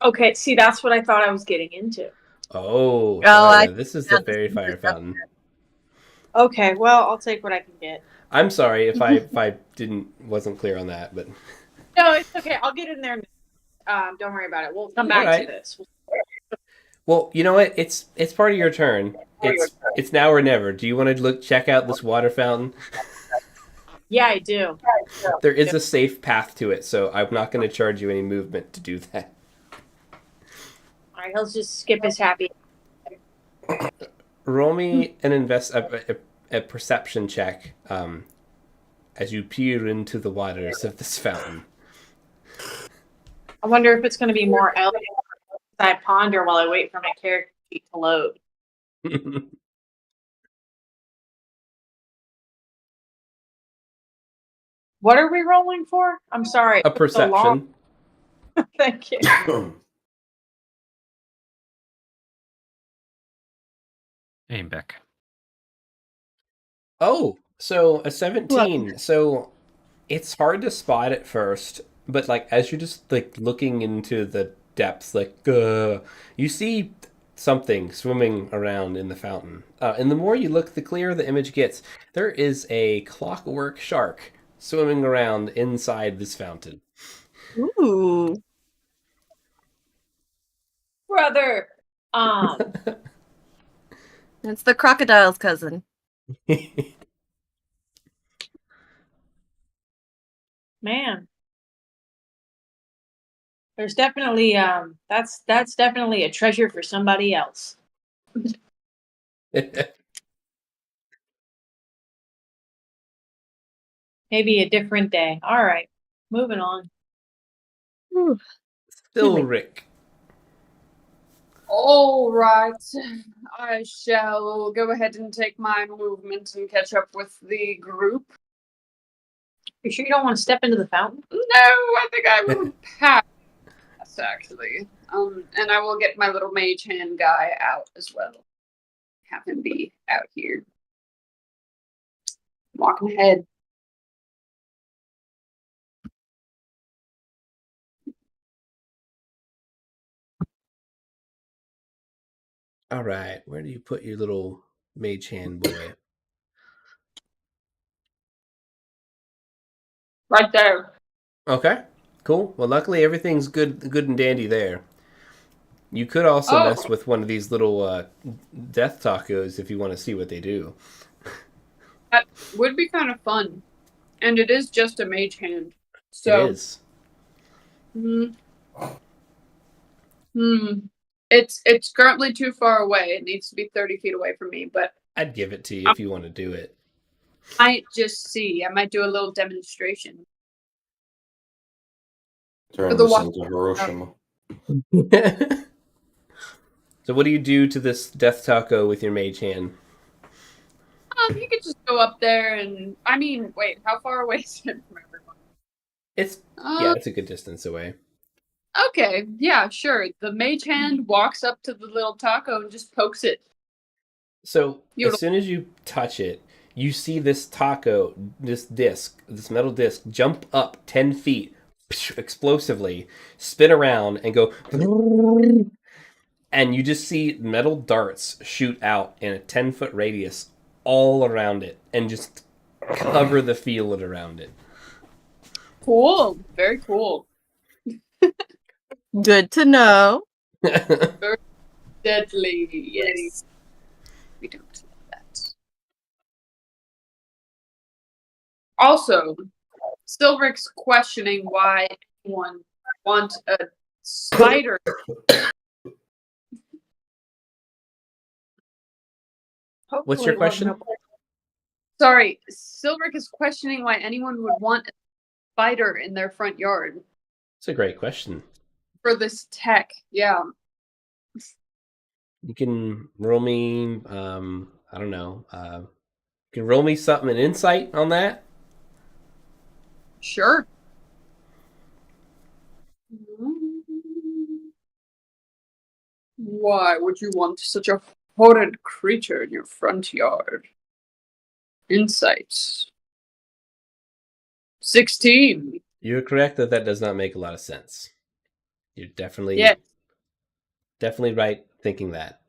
Speaker 7: Okay, see, that's what I thought I was getting into.
Speaker 1: Oh, this is the fairy fire fountain.
Speaker 7: Okay, well, I'll take what I can get.
Speaker 1: I'm sorry if I wasn't clear on that, but
Speaker 7: no, it's okay. I'll get in there. Don't worry about it. We'll come back
Speaker 1: Alright.
Speaker 7: to this.
Speaker 1: Well, you know what? It's part of your turn. It's now or never. Do you want to check out this water fountain?
Speaker 7: Yeah, I do.
Speaker 1: There is a safe path to it, so I'm not going to charge you any movement to do that.
Speaker 7: All right, he'll just skip his happy.
Speaker 1: Roll me a perception check as you peer into the waters of this fountain.
Speaker 7: I wonder if it's going to be more as I ponder while I wait for my character sheet to load. What are we rolling for? I'm sorry.
Speaker 1: A perception.
Speaker 7: Thank you.
Speaker 4: Aim back.
Speaker 1: Oh, so a 17. So it's hard to spot at first, but like as you're just like looking into the depths, like you see something swimming around in the fountain. And the more you look, the clearer the image gets. There is a clockwork shark swimming around inside this fountain.
Speaker 3: Ooh.
Speaker 7: Brother.
Speaker 3: It's the crocodile's cousin.
Speaker 7: Man. There's definitely that's definitely a treasure for somebody else. Maybe a different day. All right. Moving on.
Speaker 1: Still Rick.
Speaker 5: All right. I shall go ahead and take my movement and catch up with the group.
Speaker 7: You sure you don't want to step into the fountain?
Speaker 5: No, I think I will pass, actually. And I will get my little mage hand guy out as well. Have him be out here. Walking ahead.
Speaker 1: All right, where do you put your little mage hand boy?
Speaker 5: Right there.
Speaker 1: Okay, cool. Well, luckily everything's good and dandy there. You could also mess with one of these little death tacos if you want to see what they do.
Speaker 5: That would be kind of fun. And it is just a mage hand. So,
Speaker 1: It is.
Speaker 5: It's currently too far away. It needs to be 30 feet away from me, but
Speaker 1: I'd give it to you if you want to do it.
Speaker 5: I might just see. I might do a little demonstration.
Speaker 6: Turn this into Hiroshima.
Speaker 1: So what do you do to this death taco with your mage hand?
Speaker 5: You could just go up there and... I mean, wait, how far away is it from everyone?
Speaker 1: It's it's a good distance away.
Speaker 5: Okay, yeah, sure. The mage hand walks up to the little taco and just pokes it.
Speaker 1: So as soon as you touch it, you see this taco, this metal disc, jump up 10 feet explosively, spin around, and go... And you just see metal darts shoot out in a 10-foot radius all around it and just cover the field around it.
Speaker 5: Cool. Very cool.
Speaker 3: Good to know.
Speaker 5: Very deadly, yes. We don't do that. Also, Silvric's questioning why anyone wants a spider.
Speaker 1: What's your question?
Speaker 5: Sorry, Silveric is questioning why anyone would want a spider in their front yard.
Speaker 1: It's a great question.
Speaker 5: For this tech, yeah.
Speaker 1: You can roll me, I don't know, you can roll me something, an insight on that?
Speaker 5: Sure. Why would you want such a horrid creature in your front yard? Insights. 16.
Speaker 1: You're correct that does not make a lot of sense. You're definitely right thinking that.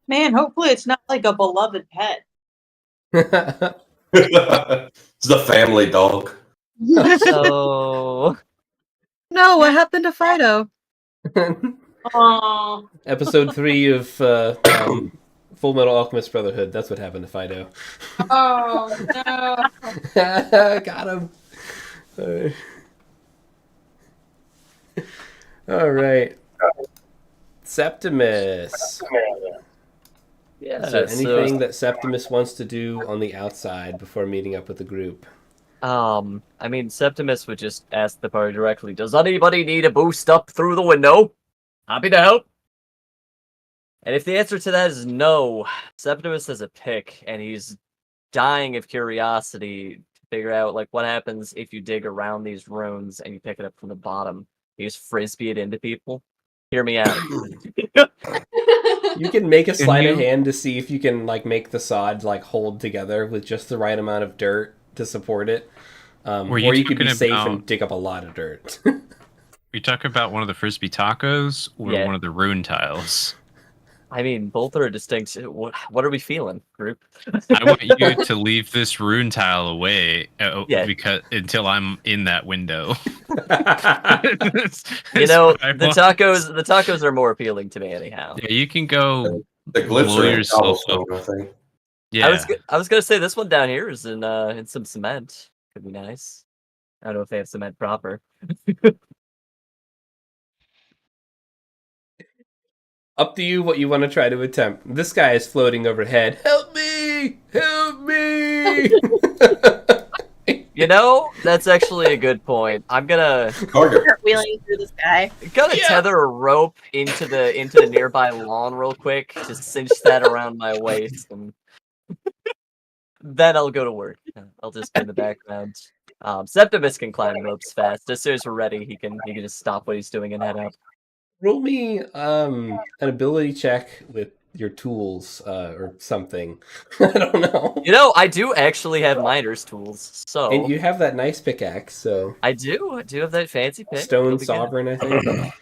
Speaker 7: Man, hopefully it's not like a beloved pet.
Speaker 6: It's the family dog.
Speaker 2: So,
Speaker 3: No, what happened to Fido?
Speaker 7: Oh,
Speaker 1: Episode 3 of Full Metal Alchemist Brotherhood. That's what happened to Fido.
Speaker 5: Oh no.
Speaker 1: Got him. All right. Septimus.
Speaker 2: Yeah.
Speaker 1: Is there anything that Septimus wants to do on the outside before meeting up with the group?
Speaker 2: I mean, Septimus would just ask the party directly, does anybody need a boost up through the window? Happy to help. And if the answer to that is no, Septimus has a pick, and he's dying of curiosity to figure out, like, what happens if you dig around these runes and you pick it up from the bottom. You just frisbee it into people. Hear me out.
Speaker 1: You can make a sleight of
Speaker 4: you-
Speaker 1: hand to see if you can like make the sod like hold together with just the right amount of dirt to support it.
Speaker 4: Were
Speaker 1: Or
Speaker 4: you
Speaker 1: you could be
Speaker 4: talking
Speaker 1: safe
Speaker 4: about-
Speaker 1: and dig up a lot of dirt.
Speaker 4: You talk about one of the frisbee tacos or
Speaker 2: Yeah.
Speaker 4: one of the rune tiles?
Speaker 2: I mean, both are distinct. What are we feeling, group?
Speaker 4: I want you to leave this rune tile away
Speaker 2: Yeah.
Speaker 4: because until I'm in that window.
Speaker 2: You know,
Speaker 4: That's what I
Speaker 2: the
Speaker 4: want.
Speaker 2: tacos are more appealing to me anyhow.
Speaker 4: Yeah, you can go.
Speaker 6: The glyphs
Speaker 4: blow
Speaker 6: are in
Speaker 4: yourself
Speaker 6: cobblestone,
Speaker 4: up.
Speaker 6: I think.
Speaker 4: Yeah,
Speaker 2: I was gonna say this one down here is in some cement. Could be nice. I don't know if they have cement proper.
Speaker 1: Up to you what you want to try to attempt. This guy is floating overhead. Help me! Help me!
Speaker 2: You know, that's actually a good point. I'm gonna
Speaker 6: Target.
Speaker 3: Wheeling through the sky.
Speaker 1: Yeah.
Speaker 2: tether a rope into the nearby lawn real quick, just cinch that around my waist, and then I'll go to work. I'll just be in the background. Septimus can climb ropes fast. As soon as we're ready, he can just stop what he's doing and head up.
Speaker 1: Roll me an ability check with your tools or something. I don't know.
Speaker 2: You know, I do actually have miner's tools, so
Speaker 1: And you have that nice pickaxe, so
Speaker 2: I do have that fancy pick.
Speaker 1: Stone
Speaker 2: It'll be good.
Speaker 1: Sovereign, I think.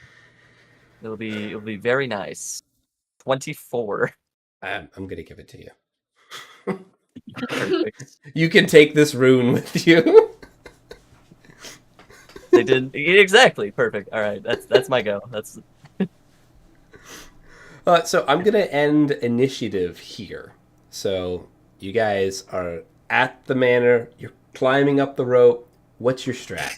Speaker 2: It'll be very nice. 24.
Speaker 1: I'm gonna give it to you.
Speaker 2: Perfect.
Speaker 1: You can take this rune with you.
Speaker 2: They didn't exactly perfect. All right, that's my go. That's
Speaker 1: So I'm gonna end initiative here. So you guys are at the manor. You're climbing up the rope. What's your strat?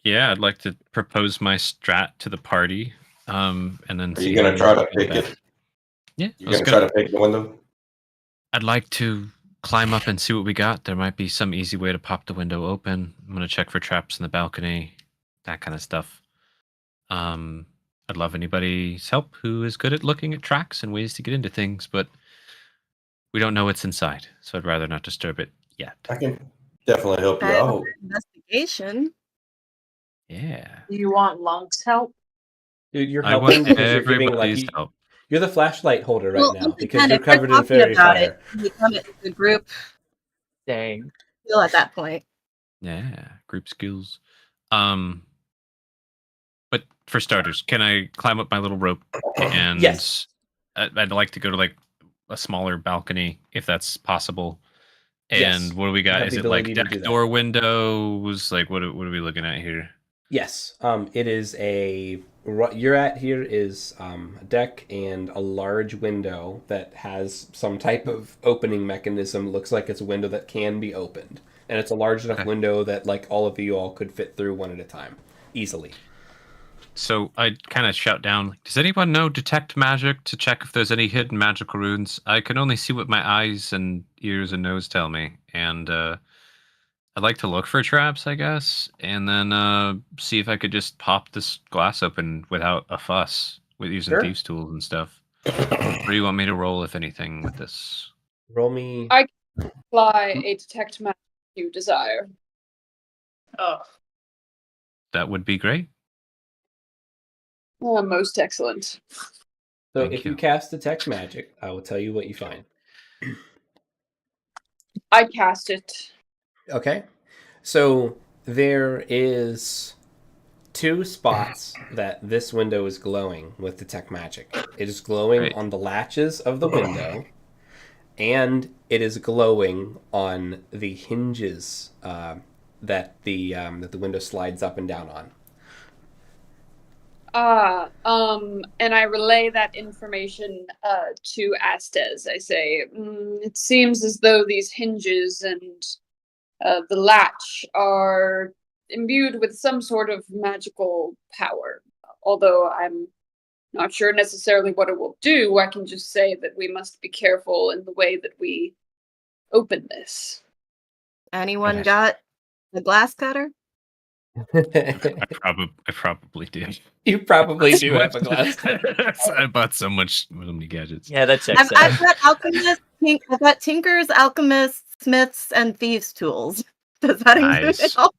Speaker 4: yeah. I'd like to propose my strat to the party. And then
Speaker 6: Are you gonna try to pick it?
Speaker 4: Yeah,
Speaker 6: You gonna try to pick the window?
Speaker 4: I'd like to climb up and see what we got. There might be some easy way to pop the window open. I'm gonna check for traps in the balcony, that kind of stuff. I'd love anybody's help who is good at looking at tracks and ways to get into things, but we don't know what's inside, so I'd rather not disturb it yet.
Speaker 6: I can definitely help you
Speaker 3: I have
Speaker 6: out.
Speaker 3: investigation.
Speaker 4: Yeah,
Speaker 7: do you want Lunk's help?
Speaker 1: Dude, you're
Speaker 4: I
Speaker 1: helping
Speaker 4: want
Speaker 1: because you're giving like
Speaker 4: everybody's help.
Speaker 1: you're the flashlight holder right
Speaker 3: Well,
Speaker 1: now
Speaker 3: once
Speaker 1: because
Speaker 3: again,
Speaker 1: you're
Speaker 3: if we're
Speaker 1: covered in
Speaker 3: talking
Speaker 1: fairy
Speaker 3: about
Speaker 1: fire.
Speaker 3: it, we come as a group
Speaker 2: dang.
Speaker 3: still at that point.
Speaker 4: Yeah, group skills. But for starters, can I climb up my little rope? And
Speaker 1: Yes.
Speaker 4: I'd like to go to like a smaller balcony if that's possible.
Speaker 1: Yes,
Speaker 4: And what do we
Speaker 1: you
Speaker 4: got?
Speaker 1: have
Speaker 4: Is
Speaker 1: the
Speaker 4: it like
Speaker 1: ability to
Speaker 4: deck
Speaker 1: do that.
Speaker 4: door windows? Like what are we looking at here?
Speaker 1: Yes, it is what you're at here is a deck and a large window that has some type of opening mechanism. Looks like it's a window that can be opened, and it's a large enough
Speaker 4: Okay.
Speaker 1: window that like all of you all could fit through one at a time, easily.
Speaker 4: So I'd kind of shout down, does anyone know detect magic to check if there's any hidden magical runes? I can only see what my eyes and ears and nose tell me. And I'd like to look for traps, I guess, and then see if I could just pop this glass open without a fuss with using
Speaker 1: Sure.
Speaker 4: thieves' tools and stuff. What do you want me to roll, if anything, with this?
Speaker 1: Roll me.
Speaker 5: Apply a detect magic you desire.
Speaker 7: Oh,
Speaker 4: That would be great.
Speaker 5: Most excellent.
Speaker 1: So
Speaker 4: Thank
Speaker 1: if you
Speaker 4: you.
Speaker 1: cast detect magic, I will tell you what you find.
Speaker 5: I cast it.
Speaker 1: Okay. So there is 2 spots that this window is glowing with detect magic. It is glowing
Speaker 4: Great.
Speaker 1: on the latches of the window, and it is glowing on the hinges that the window slides up and down on.
Speaker 5: And I relay that information to Astes. I say, it seems as though these hinges and the latch are imbued with some sort of magical power. Although I'm not sure necessarily what it will do, I can just say that we must be careful in the way that we open this.
Speaker 3: Anyone got the glass cutter?
Speaker 4: I probably do.
Speaker 1: You probably do have a glass cutter.
Speaker 4: I bought so many gadgets.
Speaker 2: Yeah, that checks
Speaker 3: I've
Speaker 2: out.
Speaker 3: got alchemists, I've got tinkers, alchemists, smiths, and thieves' tools. Does that include
Speaker 4: Nice.
Speaker 3: it all?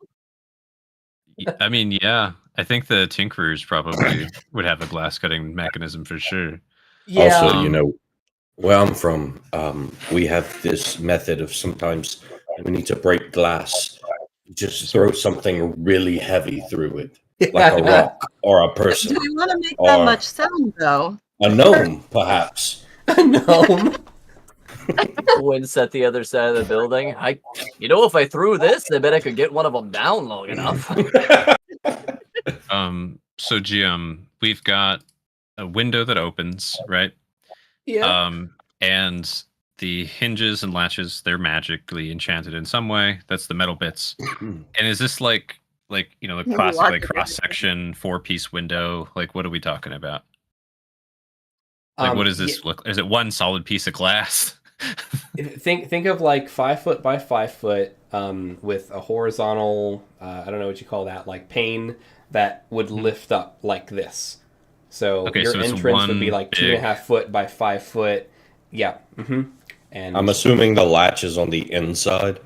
Speaker 4: I mean, yeah. I think the tinkerers probably would have a glass cutting mechanism for sure.
Speaker 1: Yeah.
Speaker 6: Also, you know, where I'm from, we have this method of sometimes we need to break glass. You just throw something really heavy through it, like a rock or a person.
Speaker 3: Do we want to make that
Speaker 6: Or-
Speaker 3: much sound, though?
Speaker 6: A gnome, perhaps.
Speaker 1: A gnome.
Speaker 2: Wince at the other side of the building. If I threw this, I bet I could get one of them down long enough.
Speaker 4: So GM, we've got a window that opens, right?
Speaker 1: Yeah.
Speaker 4: And the hinges and latches, they're magically enchanted in some way. That's the metal bits. And is this like the classic like cross section 4-piece window? Like, what are we talking about? Like, what does this look? Is it one solid piece of glass?
Speaker 1: Think of like 5 foot by 5 foot, with a horizontal, I don't know what you call that, like pane that would lift up like this. So your entrance would be like 2.5 foot by 5 foot. Yeah. And
Speaker 6: I'm assuming the latch is on the inside.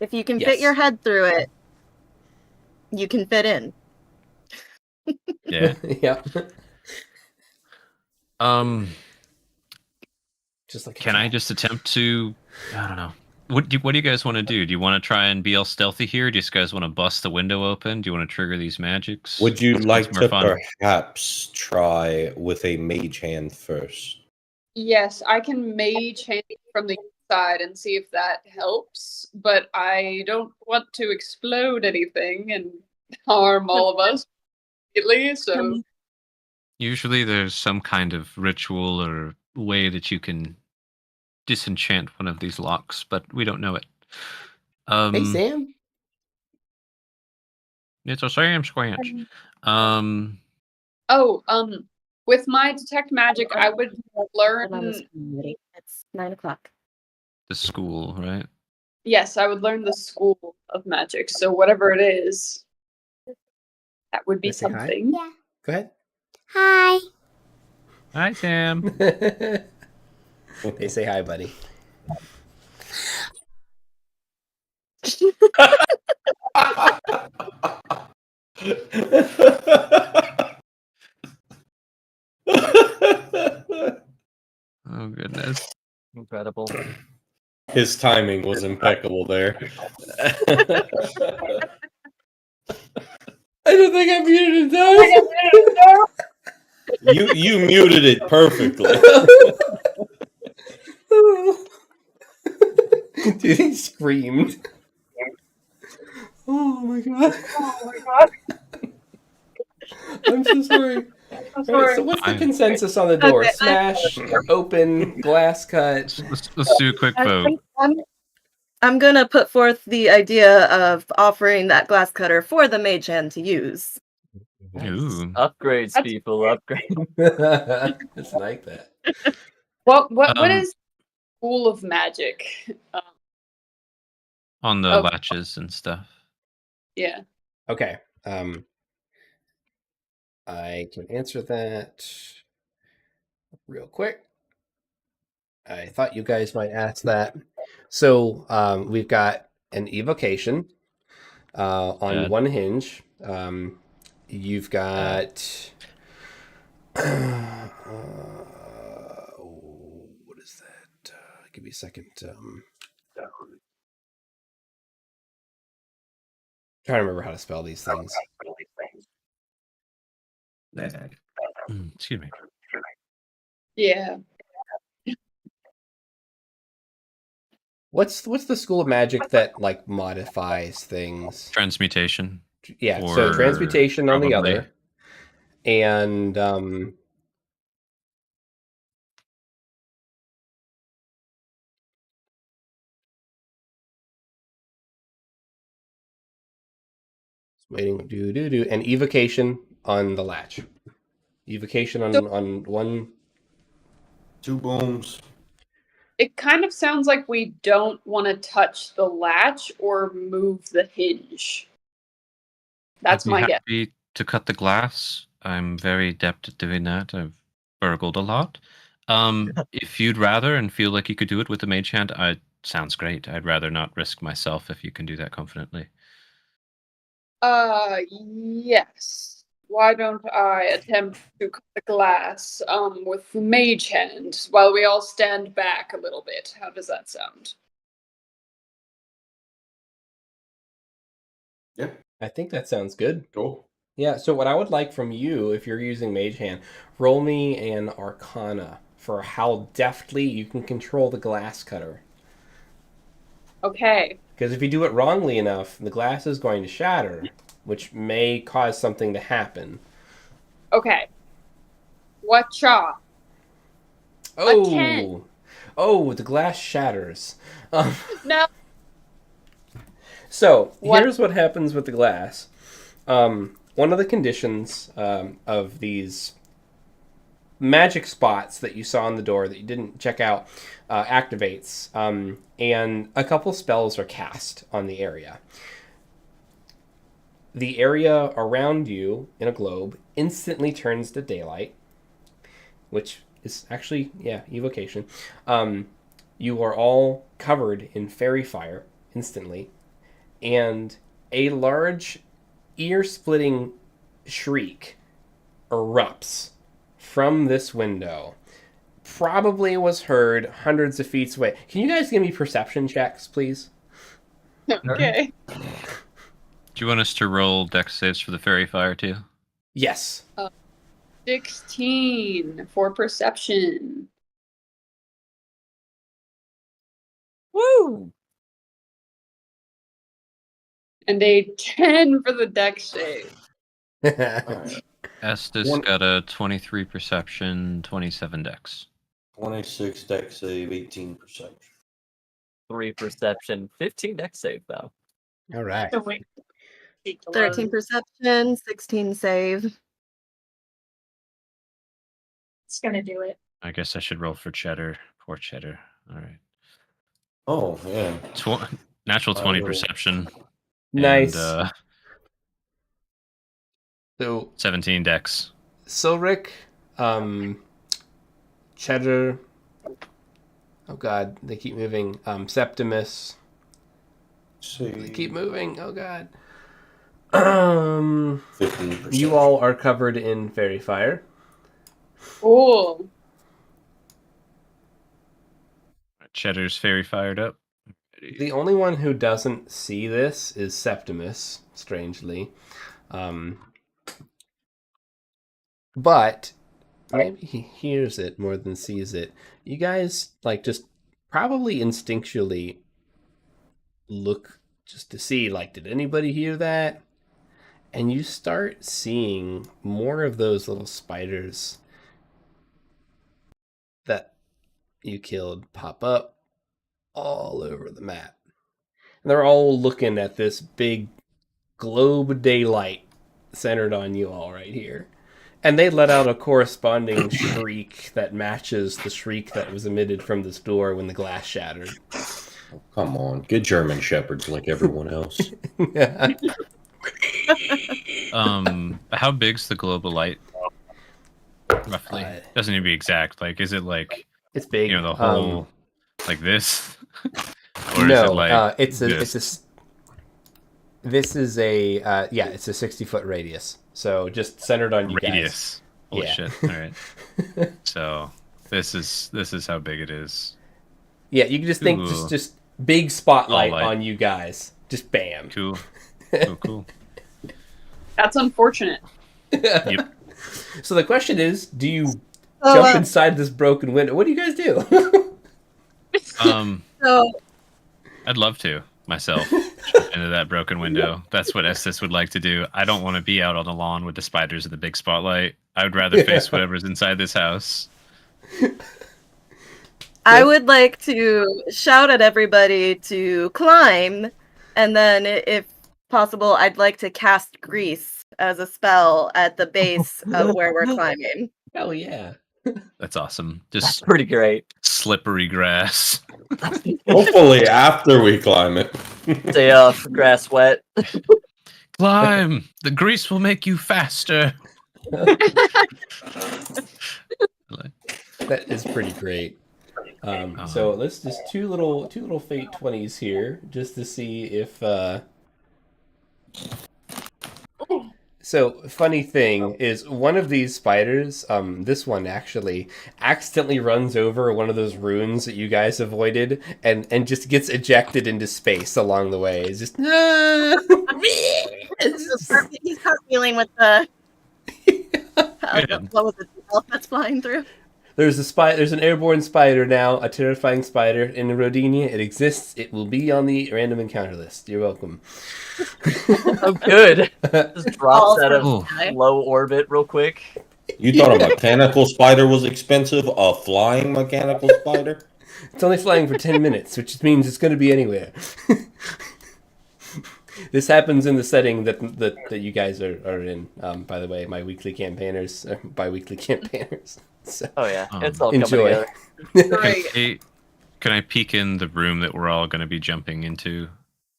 Speaker 3: If you can
Speaker 1: Yes.
Speaker 3: fit your head through it, you can fit in.
Speaker 4: Yeah.
Speaker 1: yeah. Just like
Speaker 4: Can I just attempt to? I don't know. What do you guys want to do? Do you want to try and be all stealthy here? Do you guys want to bust the window open? Do you want to trigger these magics?
Speaker 6: Would you
Speaker 4: What's
Speaker 6: like
Speaker 4: more
Speaker 6: to
Speaker 4: fun?
Speaker 6: perhaps try with a mage hand first?
Speaker 5: Yes, I can mage hand from the inside and see if that helps, but I don't want to explode anything and harm all of us immediately, so
Speaker 4: Usually, there's some kind of ritual or way that you can disenchant one of these locks, but we don't know it.
Speaker 1: Hey Sam.
Speaker 4: It's a Sam Squanch.
Speaker 5: with my detect magic, I would learn.
Speaker 3: It's 9:00.
Speaker 4: The school, right?
Speaker 5: Yes, I would learn the school of magic. So whatever it is, that would be
Speaker 1: Can I say hi?
Speaker 5: something.
Speaker 8: Yeah.
Speaker 1: Go ahead.
Speaker 8: Hi.
Speaker 4: Hi, Sam.
Speaker 1: They say hi, buddy.
Speaker 4: Oh goodness.
Speaker 2: Incredible.
Speaker 6: His timing was impeccable there.
Speaker 1: I don't think I muted it.
Speaker 6: You muted it perfectly.
Speaker 1: Dude, he screamed. Oh my god. I'm so sorry. All right, so what's the consensus on the door?
Speaker 3: Okay,
Speaker 1: Smash, open, glass cut.
Speaker 4: Let's do a quick vote.
Speaker 3: I'm gonna put forth the idea of offering that glass cutter for the mage hand to use.
Speaker 4: Ooh.
Speaker 2: Upgrades, people, upgrades.
Speaker 1: It's like that.
Speaker 5: What is school of magic?
Speaker 4: On the latches and stuff.
Speaker 5: Yeah.
Speaker 1: Okay. I can answer that real quick. I thought you guys might ask that. So we've got an evocation on one hinge. You've got what is that? Give me a second. Trying to remember how to spell these things.
Speaker 4: Excuse me.
Speaker 5: Yeah.
Speaker 1: What's the school of magic that like modifies things?
Speaker 4: Transmutation.
Speaker 1: Yeah, so
Speaker 4: Or
Speaker 1: transmutation on the
Speaker 4: probably-
Speaker 1: other, and waiting, and evocation on the latch. Evocation on one.
Speaker 6: 2 booms.
Speaker 5: It kind of sounds like we don't want to touch the latch or move the hinge. That's
Speaker 4: I'd be
Speaker 5: my guess.
Speaker 4: happy to cut the glass. I'm very adept at doing that. I've burgled a lot. If you'd rather and feel like you could do it with the mage hand, sounds great. I'd rather not risk myself if you can do that confidently.
Speaker 5: Yes. Why don't I attempt to cut the glass with the mage hand while we all stand back a little bit? How does that sound?
Speaker 6: Yeah,
Speaker 1: I think that sounds good.
Speaker 6: cool.
Speaker 1: Yeah, so what I would like from you, if you're using Mage Hand, roll me an Arcana for how deftly you can control the glass cutter.
Speaker 5: Okay.
Speaker 1: Because if you do it wrongly enough, the glass is going to shatter, which may cause something to happen.
Speaker 5: Okay. Whatcha?
Speaker 1: Oh!
Speaker 5: 10.
Speaker 1: Oh, the glass shatters.
Speaker 5: No.
Speaker 1: So,
Speaker 5: What?
Speaker 1: here's what happens with the glass. One of the conditions of these magic spots that you saw on the door that you didn't check out activates, and a couple spells are cast on the area. The area around you in a globe instantly turns to daylight, which is actually, evocation. You are all covered in fairy fire instantly, and a large ear-splitting shriek erupts from this window. Probably was heard hundreds of feet away. Can you guys give me perception checks, please?
Speaker 5: Okay.
Speaker 4: Do you want us to roll dex saves for the fairy fire too?
Speaker 1: Yes.
Speaker 5: 16 for perception.
Speaker 2: Woo!
Speaker 5: And a 10 for the dex save.
Speaker 4: Estes
Speaker 6: One-
Speaker 4: got a 23 perception, 27 dex.
Speaker 6: 26 dex save, 18 perception.
Speaker 2: 3 perception, 15 dex save though.
Speaker 1: All right.
Speaker 7: So wait.
Speaker 3: 13 perception, 16 save.
Speaker 7: It's gonna do it.
Speaker 4: I guess I should roll for Cheddar. Poor Cheddar. All right.
Speaker 6: Oh, yeah.
Speaker 4: Natural 20
Speaker 6: will-
Speaker 4: perception.
Speaker 1: Nice.
Speaker 4: And,
Speaker 1: So
Speaker 4: 17 dex.
Speaker 1: Silric, Cheddar. Oh god, they keep moving. Septimus. They keep moving. Oh god.
Speaker 6: 15%.
Speaker 1: You all are covered in fairy fire.
Speaker 5: Cool.
Speaker 4: Cheddar's fairy fired up.
Speaker 1: The only one who doesn't see this is Septimus, strangely. But maybe he hears it more than sees it. You guys, like, just probably instinctually look just to see, like, did anybody hear that? And you start seeing more of those little spiders that you killed pop up all over the map. And they're all looking at this big globe of daylight centered on you all right here. And they let out a corresponding shriek that matches the shriek that was emitted from this door when the glass shattered.
Speaker 6: Oh, come on. Good German shepherds like everyone else.
Speaker 4: How big's the globe of light? Roughly.
Speaker 1: Uh,
Speaker 4: Doesn't need to be exact. Like, is it like,
Speaker 1: It's big.
Speaker 4: you know, the whole, like this? Or
Speaker 1: no,
Speaker 4: is it like
Speaker 1: it's a
Speaker 4: this?
Speaker 1: This is a it's a 60-foot radius. So just centered on you guys.
Speaker 4: Radius? Holy
Speaker 1: Yeah.
Speaker 4: shit! All right. So this is how big it is.
Speaker 1: Yeah, you can just think
Speaker 4: Ooh.
Speaker 1: just big spotlight
Speaker 4: Spotlight.
Speaker 1: on you guys. Just bam.
Speaker 4: Cool. Cool.
Speaker 5: That's unfortunate.
Speaker 4: Yep.
Speaker 1: So the question is, do you
Speaker 3: So,
Speaker 1: jump inside this broken window? What do you guys do?
Speaker 3: so
Speaker 4: I'd love to myself jump into that broken window. That's what Estes would like to do. I don't want to be out on the lawn with the spiders in the big spotlight. I would rather face whatever's inside this house.
Speaker 3: I would like to shout at everybody to climb, and then, if possible, I'd like to cast Grease as a spell at the base of where we're climbing.
Speaker 1: Hell yeah.
Speaker 4: That's awesome.
Speaker 2: That's
Speaker 4: Just
Speaker 2: pretty great.
Speaker 4: slippery grass.
Speaker 6: Hopefully after we climb it.
Speaker 2: Stay off, grass wet.
Speaker 4: Climb! The grease will make you faster.
Speaker 1: That is pretty great. So let's just two little fate 20s here, just to see if. So funny thing is, one of these spiders, this one actually, accidentally runs over one of those runes that you guys avoided, and just gets ejected into space along the way. It's just.
Speaker 3: He's cartwheeling with the. What was it? The elf that's flying through.
Speaker 1: There's an airborne spider now, a terrifying spider in Rodinia. It exists. It will be on the random encounter list. You're welcome.
Speaker 2: Oh, good. Just drops out of
Speaker 4: Oh.
Speaker 2: low orbit real quick.
Speaker 6: You thought a mechanical spider was expensive? A flying mechanical spider?
Speaker 1: It's only flying for 10 minutes, which means it's going to be anywhere. This happens in the setting that you guys are in. By the way, my weekly campaigners, bi-weekly campaigners. So,
Speaker 2: Oh yeah, it's all
Speaker 1: enjoy.
Speaker 2: coming together.
Speaker 5: Great.
Speaker 4: Can I peek in the room that we're all going to be jumping into?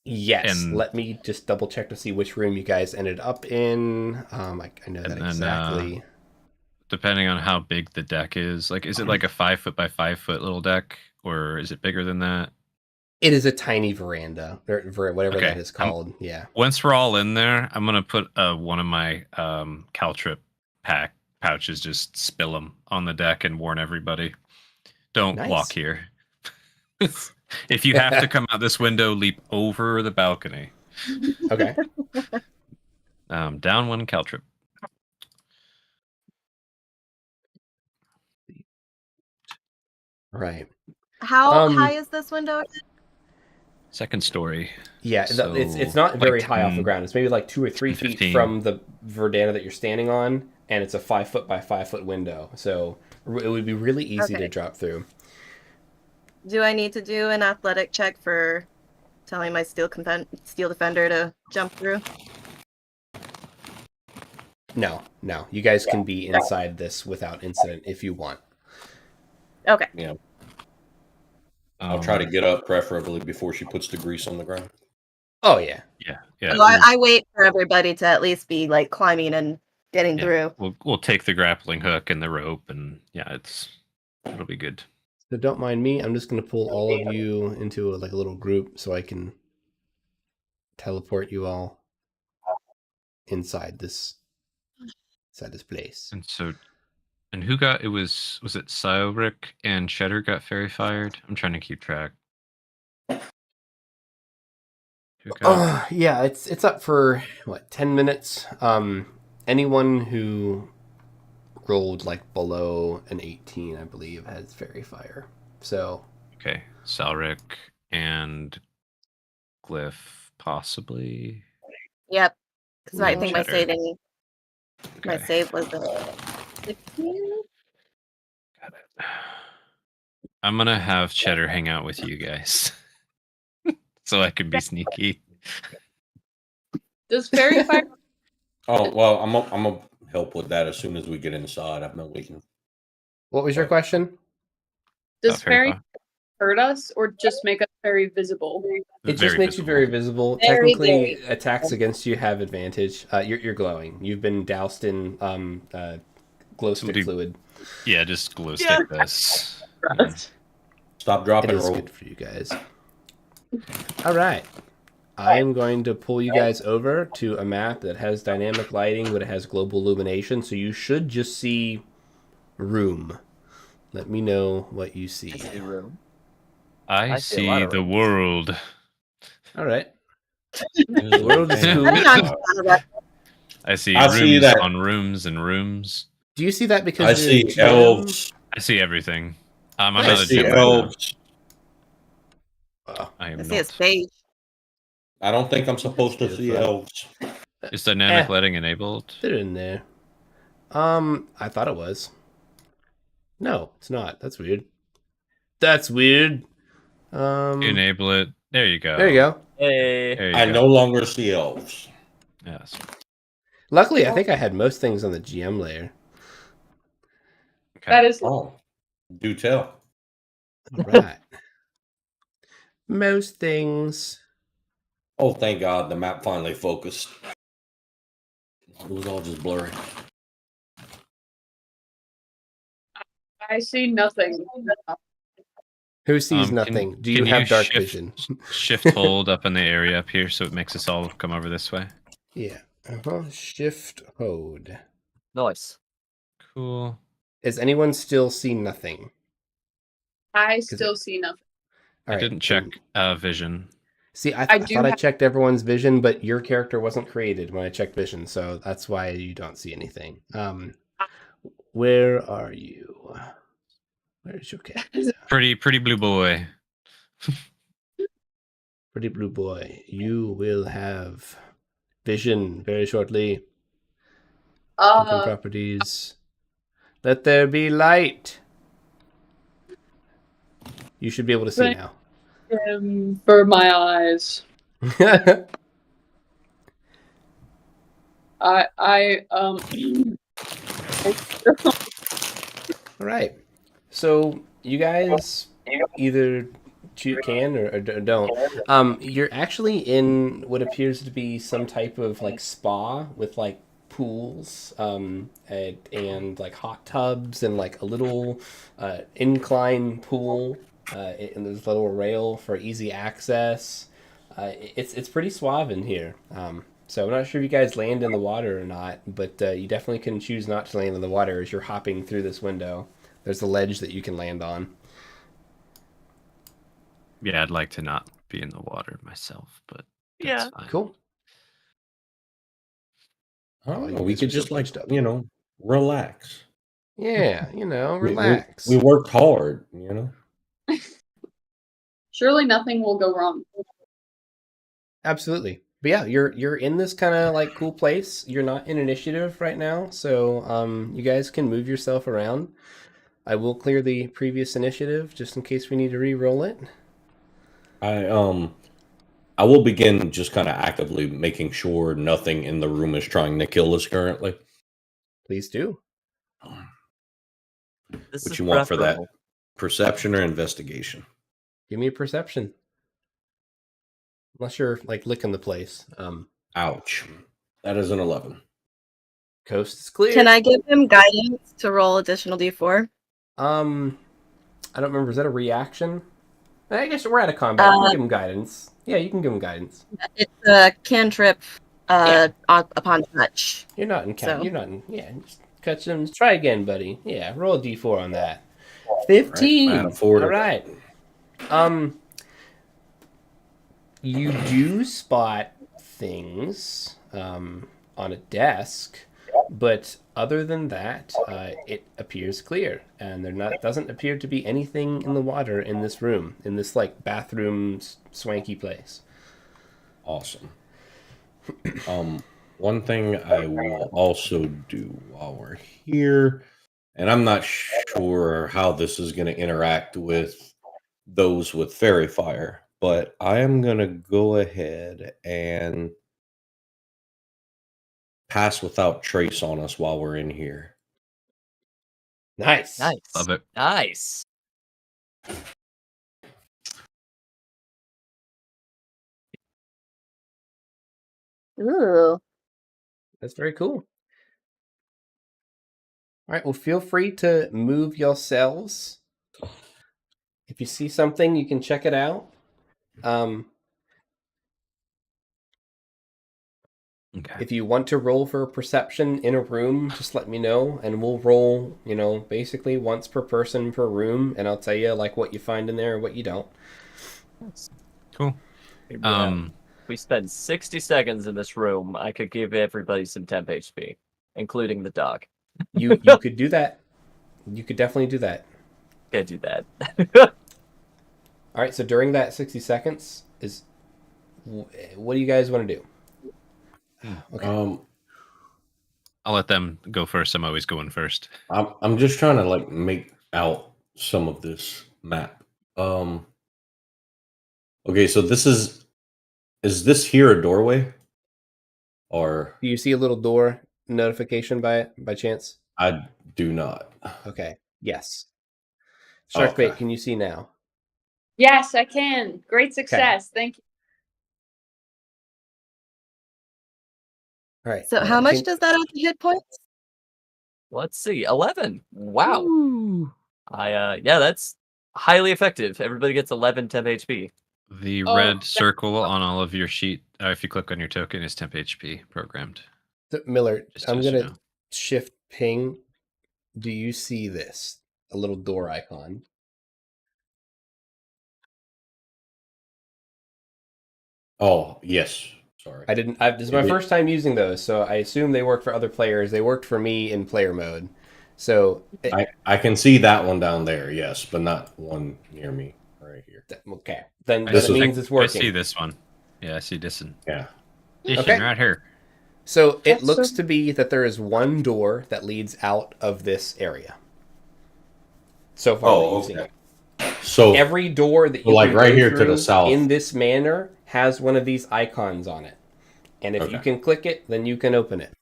Speaker 1: Yes,
Speaker 4: And-
Speaker 1: let me just double check to see which room you guys ended up in. I know that
Speaker 4: And then,
Speaker 1: exactly.
Speaker 4: Depending on how big the deck is, like, is it like a 5 foot by 5 foot little deck, or is it bigger than that?
Speaker 1: It is a tiny veranda, or whatever
Speaker 4: Okay,
Speaker 1: that is called. Yeah.
Speaker 4: Once we're all in there, I'm gonna put one of my Caltrip pouches, just spill them on the deck and warn everybody. Don't
Speaker 1: Nice.
Speaker 4: walk here. If you have to come out this window, leap over the balcony.
Speaker 1: Okay.
Speaker 4: Down one Caltrip.
Speaker 1: Right.
Speaker 3: How high is this window?
Speaker 4: Second story.
Speaker 1: Yeah,
Speaker 4: So,
Speaker 1: it's not very
Speaker 4: like
Speaker 1: high off the
Speaker 4: 10,
Speaker 1: ground. It's maybe like 2 or 3 feet
Speaker 4: 15.
Speaker 1: from the veranda that you're standing on, and it's a 5 foot by 5 foot window. So it would be really easy to
Speaker 3: Okay.
Speaker 1: drop through.
Speaker 3: Do I need to do an athletic check for telling my steel defender to jump through?
Speaker 1: No. You guys can be inside this without incident if you want.
Speaker 3: Okay.
Speaker 6: I'll try to get up, preferably before she puts the grease on the ground.
Speaker 1: Oh yeah.
Speaker 4: Yeah.
Speaker 3: So I wait for everybody to at least be like climbing and getting
Speaker 4: Yeah.
Speaker 3: through.
Speaker 4: We'll take the grappling hook and the rope, and it'll be good.
Speaker 1: So don't mind me. I'm just going to pull all of you into a little group so I can teleport you all inside this place.
Speaker 4: And who got it? Was it Cylric and Cheddar got fairy fired? I'm trying to keep track. Who got
Speaker 1: Yeah, it's up for 10 minutes. Anyone who rolled below an 18, I believe, has fairy fire. So
Speaker 4: okay, Cylric and Glyph possibly.
Speaker 3: Yep. Because I think
Speaker 4: Cheddar.
Speaker 3: my
Speaker 4: Okay,
Speaker 3: save was a 16.
Speaker 4: got it. I'm gonna have Cheddar hang out with you guys, so I can be sneaky.
Speaker 5: Does fairy fire?
Speaker 6: Oh well, I'm gonna help with that as soon as we get inside. I've no weakness.
Speaker 1: what was your question?
Speaker 5: Does
Speaker 4: Fairy
Speaker 5: fairy
Speaker 4: fire.
Speaker 5: hurt us or just make us very visible?
Speaker 1: It just
Speaker 4: Very
Speaker 1: makes you very visible.
Speaker 5: Very,
Speaker 1: Technically,
Speaker 5: very
Speaker 1: attacks against you have advantage. You're glowing. You've been doused in glow stick
Speaker 4: Somebody-
Speaker 1: fluid.
Speaker 4: Yeah, just glow stick this.
Speaker 6: Stop,
Speaker 1: It
Speaker 6: dropping,
Speaker 1: is
Speaker 6: roll.
Speaker 1: good for you guys. All right. I am going to pull you guys over to a map that has dynamic lighting, but it has global illumination. So you should just see room. Let me know what you see.
Speaker 2: I see room.
Speaker 4: I
Speaker 2: see a
Speaker 4: see
Speaker 2: lot of
Speaker 4: the
Speaker 2: rooms.
Speaker 4: world.
Speaker 1: All right. The world is cool.
Speaker 3: I'm not out of that.
Speaker 4: I see
Speaker 6: I
Speaker 4: rooms
Speaker 6: see that.
Speaker 4: on rooms and rooms.
Speaker 1: Do you see that because
Speaker 6: I
Speaker 1: you're
Speaker 6: see
Speaker 1: in GM?
Speaker 6: elves.
Speaker 4: I see everything. I'm
Speaker 1: I
Speaker 4: not a
Speaker 6: I see
Speaker 4: GM right now.
Speaker 6: elves.
Speaker 1: Oh,
Speaker 4: I am
Speaker 3: I see a
Speaker 4: not.
Speaker 3: stage.
Speaker 6: I don't think I'm supposed to see elves.
Speaker 4: Is dynamic lighting enabled?
Speaker 1: They're in there. I thought it was. No, it's not. That's weird. That's weird.
Speaker 4: Enable it. There you go.
Speaker 1: There you go.
Speaker 2: Hey.
Speaker 4: There you
Speaker 6: I
Speaker 4: go.
Speaker 6: no longer see elves.
Speaker 4: Yes.
Speaker 1: Luckily, I think I had most things on the GM layer.
Speaker 4: Okay.
Speaker 5: That is
Speaker 6: Oh, do tell.
Speaker 1: All right. Most things.
Speaker 6: Oh, thank God the map finally focused. It was all just blurry.
Speaker 5: I see nothing.
Speaker 1: Who sees
Speaker 4: Can-
Speaker 1: nothing? Do you
Speaker 4: can
Speaker 1: have dark
Speaker 4: shift-
Speaker 1: vision?
Speaker 4: Shift hold up in the area up here so it makes us all come over this way.
Speaker 1: Yeah. Shift hold.
Speaker 2: Nice.
Speaker 4: Cool.
Speaker 1: Is anyone still see nothing?
Speaker 5: I still see nothing.
Speaker 1: All
Speaker 4: I
Speaker 1: right,
Speaker 4: didn't check
Speaker 1: then-
Speaker 4: vision.
Speaker 1: See, I
Speaker 5: I do
Speaker 1: thought I
Speaker 5: have-
Speaker 1: checked everyone's vision, but your character wasn't created when I checked vision, so that's why you don't see anything. Where are you? Where's your character?
Speaker 4: Pretty blue boy.
Speaker 1: Pretty blue boy. You will have vision very shortly. Token properties. Let there be light. You should be able to see
Speaker 5: Right.
Speaker 1: now.
Speaker 5: For my eyes.
Speaker 1: All right. So you guys either can or don't. You're actually in what appears to be some type of like spa with like pools and like hot tubs and like a little incline pool and there's a little rail for easy access. It's pretty suave in here. So I'm not sure if you guys land in the water or not, but you definitely can choose not to land in the water as you're hopping through this window. There's a ledge that you can land on.
Speaker 4: Yeah, I'd like to not be in the water myself, but that's
Speaker 2: Yeah.
Speaker 4: fine.
Speaker 1: Cool.
Speaker 6: Oh,
Speaker 1: you
Speaker 6: we
Speaker 1: guys
Speaker 6: could
Speaker 1: are so
Speaker 6: just like,
Speaker 1: punched up.
Speaker 6: relax.
Speaker 1: Yeah,
Speaker 6: We-
Speaker 1: relax.
Speaker 6: We worked hard,
Speaker 5: Surely nothing will go wrong.
Speaker 1: Absolutely. But yeah, you're in this kind of like cool place. You're not in initiative right now, so you guys can move yourself around. I will clear the previous initiative just in case we need to re-roll it.
Speaker 6: I will begin just kind of actively making sure nothing in the room is trying to kill us currently.
Speaker 1: Please do.
Speaker 2: This
Speaker 6: What
Speaker 2: is
Speaker 6: you want for that?
Speaker 2: preferable.
Speaker 6: Perception or investigation?
Speaker 1: Give me a perception. Unless you're like licking the place.
Speaker 6: Ouch. That is an 11.
Speaker 1: Coast is clear.
Speaker 3: Can I give him guidance to roll additional d4?
Speaker 1: I don't remember. Is that a reaction? I guess we're out of combat. You can give him guidance. Yeah, you can give him guidance.
Speaker 3: It's a cantrip upon touch.
Speaker 1: You're not in
Speaker 3: So-
Speaker 1: You're not in. Yeah, just catch him. Try again, buddy. Yeah, roll a d4 on that. 15.
Speaker 6: Right, man,
Speaker 1: All right. You do spot things on a desk, but other than that, it appears clear, and doesn't appear to be anything in the water in this room, in this like bathroom swanky place.
Speaker 6: Awesome. One thing I will also do while we're here, and I'm not sure how this is going to interact with those with fairy fire, but I am going to go ahead and pass without trace on us while we're in here.
Speaker 1: Nice.
Speaker 2: Nice.
Speaker 4: Love it.
Speaker 2: Nice.
Speaker 3: Ooh.
Speaker 1: That's very cool. All right. Well, feel free to move yourselves. If you see something, you can check it out.
Speaker 4: Okay.
Speaker 1: If you want to roll for perception in a room, just let me know, and we'll roll, basically once per person per room, and I'll tell you like what you find in there and what you don't.
Speaker 4: Cool.
Speaker 2: If we spend 60 seconds in this room, I could give everybody some temp HP, including the dog.
Speaker 1: You could do that. You could definitely do that.
Speaker 2: Can't do that.
Speaker 1: All right. So during that 60 seconds, what do you guys want to do? Okay.
Speaker 4: I'll let them go first. I'm always going first.
Speaker 6: I'm just trying to like make out some of this map. Okay, so is this here a doorway? Or
Speaker 1: Do you see a little door notification by chance?
Speaker 6: I do not.
Speaker 1: Okay. Yes. Sharkbait,
Speaker 6: Okay.
Speaker 1: can you see now?
Speaker 5: Yes, I can. Great success. Thank you.
Speaker 1: All right.
Speaker 3: So how much does that add to hit points?
Speaker 2: Let's see, 11. Wow.
Speaker 1: Ooh.
Speaker 2: Yeah, that's highly effective. Everybody gets 11 temp HP.
Speaker 4: The
Speaker 5: Oh,
Speaker 4: red circle on all of your sheet, if you click on your token, is temp HP programmed.
Speaker 1: Miller,
Speaker 4: Just
Speaker 1: I'm
Speaker 4: so you
Speaker 1: going to
Speaker 4: know.
Speaker 1: shift ping. Do you see this? A little door icon.
Speaker 6: Oh, yes. Sorry.
Speaker 1: This is my first time using those, so I assume they work for other players. They worked for me in player mode. So
Speaker 6: I can see that one down there, yes, but not one near me right here.
Speaker 1: okay. Then
Speaker 6: This
Speaker 1: it
Speaker 6: was-
Speaker 1: means it's working.
Speaker 4: I see this one. Yeah, I see this one.
Speaker 6: Yeah.
Speaker 4: This
Speaker 1: Okay.
Speaker 4: one right here.
Speaker 1: So it
Speaker 5: That's
Speaker 1: looks
Speaker 5: so-
Speaker 1: to be that there is one door that leads out of this area. So far, we're using it.
Speaker 6: So
Speaker 1: Every door that you
Speaker 6: like
Speaker 1: can
Speaker 6: right
Speaker 1: go
Speaker 6: here to the
Speaker 1: through
Speaker 6: south.
Speaker 1: in this manner has one of these icons on it, and if you
Speaker 6: Okay.
Speaker 1: can click it, then you can open it.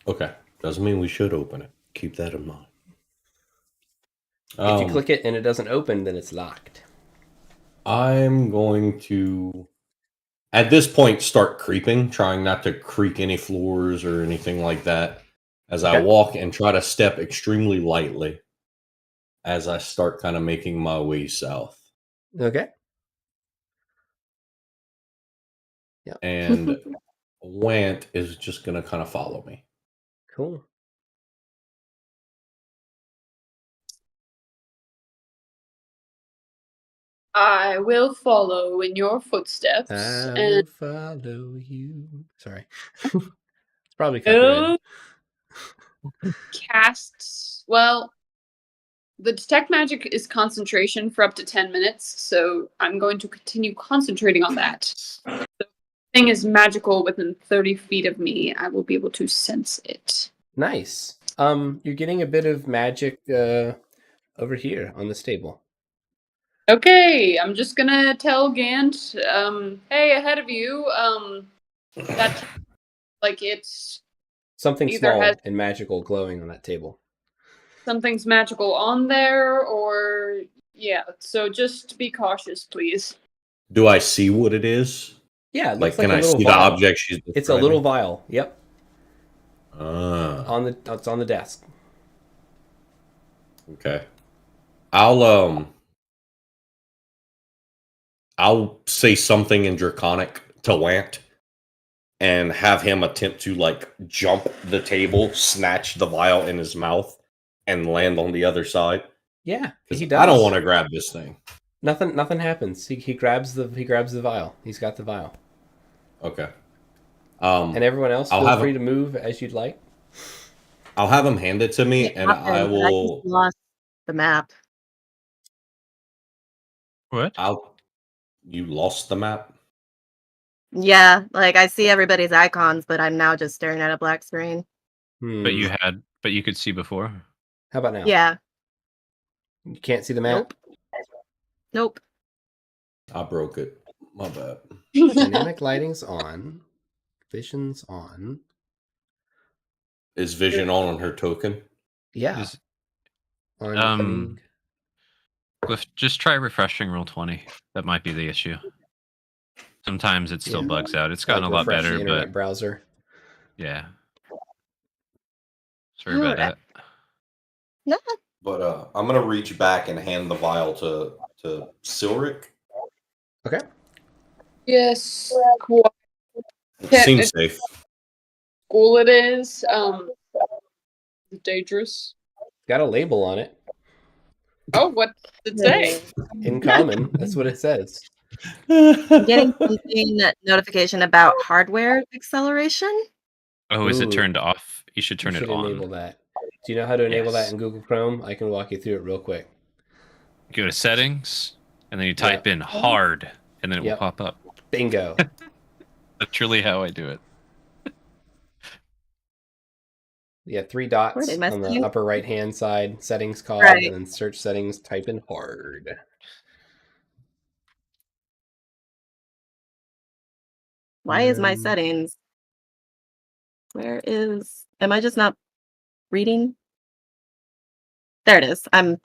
Speaker 6: Okay. Doesn't mean we should open it. Keep that in mind.
Speaker 1: If you click it and it doesn't open, then it's locked.
Speaker 6: I'm going to, at this point, start creeping, trying not to creak any floors or anything like that as I
Speaker 1: Okay.
Speaker 6: walk and try to step extremely lightly as I start kind of making my way south.
Speaker 1: Okay. Yeah.
Speaker 6: And Want is just going to kind of follow me.
Speaker 1: Cool.
Speaker 5: I will follow in your footsteps.
Speaker 1: I will
Speaker 5: And
Speaker 1: follow you. Sorry. It's probably copyrighted.
Speaker 5: cast. Well, the detect magic is concentration for up to 10 minutes, so I'm going to continue concentrating on that. The thing is magical within 30 feet of me. I will be able to sense it.
Speaker 1: Nice. You're getting a bit of magic over here on this table.
Speaker 5: Okay, I'm just gonna tell Gant, hey, ahead of you, that like it's
Speaker 1: Something
Speaker 5: Either
Speaker 1: small
Speaker 5: has-
Speaker 1: and magical glowing on that table.
Speaker 5: something's magical on there, or yeah. So just be cautious, please.
Speaker 6: Do I see what it is?
Speaker 1: Yeah, it
Speaker 6: Like,
Speaker 1: looks
Speaker 6: can
Speaker 1: a
Speaker 6: I
Speaker 1: little
Speaker 6: see
Speaker 1: vial.
Speaker 6: the object she's describing?
Speaker 1: It's a little vial. Yep.
Speaker 6: Ah,
Speaker 1: It's on the desk.
Speaker 6: okay. I'll say something in Draconic to Want and have him attempt to like jump the table, snatch the vial in his mouth, and land on the other side.
Speaker 1: Yeah,
Speaker 6: 'Cause
Speaker 1: he does.
Speaker 6: I don't want to grab this thing.
Speaker 1: Nothing happens. He grabs the vial. He's got the vial.
Speaker 6: Okay.
Speaker 1: And everyone else,
Speaker 6: I'll
Speaker 1: feel
Speaker 6: have
Speaker 1: free
Speaker 6: him-
Speaker 1: to move as you'd like.
Speaker 6: I'll have him hand it to me,
Speaker 3: It
Speaker 6: and I
Speaker 3: happened, but
Speaker 6: will.
Speaker 3: just lost the map.
Speaker 4: What?
Speaker 6: You lost the map.
Speaker 3: Yeah, like I see everybody's icons, but I'm now just staring at a black screen.
Speaker 4: But you could see before.
Speaker 1: How about now?
Speaker 3: Yeah.
Speaker 1: You can't see the map?
Speaker 3: Nope.
Speaker 6: I broke it. My bad.
Speaker 1: Dynamic lighting's on. Vision's on.
Speaker 6: Is Vision on her token?
Speaker 1: Yeah.
Speaker 4: Is-
Speaker 1: On Ping.
Speaker 4: Cliff, just try refreshing Roll20. That might be the issue. Sometimes it still
Speaker 1: Yeah.
Speaker 4: bugs out. It's gotten
Speaker 1: Like
Speaker 4: a lot
Speaker 1: refresh the
Speaker 4: better,
Speaker 1: internet
Speaker 4: but
Speaker 1: browser.
Speaker 4: yeah. Sorry about that.
Speaker 3: No.
Speaker 6: But I'm gonna reach back and hand the vial to Silric.
Speaker 1: Okay.
Speaker 5: Yes, quite
Speaker 6: It
Speaker 5: Yeah,
Speaker 6: seems
Speaker 5: it-
Speaker 6: safe.
Speaker 5: cool it is. Dangerous.
Speaker 1: Got a label on it.
Speaker 5: Oh, what did it say?
Speaker 1: In common. That's what it says.
Speaker 3: I'm getting something notification about hardware acceleration.
Speaker 4: Oh, is it
Speaker 1: Ooh.
Speaker 4: turned off? You should turn
Speaker 1: You
Speaker 4: it
Speaker 1: should
Speaker 4: on.
Speaker 1: enable that. Do you know how to enable that
Speaker 4: Yes.
Speaker 1: in Google Chrome? I can walk you through it real quick.
Speaker 4: Go to settings, and then you type in hard, and then it will pop up.
Speaker 1: Bingo.
Speaker 4: That's truly how I do it.
Speaker 1: Yeah, 3 dots
Speaker 3: Where did my
Speaker 1: on the
Speaker 3: settings-
Speaker 1: upper right-hand side, settings cog,
Speaker 3: Right.
Speaker 1: and then search settings, type in hard.
Speaker 3: Why is my settings? Where is... Am I just not reading? There it is. I'm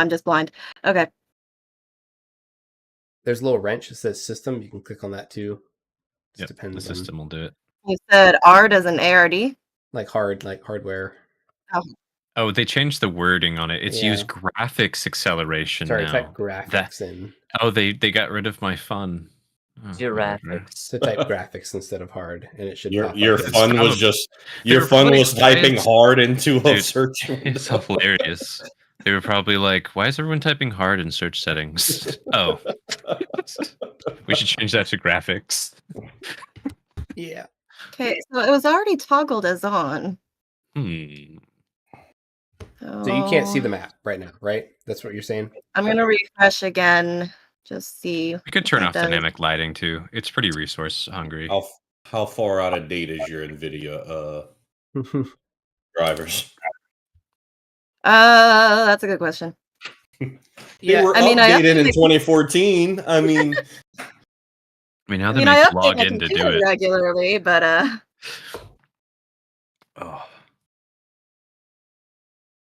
Speaker 3: just blind. Okay.
Speaker 1: There's a little wrench that says system. You can click on that too. Just
Speaker 4: Yep, the
Speaker 1: depends
Speaker 4: system will do it.
Speaker 3: You said ARD as an ARD?
Speaker 1: like hardware.
Speaker 4: Oh, they changed the wording on it. It's
Speaker 1: Yeah.
Speaker 4: used graphics acceleration
Speaker 1: Sorry,
Speaker 4: now.
Speaker 1: type graphics in.
Speaker 4: Oh, they got rid of my fun. Oh, whatever.
Speaker 2: Graphics.
Speaker 1: So type graphics instead of hard, and it should
Speaker 6: Your
Speaker 1: pop
Speaker 6: your
Speaker 1: up as-
Speaker 6: fun was just your
Speaker 4: were
Speaker 6: fun
Speaker 4: probably-
Speaker 6: was typing hard into a
Speaker 4: Dude,
Speaker 6: search window.
Speaker 4: It's hilarious. They were probably like, "Why is everyone typing hard in search settings?" Oh, we should change that to graphics.
Speaker 1: Yeah.
Speaker 3: Okay, so it was already toggled as on.
Speaker 1: So you can't see the map right now, right? That's what you're saying?
Speaker 3: I'm going to refresh again. Just see.
Speaker 4: We could turn
Speaker 3: It
Speaker 4: off
Speaker 3: does.
Speaker 4: dynamic lighting too. It's pretty resource hungry.
Speaker 6: How far out of date is your NVIDIA drivers?
Speaker 3: That's a good question.
Speaker 6: They were
Speaker 3: I mean, I
Speaker 6: updated in
Speaker 3: update-
Speaker 6: 2014. I mean,
Speaker 4: I mean, now
Speaker 3: I
Speaker 4: that
Speaker 3: mean, I
Speaker 4: makes
Speaker 3: update
Speaker 4: log
Speaker 3: my
Speaker 4: in to do
Speaker 3: computer
Speaker 4: it.
Speaker 3: regularly, but
Speaker 4: Oh,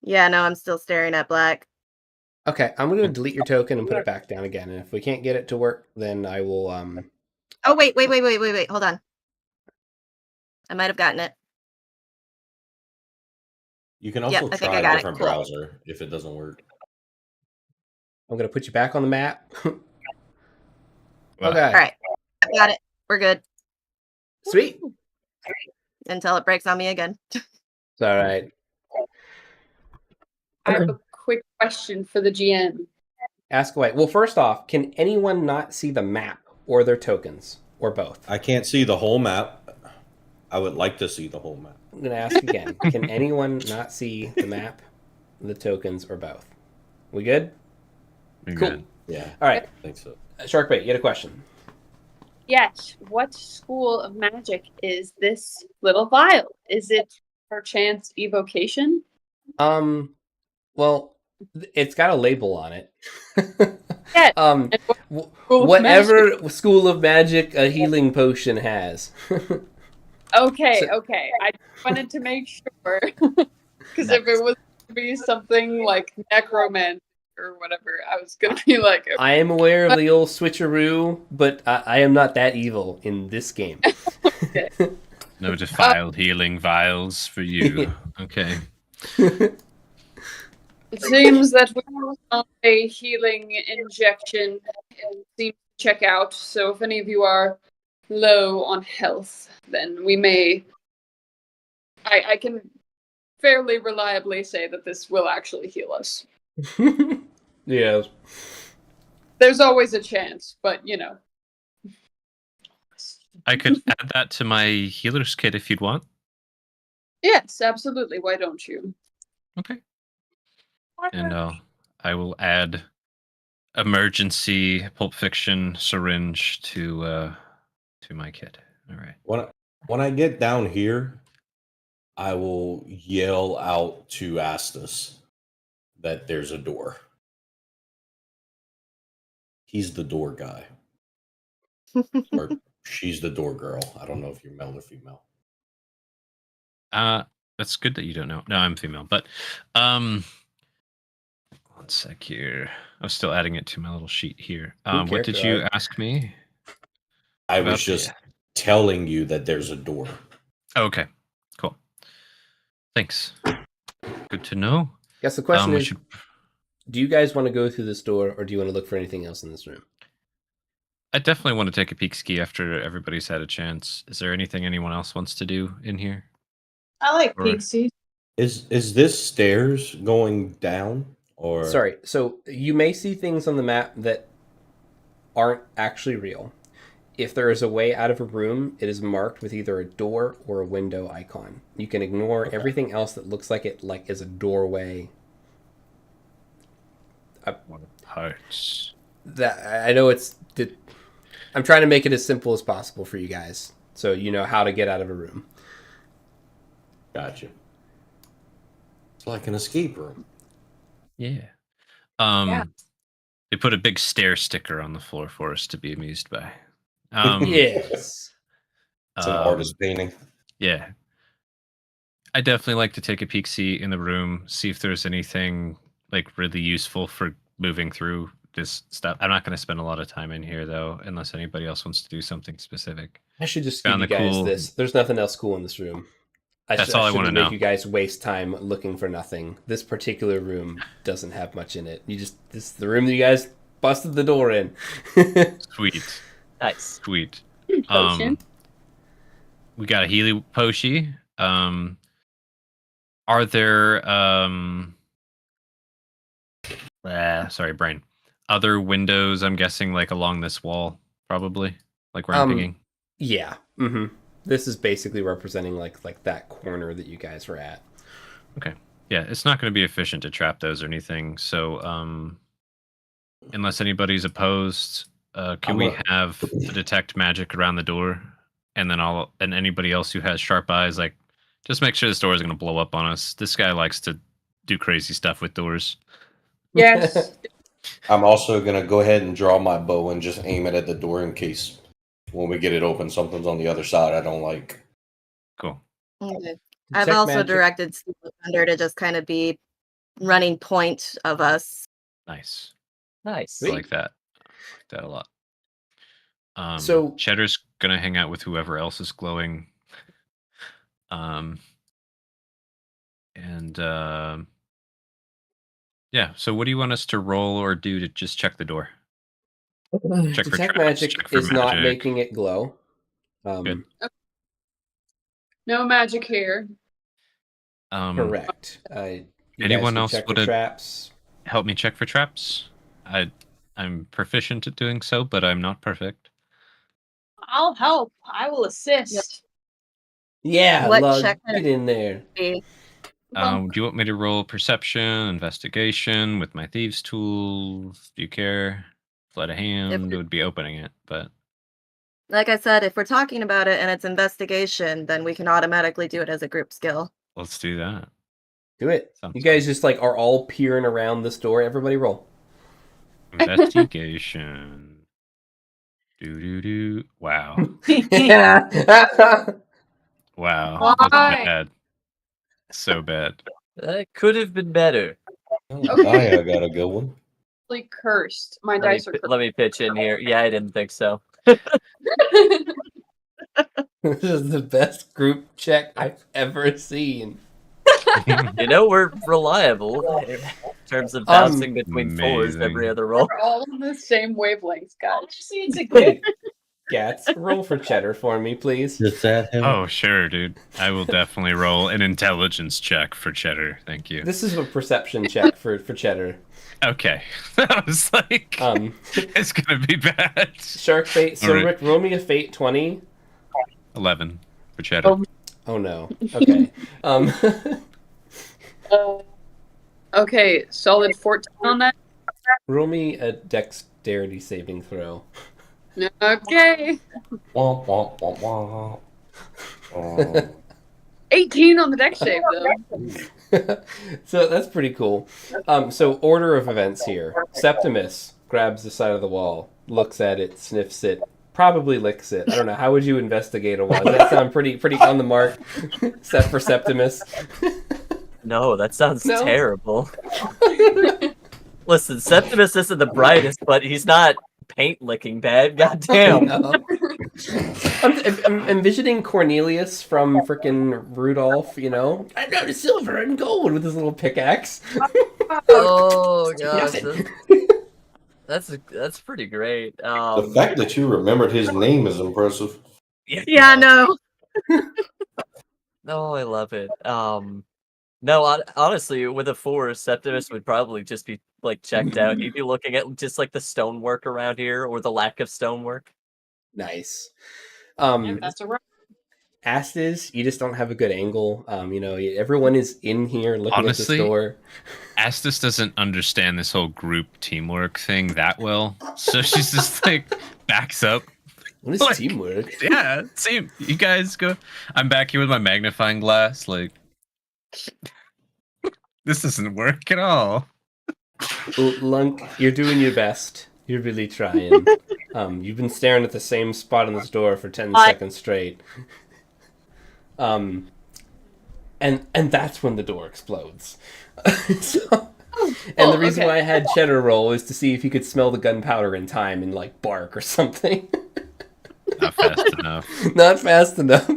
Speaker 3: yeah, no, I'm still staring at black.
Speaker 1: Okay, I'm going to delete your token and put it back down again. And if we can't get it to work, then I will...
Speaker 3: Oh, wait. Hold on. I might have gotten it.
Speaker 6: you can
Speaker 3: Yep,
Speaker 6: also
Speaker 3: I think
Speaker 6: try
Speaker 3: I
Speaker 6: a
Speaker 3: got it.
Speaker 6: different
Speaker 3: Cool.
Speaker 6: browser if it doesn't work.
Speaker 1: I'm going to put you back on the map.
Speaker 4: Wow.
Speaker 1: Okay.
Speaker 3: All right. I got it. We're good.
Speaker 1: Sweet.
Speaker 3: Until it breaks on me again.
Speaker 1: It's all right.
Speaker 5: I have a quick question for the GM.
Speaker 1: Ask away. Well, first off, can anyone not see the map or their tokens or both?
Speaker 6: I can't see the whole map. I would like to see the whole map.
Speaker 1: I'm going to ask again. Can anyone not see the map, the tokens, or both? We good?
Speaker 4: you're
Speaker 1: Cool.
Speaker 4: good.
Speaker 6: Yeah,
Speaker 1: All right.
Speaker 6: I think so.
Speaker 1: Sharkbait, you had a question.
Speaker 5: Yes. What school of magic is this little vial? Is it perchance evocation?
Speaker 1: Well, it's got a label on it.
Speaker 5: Yeah.
Speaker 1: Um,
Speaker 5: And what
Speaker 1: w-
Speaker 5: school of
Speaker 1: whatever school of magic a healing potion has.
Speaker 5: Okay,
Speaker 1: So-
Speaker 5: okay. I wanted to make sure. Because if it was to be something like necromancy or whatever, I was going to be like,
Speaker 1: I am aware of the old switcheroo, but I am not that evil in this game.
Speaker 4: No defiled healing vials for you. Okay.
Speaker 5: it seems that we have a healing injection and seem to check out. So if any of you are low on health, then we may. I can fairly reliably say that this will actually heal us.
Speaker 1: Yeah.
Speaker 5: There's always a chance, but you know.
Speaker 4: I could add that to my healer's kit if you'd want.
Speaker 5: Yes, absolutely. Why don't you?
Speaker 4: Okay. And I will add emergency Pulp Fiction syringe to my kit. All right.
Speaker 6: When I get down here, I will yell out to Astus that there's a door. He's the door guy. Or she's the door girl. I don't know if you're male or female.
Speaker 4: That's good that you don't know. No, I'm female, but one sec here. I was still adding it to my little sheet here. What did you ask me?
Speaker 6: I
Speaker 4: About
Speaker 6: was just telling you that there's a door.
Speaker 4: Oh, okay, cool. Thanks. Good to know.
Speaker 1: Guess the question
Speaker 4: we
Speaker 1: is, do you guys want to go through this door, or do you want to look for anything else in this room?
Speaker 4: I definitely want to take a peek ski after everybody's had a chance. Is there anything anyone else wants to do in here?
Speaker 7: I like
Speaker 4: Or-
Speaker 7: Pixies.
Speaker 6: Is this stairs going down or
Speaker 1: Sorry. So you may see things on the map that aren't actually real. If there is a way out of a room, it is marked with either a door or a window icon. You can ignore everything else that looks like it is a doorway.
Speaker 4: Hearts.
Speaker 1: that I know I'm trying to make it as simple as possible for you guys, so you know how to get out of a room.
Speaker 6: Gotcha. It's like an escape room.
Speaker 4: Yeah.
Speaker 2: Yeah.
Speaker 4: They put a big stare sticker on the floor for us to be amused by.
Speaker 1: Yes.
Speaker 6: It's an artist painting.
Speaker 4: Yeah. I definitely like to take a peek, see in the room, see if there's anything like really useful for moving through this stuff. I'm not going to spend a lot of time in here though, unless anybody else wants to do something specific.
Speaker 1: I should just
Speaker 4: Found
Speaker 1: give you
Speaker 4: the
Speaker 1: guys
Speaker 4: cool-
Speaker 1: this. There's nothing else cool in this room.
Speaker 4: That's all I wanna
Speaker 1: shouldn't make
Speaker 4: know.
Speaker 1: you guys waste time looking for nothing. This particular room doesn't have much in it. This is the room that you guys busted the door in.
Speaker 4: Sweet.
Speaker 2: Nice.
Speaker 4: Sweet.
Speaker 5: Potion.
Speaker 4: We got a Healy Poshi. Are there sorry, brain. Other windows, I'm guessing, like along this wall, probably? Like where I'm pinging?
Speaker 1: Yeah. Mm-hmm. This is basically representing like that corner that you guys were at.
Speaker 4: Okay. Yeah, it's not going to be efficient to trap those or anything. So, unless anybody's opposed, can we have the detect magic around the door, and then and anybody else who has sharp eyes, like, just make sure this door is going to blow up on us. This guy likes to do crazy stuff with doors.
Speaker 5: Yes.
Speaker 6: I'm also gonna go ahead and draw my bow and just aim it at the door in case when we get it open, something's on the other side I don't like.
Speaker 4: Cool.
Speaker 3: Okay. I've
Speaker 1: Detect
Speaker 3: also
Speaker 1: magic.
Speaker 3: directed Steel Thunder to just kind of be running point of us.
Speaker 4: Nice.
Speaker 2: Nice.
Speaker 4: I like that. I like that a lot.
Speaker 1: So-
Speaker 4: Cheddar's gonna hang out with whoever else is glowing. Yeah. So, what do you want us to roll or do to just check the door? Check for
Speaker 1: Detect
Speaker 4: traps,
Speaker 1: magic
Speaker 4: check for
Speaker 1: is not
Speaker 4: magic.
Speaker 1: making it glow.
Speaker 4: Good.
Speaker 5: No magic here.
Speaker 1: Correct. You
Speaker 4: Anyone
Speaker 1: guys
Speaker 4: else
Speaker 1: check for
Speaker 4: would
Speaker 1: traps?
Speaker 4: help me check for traps? I'm proficient at doing so, but I'm not perfect.
Speaker 7: I'll help. I will assist.
Speaker 1: Yeah,
Speaker 3: What
Speaker 1: Lug,
Speaker 3: check-
Speaker 1: get in there.
Speaker 3: Be-
Speaker 4: Do you want me to roll perception, investigation with my thieves' tools? Do you care? Sleight of hand would be opening it, but
Speaker 3: Like I said, if we're talking about it and it's investigation, then we can automatically do it as a group skill.
Speaker 4: let's do that.
Speaker 1: Do it.
Speaker 4: Sounds
Speaker 1: You guys just like are all peering around this door. Everybody roll.
Speaker 4: Investigation. Do. Wow.
Speaker 1: Yeah.
Speaker 4: Wow. That's
Speaker 5: Why?
Speaker 4: bad. So bad.
Speaker 2: That could have been better.
Speaker 6: I got a good one.
Speaker 5: Like cursed. My dice are cursed.
Speaker 2: Let me pitch in here. Yeah, I didn't think so.
Speaker 1: This is the best group check I've ever seen.
Speaker 2: You know, we're reliable in terms of bouncing between fours
Speaker 4: Amazing.
Speaker 2: every other roll.
Speaker 5: We're all on the same wavelength, guys.
Speaker 7: Honestly, it's a good.
Speaker 1: Gats, roll for Cheddar for me, please.
Speaker 6: Is that him?
Speaker 4: Oh, sure, dude. I will definitely roll an intelligence check for Cheddar. Thank you.
Speaker 1: This is a perception check for Cheddar.
Speaker 4: Okay. I was like, it's going to be bad.
Speaker 1: Shark Fate, so
Speaker 4: All right.
Speaker 1: Rick, roll me a Fate 20.
Speaker 4: 11 for Cheddar.
Speaker 1: Oh no. Okay.
Speaker 5: Okay, solid 14 on that.
Speaker 1: Roll me a dexterity saving throw.
Speaker 5: Okay.
Speaker 6: Womp, womp, womp, womp. Oh.
Speaker 5: 18 on the deck save, though.
Speaker 1: So that's pretty cool. So order of events here. Septimus grabs the side of the wall, looks at it, sniffs it, probably licks it. I don't know. How would you investigate a wall? Does that sound pretty on the mark? Except for Septimus.
Speaker 2: No, that sounds
Speaker 1: No?
Speaker 2: terrible. Listen, Septimus isn't the brightest, but he's not paint licking bad. Goddamn.
Speaker 1: No. I'm envisioning Cornelius from frickin' Rudolph, you know? I got silver and gold with his little pickaxe.
Speaker 2: Oh gosh,
Speaker 1: Nothing.
Speaker 2: that's pretty great.
Speaker 6: The fact that you remembered his name is impressive.
Speaker 3: Yeah, no.
Speaker 2: No, I love it. No, honestly, with a 4, Septimus would probably just be like checked out. He'd be looking at just like the stonework around here or the lack of stonework.
Speaker 1: Nice.
Speaker 5: Yeah, that's a right.
Speaker 1: Astes, you just don't have a good angle. Everyone is in here looking at this
Speaker 4: Honestly,
Speaker 1: door.
Speaker 4: Astis doesn't understand this whole group teamwork thing that well, so she's just like backs up.
Speaker 1: What is
Speaker 4: Like,
Speaker 1: teamwork?
Speaker 4: Yeah, see, you guys go. I'm back here with my magnifying glass. Like, this doesn't work at all.
Speaker 1: Lunk, you're doing your best. You're really trying. You've been staring at the same spot on this door for 10 seconds straight. And that's when the door explodes. And the reason why I had Cheddar roll is to see if he could smell the gunpowder in time and like bark or something.
Speaker 4: Not fast enough.
Speaker 1: Not fast enough.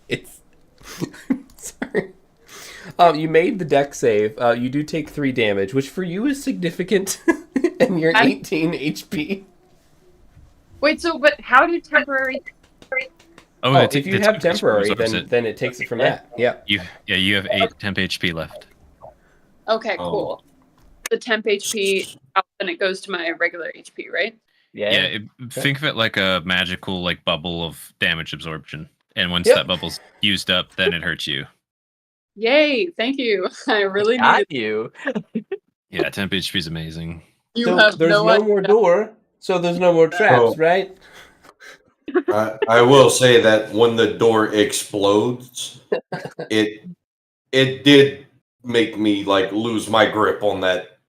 Speaker 1: It's sorry. You made the deck save. You do take 3 damage, which for you is significant, and you're 18 HP.
Speaker 5: Wait, but how do temporary?
Speaker 1: Oh, if you have temporary, then it takes it from that. Yeah.
Speaker 4: You have 8 temp HP left.
Speaker 5: Okay, cool. The temp HP, and it goes to my regular HP, right?
Speaker 2: Yeah.
Speaker 4: Think of it like a magical like bubble of damage absorption, and once that bubble's used up, then it hurts you.
Speaker 5: Yay! Thank you. I really
Speaker 2: Got
Speaker 5: needed.
Speaker 2: you.
Speaker 4: Yeah, temp HP is amazing.
Speaker 5: You have
Speaker 1: there's no more door, so there's no more traps, right?
Speaker 6: I will say that when the door explodes, it did make me like lose my grip on that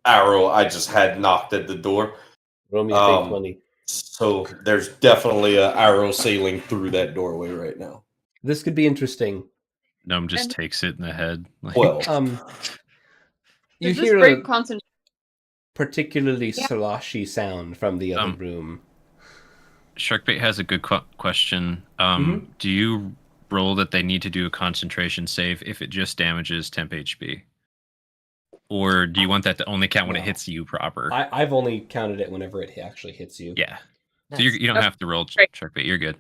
Speaker 6: arrow I just had knocked at the door.
Speaker 1: Roll me a fake 20.
Speaker 6: So there's definitely an arrow sailing through that doorway right now.
Speaker 1: This could be interesting.
Speaker 4: Gnome just takes it in the head. Like,
Speaker 6: Well,
Speaker 1: you
Speaker 5: Does this
Speaker 1: hear
Speaker 5: break
Speaker 1: a
Speaker 5: concentration?
Speaker 1: particularly sloshy sound from the other room.
Speaker 4: Sharkbait has a good question. Do you roll that they need to do a concentration save if it just damages temp HP? Or do you want that to only count when it hits you proper?
Speaker 1: I've only counted it whenever it actually hits you.
Speaker 4: Yeah. So you don't have to roll Sharkbait. You're good.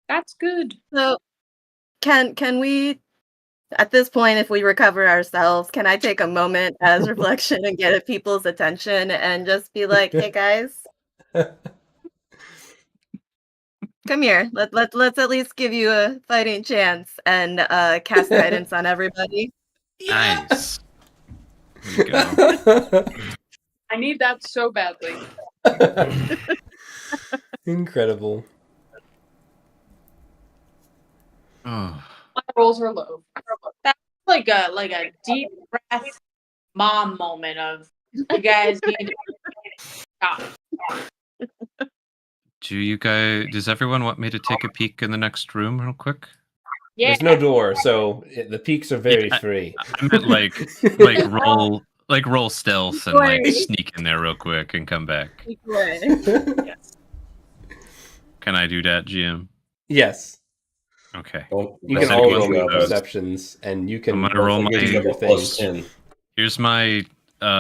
Speaker 5: That's good.
Speaker 3: So, can we, at this point, if we recover ourselves, can I take a moment as reflection and get people's attention and just be like, "Hey guys, come here. Let's at least give you a fighting chance and cast guidance on everybody."
Speaker 4: Nice. There you go.
Speaker 5: I need that so badly.
Speaker 1: Incredible.
Speaker 4: Oh.
Speaker 5: My rolls are low.
Speaker 7: That's like a deep breath mom moment of you guys need to stop.
Speaker 4: Does everyone want me to take a peek in the next room real quick?
Speaker 7: Yeah.
Speaker 1: There's no door, so the peaks are very free.
Speaker 4: I meant roll stealth and like sneak in there real quick and come back.
Speaker 5: Yes.
Speaker 4: Can I do that, GM?
Speaker 1: Yes.
Speaker 4: Okay.
Speaker 1: You can all roll me perceptions, and you can
Speaker 4: I'm gonna roll
Speaker 1: do
Speaker 4: my
Speaker 1: other things.
Speaker 4: Here's my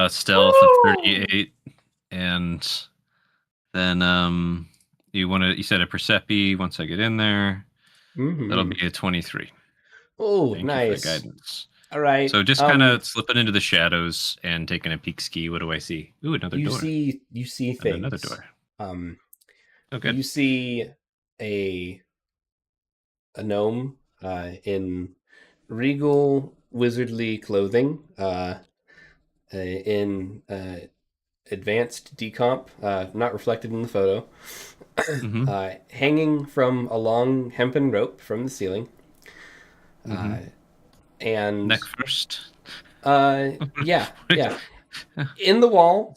Speaker 4: stealth of 38, and then you said a percepi once I get in there. That'll be a 23.
Speaker 1: Oh,
Speaker 4: Thank
Speaker 1: nice.
Speaker 4: you for the guidance.
Speaker 1: All right.
Speaker 4: So just kind of slipping into the shadows and taking a peek ski. What do I see? Ooh, another door.
Speaker 1: You see things.
Speaker 4: Another door.
Speaker 1: Okay. You see a gnome in regal wizardly clothing, in advanced decomp, not reflected in the photo, hanging from a long hempen rope from the ceiling. And
Speaker 4: neck first.
Speaker 1: Yeah. In the wall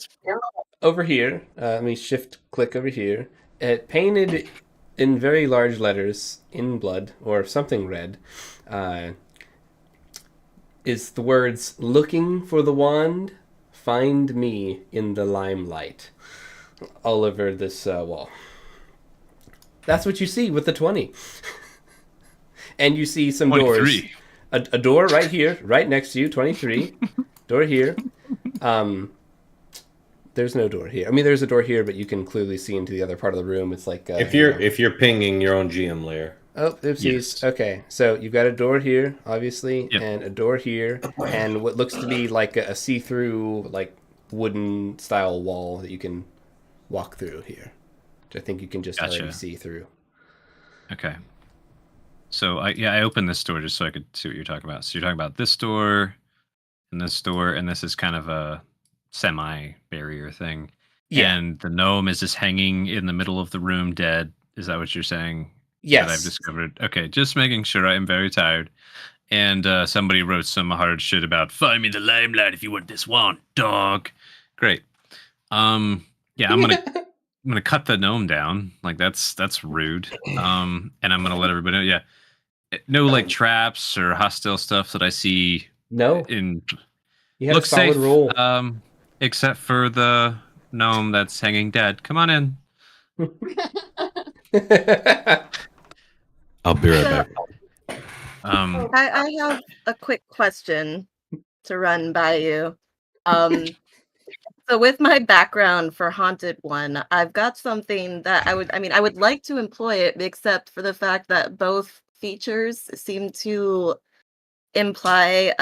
Speaker 1: over here, let me shift click over here. It painted in very large letters in blood or something red, is the words "Looking for the wand, find me in the limelight," all over this wall. That's what you see with the 20. And you see some
Speaker 4: 23.
Speaker 1: doors. A door right here, right next to you, 23. Door here. There's no door here. I mean, there's a door here, but you can clearly see into the other part of the room. It's like
Speaker 6: if you're pinging your own GM layer.
Speaker 1: Oh, oopsies.
Speaker 4: Yes.
Speaker 1: Okay, so you've got a door here, obviously, and a door here, and what looks to be like a see-through, like wooden style wall that you can walk through here, which I think you can just already see through.
Speaker 4: Okay. So I opened this door just so I could see what you're talking about. So you're talking about this door, and this is kind of a semi-barrier thing.
Speaker 1: Yeah.
Speaker 4: And the gnome is just hanging in the middle of the room, dead. Is that what you're saying?
Speaker 1: Yes.
Speaker 4: That I've discovered. Okay, just making sure. I am very tired. And somebody wrote some hard shit about "find me the limelight if you want this one, dog." Great. Yeah, I'm gonna cut the gnome down. Like that's rude. And I'm gonna let everybody know. Yeah, no like traps or hostile stuff that I see.
Speaker 1: No.
Speaker 4: In
Speaker 1: You had
Speaker 4: look
Speaker 1: a solid
Speaker 4: safe.
Speaker 1: roll.
Speaker 4: Except for the gnome that's hanging dead. Come on in.
Speaker 6: I'll be right back.
Speaker 3: I have a quick question to run by you. So with my background for Haunted One, I've got something that I would like to employ it, except for the fact that both features seem to imply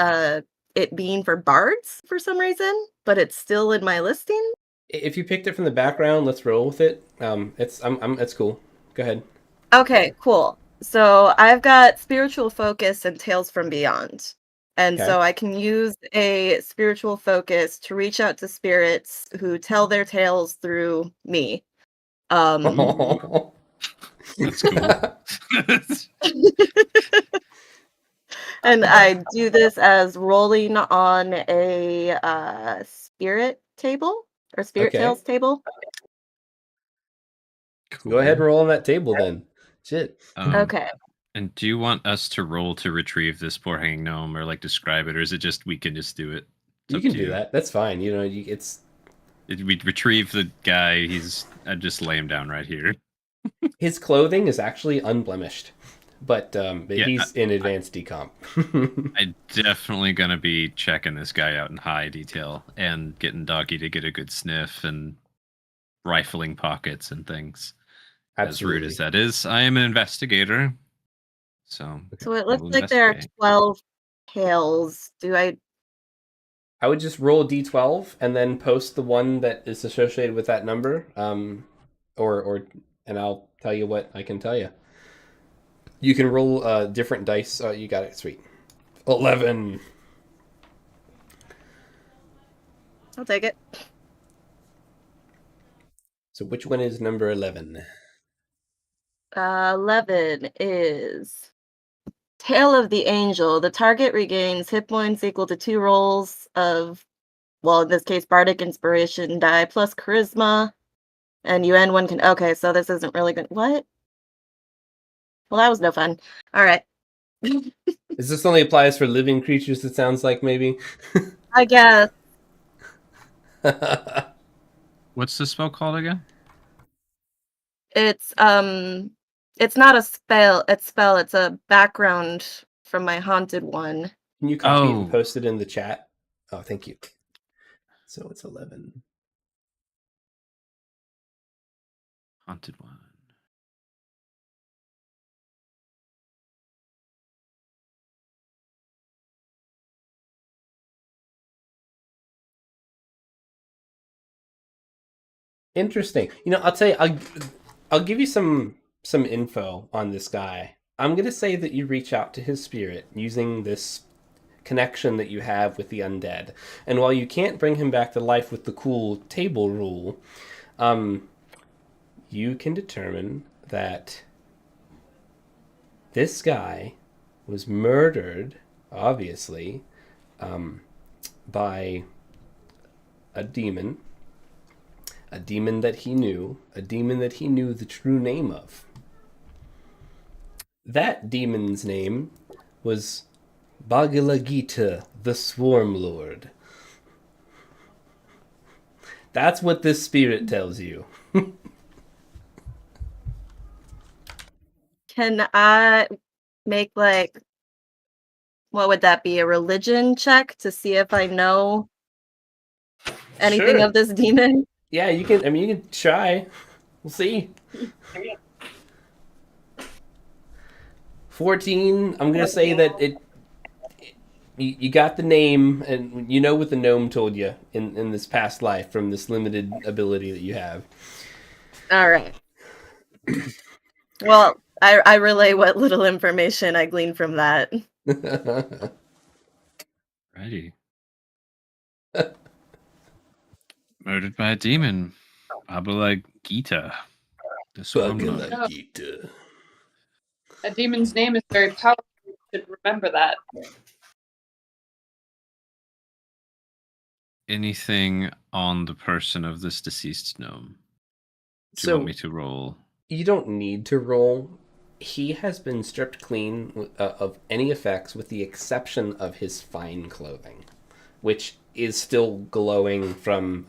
Speaker 3: it being for bards for some reason, but it's still in my listing.
Speaker 1: If you picked it from the background, let's roll with it. It's cool. Go ahead.
Speaker 3: Okay, cool. So I've got Spiritual Focus and Tales from Beyond. And
Speaker 1: Okay.
Speaker 3: so I can use a spiritual focus to reach out to spirits who tell their tales through me.
Speaker 4: That's cool.
Speaker 3: And I do this as rolling on a spirit table or spirit
Speaker 1: Okay.
Speaker 3: tales table.
Speaker 1: Go ahead and roll on that table then. Shit.
Speaker 3: Okay.
Speaker 4: And do you want us to roll to retrieve this poor hanging gnome, or like describe it, or is it just we can just do it? It's
Speaker 1: You
Speaker 4: up
Speaker 1: can
Speaker 4: to
Speaker 1: do that. That's fine. You know,
Speaker 4: We retrieve the guy. I just lay him down right here.
Speaker 1: his clothing is actually unblemished, but
Speaker 4: Yeah,
Speaker 1: he's in advanced decomp.
Speaker 4: I'm definitely gonna be checking this guy out in high detail and getting Doggy to get a good sniff and rifling pockets and things.
Speaker 1: Absolutely.
Speaker 4: As rude as that is, I am an investigator. So
Speaker 3: So it
Speaker 4: I
Speaker 3: looks
Speaker 4: will
Speaker 3: like there are
Speaker 4: investigate.
Speaker 3: 12 tales.
Speaker 1: I would just roll a d12 and then post the one that is associated with that number. And I'll tell you what I can tell you. You can roll different dice. Oh, you got it. Sweet. 11.
Speaker 3: I'll take it.
Speaker 1: So which one is number 11?
Speaker 3: 11 is Tale of the Angel. The target regains hit points equal to 2 rolls of, well, in this case, Bardic Inspiration die plus Charisma. And you end one can. Okay, so this isn't really good. What? Well, that was no fun. All right.
Speaker 1: Is this only applies for living creatures, it sounds like, maybe?
Speaker 3: I guess.
Speaker 4: What's the spell called again?
Speaker 3: It's not a spell. It's a background from my Haunted One.
Speaker 1: Can you copy it
Speaker 4: Oh.
Speaker 1: and post it in the chat? Oh, thank you. So it's 11.
Speaker 4: Haunted one.
Speaker 1: Interesting. You know, I'll tell you, I'll give you some info on this guy. I'm gonna say that you reach out to his spirit using this connection that you have with the undead. And while you can't bring him back to life with the cool table rule, you can determine that this guy was murdered, obviously, by a demon that he knew, the true name of. That demon's name was Bhagavad the Swarm Lord. That's what this spirit tells you.
Speaker 3: Can I make, like, what would that be? A religion check to see if I know anything
Speaker 1: Sure.
Speaker 3: of this demon?
Speaker 1: Yeah, you can. I mean, you can try. We'll see. 14. I'm gonna say that you got the name, and you know what the gnome told you in this past life from this limited ability that you have.
Speaker 3: All right. Well, I relay what little information I gleaned from that.
Speaker 4: Righty. Murdered by a demon. Probably like Gita. That's what I'm
Speaker 1: Fucking
Speaker 4: not.
Speaker 1: like Gita.
Speaker 5: A demon's name is very powerful. You should remember that.
Speaker 4: Anything on the person of this deceased gnome? Do you want me to roll?
Speaker 1: You don't need to roll. He has been stripped clean of any effects with the exception of his fine clothing, which is still glowing from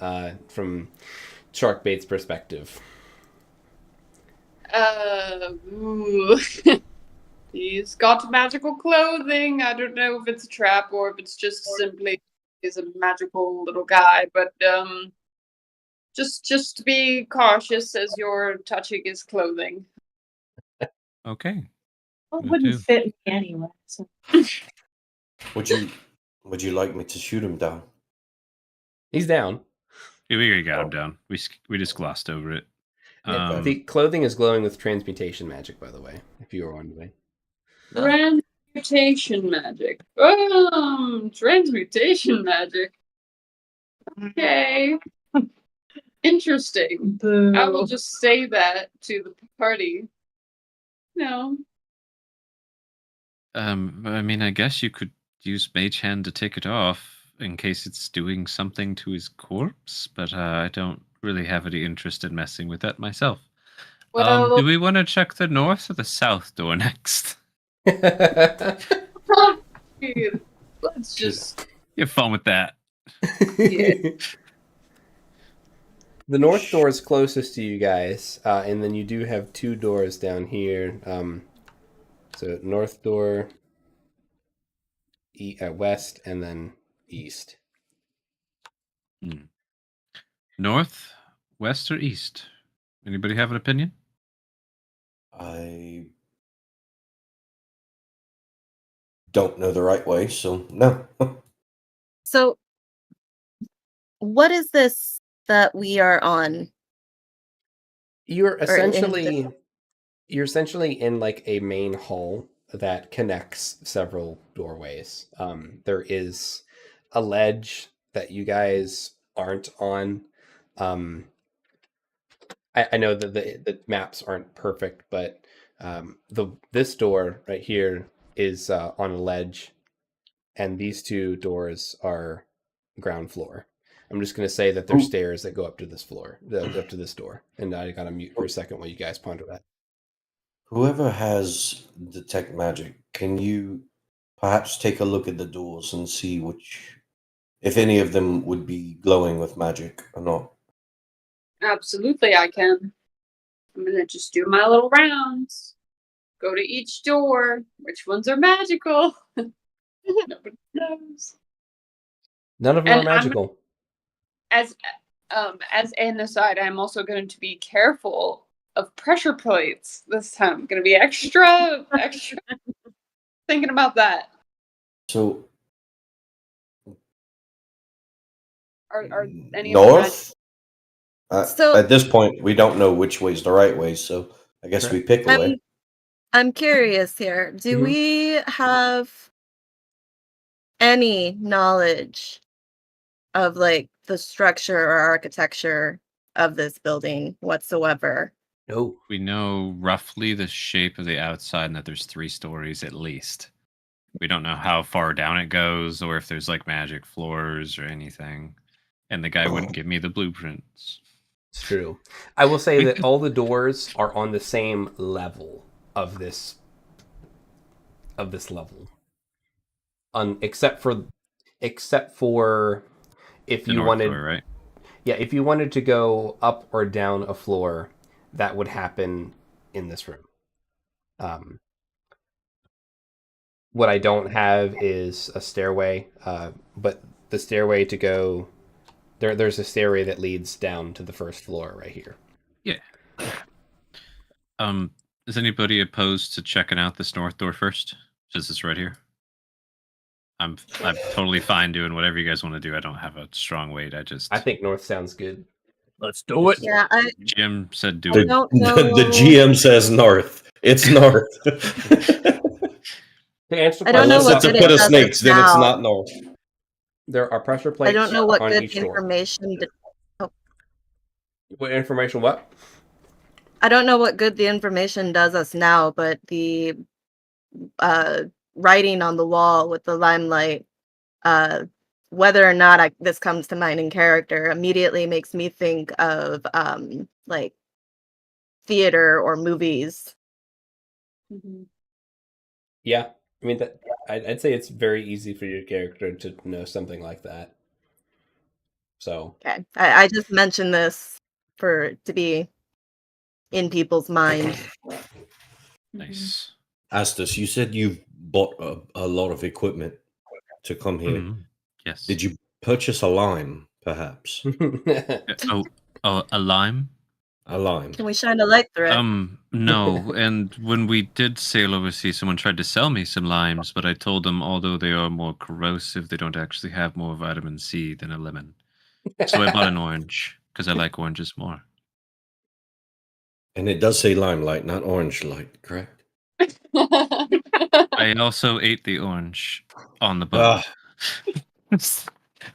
Speaker 1: Sharkbait's perspective.
Speaker 5: Ooh. He's got magical clothing. I don't know if it's a trap or if it's just simply he's a magical little guy, but just be cautious as you're touching his clothing.
Speaker 4: Okay.
Speaker 7: Well, it
Speaker 4: Me
Speaker 7: wouldn't
Speaker 4: too.
Speaker 7: fit me anyway. So.
Speaker 6: Would you like me to shoot him down?
Speaker 1: He's down.
Speaker 4: Yeah, we already got him down. We just glossed over it.
Speaker 1: The clothing is glowing with transmutation magic, by the way, if you were wondering.
Speaker 5: Transmutation magic. Transmutation magic. Okay. Interesting. I will just say that to the party. No.
Speaker 4: I mean, I guess you could use Mage Hand to take it off in case it's doing something to his corpse, but I don't really have any interest in messing with that myself.
Speaker 5: Well,
Speaker 4: Do we want to check the north or the south door next?
Speaker 5: let's just.
Speaker 4: Have fun with that.
Speaker 5: Yeah.
Speaker 1: The north door is closest to you guys, and then you do have two doors down here. So north door, west, and then east.
Speaker 4: North, west, or east? Anybody have an opinion?
Speaker 6: I don't know the right way, so no.
Speaker 3: So, what is this that we are on?
Speaker 1: You're
Speaker 3: Or in
Speaker 1: essentially in like a main hall that connects several doorways. There is a ledge that you guys aren't on. I know that the maps aren't perfect, but this door right here is on a ledge, and these two doors are ground floor. I'm just going to say that there's stairs that go up to this floor, up to this door, and I got to mute for a second while you guys ponder that.
Speaker 6: Whoever has detect magic, can you perhaps take a look at the doors and see if any of them would be glowing with magic or not?
Speaker 5: Absolutely, I can. I'm gonna just do my little rounds. Go to each door. Which ones are magical? Nobody knows.
Speaker 1: None of them
Speaker 5: And
Speaker 1: are magical.
Speaker 5: As an aside, I'm also going to be careful of pressure plates this time. I'm going to be extra thinking about that.
Speaker 6: So
Speaker 5: Are any
Speaker 6: north?
Speaker 3: So-
Speaker 6: At this point, we don't know which way's the right way, so I guess we pick a way.
Speaker 3: I'm curious here. Do
Speaker 1: Mhm.
Speaker 3: we have any knowledge of like the structure or architecture of this building whatsoever?
Speaker 1: No.
Speaker 4: We know roughly the shape of the outside and that there's 3 stories at least. We don't know how far down it goes or if there's like magic floors or anything. And the guy wouldn't give me the blueprints.
Speaker 1: It's true. I will say that all the doors are on the same level of this level. Except for if
Speaker 4: The
Speaker 1: you
Speaker 4: north
Speaker 1: wanted
Speaker 4: door, right?
Speaker 1: Yeah, if you wanted to go up or down a floor, that would happen in this room. What I don't have is a stairway, but the stairway to go there's a stairway that leads down to the first floor right here.
Speaker 4: Yeah. Is anybody opposed to checking out this north door first? Just this right here. I'm totally fine doing whatever you guys want to do. I don't have a strong weight.
Speaker 1: I think north sounds good.
Speaker 2: Let's do it.
Speaker 3: Yeah,
Speaker 4: Jim said do
Speaker 3: I
Speaker 4: it.
Speaker 3: don't
Speaker 6: The
Speaker 3: know.
Speaker 6: GM says north. It's north.
Speaker 1: To answer the
Speaker 3: I don't know
Speaker 6: Unless
Speaker 3: what
Speaker 6: it's a
Speaker 3: good it
Speaker 6: pit of
Speaker 3: does
Speaker 6: snakes, then it's
Speaker 3: now.
Speaker 6: not north.
Speaker 1: There are pressure
Speaker 3: I
Speaker 1: plates
Speaker 3: don't know what
Speaker 1: on
Speaker 3: good
Speaker 1: each door.
Speaker 3: information.
Speaker 1: What information? What?
Speaker 3: I don't know what good the information does us now, but the writing on the wall with the limelight, whether or not this comes to mind in character, immediately makes me think of like theater or movies.
Speaker 1: Yeah, I mean that. I'd say it's very easy for your character to know something like that. So
Speaker 3: Okay, I just mentioned this for it to be in people's mind.
Speaker 4: Nice.
Speaker 6: Astus, you said you've bought a lot of equipment to come here.
Speaker 4: Yes.
Speaker 6: Did you purchase a lime, perhaps?
Speaker 4: A lime?
Speaker 6: A lime.
Speaker 3: Can we shine a light through it?
Speaker 4: No. And when we did sail overseas, someone tried to sell me some limes, but I told them although they are more corrosive, they don't actually have more vitamin C than a lemon. So I bought an orange because I like oranges more.
Speaker 6: And it does say limelight, not orange light, correct?
Speaker 4: I also ate the orange on the boat.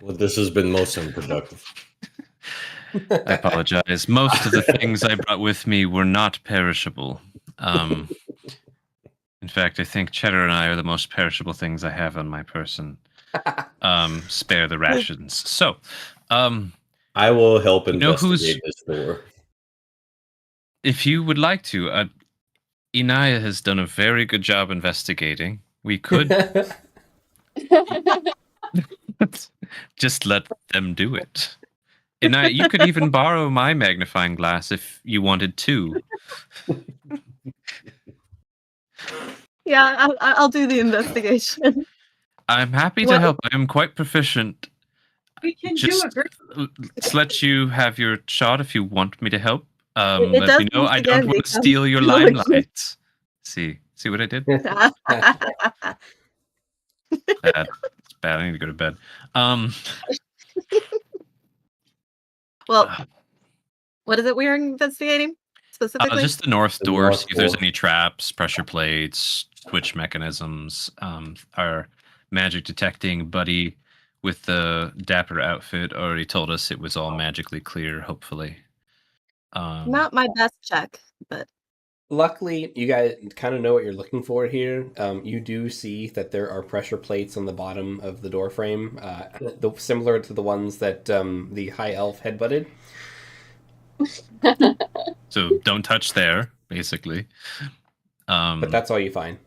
Speaker 6: Well, this has been most unproductive.
Speaker 4: I apologize. Most of the things I brought with me were not perishable. In fact, I think cheddar and I are the most perishable things I have on my person. Spare the rations. So,
Speaker 6: I will help
Speaker 4: You know
Speaker 6: investigate this door.
Speaker 4: if you would like to, Inaya has done a very good job investigating. We could just let them do it. Inaya, you could even borrow my magnifying glass if you wanted to.
Speaker 3: Yeah, I'll do the investigation.
Speaker 4: I'm happy to
Speaker 3: Well-
Speaker 4: help. I am quite proficient.
Speaker 7: We can
Speaker 4: Just
Speaker 7: do it.
Speaker 4: let's let you have your shot if you want me to help.
Speaker 3: It
Speaker 4: Let
Speaker 3: does
Speaker 4: me know.
Speaker 3: once
Speaker 4: I don't
Speaker 3: again
Speaker 4: want to
Speaker 3: become
Speaker 4: steal your
Speaker 3: really-
Speaker 4: limelight. See what I did? Bad. It's bad. I need to go to bed.
Speaker 3: Well, what is it we're investigating specifically?
Speaker 4: Just the north
Speaker 6: The
Speaker 4: door.
Speaker 6: north
Speaker 4: See if there's
Speaker 6: door.
Speaker 4: any traps, pressure plates, switch mechanisms. Our magic detecting buddy with the dapper outfit already told us it was all magically clear. Hopefully.
Speaker 3: Not my best check, but
Speaker 1: Luckily, you guys kind of know what you're looking for here. You do see that there are pressure plates on the bottom of the door frame, similar to the ones that the high elf headbutted.
Speaker 4: So don't touch there, basically.
Speaker 1: But that's all you find.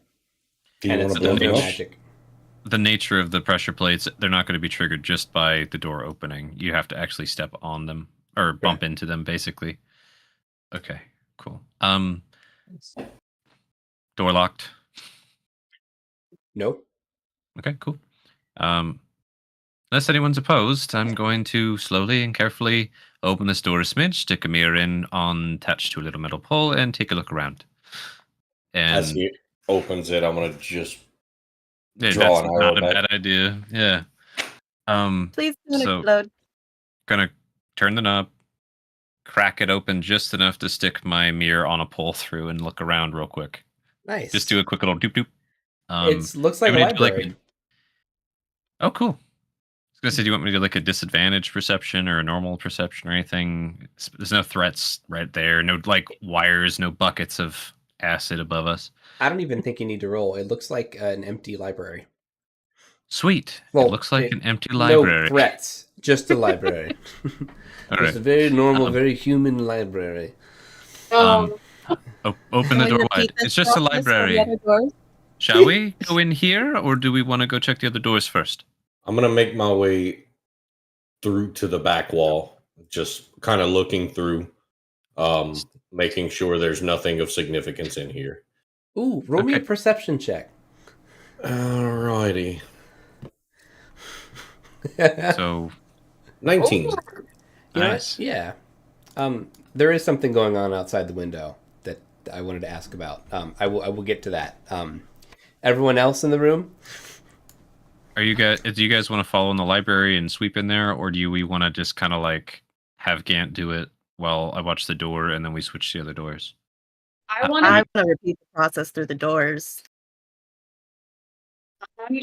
Speaker 6: Do you
Speaker 1: And
Speaker 6: want
Speaker 1: it's
Speaker 6: to blow
Speaker 1: no
Speaker 6: them up?
Speaker 1: magic.
Speaker 4: The nature of the pressure plates, they're not going to be triggered just by the door opening. You have to actually step on them or bump into them, basically. Okay, cool. Door locked.
Speaker 1: Nope.
Speaker 4: Okay, cool. Unless anyone's opposed, I'm going to slowly and carefully open this door a smidge, stick a mirror in on attached to a little metal pole, and take a look around.
Speaker 6: As
Speaker 4: And
Speaker 6: he opens it, I'm going to just
Speaker 4: yeah,
Speaker 6: draw
Speaker 4: that's
Speaker 6: an arrow
Speaker 4: not a
Speaker 6: back.
Speaker 4: bad idea. Yeah.
Speaker 3: please don't
Speaker 4: So-
Speaker 3: explode.
Speaker 4: Gonna turn the knob, crack it open just enough to stick my mirror on a pole through and look around real quick.
Speaker 1: Nice.
Speaker 4: Just do a quick little doop doop.
Speaker 1: It looks like a
Speaker 4: do you want me to do,
Speaker 1: library.
Speaker 4: Oh, cool. I was gonna say, do you want me to do like a disadvantage perception or a normal perception or anything? There's no threats right there. No like wires, no buckets of acid above us.
Speaker 1: I don't even think you need to roll. It looks like an empty library.
Speaker 4: Sweet.
Speaker 1: Well,
Speaker 4: it looks like an empty
Speaker 1: No
Speaker 4: library.
Speaker 1: threats. Just a library.
Speaker 4: All
Speaker 1: It's
Speaker 4: right.
Speaker 1: a very normal,
Speaker 4: Um,
Speaker 1: very human library.
Speaker 4: Open
Speaker 3: Can
Speaker 4: the
Speaker 3: we
Speaker 4: door
Speaker 3: repeat
Speaker 4: wide.
Speaker 3: this
Speaker 4: It's just a
Speaker 3: process for the
Speaker 4: library.
Speaker 3: other doors?
Speaker 4: Shall we go in here, or do we want to go check the other doors first?
Speaker 6: I'm going to make my way through to the back wall, just kind of looking through, making sure there's nothing of significance in here.
Speaker 1: Ooh, roll me a
Speaker 4: Okay.
Speaker 1: perception check.
Speaker 6: Alrighty.
Speaker 4: So
Speaker 6: 19.
Speaker 1: You know what?
Speaker 4: nice.
Speaker 1: Yeah. There is something going on outside the window that I wanted to ask about. I will get to that. Everyone else in the room?
Speaker 4: Are you guys? Do you guys want to follow in the library and sweep in there, or do we want to just kind of like have Gant do it while I watch the door and then we switch to the other doors?
Speaker 5: I want
Speaker 3: I
Speaker 5: to.
Speaker 3: want to repeat the process through the doors.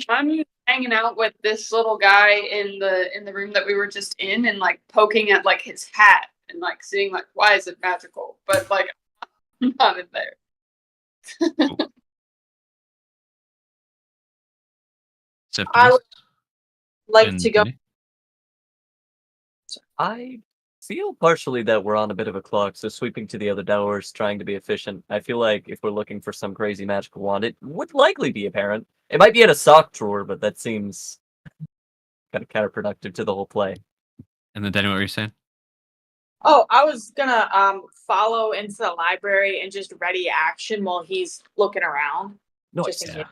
Speaker 5: I'm hanging out with this little guy in the room that we were just in, and like poking at like his hat and like seeing like why is it magical? But like I'm not in there.
Speaker 7: I would like
Speaker 4: and
Speaker 7: to go.
Speaker 4: Penny?
Speaker 2: I feel partially that we're on a bit of a clock, so sweeping to the other doors, trying to be efficient. I feel like if we're looking for some crazy magical wand, it would likely be apparent. It might be in a sock drawer, but that seems kind of counterproductive to the whole play.
Speaker 4: And then Danny, what were you saying?
Speaker 7: Oh, I was gonna follow into the library and just ready action while he's looking around. Just in
Speaker 4: Yeah.
Speaker 7: case.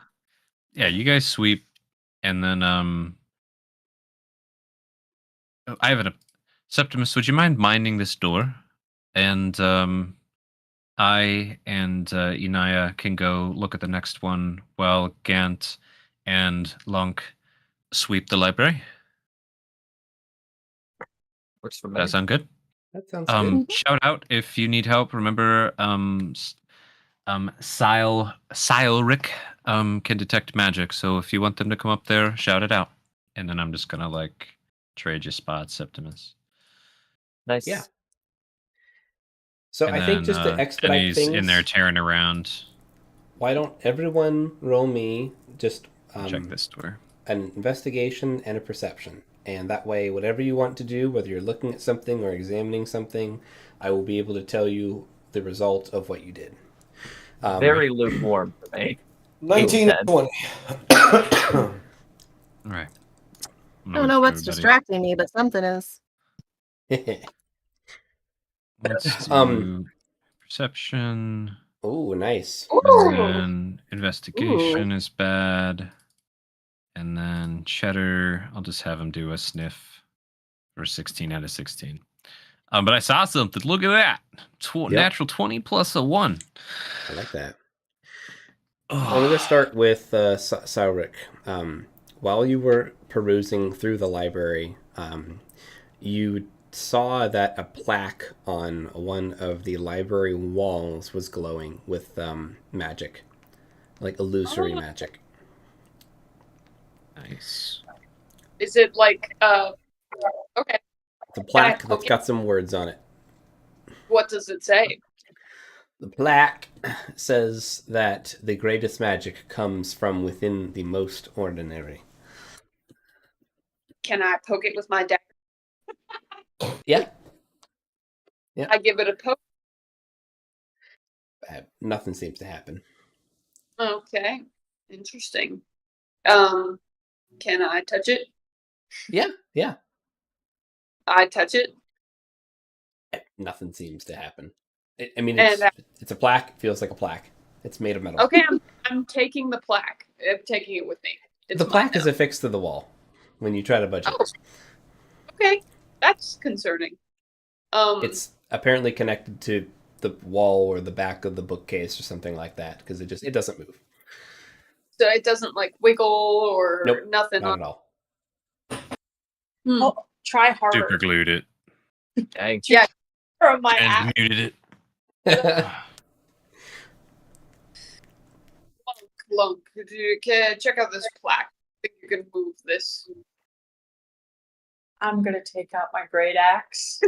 Speaker 4: Yeah, you guys sweep, and then I have a Septimus. Would you mind minding this door? And I and Inaya can go look at the next one while Gant and Lunk sweep the library.
Speaker 2: Works for me.
Speaker 4: Does that sound good?
Speaker 1: That sounds good.
Speaker 4: Shout out if you need help. Remember, Rick can detect magic. So if you want them to come up there, shout it out. And then I'm just gonna like trade you spots, Septimus.
Speaker 2: Nice.
Speaker 1: Yeah. So
Speaker 4: And
Speaker 1: I think
Speaker 4: then,
Speaker 1: just to expedite
Speaker 4: Penny's
Speaker 1: things,
Speaker 4: in there tearing around.
Speaker 1: why don't everyone roll me just
Speaker 4: Check this door.
Speaker 1: an investigation and a perception, and that way, whatever you want to do, whether you're looking at something or examining something, I will be able to tell you the result of what you did.
Speaker 2: Very lukewarm for me.
Speaker 6: 19
Speaker 2: 10.
Speaker 6: 20.
Speaker 4: All right.
Speaker 3: I don't know what's distracting me, but something is.
Speaker 4: Let's do
Speaker 1: Um,
Speaker 4: perception.
Speaker 1: Oh, nice.
Speaker 4: And then investigation is bad. And then cheddar, I'll just have him do a sniff for 16 out of 16. But I saw something. Look at that. Natural 20 plus a 1.
Speaker 1: I like that. I'm going to start with Saurik. While you were perusing through the library, you saw that a plaque on one of the library walls was glowing with magic, like illusory magic.
Speaker 4: Nice.
Speaker 5: Is it like okay?
Speaker 1: It's a plaque that's got some words on it.
Speaker 5: What does it say?
Speaker 1: The plaque says that the greatest magic comes from within the most ordinary.
Speaker 5: Can I poke it with my dagger?
Speaker 1: Yeah.
Speaker 5: I give it a poke.
Speaker 1: Nothing seems to happen.
Speaker 5: Okay, interesting. Can I touch it?
Speaker 1: Yeah.
Speaker 5: I touch it.
Speaker 1: Nothing seems to happen. It's a plaque. It feels like a plaque. It's made of metal.
Speaker 5: Okay, I'm taking the plaque. I'm taking it with me. It's
Speaker 1: The plaque
Speaker 5: mine
Speaker 1: is
Speaker 5: now.
Speaker 1: affixed to the wall when you try to budge it.
Speaker 5: Oh. Okay, that's concerning.
Speaker 1: It's apparently connected to the wall or the back of the bookcase or something like that because it doesn't move.
Speaker 5: So it doesn't like wiggle or
Speaker 1: Nope,
Speaker 5: nothing.
Speaker 1: Not at all.
Speaker 7: Oh, try harder.
Speaker 4: Super glued it
Speaker 2: Dang.
Speaker 5: Yeah.
Speaker 7: From my
Speaker 4: and
Speaker 7: app.
Speaker 4: muted it.
Speaker 5: Lunk, check out this plaque. I think you can move this.
Speaker 7: I'm gonna take out my great axe.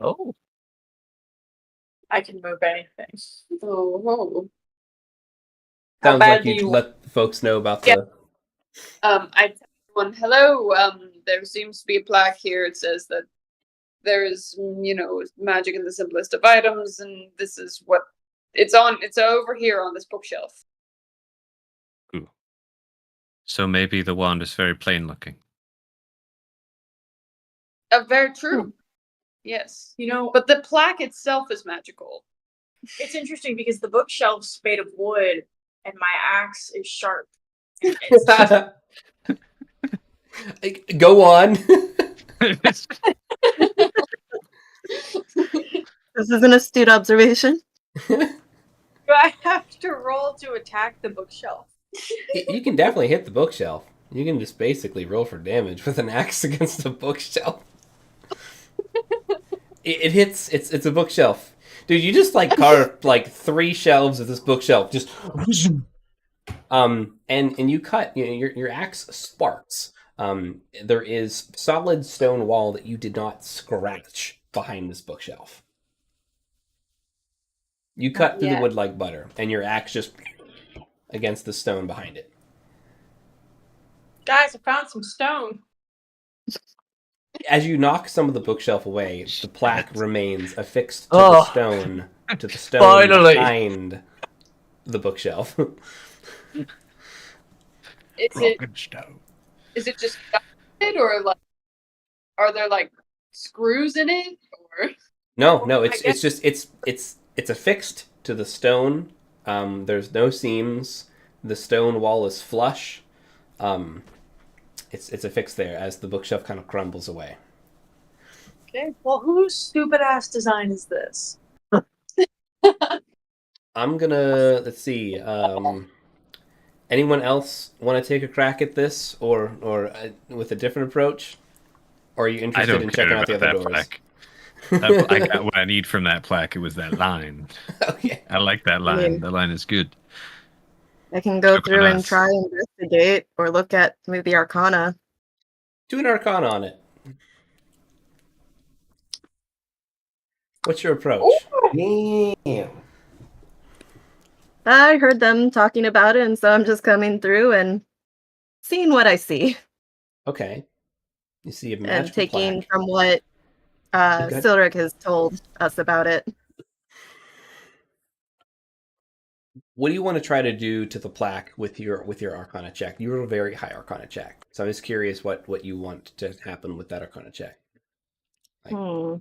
Speaker 2: Oh.
Speaker 7: I can move anything.
Speaker 5: Oh.
Speaker 1: Sounds
Speaker 7: bad
Speaker 1: like
Speaker 7: do
Speaker 1: you'd
Speaker 7: you-
Speaker 1: let folks know about
Speaker 5: Yeah.
Speaker 1: the...
Speaker 5: I tell everyone, hello. There seems to be a plaque here. It says that there is, magic in the simplest of items, and this is what it's on. It's over here on this bookshelf.
Speaker 4: Ooh. So maybe the wand is very plain looking.
Speaker 5: Very true. Yes.
Speaker 7: You know,
Speaker 5: But the plaque itself is magical.
Speaker 7: it's interesting because the bookshelf's made of wood and my axe is sharp. It's
Speaker 1: Go on.
Speaker 3: This is an astute observation.
Speaker 7: Do I have to roll to attack the bookshelf?
Speaker 1: You can definitely hit the bookshelf. You can just basically roll for damage with an axe against a bookshelf. It hits. It's a bookshelf. Dude, you just like carved like 3 shelves of this bookshelf, just and you cut. You know, your axe sparks. There is solid stone wall that you did not scratch behind this bookshelf. You cut through the
Speaker 7: yet.
Speaker 1: wood like butter, and your axe just against the stone behind it.
Speaker 7: Guys, I found some stone.
Speaker 1: As you knock some of the bookshelf away, the plaque remains affixed to
Speaker 2: Oh.
Speaker 1: the stone
Speaker 2: Finally.
Speaker 1: behind the bookshelf.
Speaker 5: Is it just it, or like are there like screws in it, or
Speaker 1: No,
Speaker 5: I
Speaker 1: it's
Speaker 5: guess-
Speaker 1: just it's affixed to the stone. There's no seams. The stone wall is flush. It's affixed there as the bookshelf kind of crumbles away.
Speaker 7: Okay. Well, whose stupid ass design is this?
Speaker 1: I'm gonna let's see. Anyone else want to take a crack at this, or with a different approach? Or are you
Speaker 4: I
Speaker 1: interested
Speaker 4: don't
Speaker 1: in
Speaker 4: care
Speaker 1: checking out
Speaker 4: about
Speaker 1: the other
Speaker 4: that
Speaker 1: doors?
Speaker 4: plaque. I got what I need from that plaque. It was that line.
Speaker 1: Okay.
Speaker 4: I like that line.
Speaker 3: mean-
Speaker 4: That line is good.
Speaker 3: I can go
Speaker 4: Look on
Speaker 3: through and
Speaker 4: us.
Speaker 3: try and investigate or look at maybe Arcana.
Speaker 1: Do an Arcana on it. What's your approach?
Speaker 6: Damn.
Speaker 3: I heard them talking about it, and so I'm just coming through and seeing what I see
Speaker 1: Okay. You see a
Speaker 3: and
Speaker 1: magical
Speaker 3: taking
Speaker 1: plaque.
Speaker 3: from what
Speaker 1: Okay.
Speaker 3: Silric has told us about it.
Speaker 1: What do you want to try to do to the plaque with your Arcana check? You rolled a very high Arcana check, so I'm just curious what you want to happen with that Arcana check.
Speaker 3: Hmm.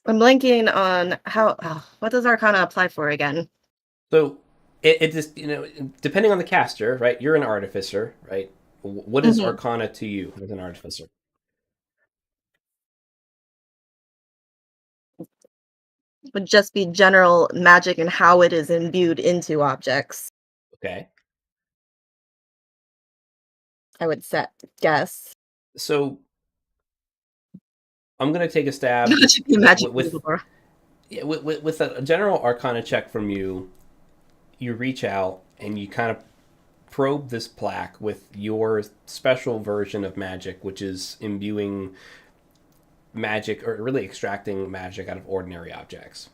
Speaker 3: I'm blanking on how. What does Arcana apply for again?
Speaker 1: So it just depending on the caster, right? You're an artificer, right? What is
Speaker 3: Mhm.
Speaker 1: Arcana to you as an artificer?
Speaker 3: Would just be general magic and how it is imbued into objects.
Speaker 1: Okay.
Speaker 3: I would guess.
Speaker 1: So I'm gonna take a stab
Speaker 3: Magic
Speaker 1: with a general Arcana check from you. You reach out and you kind of probe this plaque with your special version of magic, which is imbuing magic, or really extracting magic out of ordinary objects.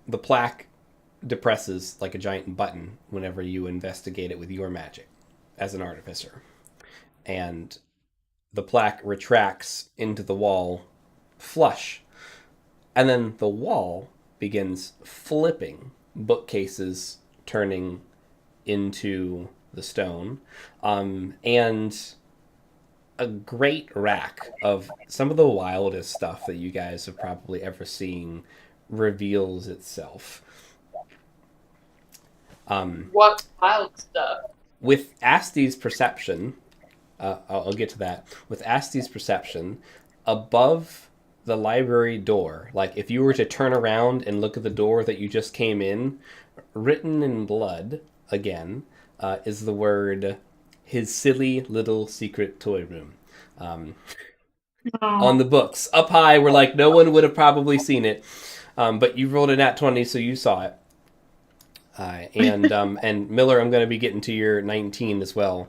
Speaker 1: The plaque depresses like a giant button whenever you investigate it with your magic as an artificer. And the plaque retracts into the wall flush. And then the wall begins flipping, bookcases turning into the stone, and a great rack of some of the wildest stuff that you guys have probably ever seen reveals itself.
Speaker 5: what wild stuff?
Speaker 1: With Asti's perception, I'll get to that. With Asti's perception, above the library door, like if you were to turn around and look at the door that you just came in, written in blood again, is the word "his silly little secret toy room." On the books, up high, where like no one would have probably seen it, but you rolled a nat 20, so you saw it. And Miller, I'm going to be getting to your 19 as well.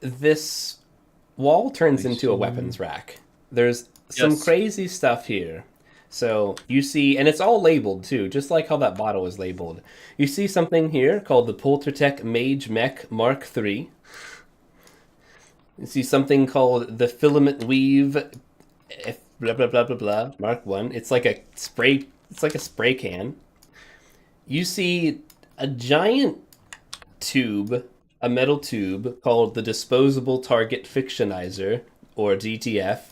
Speaker 1: This wall turns into a weapons rack. There's some
Speaker 2: Yes.
Speaker 1: crazy stuff here. So you see, and it's all labeled too, just like how that bottle is labeled. You see something here called the Poltertech Mage Mech Mark III. You see something called the Filament Weave blah blah blah blah blah Mark 1. It's like a spray. It's like a spray can. You see a giant tube, a metal tube called the Disposable Target Fictionizer, or DTF.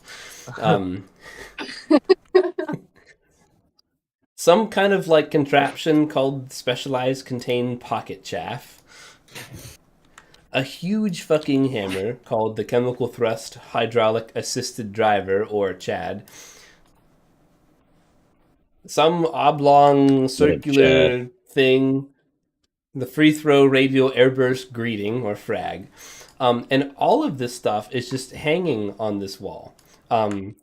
Speaker 1: Some kind of like contraption called Specialized Contained Pocket Chaff. A huge fucking hammer called the Chemical Thrust Hydraulic Assisted Driver, or CHAD. some oblong circular thing, the free throw radial airburst greeting or frag. And all of this stuff is just hanging on this wall. And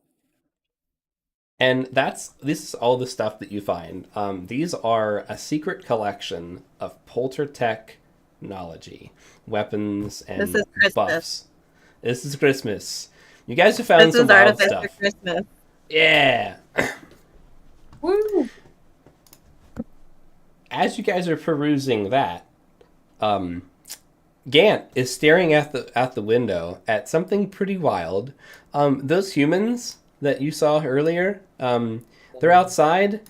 Speaker 1: this is all the stuff that you find. These are a secret collection of polter technology, weapons, and
Speaker 3: This is Christmas.
Speaker 1: buffs. This is Christmas. You guys have found
Speaker 3: This
Speaker 1: some
Speaker 3: is
Speaker 1: wild
Speaker 3: Artificer
Speaker 1: stuff.
Speaker 3: Christmas.
Speaker 1: Yeah.
Speaker 5: Woo!
Speaker 1: As you guys are perusing that, Gant is staring at the window at something pretty wild. Those humans that you saw earlier, they're outside.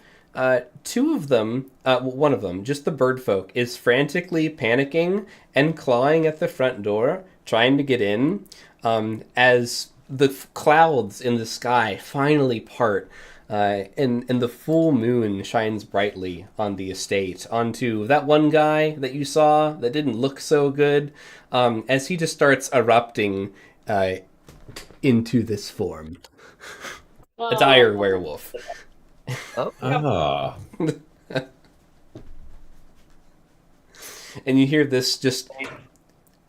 Speaker 1: Two of them, one of them, just the bird folk, is frantically panicking and clawing at the front door, trying to get in. As the clouds in the sky finally part, and the full moon shines brightly on the estate, onto that one guy that you saw that didn't look so good, as he just starts erupting into this form. A dire werewolf.
Speaker 2: Oh,
Speaker 6: Ah.
Speaker 1: And you hear this just...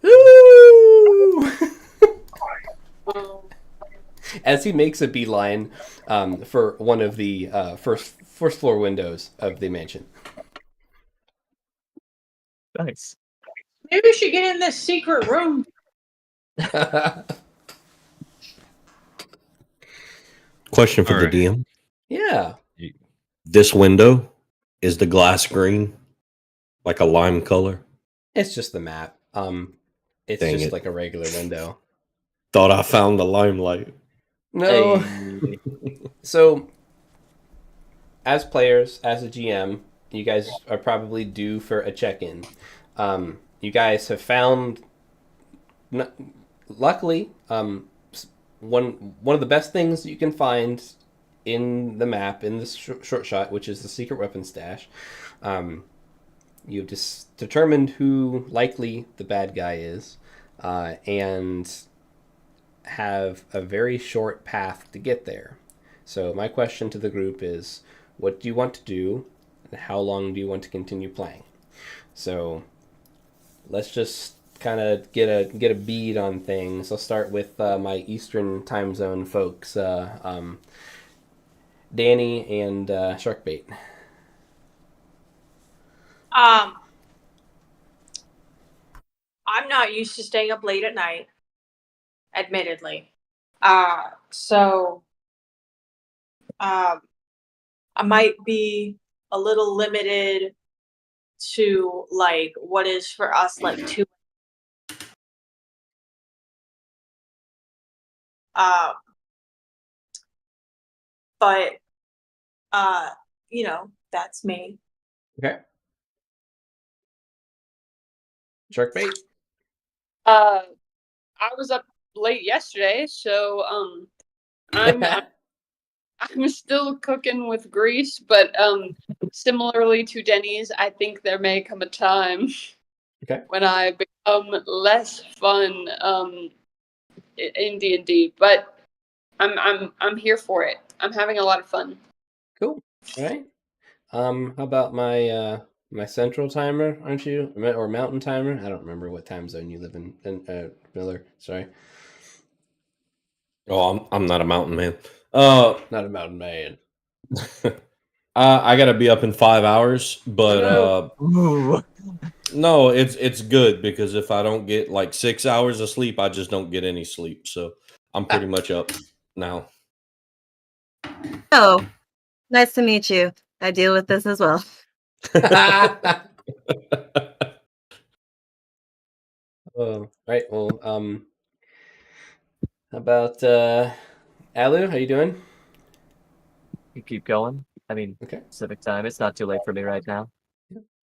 Speaker 1: Ooh! As he makes a beeline for one of the first floor windows of the mansion.
Speaker 2: nice.
Speaker 7: Maybe we should get in this secret room.
Speaker 6: Question for
Speaker 4: Alright.
Speaker 6: the DM.
Speaker 1: Yeah.
Speaker 6: This window, is the glass green? Like a lime color?
Speaker 1: It's just the map. It's
Speaker 6: Dang
Speaker 1: just
Speaker 6: it.
Speaker 1: like a regular window.
Speaker 6: Thought I found the limelight.
Speaker 1: No.
Speaker 2: Hey.
Speaker 1: So, as players, as a GM, you guys are probably due for a check-in. You guys have found, luckily, one of the best things you can find in the map, in this short shot, which is the secret weapon stash. You've just determined who likely the bad guy is, and have a very short path to get there. So my question to the group is, what do you want to do, and how long do you want to continue playing? So let's just kind of get a bead on things. I'll start with my Eastern time zone folks, Danny and Sharkbait.
Speaker 7: I'm not used to staying up late at night, admittedly. So I might be a little limited to like what is for us like two. But you know, that's me.
Speaker 1: Okay. Sharkbait.
Speaker 5: I was up late yesterday, so I'm still cooking with grease, but similarly to Denny's, I think there may come a time
Speaker 1: Okay.
Speaker 5: when I become less fun in D&D, but I'm here for it. I'm having a lot of fun.
Speaker 1: Cool. All right. How about my my central timer? Aren't you, or mountain timer? I don't remember what time zone you live in, Miller. Sorry,
Speaker 6: Oh, I'm not a mountain man.
Speaker 1: not a mountain man.
Speaker 6: I gotta be up in 5 hours, but
Speaker 2: Ooh.
Speaker 6: no, it's good because if I don't get like 6 hours of sleep, I just don't get any sleep. So I'm pretty much up now.
Speaker 3: Oh, nice to meet you. I deal with this as well.
Speaker 1: Right. Well, how about Alu? How you doing?
Speaker 2: You keep going. I mean,
Speaker 1: Okay.
Speaker 2: Pacific time. It's not too late for me right now.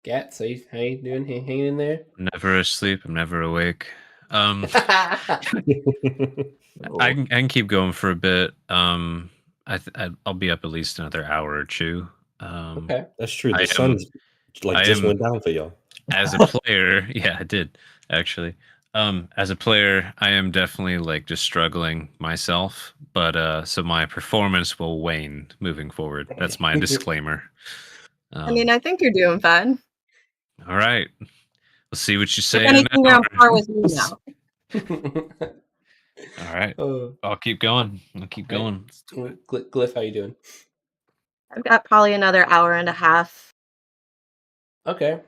Speaker 1: Gats, how you doing? Hanging in there?
Speaker 4: I'm never asleep. I'm never awake.
Speaker 2: Oh.
Speaker 4: I can keep going for a bit. I'll be up at least another hour or two.
Speaker 1: Okay.
Speaker 6: That's true.
Speaker 4: I
Speaker 6: The
Speaker 4: am-
Speaker 6: sun's like
Speaker 4: I
Speaker 6: just
Speaker 4: am-
Speaker 6: went down for y'all.
Speaker 4: As a player, yeah, I did actually. As a player, I am definitely like just struggling myself, but so my performance will wane moving forward. That's my disclaimer.
Speaker 3: I mean, I think you're doing fine.
Speaker 4: All right. We'll see what you
Speaker 3: If
Speaker 4: say in an
Speaker 3: anything, you're on
Speaker 4: hour.
Speaker 3: par with me now.
Speaker 4: All right. I'll keep going. I'll keep going.
Speaker 1: Glyph, how you doing?
Speaker 3: I've got probably another hour and a half.
Speaker 1: Okay.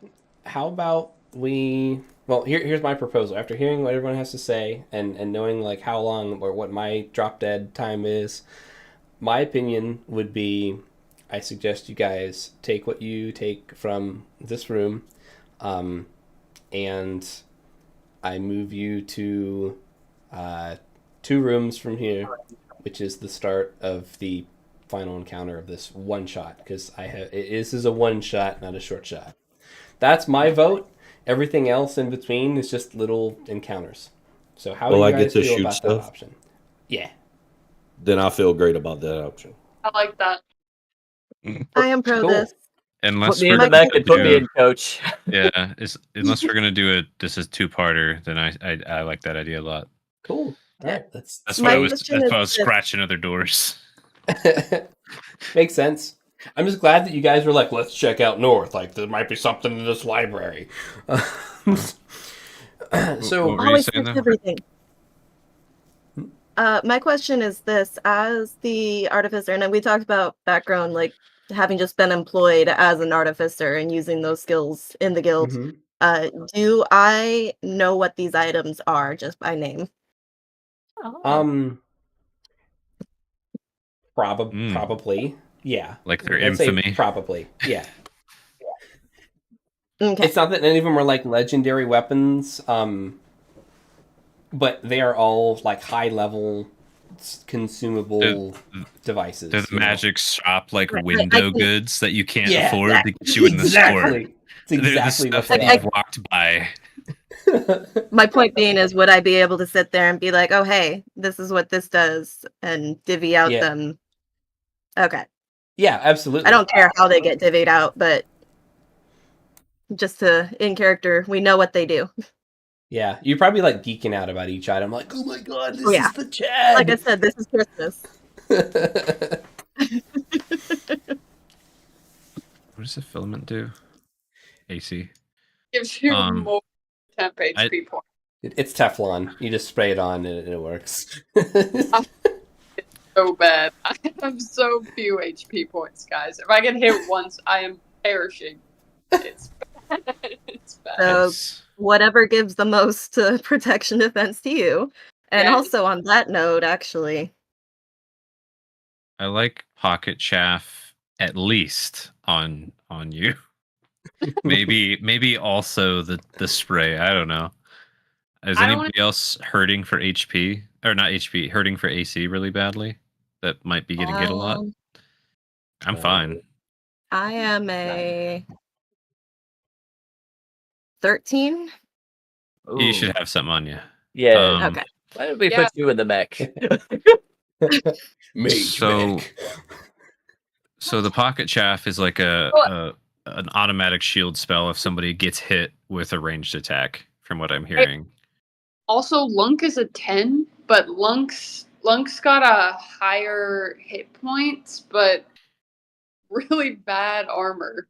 Speaker 1: How about we? Well, here's my proposal. After hearing what everyone has to say and knowing like how long or what my drop dead time is, my opinion would be, I suggest you guys take what you take from this room, and I move you to 2 rooms from here, which is the start of the final encounter of this one shot, because this is a one shot, not a short shot. That's my vote. Everything else in between is just little encounters. So how do you guys feel about that option? Yeah.
Speaker 6: Then I feel great about that option.
Speaker 5: I like that.
Speaker 3: I am pro
Speaker 1: Cool.
Speaker 3: this.
Speaker 4: Unless
Speaker 2: Put me in
Speaker 4: we're
Speaker 2: the back
Speaker 4: gonna
Speaker 2: and put me
Speaker 4: do-
Speaker 2: in, coach.
Speaker 4: Yeah, unless we're gonna do this is 2-parter, then I like that idea a lot.
Speaker 1: Cool. All right.
Speaker 4: That's
Speaker 3: My
Speaker 4: why I was
Speaker 3: question is-
Speaker 4: scratching other doors.
Speaker 1: Makes sense. I'm just glad that you guys were like, let's check out north. Like, there might be something in this library. So,
Speaker 4: What were you
Speaker 3: Always
Speaker 4: saying
Speaker 3: fix
Speaker 4: there?
Speaker 3: everything. My question is this: as the artificer, and we talked about background, like having just been employed as an artificer and using those skills in the guild.
Speaker 1: mhm.
Speaker 3: Do I know what these items are just by name?
Speaker 1: Probably. Yeah.
Speaker 4: Like their
Speaker 1: I'd say
Speaker 4: infamy.
Speaker 1: probably. Yeah.
Speaker 3: Okay.
Speaker 1: It's not that any of them are like legendary weapons, but they are all like high level consumable devices.
Speaker 4: They're the magic shop like
Speaker 3: Right,
Speaker 4: window
Speaker 3: can-
Speaker 4: goods that you can't
Speaker 1: Yeah,
Speaker 4: afford to get you in the store.
Speaker 1: Exactly. It's
Speaker 4: They're the
Speaker 1: exactly what
Speaker 4: stuff
Speaker 1: they
Speaker 4: that
Speaker 1: are.
Speaker 4: you've walked by.
Speaker 3: My point being is, would I be able to sit there and be like, "Oh, hey, this is what this does," and divvy out
Speaker 1: Yeah.
Speaker 3: them? Okay.
Speaker 1: Yeah, absolutely.
Speaker 3: I don't care how they get divvied out, but just in character, we know what they do.
Speaker 1: Yeah, you're probably like geeking out about each item, like, oh my god, this
Speaker 3: Yeah.
Speaker 1: is the Chad.
Speaker 3: Like I said, this is Christmas.
Speaker 4: What does the filament do? AC.
Speaker 5: Gives you
Speaker 4: Um,
Speaker 5: more temp HP points.
Speaker 1: It's Teflon. You just spray it on and it works.
Speaker 5: So bad. I have so few HP points, guys. If I get hit once, I am perishing. It's bad. It's bad.
Speaker 3: So
Speaker 4: Yes.
Speaker 3: whatever gives the most protection defense to you. And
Speaker 5: Yeah.
Speaker 3: also on that note, actually,
Speaker 4: I like pocket chaff at least on you. maybe also the spray. I don't know. Is
Speaker 5: I don't
Speaker 4: anybody else hurting for HP or not HP? Hurting for AC really badly? That might be getting hit a lot. I'm fine.
Speaker 3: I am a 13.
Speaker 4: You should have something on you.
Speaker 2: Yeah.
Speaker 3: Okay.
Speaker 2: Why did we
Speaker 5: Yeah.
Speaker 2: put you in the mech?
Speaker 1: Mage
Speaker 4: So-
Speaker 1: mech.
Speaker 4: So the pocket chaff is like an automatic shield spell if somebody gets hit with a ranged attack, from what I'm hearing.
Speaker 5: Also, Lunk is a 10, but Lunk's got a higher hit points, but really bad armor.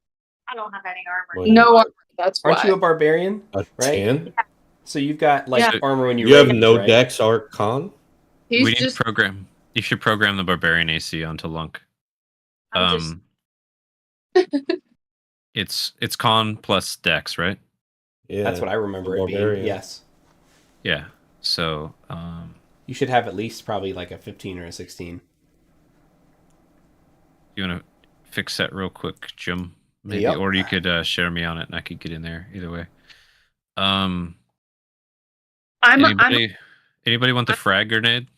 Speaker 7: I don't have any armor.
Speaker 6: Wait,
Speaker 5: No armor. That's why.
Speaker 1: Aren't you a barbarian?
Speaker 6: a
Speaker 1: Right?
Speaker 6: 10?
Speaker 1: So you've got like
Speaker 4: Yeah.
Speaker 1: armor when you
Speaker 6: You have
Speaker 1: rage,
Speaker 6: no
Speaker 1: right?
Speaker 6: Dex Archon?
Speaker 5: He's
Speaker 4: We need
Speaker 5: just
Speaker 4: to program. You should program the barbarian AC onto Lunk.
Speaker 7: I'm
Speaker 4: It's con plus Dex, right?
Speaker 6: Yeah.
Speaker 1: That's what I remember it being.
Speaker 6: Barbarian.
Speaker 1: Yes.
Speaker 4: Yeah. So
Speaker 1: You should have at least probably like a 15 or a 16.
Speaker 4: you want to fix that real quick, Jim? Maybe,
Speaker 1: Yep.
Speaker 4: or you could share me on it, and I could get in there. Either way. Anybody want the frag grenade?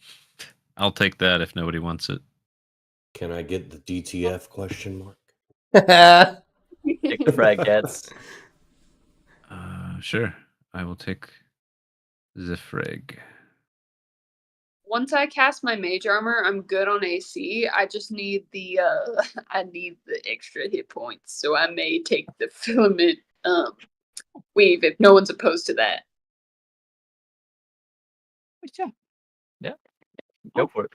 Speaker 4: I'll take that if nobody wants it.
Speaker 6: Can I get the DTF question mark?
Speaker 2: Take the frag cats.
Speaker 4: Sure. I will take the frag.
Speaker 5: once I cast my mage armor, I'm good on AC. I just need the I need the extra hit points, so I may take the filament weave if no one's opposed to that.
Speaker 2: Yeah. Go for it.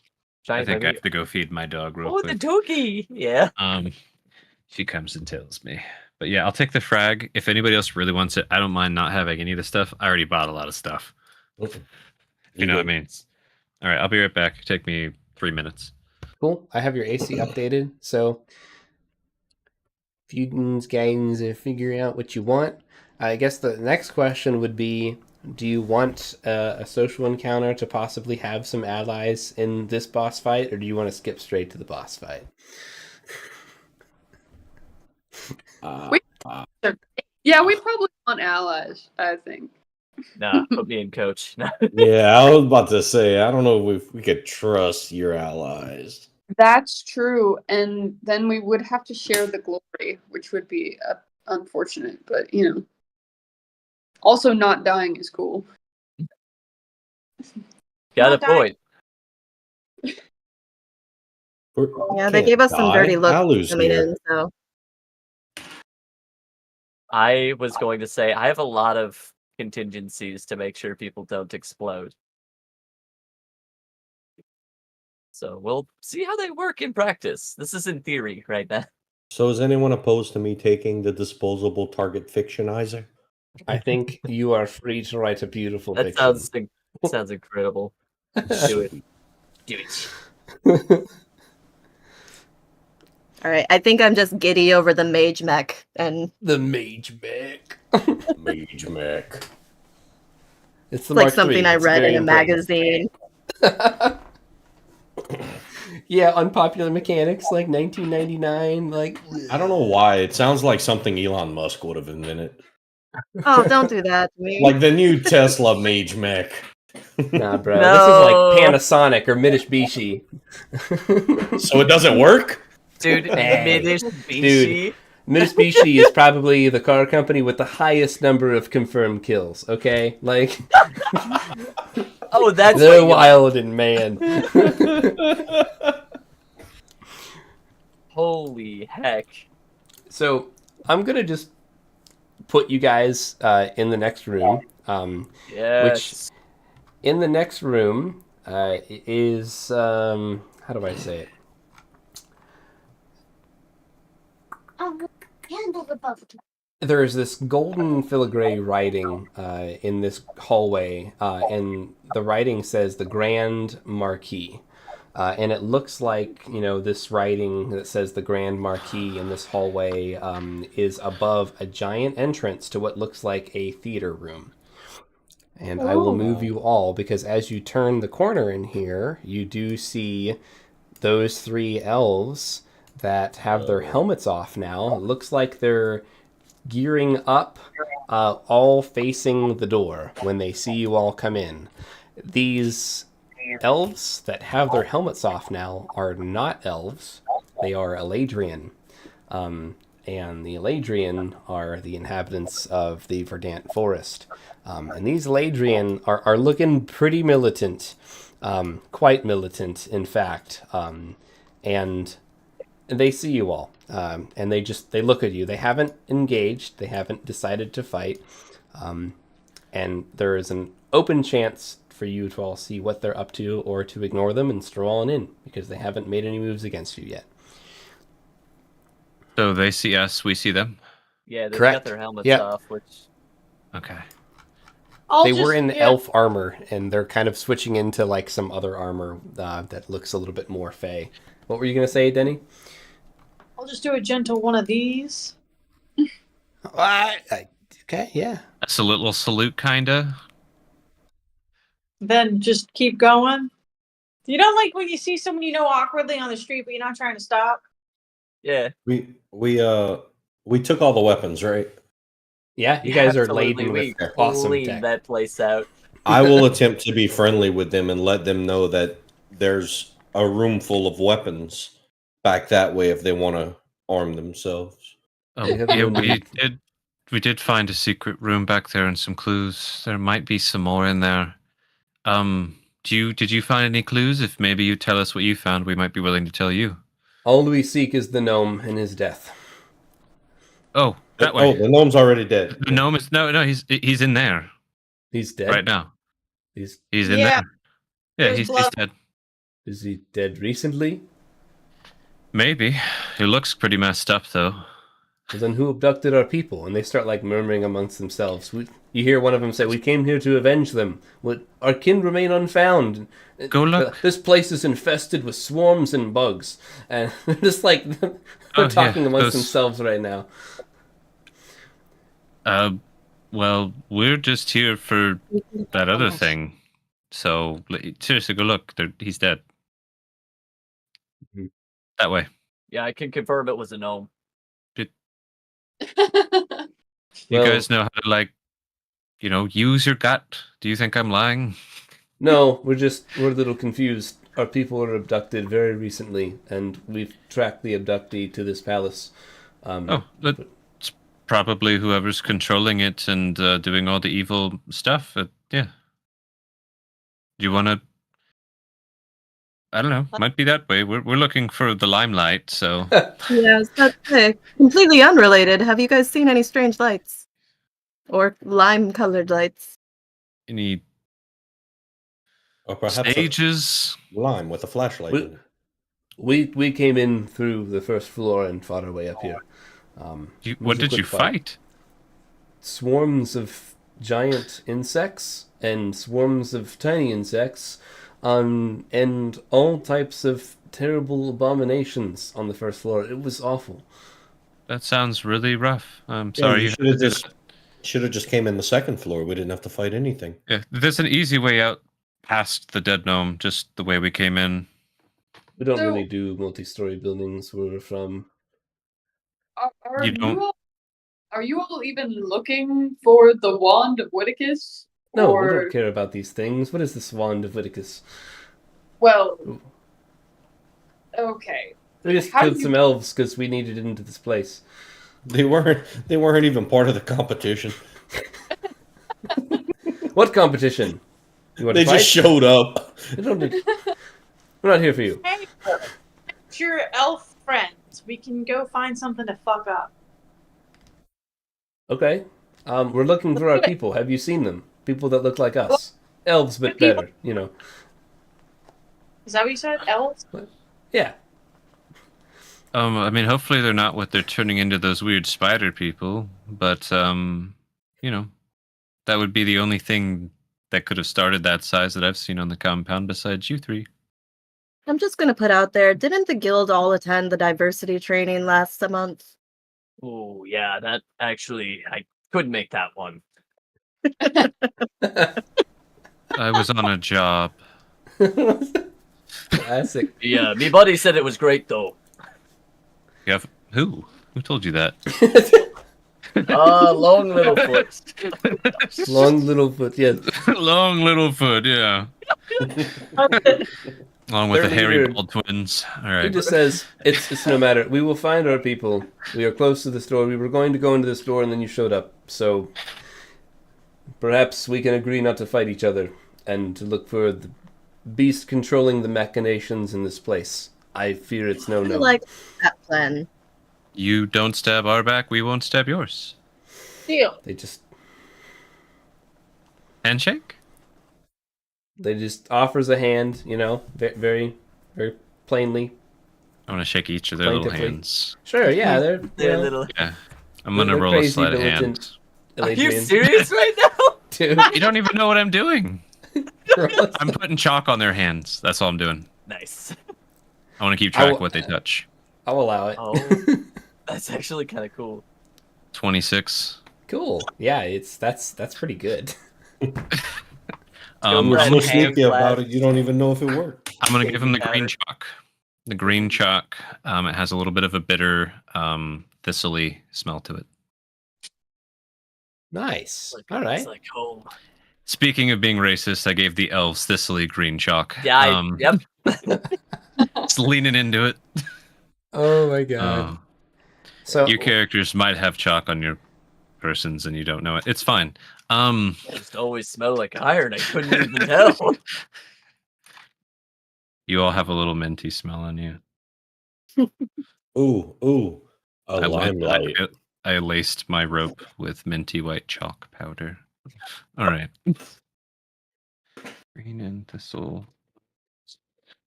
Speaker 2: Shiny
Speaker 4: I think I
Speaker 2: baby.
Speaker 4: have to go feed my dog real
Speaker 2: Oh, the
Speaker 4: quick.
Speaker 2: doggy! Yeah.
Speaker 4: She comes and tells me. But yeah, I'll take the frag. If anybody else really wants it, I don't mind not having any of the stuff. I already bought a lot of stuff.
Speaker 6: Okay.
Speaker 4: You know what I mean? All right, I'll be right back. Take me 3 minutes.
Speaker 1: Cool. I have your AC updated, so if you guys are figuring out what you want, I guess the next question would be, do you want a social encounter to possibly have some allies in this boss fight, or do you want to skip straight to the boss fight?
Speaker 5: Yeah, we probably want allies, I think.
Speaker 2: Nah, put me in, coach. Nah.
Speaker 6: Yeah, I was about to say, I don't know if we could trust your allies.
Speaker 5: That's true, and then we would have to share the glory, which would be unfortunate, but you know. Also, not dying is cool.
Speaker 2: Got a
Speaker 7: Not dying.
Speaker 2: point.
Speaker 3: Yeah, they gave us some dirty looks coming in, so.
Speaker 2: I was going to say, I have a lot of contingencies to make sure people don't explode. So we'll see how they work in practice. This is in theory right now.
Speaker 6: So is anyone opposed to me taking the disposable target fictionizer?
Speaker 1: I think you are free to write a beautiful
Speaker 2: That
Speaker 1: fiction.
Speaker 2: sounds incredible. Do it. Do it.
Speaker 3: All right, I think I'm just giddy over the mage mech, and
Speaker 1: The mage mech.
Speaker 6: Mage mech.
Speaker 1: It's the
Speaker 3: like
Speaker 1: Mark
Speaker 3: something
Speaker 1: III.
Speaker 3: I
Speaker 1: It's
Speaker 3: read
Speaker 1: very
Speaker 3: in a
Speaker 1: important.
Speaker 3: magazine.
Speaker 1: Yeah, unpopular mechanics like 1999. Like
Speaker 6: I don't know why. It sounds like something Elon Musk would have invented.
Speaker 3: Oh, don't do that to me.
Speaker 6: Like the new Tesla Mage mech.
Speaker 1: Nah, bro.
Speaker 2: No.
Speaker 1: This is like Panasonic or Mitsubishi.
Speaker 6: So it doesn't work?
Speaker 2: Dude,
Speaker 1: Hey.
Speaker 2: Mitsubishi.
Speaker 1: Mitsubishi is probably the car company with the highest number of confirmed kills. Okay, like
Speaker 2: Oh, that's
Speaker 1: they're
Speaker 2: what you-
Speaker 1: wild and man.
Speaker 2: Holy heck.
Speaker 1: So I'm gonna just put you guys in the next room.
Speaker 2: Yes.
Speaker 1: In the next room is how do I say it? There's this golden filigree writing in this hallway, and the writing says the Grand Marquis. And it looks like, this writing that says the Grand Marquis in this hallway is above a giant entrance to what looks like a theater room. And I will move you all, because as you turn the corner in here, you do see those 3 elves that have their helmets off now. It looks like they're gearing up, all facing the door when they see you all come in. These elves that have their helmets off now are not elves. They are Aludrian. And the Aludrian are the inhabitants of the Verdant Forest. And these Aludrian are looking pretty militant. Quite militant, in fact. And they see you all. And they look at you. They haven't engaged. They haven't decided to fight. And there is an open chance for you to all see what they're up to, or to ignore them and stroll on in, because they haven't made any moves against you yet.
Speaker 4: So they see us, we see them.
Speaker 2: Yeah, they've
Speaker 1: Correct.
Speaker 2: got their helmets
Speaker 1: Yep.
Speaker 2: off, which
Speaker 4: Okay.
Speaker 1: They were in elf armor, and they're kind of switching into like some other armor that looks a little bit more fey. What were you gonna say, Denny?
Speaker 7: I'll just do a gentle one of these.
Speaker 1: Okay, yeah.
Speaker 4: That's a little salute, kinda.
Speaker 7: Then just keep going. You don't like when you see someone you know awkwardly on the street, but you're not trying to stop.
Speaker 2: yeah.
Speaker 6: We took all the weapons, right?
Speaker 1: Yeah, you guys are
Speaker 2: Absolutely,
Speaker 1: laden
Speaker 2: we
Speaker 1: with awesome
Speaker 2: cleaned
Speaker 1: tech.
Speaker 2: that place out.
Speaker 6: I will attempt to be friendly with them and let them know that there's a room full of weapons back that way if they want to arm themselves.
Speaker 4: Oh,
Speaker 1: They have
Speaker 4: yeah,
Speaker 1: no need.
Speaker 4: we did find a secret room back there and some clues. There might be some more in there. Did you find any clues? If maybe you tell us what you found, we might be willing to tell you.
Speaker 1: All we seek is the gnome and his death.
Speaker 4: Oh, that
Speaker 6: Oh,
Speaker 4: way.
Speaker 6: the gnome's already dead.
Speaker 4: The gnome is no, he's in there
Speaker 1: He's dead
Speaker 4: right now.
Speaker 1: He's
Speaker 4: He's in
Speaker 7: Yeah.
Speaker 4: there. Yeah,
Speaker 7: There's
Speaker 4: he's
Speaker 7: blood.
Speaker 4: dead.
Speaker 1: Is he dead recently?
Speaker 4: Maybe. He looks pretty messed up, though.
Speaker 1: Well, then who abducted our people? And they start like murmuring amongst themselves. You hear one of them say, "We came here to avenge them. Our kin remain unfound.
Speaker 4: Go look.
Speaker 1: This place is infested with swarms and bugs." And they're just like they're
Speaker 4: Oh,
Speaker 1: talking
Speaker 4: yeah,
Speaker 1: amongst
Speaker 4: those-
Speaker 1: themselves right now.
Speaker 4: Well, we're just here for that other thing. So, seriously, go look. He's dead.
Speaker 1: Mhm.
Speaker 4: That way.
Speaker 2: Yeah, I can confirm it was a gnome.
Speaker 4: You
Speaker 1: Well-
Speaker 4: guys know how to, like, use your gut. Do you think I'm lying?
Speaker 1: No, we're a little confused. Our people were abducted very recently, and we've tracked the abductee to this palace.
Speaker 4: It's probably whoever's controlling it and doing all the evil stuff. Yeah. Do you want to? I don't know. Might be that way. We're looking for the limelight, so.
Speaker 3: Yes, that's completely unrelated. Have you guys seen any strange lights? Or lime-colored lights?
Speaker 4: Any
Speaker 6: Or perhaps
Speaker 4: stages?
Speaker 6: a lime with a flashlight.
Speaker 1: We-
Speaker 6: in it.
Speaker 1: We came in through the first floor and fought our way up here. It was
Speaker 4: What
Speaker 1: a
Speaker 4: did
Speaker 1: quick
Speaker 4: you fight?
Speaker 1: Swarms of giant insects and swarms of tiny insects, and all types of terrible abominations on the first floor. It was awful.
Speaker 4: That sounds really rough. I'm
Speaker 6: Yeah,
Speaker 4: sorry.
Speaker 6: you
Speaker 4: had
Speaker 6: should have
Speaker 4: to do
Speaker 6: just
Speaker 4: that.
Speaker 6: should have just came in the second floor. We didn't have to fight anything.
Speaker 4: Yeah, there's an easy way out past the dead gnome, just the way we came in.
Speaker 1: We don't
Speaker 5: So-
Speaker 1: really do multi-story buildings where we're from.
Speaker 5: Are
Speaker 4: You don't-
Speaker 5: are you all even looking for the wand of Witicus?
Speaker 1: No,
Speaker 5: or,
Speaker 1: we don't care about these things. What is this wand of Witicus?
Speaker 5: Well,
Speaker 1: Ooh.
Speaker 5: okay.
Speaker 1: We just
Speaker 5: How do
Speaker 1: killed
Speaker 5: you-
Speaker 1: some elves because we needed into this place.
Speaker 6: They weren't even part of the competition.
Speaker 1: What competition? You want
Speaker 6: They
Speaker 1: to fight?
Speaker 6: just showed up.
Speaker 1: We don't need- We're not here for you.
Speaker 7: Hey, it's your elf friends. We can go find something to fuck up.
Speaker 1: Okay. We're looking for our people. Have you seen them? People that look like us. Elves, but
Speaker 5: People-
Speaker 1: better, you know.
Speaker 7: Is that what you said? Elves?
Speaker 1: Yeah.
Speaker 4: I mean, hopefully they're not what they're turning into those weird spider people, but that would be the only thing that could have started that size that I've seen on the compound besides you three.
Speaker 3: I'm just gonna put out there, didn't the guild all attend the diversity training last month?
Speaker 2: Oh, yeah, that actually, I could make that one.
Speaker 4: I was on a job.
Speaker 1: Classic.
Speaker 2: Yeah, me buddy said it was great, though.
Speaker 4: You have who? Who told you that?
Speaker 2: Long little foot.
Speaker 1: Long little foot, yes.
Speaker 4: Long Littlefoot, yeah. Along with
Speaker 1: Their
Speaker 4: the hairy
Speaker 1: leader-
Speaker 4: bald twins. All
Speaker 1: He
Speaker 4: right.
Speaker 1: just says, it's no matter. We will find our people. We are close to the store. We were going to go into the store and then you showed up. So perhaps we can agree not to fight each other and to look for the beast controlling the machinations in this place. I fear it's
Speaker 3: I
Speaker 1: no.
Speaker 3: like that plan.
Speaker 4: You don't stab our back, we won't stab yours.
Speaker 7: Deal.
Speaker 1: They just
Speaker 4: Handshake?
Speaker 1: offers a hand, very, very plainly.
Speaker 4: I want to shake each of their little
Speaker 1: Plaintively.
Speaker 4: hands.
Speaker 1: Sure, yeah, they're
Speaker 2: They're little.
Speaker 4: Yeah. I'm going to
Speaker 1: They're
Speaker 4: roll a
Speaker 1: crazy,
Speaker 4: sleight of
Speaker 1: militant.
Speaker 4: hand.
Speaker 2: Are you serious right now?
Speaker 1: Dude,
Speaker 4: You don't even know what I'm doing. I'm putting chalk on their hands. That's all I'm doing.
Speaker 2: Nice.
Speaker 4: I want to keep
Speaker 1: I
Speaker 4: track
Speaker 1: will-
Speaker 4: of what they touch.
Speaker 1: I'll allow it.
Speaker 2: Oh, that's actually kind of cool.
Speaker 4: 26.
Speaker 1: Cool. Yeah, that's pretty good.
Speaker 4: I'm
Speaker 2: Right.
Speaker 6: You're so
Speaker 2: hand
Speaker 6: sneaky about
Speaker 2: flag.
Speaker 6: it, you don't even know if it worked.
Speaker 4: going to give them the green
Speaker 2: Powder.
Speaker 4: chalk. The green chalk, it has a little bit of a bitter, thistle-y smell to it.
Speaker 1: Nice.
Speaker 2: Like,
Speaker 1: All right.
Speaker 2: It's like home.
Speaker 4: Speaking of being racist, I gave the elves thistle-y green chalk.
Speaker 2: Yeah, yep.
Speaker 4: Just leaning into it.
Speaker 1: Oh my god. So
Speaker 4: Your characters might have chalk on your persons and you don't know it. It's fine.
Speaker 2: Just always smell like iron. I couldn't even tell.
Speaker 4: You all have a little minty smell on you.
Speaker 6: Ooh, a
Speaker 4: I went-
Speaker 6: limelight.
Speaker 4: I laced my rope with minty white chalk powder. All right. Green and thistle.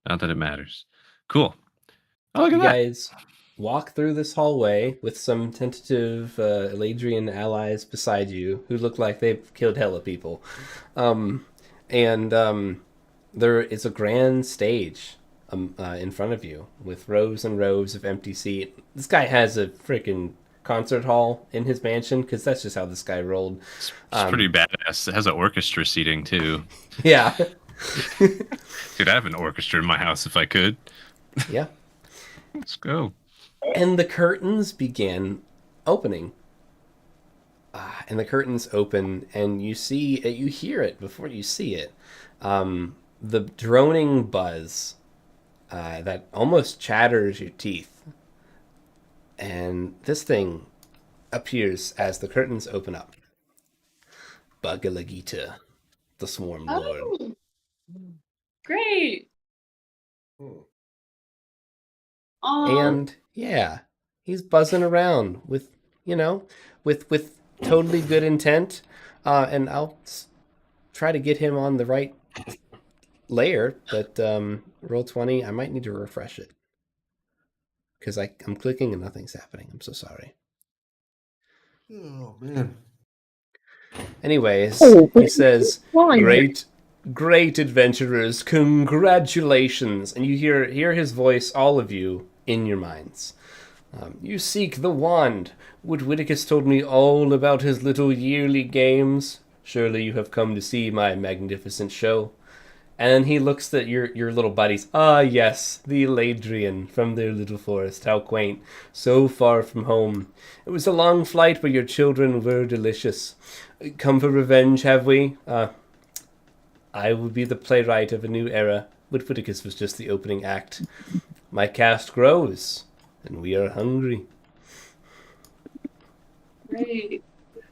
Speaker 4: Not that it matters. Cool. Oh, look
Speaker 1: You
Speaker 4: at that.
Speaker 1: guys walk through this hallway with some tentative Eladrian allies beside you who look like they've killed hella people. There is a grand stage in front of you with rows and rows of empty seats. This guy has a freaking concert hall in his mansion because that's just how this guy rolled.
Speaker 4: It's pretty badass. It has an orchestra seating too.
Speaker 1: Yeah.
Speaker 4: Could have an orchestra in my house if I could.
Speaker 1: Yeah.
Speaker 4: Let's go.
Speaker 1: And the curtains begin opening. And the curtains open, and you hear it before you see it. The droning buzz that almost chatters your teeth. And this thing appears as the curtains open up. Bhagavad the Swarm Lord.
Speaker 5: Oh, great.
Speaker 1: And yeah, he's buzzing around with totally good intent. And I'll try to get him on the right layer, but roll 20, I might need to refresh it. Because I'm clicking and nothing's happening. I'm so sorry.
Speaker 6: Oh man.
Speaker 1: Anyways, he says, Great adventurers, congratulations. And you hear his voice, all of you, in your minds. You seek the wand. Wood Whitticus told me all about his little yearly games. Surely you have come to see my magnificent show. And he looks at your little buddies. Ah, yes, the Eladrian from their little forest. How quaint. So far from home. It was a long flight, but your children were delicious. Come for revenge, have we? I will be the playwright of a new era. Wood Whitticus was just the opening act. My cast grows, and we are hungry.
Speaker 5: Great.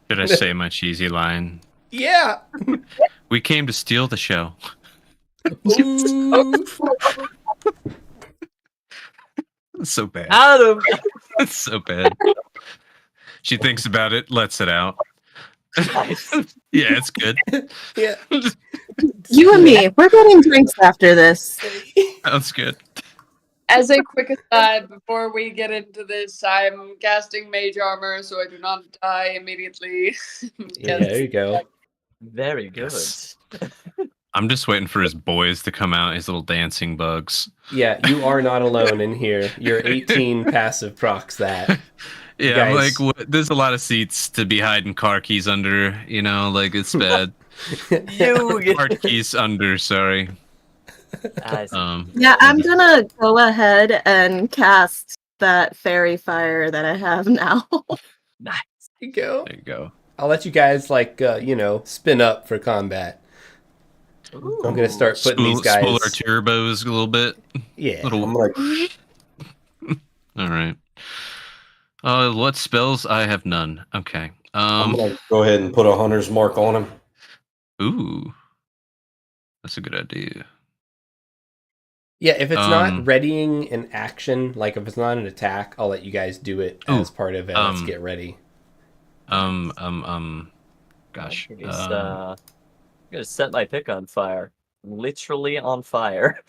Speaker 4: Should I say my cheesy line?
Speaker 1: Yeah!
Speaker 4: We came to steal the show.
Speaker 1: Ooh.
Speaker 4: It's so bad.
Speaker 2: Adam!
Speaker 4: It's so bad. She thinks about it, lets it out. Yeah, it's good.
Speaker 1: Yeah.
Speaker 3: You and me, we're getting drinks after this.
Speaker 4: That's good.
Speaker 5: As a quick aside, before we get into this, I'm casting Mage Armor so I do not die immediately.
Speaker 1: Yeah, there you go.
Speaker 2: Very good.
Speaker 4: Yes. I'm just waiting for his boys to come out, his little dancing bugs.
Speaker 1: Yeah, you are not alone in here. Your 18 passive procs that.
Speaker 4: Yeah, I'm
Speaker 1: Guys.
Speaker 4: like, what? There's a lot of seats to be hiding car keys under, like it's bad.
Speaker 2: You
Speaker 4: Car keys under, sorry.
Speaker 2: I see.
Speaker 3: Yeah, I'm gonna go ahead and cast that fairy fire that I have now.
Speaker 2: Nice.
Speaker 1: There you go.
Speaker 4: There you go.
Speaker 1: I'll let you guys, spin up for combat.
Speaker 2: Ooh.
Speaker 1: I'm going to start putting these guys...
Speaker 4: Spool our turbos a little bit.
Speaker 1: Yeah.
Speaker 4: Little...
Speaker 6: I'm like,
Speaker 4: All right. What spells? I have none. Okay.
Speaker 6: I'm gonna go ahead and put a hunter's mark on him.
Speaker 4: Ooh. That's a good idea.
Speaker 1: Yeah, if it's not readying an action, like if it's not an attack, I'll let you guys do it as part of it. Let's get ready.
Speaker 4: Gosh.
Speaker 2: I'm gonna set my pick on fire. Literally on fire.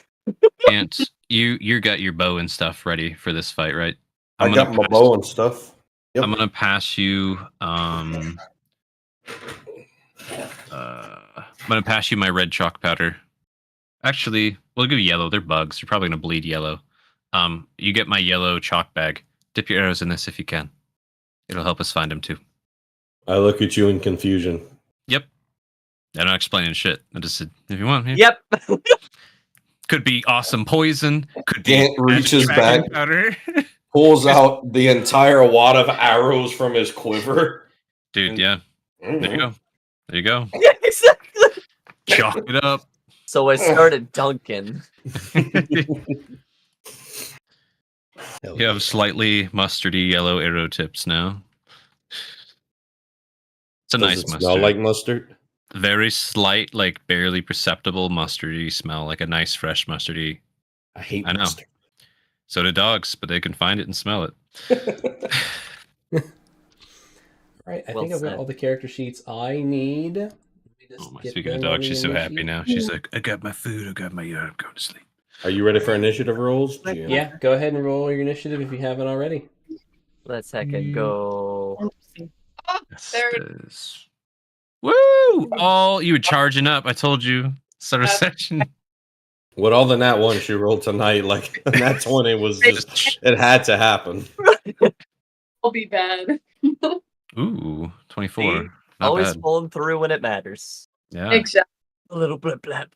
Speaker 4: Ant, you got your bow and stuff ready for this fight, right?
Speaker 6: I got my bow and stuff. Yep.
Speaker 4: I'm gonna pass you I'm gonna pass you my red chalk powder. Actually, we'll give you yellow. They're bugs. You're probably gonna bleed yellow. You get my yellow chalk bag. Dip your arrows in this if you can. It'll help us find them too.
Speaker 6: I look at you in confusion.
Speaker 4: Yep. I'm not explaining shit. I just said, if you want. Here.
Speaker 2: Yep.
Speaker 4: Could be awesome poison. Could be
Speaker 6: Gant reaches
Speaker 4: dragon
Speaker 6: back,
Speaker 4: powder.
Speaker 6: pulls out the entire wad of arrows from his quiver.
Speaker 4: Dude, yeah. There you go. There you go.
Speaker 2: Yeah, exactly.
Speaker 4: Chalk it up.
Speaker 2: So I started dunking.
Speaker 4: You have slightly mustardy yellow arrow tips now. It's a
Speaker 6: Does
Speaker 4: nice
Speaker 6: it
Speaker 4: mustard.
Speaker 6: smell like mustard?
Speaker 4: Very slight, like barely perceptible mustardy smell, like a nice fresh mustardy.
Speaker 6: I hate
Speaker 4: I know.
Speaker 6: mustard.
Speaker 4: So do dogs, but they can find it and smell it.
Speaker 1: Right, I
Speaker 2: Well
Speaker 1: think I've got
Speaker 2: said.
Speaker 1: all the character sheets I need. Let me just
Speaker 4: Oh my,
Speaker 1: get
Speaker 4: speaking of
Speaker 1: them on
Speaker 4: dogs,
Speaker 1: the
Speaker 4: she's so happy
Speaker 1: initiative.
Speaker 4: now. She's like, I got my food, I got my I'm going to sleep.
Speaker 6: Are you ready for initiative rolls, GM?
Speaker 1: Yeah, go ahead and roll your initiative if you haven't already.
Speaker 2: Let's heckin' go.
Speaker 3: Interesting.
Speaker 5: There it
Speaker 4: Estes. Woo! Oh, you were charging up. I told you. Start a session.
Speaker 6: With all the nat one she rolled tonight, like nat 20 was just it had to happen.
Speaker 5: will be bad.
Speaker 4: Ooh, 24.
Speaker 2: See?
Speaker 4: Not
Speaker 2: Always
Speaker 4: bad.
Speaker 2: pulling through when it matters.
Speaker 4: Yeah.
Speaker 5: Exactly.
Speaker 2: A little blip blip.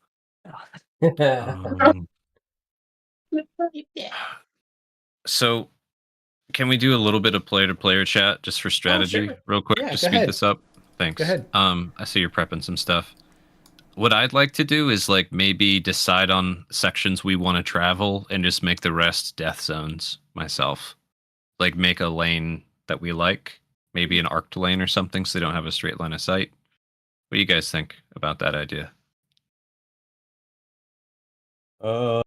Speaker 4: So, can we do a little bit of player-to-player chat just for strategy,
Speaker 1: sure.
Speaker 4: real quick,
Speaker 1: Yeah,
Speaker 4: to
Speaker 1: go
Speaker 4: speed
Speaker 1: ahead.
Speaker 4: this up? Thanks.
Speaker 1: Go ahead.
Speaker 4: I see you're prepping some stuff. What I'd like to do is like maybe decide on sections we want to travel and just make the rest death zones myself. Like make a lane that we like, maybe an arced lane or something, so they don't have a straight line of sight. What do you guys think about that idea?
Speaker 5: Like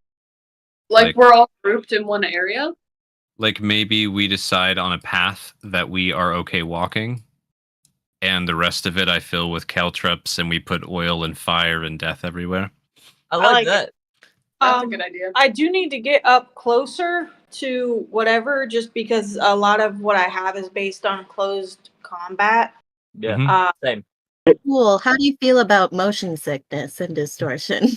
Speaker 4: Like-
Speaker 5: we're all grouped in one area.
Speaker 4: Like maybe we decide on a path that we are okay walking, and the rest of it I fill with caltrops, and we put oil and fire and death everywhere.
Speaker 2: I
Speaker 7: like
Speaker 2: like
Speaker 7: it.
Speaker 2: that.
Speaker 5: That's a good idea.
Speaker 7: I do need to get up closer to whatever, just because a lot of what I have is based on closed combat.
Speaker 2: Yeah,
Speaker 4: Mhm.
Speaker 2: same.
Speaker 3: Cool. How do you feel about motion sickness and distortion?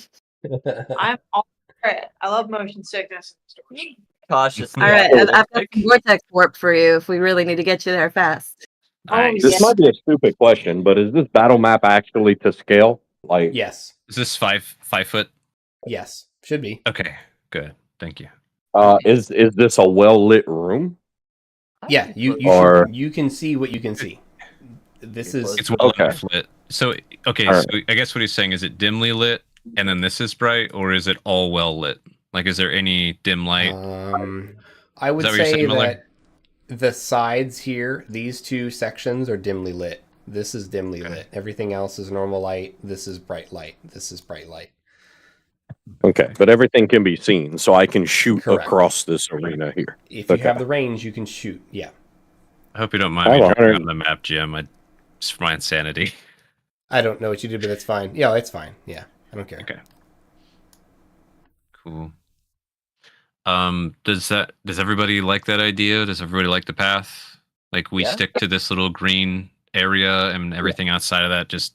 Speaker 7: I'm all for it. I love motion sickness and distortion.
Speaker 2: Cautiously.
Speaker 3: All right, I've got
Speaker 2: optimistic.
Speaker 3: some vortex warp for you if we really need to get you there fast.
Speaker 4: Nice.
Speaker 8: This might be a stupid question, but is this battle map actually to scale? Like,
Speaker 1: Yes.
Speaker 4: Is this 5 foot?
Speaker 1: Yes. Should be.
Speaker 4: Okay, good. Thank you.
Speaker 8: is this a well lit room?
Speaker 1: Yeah, you
Speaker 8: Or-
Speaker 1: you can see what you can see. This is
Speaker 4: It's well
Speaker 8: Okay.
Speaker 4: enough lit. So okay,
Speaker 8: All
Speaker 4: so I guess what he's saying is it dimly lit and then this is bright, or is it all well lit? Like, is there any dim light?
Speaker 1: I would
Speaker 4: that what you're
Speaker 1: say
Speaker 4: saying, Miller?
Speaker 1: that the sides here, these two sections are dimly lit. This is dimly
Speaker 4: Okay.
Speaker 1: lit. Everything else is normal light. This is bright light. This is bright light.
Speaker 8: Okay, but everything can be seen, so I can shoot
Speaker 1: Correct.
Speaker 8: across this arena here.
Speaker 1: If you
Speaker 8: Okay.
Speaker 1: have the range, you can shoot. Yeah.
Speaker 4: I hope you don't mind
Speaker 8: I
Speaker 4: me
Speaker 8: have
Speaker 4: drawing
Speaker 8: 100
Speaker 4: on the map, Jim. Just for my insanity.
Speaker 1: I don't know what you did, but that's fine. Yeah, it's fine. Yeah, I don't care.
Speaker 4: Okay. Cool. Does everybody like that idea? Does everybody like the path? Like we
Speaker 2: Yeah.
Speaker 4: stick to this little green area and everything outside of that just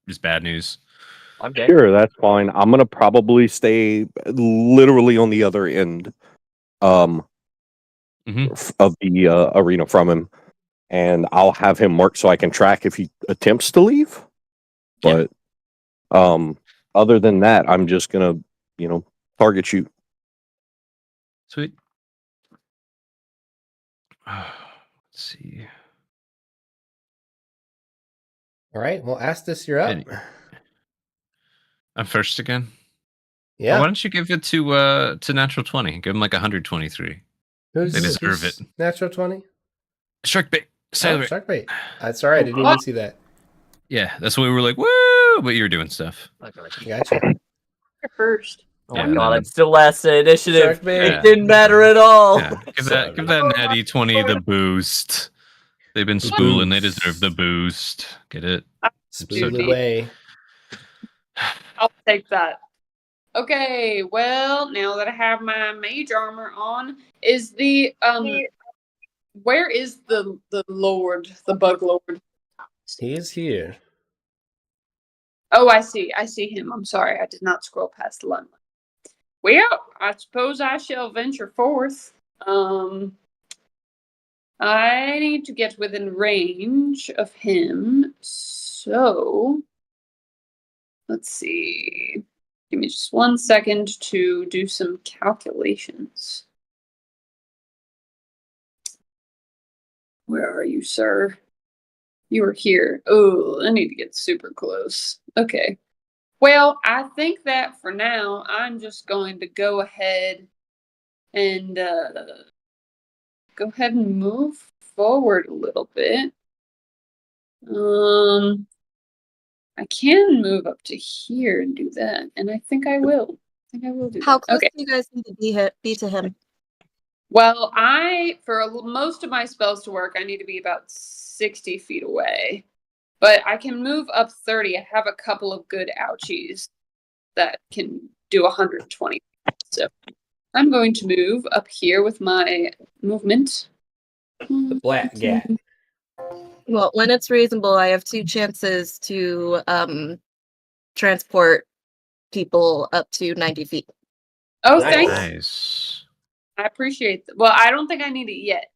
Speaker 4: is bad news.
Speaker 2: I'm game.
Speaker 8: Sure, that's fine. I'm gonna probably stay literally on the other end,
Speaker 4: Mhm.
Speaker 8: of the arena from him, and I'll have him marked so I can track if he attempts to leave.
Speaker 4: Yeah.
Speaker 8: But other than that, I'm just gonna, target shoot.
Speaker 4: Sweet. Let's see.
Speaker 1: All right. Well, Astus, you're up.
Speaker 4: Any- I'm first again.
Speaker 1: Yeah.
Speaker 4: Why don't you give it to natural 20? Give him like 123.
Speaker 1: Who's,
Speaker 4: They deserve
Speaker 1: who's
Speaker 4: it.
Speaker 1: Natural 20?
Speaker 4: Shark bait.
Speaker 1: Oh,
Speaker 4: Sailor.
Speaker 1: shark bait. That's all right. I didn't even see that.
Speaker 4: Yeah, that's why we were like, woo, but you were doing stuff.
Speaker 1: Gotcha.
Speaker 7: First.
Speaker 2: Oh
Speaker 4: Yeah,
Speaker 2: my
Speaker 4: and
Speaker 2: god,
Speaker 4: then-
Speaker 2: I'm still last initiative.
Speaker 1: Shark bait.
Speaker 2: It didn't matter at all.
Speaker 4: Yeah, give that natty 20 the boost. They've been spooling. They deserve the boost. Get it?
Speaker 1: Spool
Speaker 5: Dude.
Speaker 1: away.
Speaker 5: I'll take that. Okay, well, now that I have my mage armor on, is the where is the lord, the bug lord?
Speaker 1: He is here.
Speaker 5: Oh, I see him. I'm sorry, I did not scroll past the line. Well, I suppose I shall venture forth. I need to get within range of him, so let's see. Give me just 1 second to do some calculations. Where are you, sir? You are here. Oh, I need to get super close. Okay. Well, I think that for now, I'm just going to go ahead and move forward a little bit. I can move up to here and do that, and I think I will. Do
Speaker 3: How
Speaker 5: that.
Speaker 3: close
Speaker 5: Okay.
Speaker 3: do you guys need to be to him?
Speaker 5: Well, most of my spells to work, I need to be about 60 feet away. But I can move up 30. I have a couple of good ouchies that can do 120. So I'm going to move up here with my movement.
Speaker 1: The black gat.
Speaker 3: Well, when it's reasonable, I have 2 chances to transport people up to 90 feet.
Speaker 5: Oh,
Speaker 1: Nice.
Speaker 5: thanks.
Speaker 4: Nice.
Speaker 5: I appreciate that. Well, I don't think I need it yet.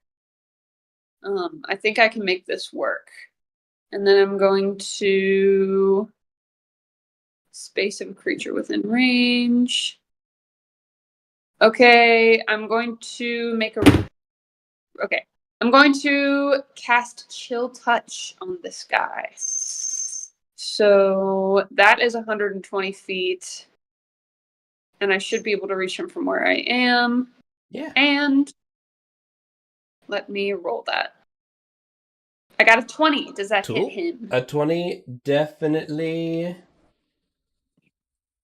Speaker 5: I think I can make this work. And then I'm going to space of a creature within range. Okay, I'm going to make a... Okay. I'm going to cast Chill Touch on this guy. So that is 120 feet. And I should be able to reach him from where I am.
Speaker 1: Yeah.
Speaker 5: And let me roll that. I got a 20. Does that
Speaker 1: Cool.
Speaker 5: hit him?
Speaker 1: A 20 definitely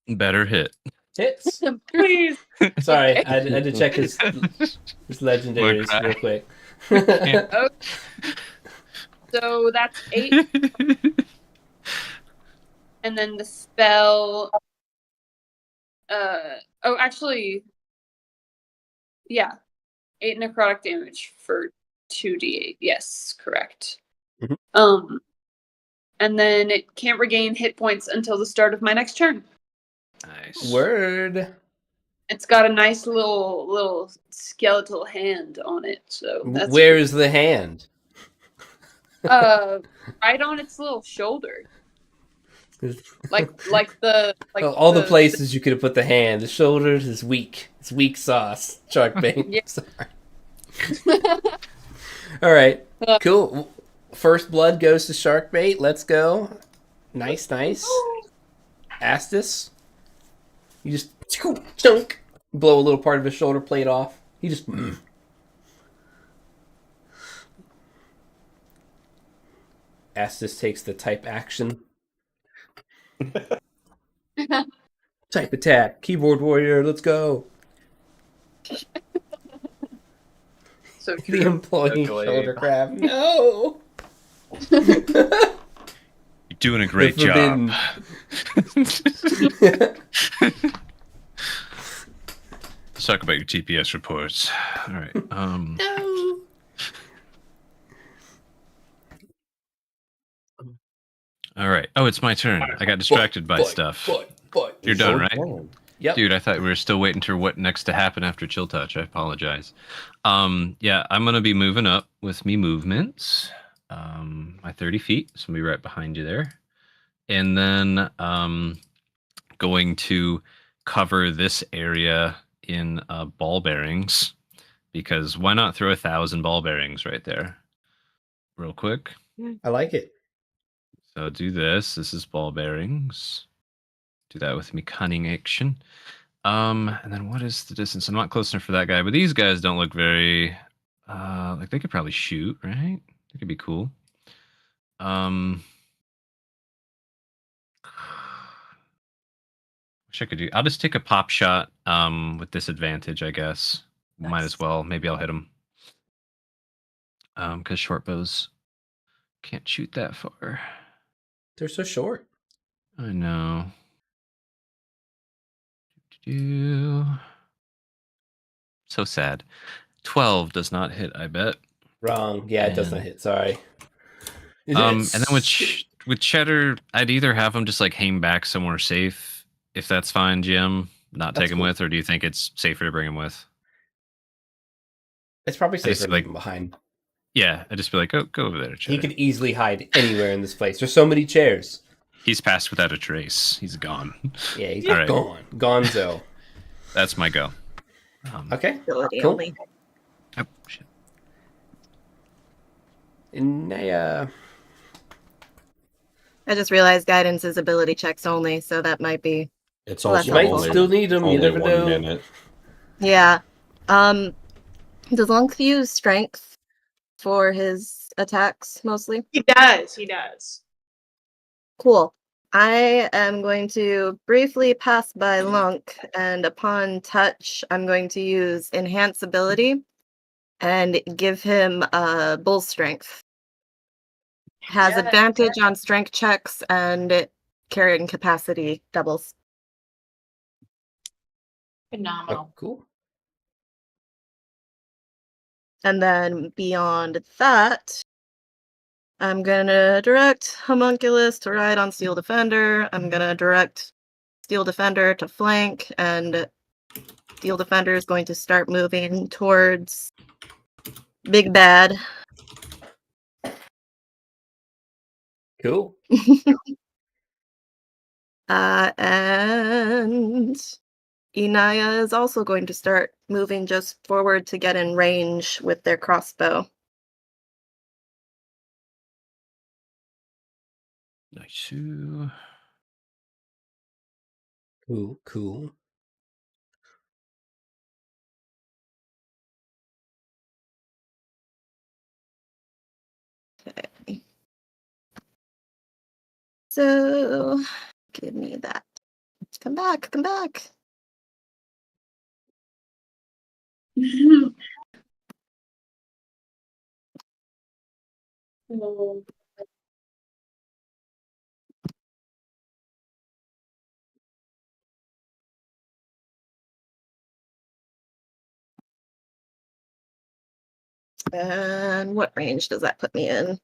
Speaker 4: Better hit.
Speaker 1: hits.
Speaker 5: Please.
Speaker 1: Sorry,
Speaker 5: Okay.
Speaker 1: I had to check his legendaries
Speaker 4: Look,
Speaker 1: real quick.
Speaker 5: Okay. So that's 8. And then the spell... actually... Yeah. 8 necrotic damage for 2d8. Yes, correct.
Speaker 1: Mhm.
Speaker 5: And then it can't regain hit points until the start of my next turn.
Speaker 4: Nice.
Speaker 1: Word.
Speaker 5: It's got a nice little skeletal hand on it, so that's
Speaker 1: Where is the hand?
Speaker 5: right on its little shoulder. Like
Speaker 1: all the places you could have put the hand. The shoulders is weak. It's weak sauce. Shark Bane.
Speaker 5: Yeah.
Speaker 1: Sorry. All right. Cool. First blood goes to Shark Bait. Let's go. Nice. Astis. You just chunk, blow a little part of his shoulder plate off. He just. Astis takes the type action. Type attack. Keyboard warrior. Let's go.
Speaker 2: So
Speaker 1: The employee
Speaker 2: Doglin.
Speaker 1: shoulder crab. No.
Speaker 4: You're doing a great job. Let's talk about your TPS reports. All right.
Speaker 1: No.
Speaker 4: All right. Oh, it's my turn. I got distracted by stuff. You're done, right?
Speaker 1: Yep.
Speaker 4: Dude, I thought we were still waiting for what next to happen after Chill Touch. I apologize. Yeah, I'm gonna be moving up with me movements. My 30 feet, so I'm gonna be right behind you there. And then going to cover this area in ball bearings, because why not throw 1,000 ball bearings right there? Real quick.
Speaker 1: I like it.
Speaker 4: So do this. This is ball bearings. Do that with me cunning action. And then what is the distance? I'm not close enough for that guy, but these guys don't look very like they could probably shoot, right? They could be cool. Wish I could do. I'll just take a pop shot with disadvantage, I guess. Might as well. Maybe I'll hit him. Because short bows can't shoot that far.
Speaker 1: They're so short.
Speaker 4: I know. So sad. 12 does not hit, I bet.
Speaker 1: Wrong. Yeah, it does not hit. Sorry.
Speaker 4: And then with Cheddar, I'd either have him just like hang back somewhere safe, if that's fine, Jim. Not
Speaker 1: That's
Speaker 4: take him
Speaker 1: cool.
Speaker 4: with, or do you think it's safer to bring him with?
Speaker 1: It's probably safer to
Speaker 4: like-
Speaker 1: leave him behind.
Speaker 4: Yeah, I'd just be like, go over there, Cheddar.
Speaker 1: He could easily hide anywhere in this place. There's so many chairs.
Speaker 4: He's passed without a trace. He's gone.
Speaker 1: Yeah, he's
Speaker 4: All right.
Speaker 1: gone. Gonzo.
Speaker 4: That's my go.
Speaker 1: Okay.
Speaker 3: Ability
Speaker 1: Cool.
Speaker 3: only.
Speaker 4: Oh, shit.
Speaker 1: And
Speaker 3: I just realized guidance is ability checks only, so that might be.
Speaker 6: It's
Speaker 3: Well,
Speaker 6: also
Speaker 1: you might
Speaker 6: only,
Speaker 1: still need them. You
Speaker 6: only
Speaker 1: never
Speaker 6: 1
Speaker 1: know.
Speaker 6: minute.
Speaker 3: Yeah. Does Lunk use strength for his attacks mostly?
Speaker 7: He does.
Speaker 3: Cool. I am going to briefly pass by Lunk, and upon touch, I'm going to use Enhance Ability and give him Bull Strength. Has
Speaker 7: Yes.
Speaker 3: advantage on strength checks, and carrying capacity doubles.
Speaker 7: Phenomenal.
Speaker 1: Oh, cool.
Speaker 3: And then beyond that, I'm gonna direct Homunculus to ride on Steel Defender. I'm gonna direct Steel Defender to flank, and Steel Defender is going to start moving towards Big Bad.
Speaker 1: Cool.
Speaker 3: And Inaya is also going to start moving just forward to get in range with their crossbow.
Speaker 4: Nice.
Speaker 1: Cool. Cool.
Speaker 3: Okay. So, give me that. Come back, come back.
Speaker 5: Oh.
Speaker 3: And what range does that put me in?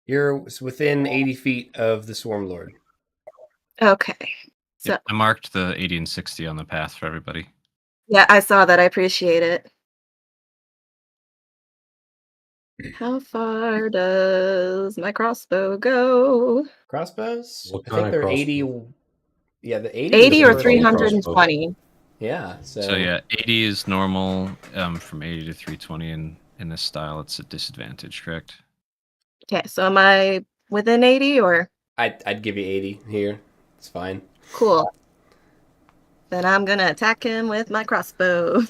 Speaker 1: You're within 80 feet of the Swarm Lord.
Speaker 3: Okay. So,
Speaker 4: Yep, I marked the 80 and 60 on the path for everybody.
Speaker 3: yeah, I saw that. I appreciate it. How far does my crossbow go?
Speaker 1: Crossbows?
Speaker 6: What
Speaker 1: I
Speaker 6: kind
Speaker 1: think
Speaker 6: of
Speaker 1: they're
Speaker 6: crossbow?
Speaker 1: 80. Yeah, the 80.
Speaker 3: 80
Speaker 1: is
Speaker 3: or
Speaker 1: the first
Speaker 3: 320?
Speaker 1: Yeah. So,
Speaker 4: So yeah, 80 is normal. From 80 to 320 in this style, it's a disadvantage, correct?
Speaker 3: Okay, so am I within 80 or?
Speaker 1: I'd give you 80 here. It's fine.
Speaker 3: Cool. Then I'm gonna attack him with my crossbow.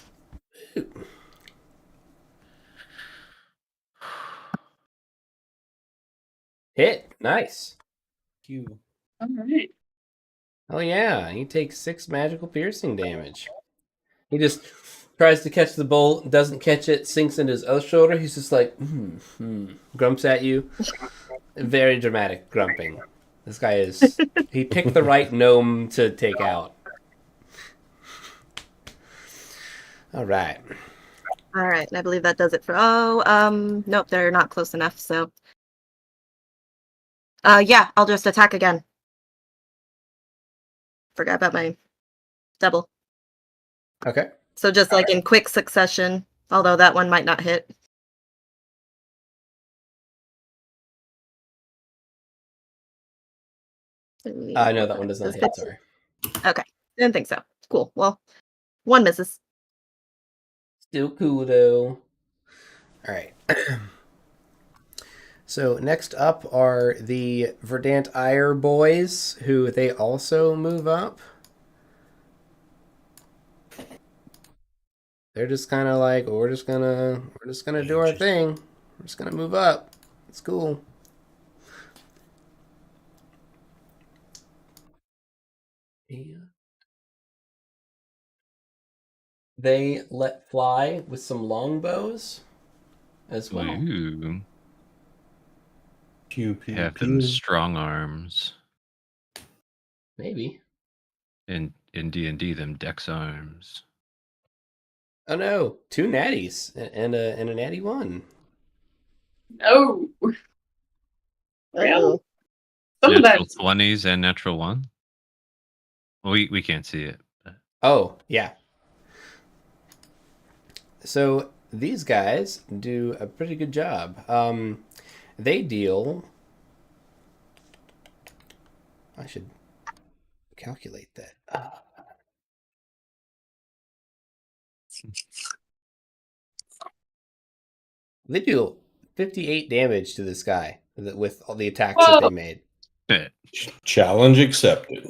Speaker 1: Hit. Nice. You.
Speaker 5: All right.
Speaker 1: Oh yeah, he takes 6 magical piercing damage. He just tries to catch the bolt, doesn't catch it, sinks into his other shoulder. He's just like, grumps at you. Very dramatic grumping. This guy is. He picked the right gnome to take out. All right.
Speaker 3: All right, and I believe that does it for. Nope, they're not close enough. So, yeah, I'll just attack again. Forgot about my double.
Speaker 1: Okay.
Speaker 3: So just like in quick succession, although that one might not hit.
Speaker 1: No, that one does not hit. Sorry.
Speaker 3: Okay, didn't think so. Cool. Well, one misses.
Speaker 1: Still cool though. All right. So next up are the Verdant Ire boys, who they also move up. They're just kind of like, we're just gonna do our thing. We're just gonna move up. It's cool. Yeah. They let fly with some longbows as well.
Speaker 4: Ooh.
Speaker 6: Pew, pew,
Speaker 4: Have
Speaker 6: pew.
Speaker 4: them strong arms.
Speaker 1: Maybe.
Speaker 4: In D&D, them dex arms.
Speaker 1: Oh no, 2 natties and a natty 1.
Speaker 5: Oh. Well, some of
Speaker 4: Natural
Speaker 5: that.
Speaker 4: 20s and natural 1? Well, we can't see it. But...
Speaker 1: Oh, yeah. So these guys do a pretty good job. They deal... I should calculate that. They do 58 damage to this guy with all the attacks that they made.
Speaker 6: Challenge accepted.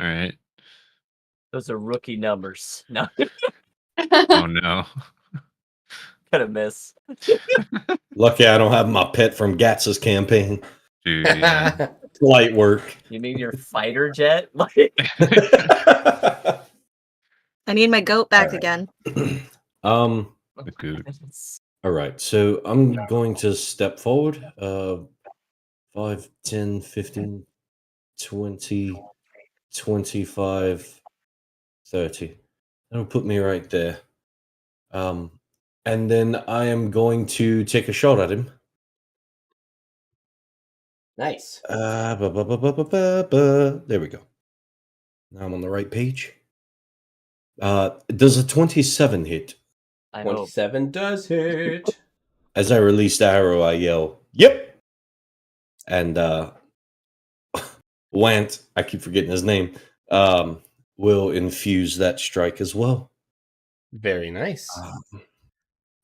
Speaker 4: All right.
Speaker 2: Those are rookie numbers. No,
Speaker 4: Oh no.
Speaker 2: gonna miss.
Speaker 6: Lucky I don't have my pet from Gatz's campaign.
Speaker 4: Dude, yeah.
Speaker 6: Light work.
Speaker 2: You mean your fighter jet? Like,
Speaker 3: I need my goat back
Speaker 6: All right.
Speaker 3: again.
Speaker 4: Good.
Speaker 6: All right, so I'm going to step forward 5, 10, 15, 20, 25, 30. That'll put me right there. And then I am going to take a shot at him.
Speaker 1: Nice.
Speaker 6: There we go. Now I'm on the right page. Does a 27 hit?
Speaker 2: I hope.
Speaker 1: 27 does hit.
Speaker 6: As I release the arrow, I yell, "Yep!" And Want, I keep forgetting his name, will infuse that strike as well.
Speaker 1: Very nice.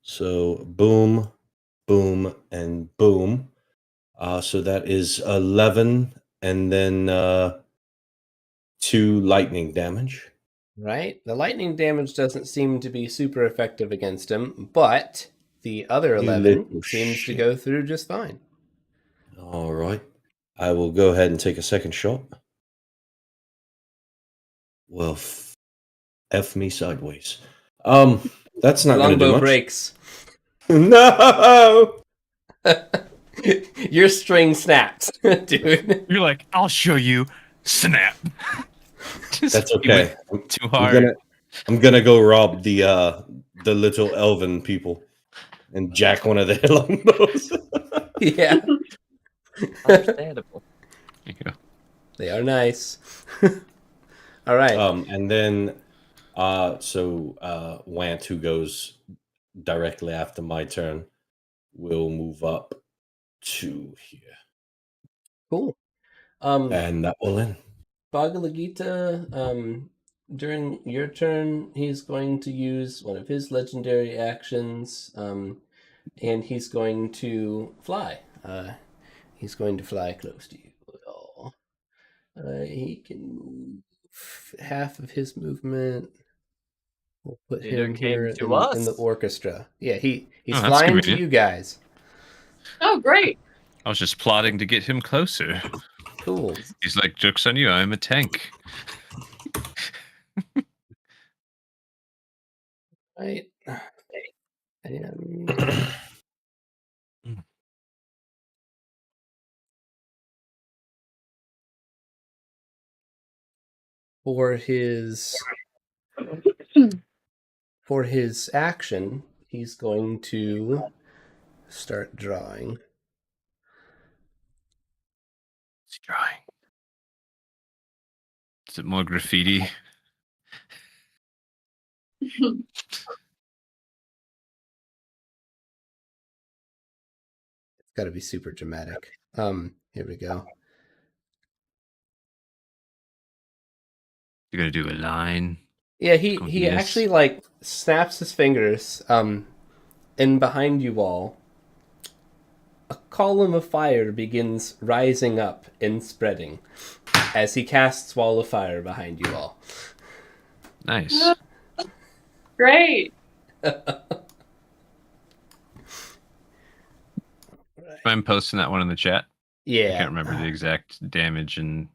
Speaker 6: So boom, boom, and boom. So that is 11, and then 2 lightning damage.
Speaker 1: Right? The lightning damage doesn't seem to be super effective against him, but the other
Speaker 6: You
Speaker 1: 11
Speaker 6: little
Speaker 1: seems to
Speaker 6: shit.
Speaker 1: go through just fine.
Speaker 6: All right. I will go ahead and take a second shot. Well, F me sideways. That's not going to do
Speaker 1: Longbow
Speaker 6: much.
Speaker 1: breaks.
Speaker 6: No!
Speaker 1: Your string snaps, dude.
Speaker 4: You're like, I'll show you. Snap. Just
Speaker 6: That's
Speaker 4: you
Speaker 6: okay.
Speaker 4: went too
Speaker 6: I'm
Speaker 4: hard.
Speaker 6: gonna go rob the little elven people and jack one of their longbows.
Speaker 1: Yeah.
Speaker 2: Understandable.
Speaker 4: There you go.
Speaker 1: They are nice. All right.
Speaker 6: And then Want, who goes directly after my turn, will move up to here.
Speaker 1: Cool.
Speaker 6: And that will end.
Speaker 1: Bhagavad during your turn, he's going to use one of his legendary actions, and he's going to fly. He's going to fly close to you. He can move half of his movement. We'll put
Speaker 2: Neither
Speaker 1: him
Speaker 2: came
Speaker 1: here
Speaker 2: to
Speaker 1: in the
Speaker 2: us.
Speaker 1: orchestra. Yeah, he's
Speaker 4: Oh, that's
Speaker 1: flying to
Speaker 4: convenient.
Speaker 1: you guys.
Speaker 5: Oh, great.
Speaker 4: I was just plotting to get him closer.
Speaker 1: Cool.
Speaker 4: He's like, joke's on you, I'm a tank.
Speaker 1: Right. And for his action, he's going to start drawing.
Speaker 4: What's he drawing? Is it more graffiti?
Speaker 1: It's got to be super dramatic. Here we go.
Speaker 4: You're gonna do a line.
Speaker 1: Yeah, he
Speaker 4: Yes.
Speaker 1: actually like snaps his fingers. And behind you all, a column of fire begins rising up and spreading as he casts wall of fire behind you all.
Speaker 4: Nice.
Speaker 5: Great.
Speaker 4: I'm posting that one in the chat.
Speaker 1: Yeah.
Speaker 4: I can't remember the exact damage and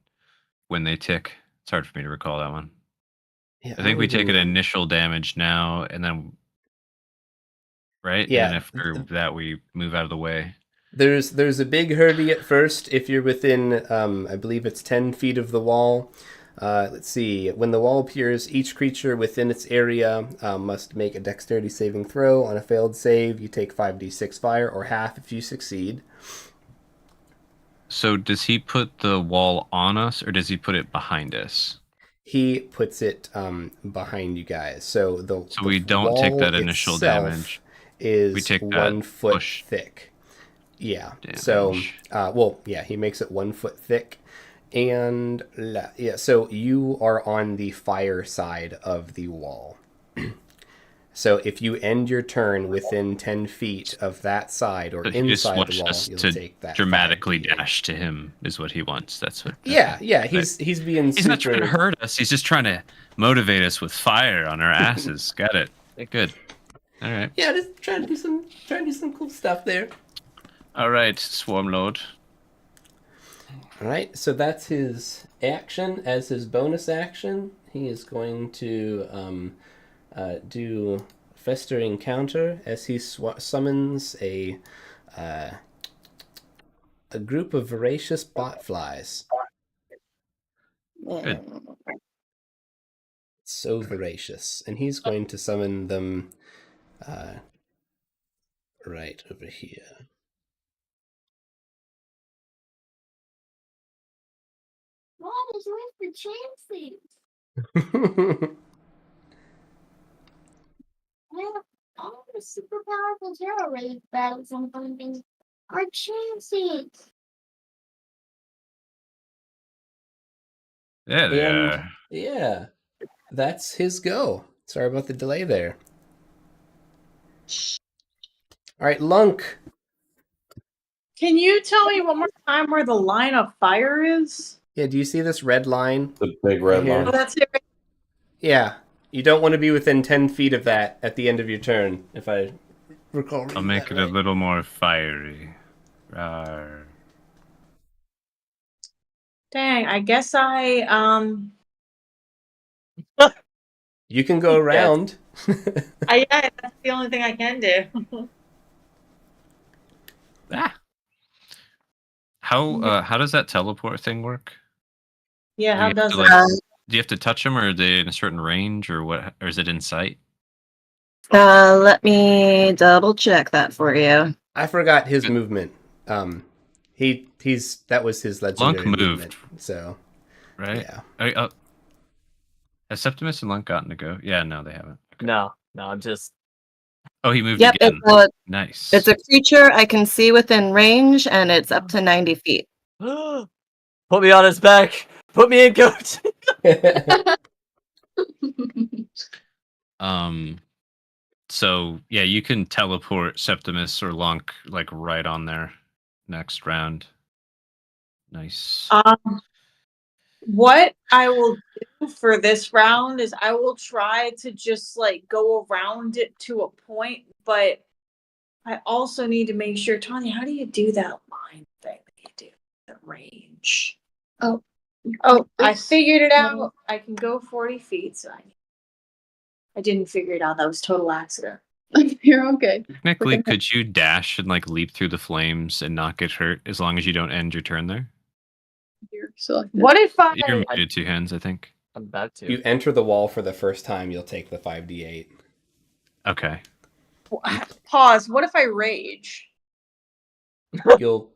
Speaker 4: when they tick. It's hard for me to recall that one.
Speaker 1: Yeah,
Speaker 4: I think we take an
Speaker 1: an
Speaker 4: initial damage now, and then right?
Speaker 1: Yeah.
Speaker 4: And after that, we move out of the way.
Speaker 1: There's a big hurdy at first if you're within, I believe it's 10 feet of the wall. Let's see. When the wall appears, each creature within its area must make a dexterity saving throw. On a failed save, you take 5d6 fire, or half if you succeed.
Speaker 4: So does he put the wall on us, or does he put it behind us?
Speaker 1: He puts it behind you guys. So the
Speaker 4: we don't take
Speaker 1: wall
Speaker 4: that initial
Speaker 1: itself
Speaker 4: damage.
Speaker 1: is
Speaker 4: We take that
Speaker 1: 1 foot
Speaker 4: push
Speaker 1: thick. Yeah.
Speaker 4: damage.
Speaker 1: So, he makes it 1 foot thick. And, so you are on the fire side of the wall. So if you end your turn within 10 feet of that side or
Speaker 4: So he just
Speaker 1: inside
Speaker 4: wants
Speaker 1: the wall,
Speaker 4: us
Speaker 1: you'll
Speaker 4: to
Speaker 1: take that.
Speaker 4: dramatically
Speaker 1: 5d8.
Speaker 4: dash to him, is what he wants. That's what.
Speaker 1: Yeah, he's being
Speaker 4: He's
Speaker 1: super.
Speaker 4: not trying to hurt us. He's just trying to motivate us with fire on our asses. Got it. Good. All right.
Speaker 1: Yeah, just trying to do some cool stuff there.
Speaker 4: All right, Swarm Lord.
Speaker 1: All right, so that's his action. As his bonus action, he is going to do Festering Counter as he summons a group of voracious botflies.
Speaker 4: Good.
Speaker 1: So voracious. And he's going to summon them right over here.
Speaker 9: What is with the chances? Well, all the super powerful tarot raid battles and things are chances.
Speaker 4: There they
Speaker 1: And
Speaker 4: are.
Speaker 1: yeah, that's his go. Sorry about the delay there. All right, Lunk.
Speaker 7: Can you tell me one more time where the line of fire is?
Speaker 1: Yeah, do you see this red line?
Speaker 6: The big red
Speaker 1: Here.
Speaker 7: Oh,
Speaker 6: line.
Speaker 7: that's it.
Speaker 1: Yeah. You don't want to be within 10 feet of that at the end of your turn, if I recall
Speaker 4: I'll
Speaker 1: reading
Speaker 4: make
Speaker 1: that
Speaker 4: it a
Speaker 1: right.
Speaker 4: little more fiery. Rawr.
Speaker 7: Dang, I guess
Speaker 1: You can go around.
Speaker 7: yeah, that's the only thing I can do.
Speaker 4: Ah. How does that teleport thing work?
Speaker 7: Yeah,
Speaker 4: Do
Speaker 7: how
Speaker 4: you have
Speaker 7: does
Speaker 4: to,
Speaker 7: it?
Speaker 4: like, do you have to touch them, or are they in a certain range, or what? Or is it in sight?
Speaker 3: Let me double check that for you.
Speaker 1: I forgot his
Speaker 4: Good.
Speaker 1: movement. He's that was his legendary
Speaker 4: Lunk
Speaker 1: movement.
Speaker 4: moved.
Speaker 1: So
Speaker 4: Right?
Speaker 1: yeah.
Speaker 4: Has Septimus and Lunk gotten to go? Yeah, no, they haven't. Okay.
Speaker 2: No, I'm just.
Speaker 4: Oh, he moved
Speaker 3: Yep,
Speaker 4: again. Nice.
Speaker 3: it's a creature I can see within range, and it's up to 90 feet.
Speaker 2: Put me on his back. Put me in goat.
Speaker 4: So yeah, you can teleport Septimus or Lunk like right on there next round. Nice.
Speaker 7: What I will do for this round is I will try to just like go around it to a point, but I also need to make sure, Tanya, how do you do that line thing that you do? The range. Oh, I figured it out. I can go 40 feet, so I didn't figure it out. That was total accident.
Speaker 5: You're okay.
Speaker 4: Technically, could you dash and like leap through the flames and not get hurt as long as you don't end your turn there?
Speaker 5: You're selected.
Speaker 7: What if
Speaker 4: You're muted, two hands, I think.
Speaker 2: I'm about to.
Speaker 1: You enter the wall for the first time, you'll take the 5d8.
Speaker 4: Okay.
Speaker 7: Pause. What if I rage?
Speaker 1: You'll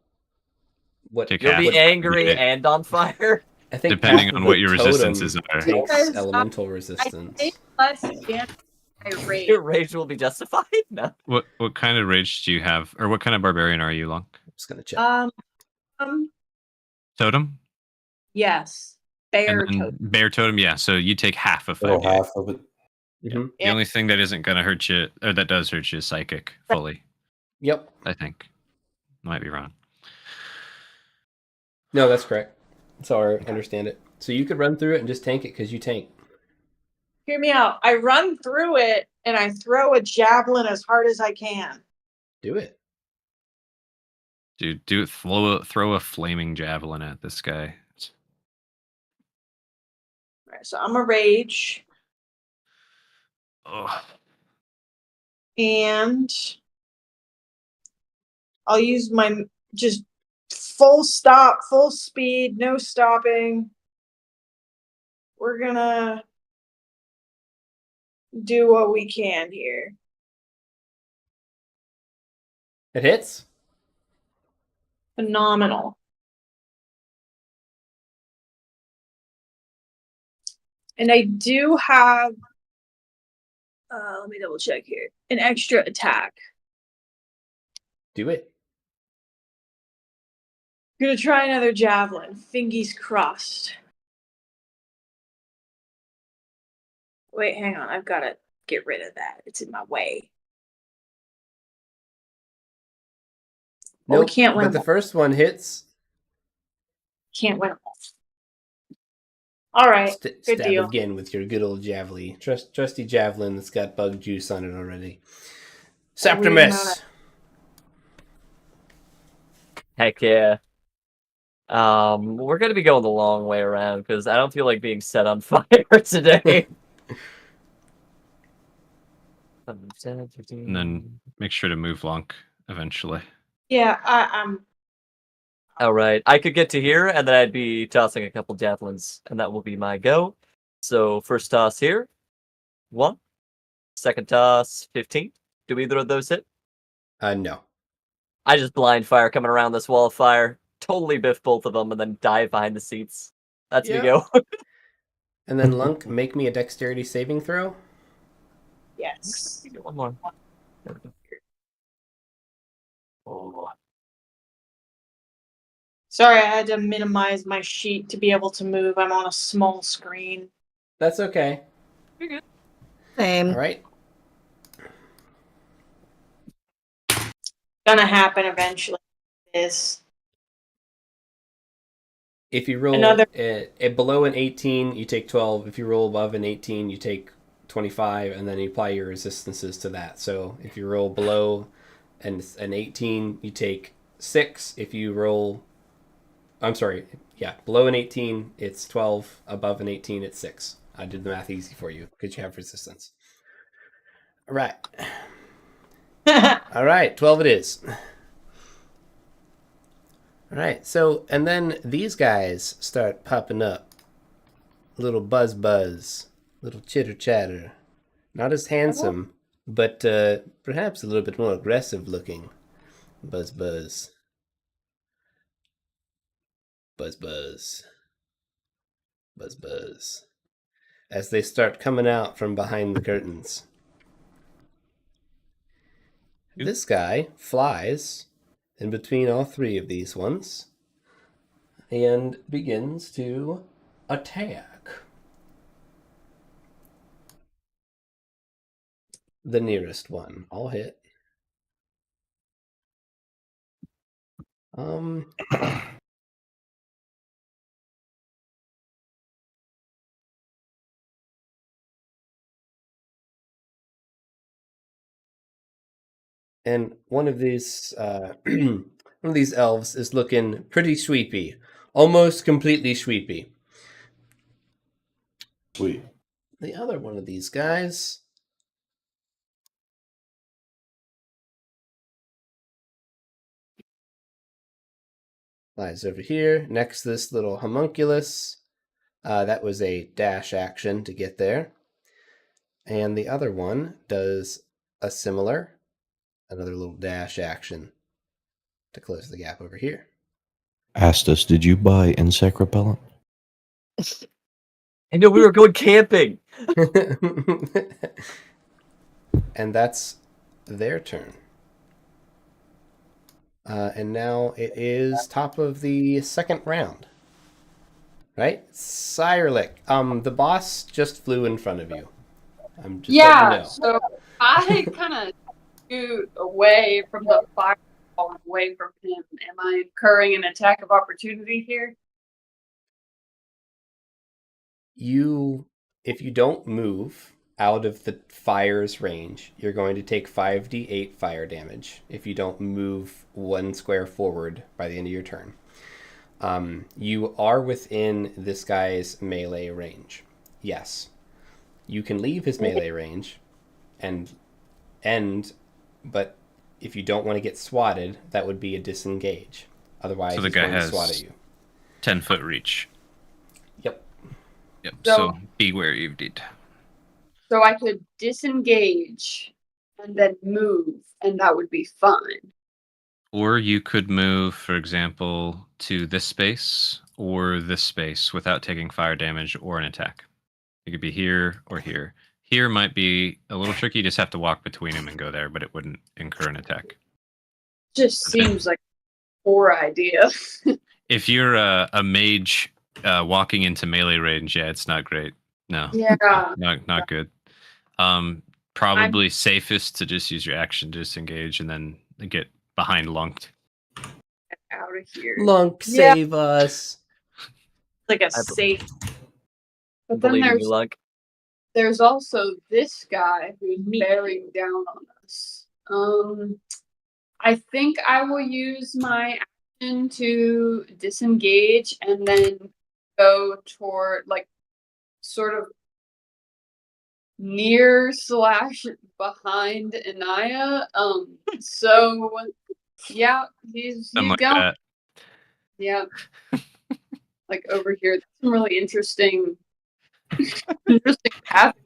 Speaker 1: what
Speaker 4: Take
Speaker 2: You'll
Speaker 4: half.
Speaker 2: be angry
Speaker 4: Yeah.
Speaker 2: and on fire.
Speaker 1: I think
Speaker 4: Depending
Speaker 1: half
Speaker 4: on
Speaker 1: of
Speaker 4: what
Speaker 1: the
Speaker 4: your
Speaker 1: totem
Speaker 4: resistances are.
Speaker 1: takes
Speaker 7: Because,
Speaker 1: elemental
Speaker 7: I
Speaker 1: resistance.
Speaker 7: take less damage. I rage.
Speaker 2: Your rage will be justified. No.
Speaker 4: What kind of rage do you have, or what kind of barbarian are you, Lunk?
Speaker 1: I'm just gonna check.
Speaker 4: Totem?
Speaker 7: Yes. Bear
Speaker 4: And then
Speaker 7: totem.
Speaker 4: bear totem, yeah. So you take half of
Speaker 6: Little
Speaker 4: 5d8.
Speaker 6: half of it.
Speaker 1: Mhm.
Speaker 4: The only thing that isn't gonna hurt you, or that does hurt you, is psychic fully.
Speaker 1: Yep.
Speaker 4: I think. Might be wrong.
Speaker 1: No, that's correct. That's how I understand it. So you could run through it and just tank it because you tank.
Speaker 7: Hear me out. I run through it and I throw a javelin as hard as I can.
Speaker 1: Do it.
Speaker 4: Dude, throw a flaming javelin at this guy.
Speaker 7: Alright, so I'm a rage.
Speaker 4: Oh.
Speaker 7: And I'll use my just full stop, full speed, no stopping. We're gonna do what we can here.
Speaker 1: It hits.
Speaker 7: Phenomenal. And I do have, let me double check here, an extra attack.
Speaker 1: Do it.
Speaker 7: Gonna try another javelin. Fingers crossed. Wait, hang on. I've got to get rid of that. It's in my way. Well, we
Speaker 1: Nope,
Speaker 7: can't win
Speaker 1: but the
Speaker 7: them all.
Speaker 1: first one hits.
Speaker 7: Can't win them all. All right. Good
Speaker 1: Stab
Speaker 7: deal.
Speaker 1: again with your good old javelin. Trusty javelin that's got bug juice on it already. Septimus.
Speaker 2: Heck yeah. We're gonna be going the long way around because I don't feel like being set on fire today.
Speaker 4: And then make sure to move Lunk eventually.
Speaker 7: Yeah,
Speaker 2: All right, I could get to here, and then I'd be tossing a couple javelins, and that will be my go. So first toss here, 1. Second toss, 15. Do either of those hit?
Speaker 1: No.
Speaker 2: I just blind fire coming around this wall of fire, totally biff both of them, and then dive behind the seats. That's me go.
Speaker 1: And then Lunk, make me a dexterity saving throw.
Speaker 7: Yes.
Speaker 2: One more. There we go. Oh.
Speaker 7: Sorry, I had to minimize my sheet to be able to move. I'm on a small screen.
Speaker 1: That's okay.
Speaker 2: You're good.
Speaker 3: Same.
Speaker 1: All right.
Speaker 7: Gonna happen eventually. This.
Speaker 1: If you roll
Speaker 7: Another-
Speaker 1: below an 18, you take 12. If you roll above an 18, you take 25, and then you apply your resistances to that. So if you roll below an 18, you take 6. If you roll... I'm sorry. Yeah, below an 18, it's 12. Above an 18, it's 6. I did the math easy for you because you have resistance. All right. All right, 12 it is. All right, so, and then these guys start popping up. Little buzz, little chitter chatter. Not as handsome, but perhaps a little bit more aggressive looking. Buzz. Buzz. As they start coming out from behind the curtains. This guy flies in between all three of these ones and begins to attack the nearest one. All hit. And one of these elves is looking pretty sweepy, almost completely sweepy.
Speaker 6: Sweet.
Speaker 1: The other one of these guys lies over here next to this little homunculus. That was a dash action to get there. And the other one does a similar, another little dash action to close the gap over here.
Speaker 8: Astus, did you buy insect repellent?
Speaker 2: I know we were going camping.
Speaker 1: And that's their turn. And now it is top of the second round. Right? Sirelic. The boss just flew in front of you. I'm just letting you know.
Speaker 5: So I kind of scoot away from the fireball, away from him. Am I incurring an attack of opportunity here?
Speaker 1: If you don't move out of the fire's range, you're going to take 5d8 fire damage if you don't move 1 square forward by the end of your turn. You are within this guy's melee range. Yes. You can leave his melee range and end, but if you don't want to get swatted, that would be a disengage. Otherwise,
Speaker 4: So the
Speaker 1: he's
Speaker 4: guy
Speaker 1: going to
Speaker 4: has
Speaker 1: swat at you.
Speaker 4: 10-foot reach.
Speaker 1: Yep.
Speaker 4: Yep.
Speaker 5: So-
Speaker 4: So be wary indeed.
Speaker 5: So I could disengage and then move, and that would be fine.
Speaker 4: Or you could move, for example, to this space or this space without taking fire damage or an attack. It could be here or here. Here might be a little tricky. You just have to walk between them and go there, but it wouldn't incur an attack.
Speaker 5: Just seems like a poor idea.
Speaker 4: If you're a mage walking into melee range, yeah, it's not great. No,
Speaker 5: Yeah.
Speaker 4: not good. Probably safest to just use your action to disengage and then get behind lunked.
Speaker 5: Out of here.
Speaker 1: Lunk,
Speaker 5: Yeah.
Speaker 1: save us.
Speaker 7: Like a safe.
Speaker 5: But then
Speaker 2: Believe in
Speaker 5: there's
Speaker 2: you, Lunk.
Speaker 5: there's also this guy who's bearing down on us. I think I will use my action to disengage and then go toward, like, sort of near / behind Anaya. So yeah, he's
Speaker 4: Something like
Speaker 5: going.
Speaker 4: that.
Speaker 5: Yeah. Like over here, there's some really interesting paths.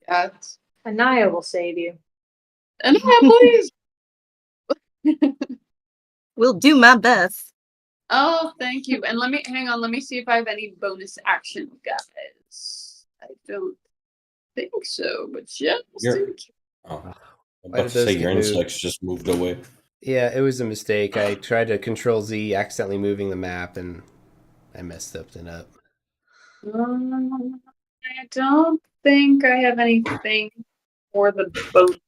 Speaker 5: Cats.
Speaker 7: Anaya will save you.
Speaker 5: And please.
Speaker 3: Will do my best.
Speaker 5: Oh, thank you. And let me see if I have any bonus action, guys. I don't think so, but yeah.
Speaker 6: Oh, I'm
Speaker 1: Why
Speaker 6: about
Speaker 1: did
Speaker 6: to
Speaker 1: those
Speaker 6: say
Speaker 1: get
Speaker 6: your
Speaker 1: moved?
Speaker 6: insects just moved away.
Speaker 1: Yeah, it was a mistake. I tried to Control Z, accidentally moving the map, and I messed something up.
Speaker 5: I don't think I have anything for the bonus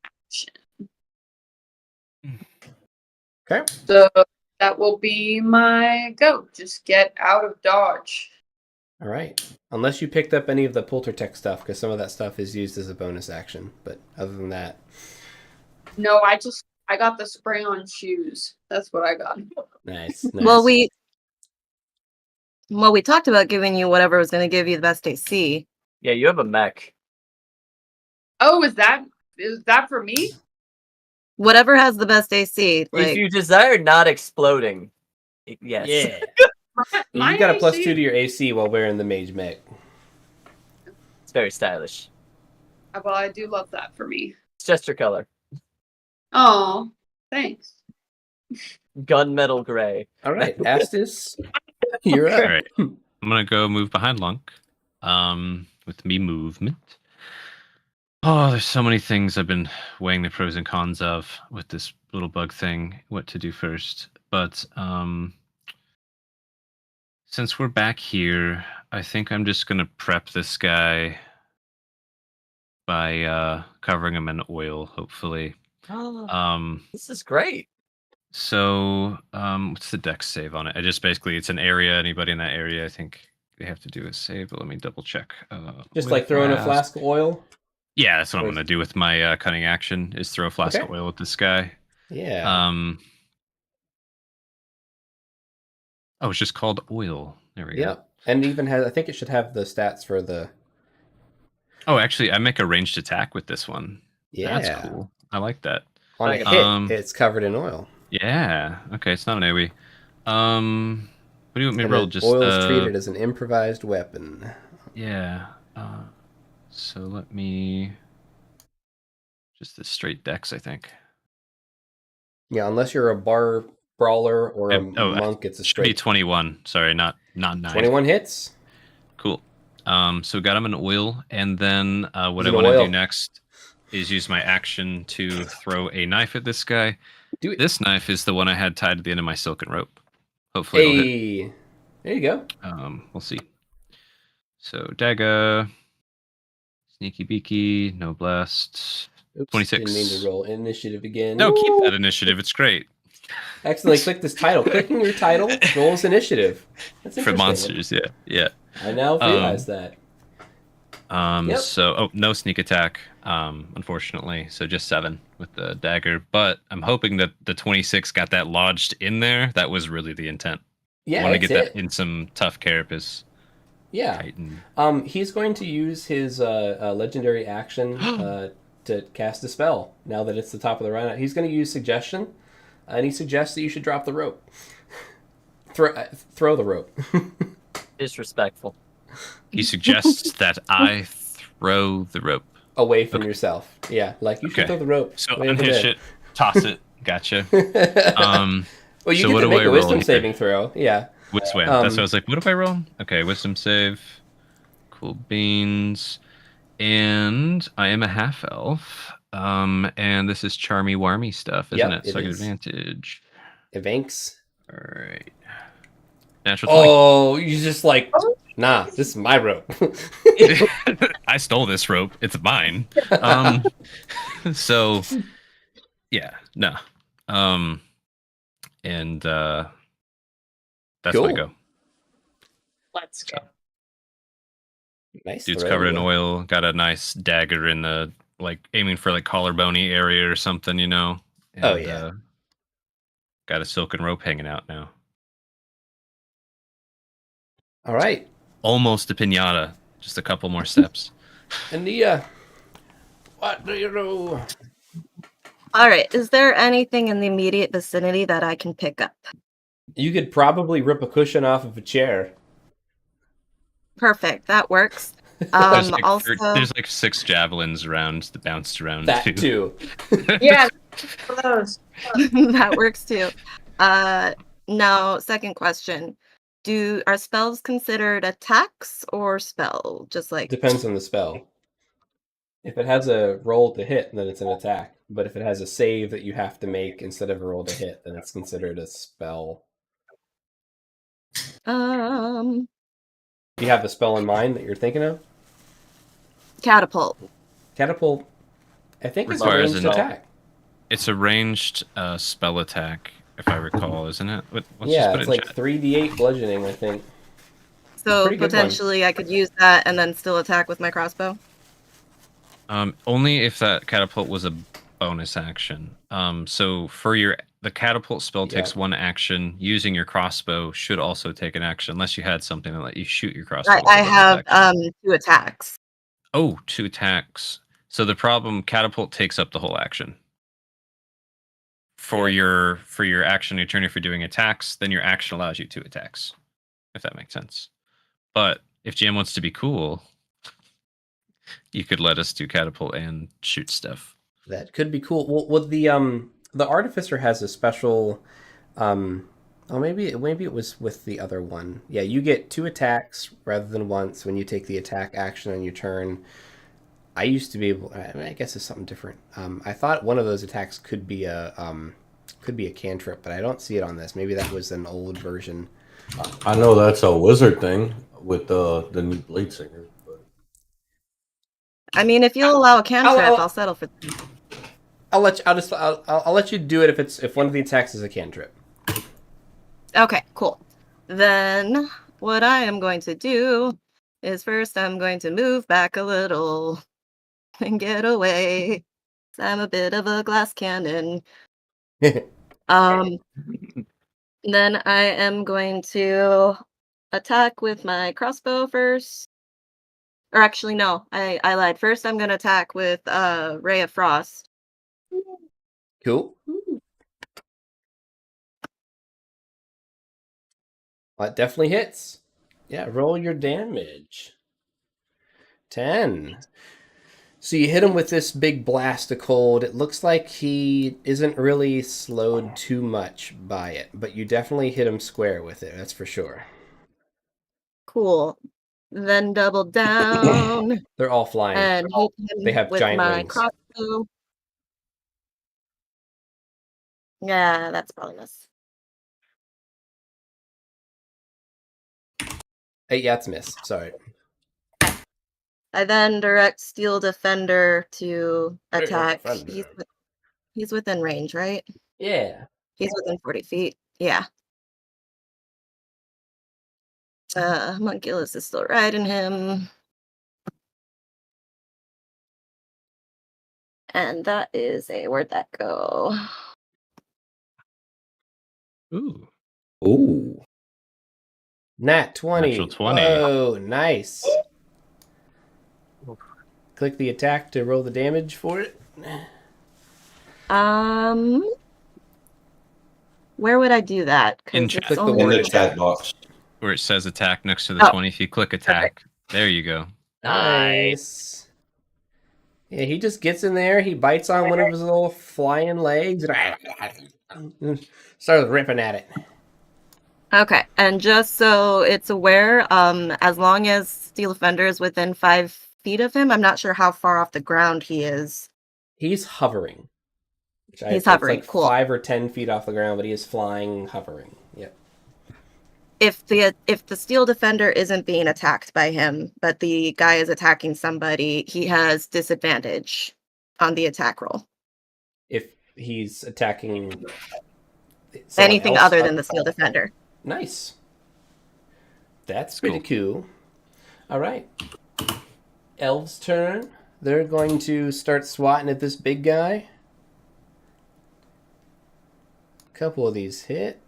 Speaker 5: action.
Speaker 1: Okay.
Speaker 5: So that will be my go. Just get out of dodge.
Speaker 1: All right. Unless you picked up any of the Poltertech stuff, because some of that stuff is used as a bonus action. But other than that,
Speaker 5: No, I got the spray on shoes. That's what I got.
Speaker 1: nice.
Speaker 3: Well, we talked about giving you whatever was going to give you the best AC.
Speaker 2: Yeah, you have a mech.
Speaker 5: Oh, is that for me?
Speaker 3: Whatever has the best AC.
Speaker 2: If
Speaker 3: Like,
Speaker 2: you desire not exploding, yes.
Speaker 1: Yeah.
Speaker 5: My
Speaker 1: You got a +2
Speaker 5: AC
Speaker 1: to your AC while wearing the mage mech.
Speaker 2: It's very stylish.
Speaker 5: Well, I do love that for me.
Speaker 2: It's just your color.
Speaker 5: Oh, thanks.
Speaker 2: Gunmetal gray.
Speaker 1: All right, Astis, you're up.
Speaker 4: All right. I'm gonna go move behind Lunk. With me movement. Oh, there's so many things I've been weighing the pros and cons of with this little bug thing, what to do first. But since we're back here, I think I'm just gonna prep this guy by covering him in oil, hopefully.
Speaker 2: This is great.
Speaker 4: So what's the dex save on it? I just basically, it's an area. Anybody in that area, I think they have to do a save, but let me double check.
Speaker 1: Just like throwing a flask of oil?
Speaker 4: Yeah, that's what I'm gonna do with my cunning action, is throw a flask of oil at this guy.
Speaker 1: Yeah.
Speaker 4: Oh, it's just called oil. There we go.
Speaker 1: Yep. And even has, I think it should have the stats for the.
Speaker 4: Oh, actually, I make a ranged attack with this one.
Speaker 1: Yeah.
Speaker 4: That's cool. I like that.
Speaker 1: On a hit, it's covered in oil.
Speaker 4: Yeah. Okay, it's not an AoE. What do you want me to roll? Just
Speaker 1: oil is treated as an improvised weapon.
Speaker 4: Yeah. So let me just the straight dex, I think.
Speaker 1: Yeah, unless you're a bar brawler or a monk, it's a
Speaker 4: should be 21. Sorry, not 9.
Speaker 1: 21 hits.
Speaker 4: Cool. So got him in oil, and then what I want to do next is use my action to throw a knife at this guy.
Speaker 1: Do it.
Speaker 4: This knife is the one I had tied to the end of my silken rope. Hopefully it'll hit.
Speaker 1: There you go.
Speaker 4: We'll see. So dagger, sneaky beaky, no blast.
Speaker 1: Oops,
Speaker 4: 26.
Speaker 1: Didn't mean to roll initiative again.
Speaker 4: No, keep that initiative. It's great.
Speaker 1: Accidentally click this title. Clicking your title rolls initiative. That's
Speaker 4: for monsters. Yeah.
Speaker 1: I now realize that.
Speaker 4: So no sneak attack, unfortunately. So just 7 with the dagger. But I'm hoping that the 26 got that lodged in there. That was really the intent.
Speaker 1: Yeah,
Speaker 4: I want to get that in some tough carapace.
Speaker 1: Yeah. He's going to use his legendary action to cast a spell. Now that it's the top of the round, he's going to use suggestion, and he suggests that you should drop the rope. Throw the rope.
Speaker 2: Disrespectful.
Speaker 4: He suggests that I throw the rope
Speaker 1: away from yourself. Yeah, like you should throw the rope.
Speaker 4: So unhitch it, toss it. Gotcha.
Speaker 1: Well, you get to make a wisdom saving throw. Yeah.
Speaker 4: Wisdom. That's what I was like. What do I roll? Okay, wisdom save. Cool beans. And I am a half elf. And this is charmy warmy stuff, isn't it? So I get advantage.
Speaker 1: Evanks.
Speaker 4: All right. Natural 20.
Speaker 1: Oh, you just like, nah, this is my rope.
Speaker 4: I stole this rope. It's mine. So, yeah, no. And that's
Speaker 1: cool.
Speaker 4: where I go.
Speaker 7: Let's go.
Speaker 1: Nice.
Speaker 4: Dude's covered in oil. Got a nice dagger in the, like, aiming for, like, collarbone area or something, you know? And, got a silken rope hanging out now.
Speaker 1: All right.
Speaker 4: Almost a pinata. Just a couple more steps.
Speaker 1: Ania, what do you do?
Speaker 3: All right. Is there anything in the immediate vicinity that I can pick up?
Speaker 1: You could probably rip a cushion off of a chair.
Speaker 3: Perfect. That works.
Speaker 4: There's like 6 javelins around that bounced around
Speaker 1: That too.
Speaker 7: Yeah, for those.
Speaker 3: that works too. Now, second question. Are spells considered attacks or spell? Just like
Speaker 1: Depends on the spell. If it has a roll to hit, then it's an attack. But if it has a save that you have to make instead of a roll to hit, then it's considered a spell.
Speaker 3: um
Speaker 1: Do you have a spell in mind that you're thinking of?
Speaker 3: catapult.
Speaker 1: Catapult, I think it's a
Speaker 4: Requires
Speaker 1: ranged
Speaker 4: an-
Speaker 1: attack.
Speaker 4: It's a ranged spell attack, if I recall, isn't it? Let's just
Speaker 1: Yeah,
Speaker 4: put
Speaker 1: it's
Speaker 4: it in
Speaker 1: like
Speaker 4: chat.
Speaker 1: 3d8 bludgeoning, I think.
Speaker 3: So
Speaker 1: Pretty good one.
Speaker 3: potentially I could use that and then still attack with my crossbow.
Speaker 4: Only if that catapult was a bonus action. So for the catapult spell takes 1 action. Using your crossbow should also take an action, unless you had something that let you shoot your crossbow. with a
Speaker 3: I
Speaker 4: bonus
Speaker 3: have
Speaker 4: action.
Speaker 3: 2 attacks.
Speaker 4: Oh, 2 attacks. So the problem, catapult takes up the whole action. For your action, your turn, if you're doing attacks, then your action allows you 2 attacks, if that makes sense. But if GM wants to be cool, you could let us do catapult and shoot stuff.
Speaker 1: That could be cool. Well, the artificer has a special. Maybe it was with the other one. Yeah, you get 2 attacks rather than once when you take the attack action on your turn. I used to be able. I guess it's something different. I thought one of those attacks could be a cantrip, but I don't see it on this. Maybe that was an old version.
Speaker 6: I know that's a wizard thing with the new Blade Singer. But
Speaker 3: I mean, if you'll allow a cantrip, I'll settle for that.
Speaker 1: I'll let you do it if one of the attacks is a cantrip.
Speaker 3: Okay, cool. Then what I am going to do is first I'm going to move back a little and get away. I'm a bit of a glass cannon. Then I am going to attack with my crossbow first. Or actually, no, I lied. First, I'm going to attack with Ray of Frost.
Speaker 1: Cool. That definitely hits. Yeah, roll your damage. 10. So you hit him with this big blast of cold. It looks like he isn't really slowed too much by it, but you definitely hit him square with it, that's for sure.
Speaker 3: Cool. Then double down
Speaker 1: They're all flying.
Speaker 3: and hit him
Speaker 1: They have
Speaker 3: with
Speaker 1: giant
Speaker 3: my
Speaker 1: wings.
Speaker 3: crossbow. Yeah, that's probably miss.
Speaker 1: Yeah, it's a miss. Sorry.
Speaker 3: I then direct Steel Defender to
Speaker 1: Steel
Speaker 3: attack.
Speaker 1: Defender.
Speaker 3: He's within range, right?
Speaker 1: Yeah.
Speaker 3: He's within 40 feet. Yeah. Homunculus is still riding him. And that is where'd that go?
Speaker 4: Ooh.
Speaker 6: ooh,
Speaker 1: Nat 20.
Speaker 4: Natural 20.
Speaker 1: Whoa, nice. Click the attack to roll the damage for it.
Speaker 3: Where would I do that?
Speaker 4: In
Speaker 3: Because
Speaker 4: chat.
Speaker 3: it's
Speaker 1: Click the
Speaker 3: only
Speaker 6: in
Speaker 1: word
Speaker 6: the
Speaker 1: attack.
Speaker 6: chat box.
Speaker 4: where it says attack next to the
Speaker 3: Oh.
Speaker 4: 20. If you click attack, there you go.
Speaker 1: Nice. Yeah, he just gets in there. He bites on one of his little flying legs and starts ripping at it.
Speaker 3: Okay, and just so it's aware, as long as Steel Defender is within 5 feet of him, I'm not sure how far off the ground he is.
Speaker 1: He's hovering.
Speaker 3: He's hovering,
Speaker 1: It's like
Speaker 3: cool.
Speaker 1: 5 or 10 feet off the ground, but he is flying, hovering. Yep.
Speaker 3: If the Steel Defender isn't being attacked by him, but the guy is attacking somebody, he has disadvantage on the attack roll.
Speaker 1: If he's attacking someone
Speaker 3: Anything
Speaker 1: else,
Speaker 3: other than the Steel Defender.
Speaker 1: Nice. That's
Speaker 4: Cool.
Speaker 1: pretty cool. All right. Elves' turn. They're going to start swatting at this big guy. A couple of these hit.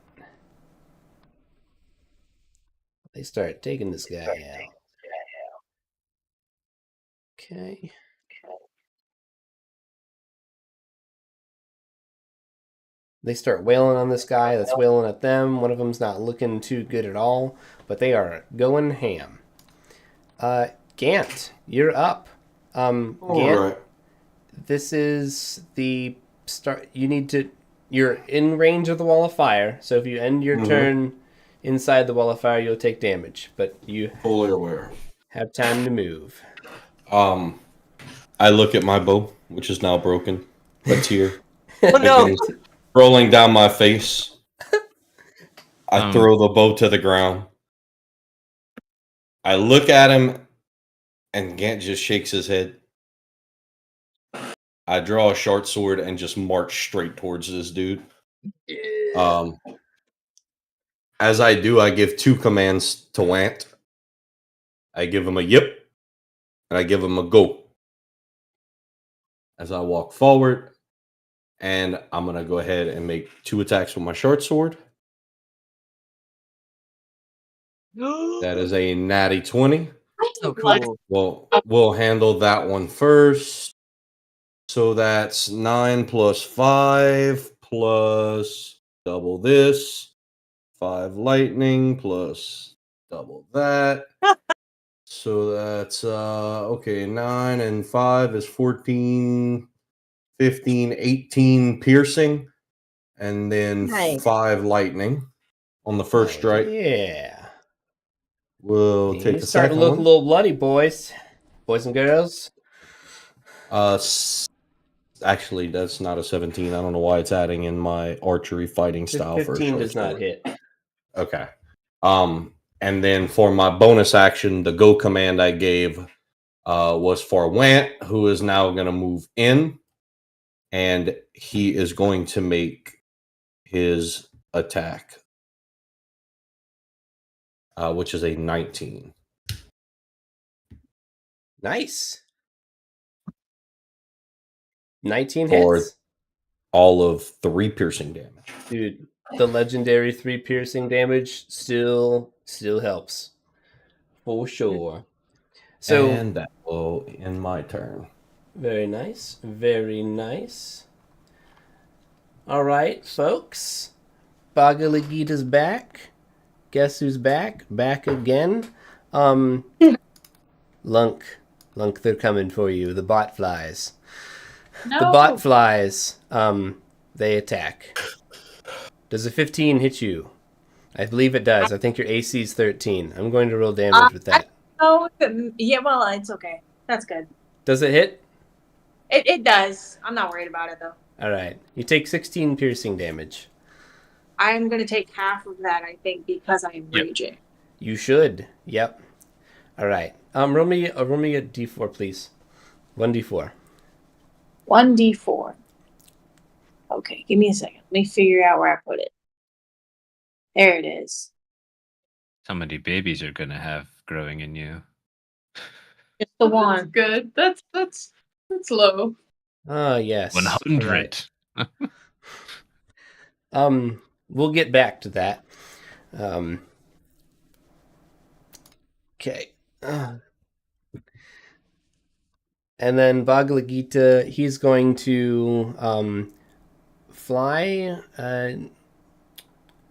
Speaker 1: They start taking this guy out. Okay. They start wailing on this guy that's wailing at them. One of them's not looking too good at all, but they are going ham. Gant, you're up. Gant,
Speaker 6: Alright.
Speaker 1: this is the start. You're in range of the wall of fire, so if you end your turn inside the wall of fire, you'll take damage, but you
Speaker 6: Fully aware.
Speaker 1: have time to move.
Speaker 6: I look at my bow, which is now broken. A tear
Speaker 7: Oh no!
Speaker 6: begins rolling down my face. I throw the bow to the ground. I look at him, and Gant just shakes his head. I draw a short sword and just march straight towards this dude. As I do, I give 2 commands to Want. I give him a yip, and I give him a go. As I walk forward, and I'm going to go ahead and make 2 attacks with my short sword. That is a natty 20.
Speaker 2: So cool.
Speaker 6: We'll handle that one first. So that's 9 plus 5 plus double this. 5 lightning plus double that. So that's okay, 9 and 5 is 14, 15, 18 piercing, and then
Speaker 3: Nice.
Speaker 6: 5 lightning on the first strike.
Speaker 1: Yeah.
Speaker 6: We'll
Speaker 1: You
Speaker 6: take the
Speaker 1: start to
Speaker 6: second
Speaker 1: look
Speaker 6: one.
Speaker 1: a little bloody, boys and girls.
Speaker 6: Actually, that's not a 17. I don't know why it's adding in my archery fighting style.
Speaker 1: 15
Speaker 6: for
Speaker 1: does not hit.
Speaker 6: Okay. And then for my bonus action, the go command I gave was for Want, who is now going to move in, and he is going to make his attack, which is a 19.
Speaker 1: Nice. 19
Speaker 6: For
Speaker 1: hits.
Speaker 6: all of 3 piercing damage.
Speaker 1: Dude, the legendary 3 piercing damage still helps. For sure. So,
Speaker 6: And that will end my turn.
Speaker 1: very nice. Very nice. All right, folks. Bagalagita's back. Guess who's back? Back again. Lunk, they're coming for you. The bot flies.
Speaker 5: No.
Speaker 1: The bot flies. They attack. Does a 15 hit you? I believe it does. I think your AC is 13. I'm going to roll damage with that.
Speaker 7: Oh, yeah. Well, it's okay. That's good.
Speaker 1: Does it hit?
Speaker 7: It does. I'm not worried about it though.
Speaker 1: All right. You take 16 piercing damage.
Speaker 7: I'm gonna take half of that, I think, because I'm raging.
Speaker 1: You should. Yep. All right. Roll me a d4, please. 1d4.
Speaker 7: 1d4. Okay, give me a second. Let me figure out where I put it. There it is.
Speaker 4: How many babies are gonna have growing in you?
Speaker 7: Just the
Speaker 5: That's
Speaker 7: one.
Speaker 5: good. That's low.
Speaker 1: Ah, yes.
Speaker 4: 100.
Speaker 1: All right. We'll get back to that. Okay. And then Bagalagita, he's going to fly.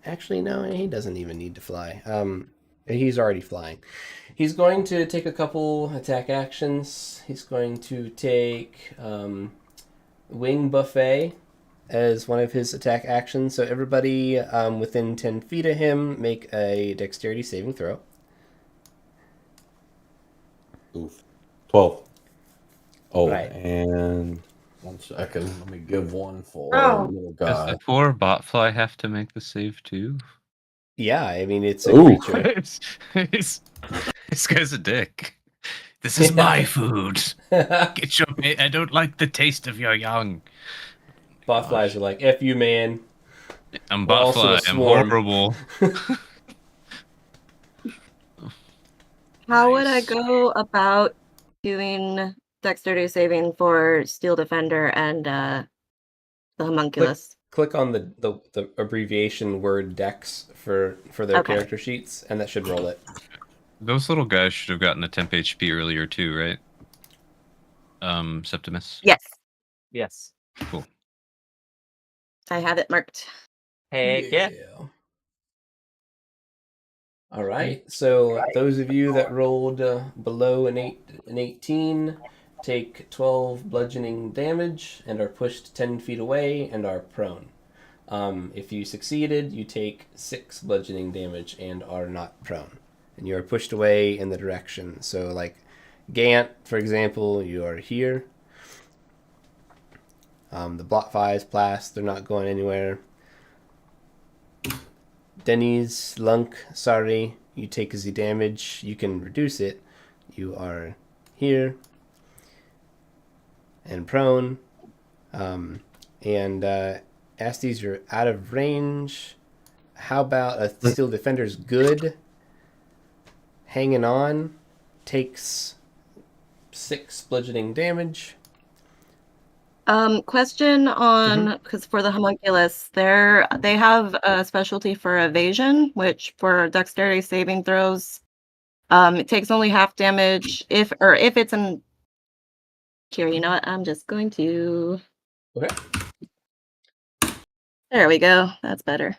Speaker 1: Actually, no, he doesn't even need to fly. He's already flying. He's going to take a couple attack actions. He's going to take Wing Buffet as one of his attack actions. So everybody within 10 feet of him make a dexterity saving throw.
Speaker 6: Oof. 12. Oh,
Speaker 1: Right.
Speaker 6: and 1 second. Let me give one for
Speaker 7: Oh.
Speaker 6: little
Speaker 4: Does
Speaker 6: guy.
Speaker 4: the poor botfly have to make the save too?
Speaker 1: Yeah, I mean, it's a
Speaker 6: Ooh.
Speaker 1: creature.
Speaker 4: This guy's a dick. This is my food. Get your. I don't like the taste of your young.
Speaker 1: Botflies are like, F you, man.
Speaker 4: I'm
Speaker 1: We're also a
Speaker 4: botfly. I'm
Speaker 1: swarm.
Speaker 4: horrible.
Speaker 3: How would I
Speaker 4: Nice.
Speaker 3: go about doing dexterity saving for Steel Defender and the homunculus?
Speaker 1: Click on the abbreviation word dex for their
Speaker 3: Okay.
Speaker 1: character sheets, and that should roll it.
Speaker 4: Those little guys should have gotten a temp HP earlier too, right? Septimus.
Speaker 3: Yes.
Speaker 2: Yes.
Speaker 4: Cool.
Speaker 3: I have it marked.
Speaker 2: Heck yeah.
Speaker 1: All right. So those of you that rolled below an 18 take 12 bludgeoning damage and are pushed 10 feet away and are prone. If you succeeded, you take 6 bludgeoning damage and are not prone. And you are pushed away in the direction. So like Gant, for example, you are here. The block 5s, Plast, they're not going anywhere. Denny's, Lunk, sorry, you take the damage. You can reduce it. You are here and prone. And Astes, you're out of range. How about a Steel Defender's good? Hanging on. Takes 6 bludgeoning damage.
Speaker 3: Question on, because for the homunculus, they have a specialty for evasion, which for dexterity saving throws, it takes only half damage if it's in. Here, you know what? I'm just going to.
Speaker 1: Okay.
Speaker 3: There we go. That's better.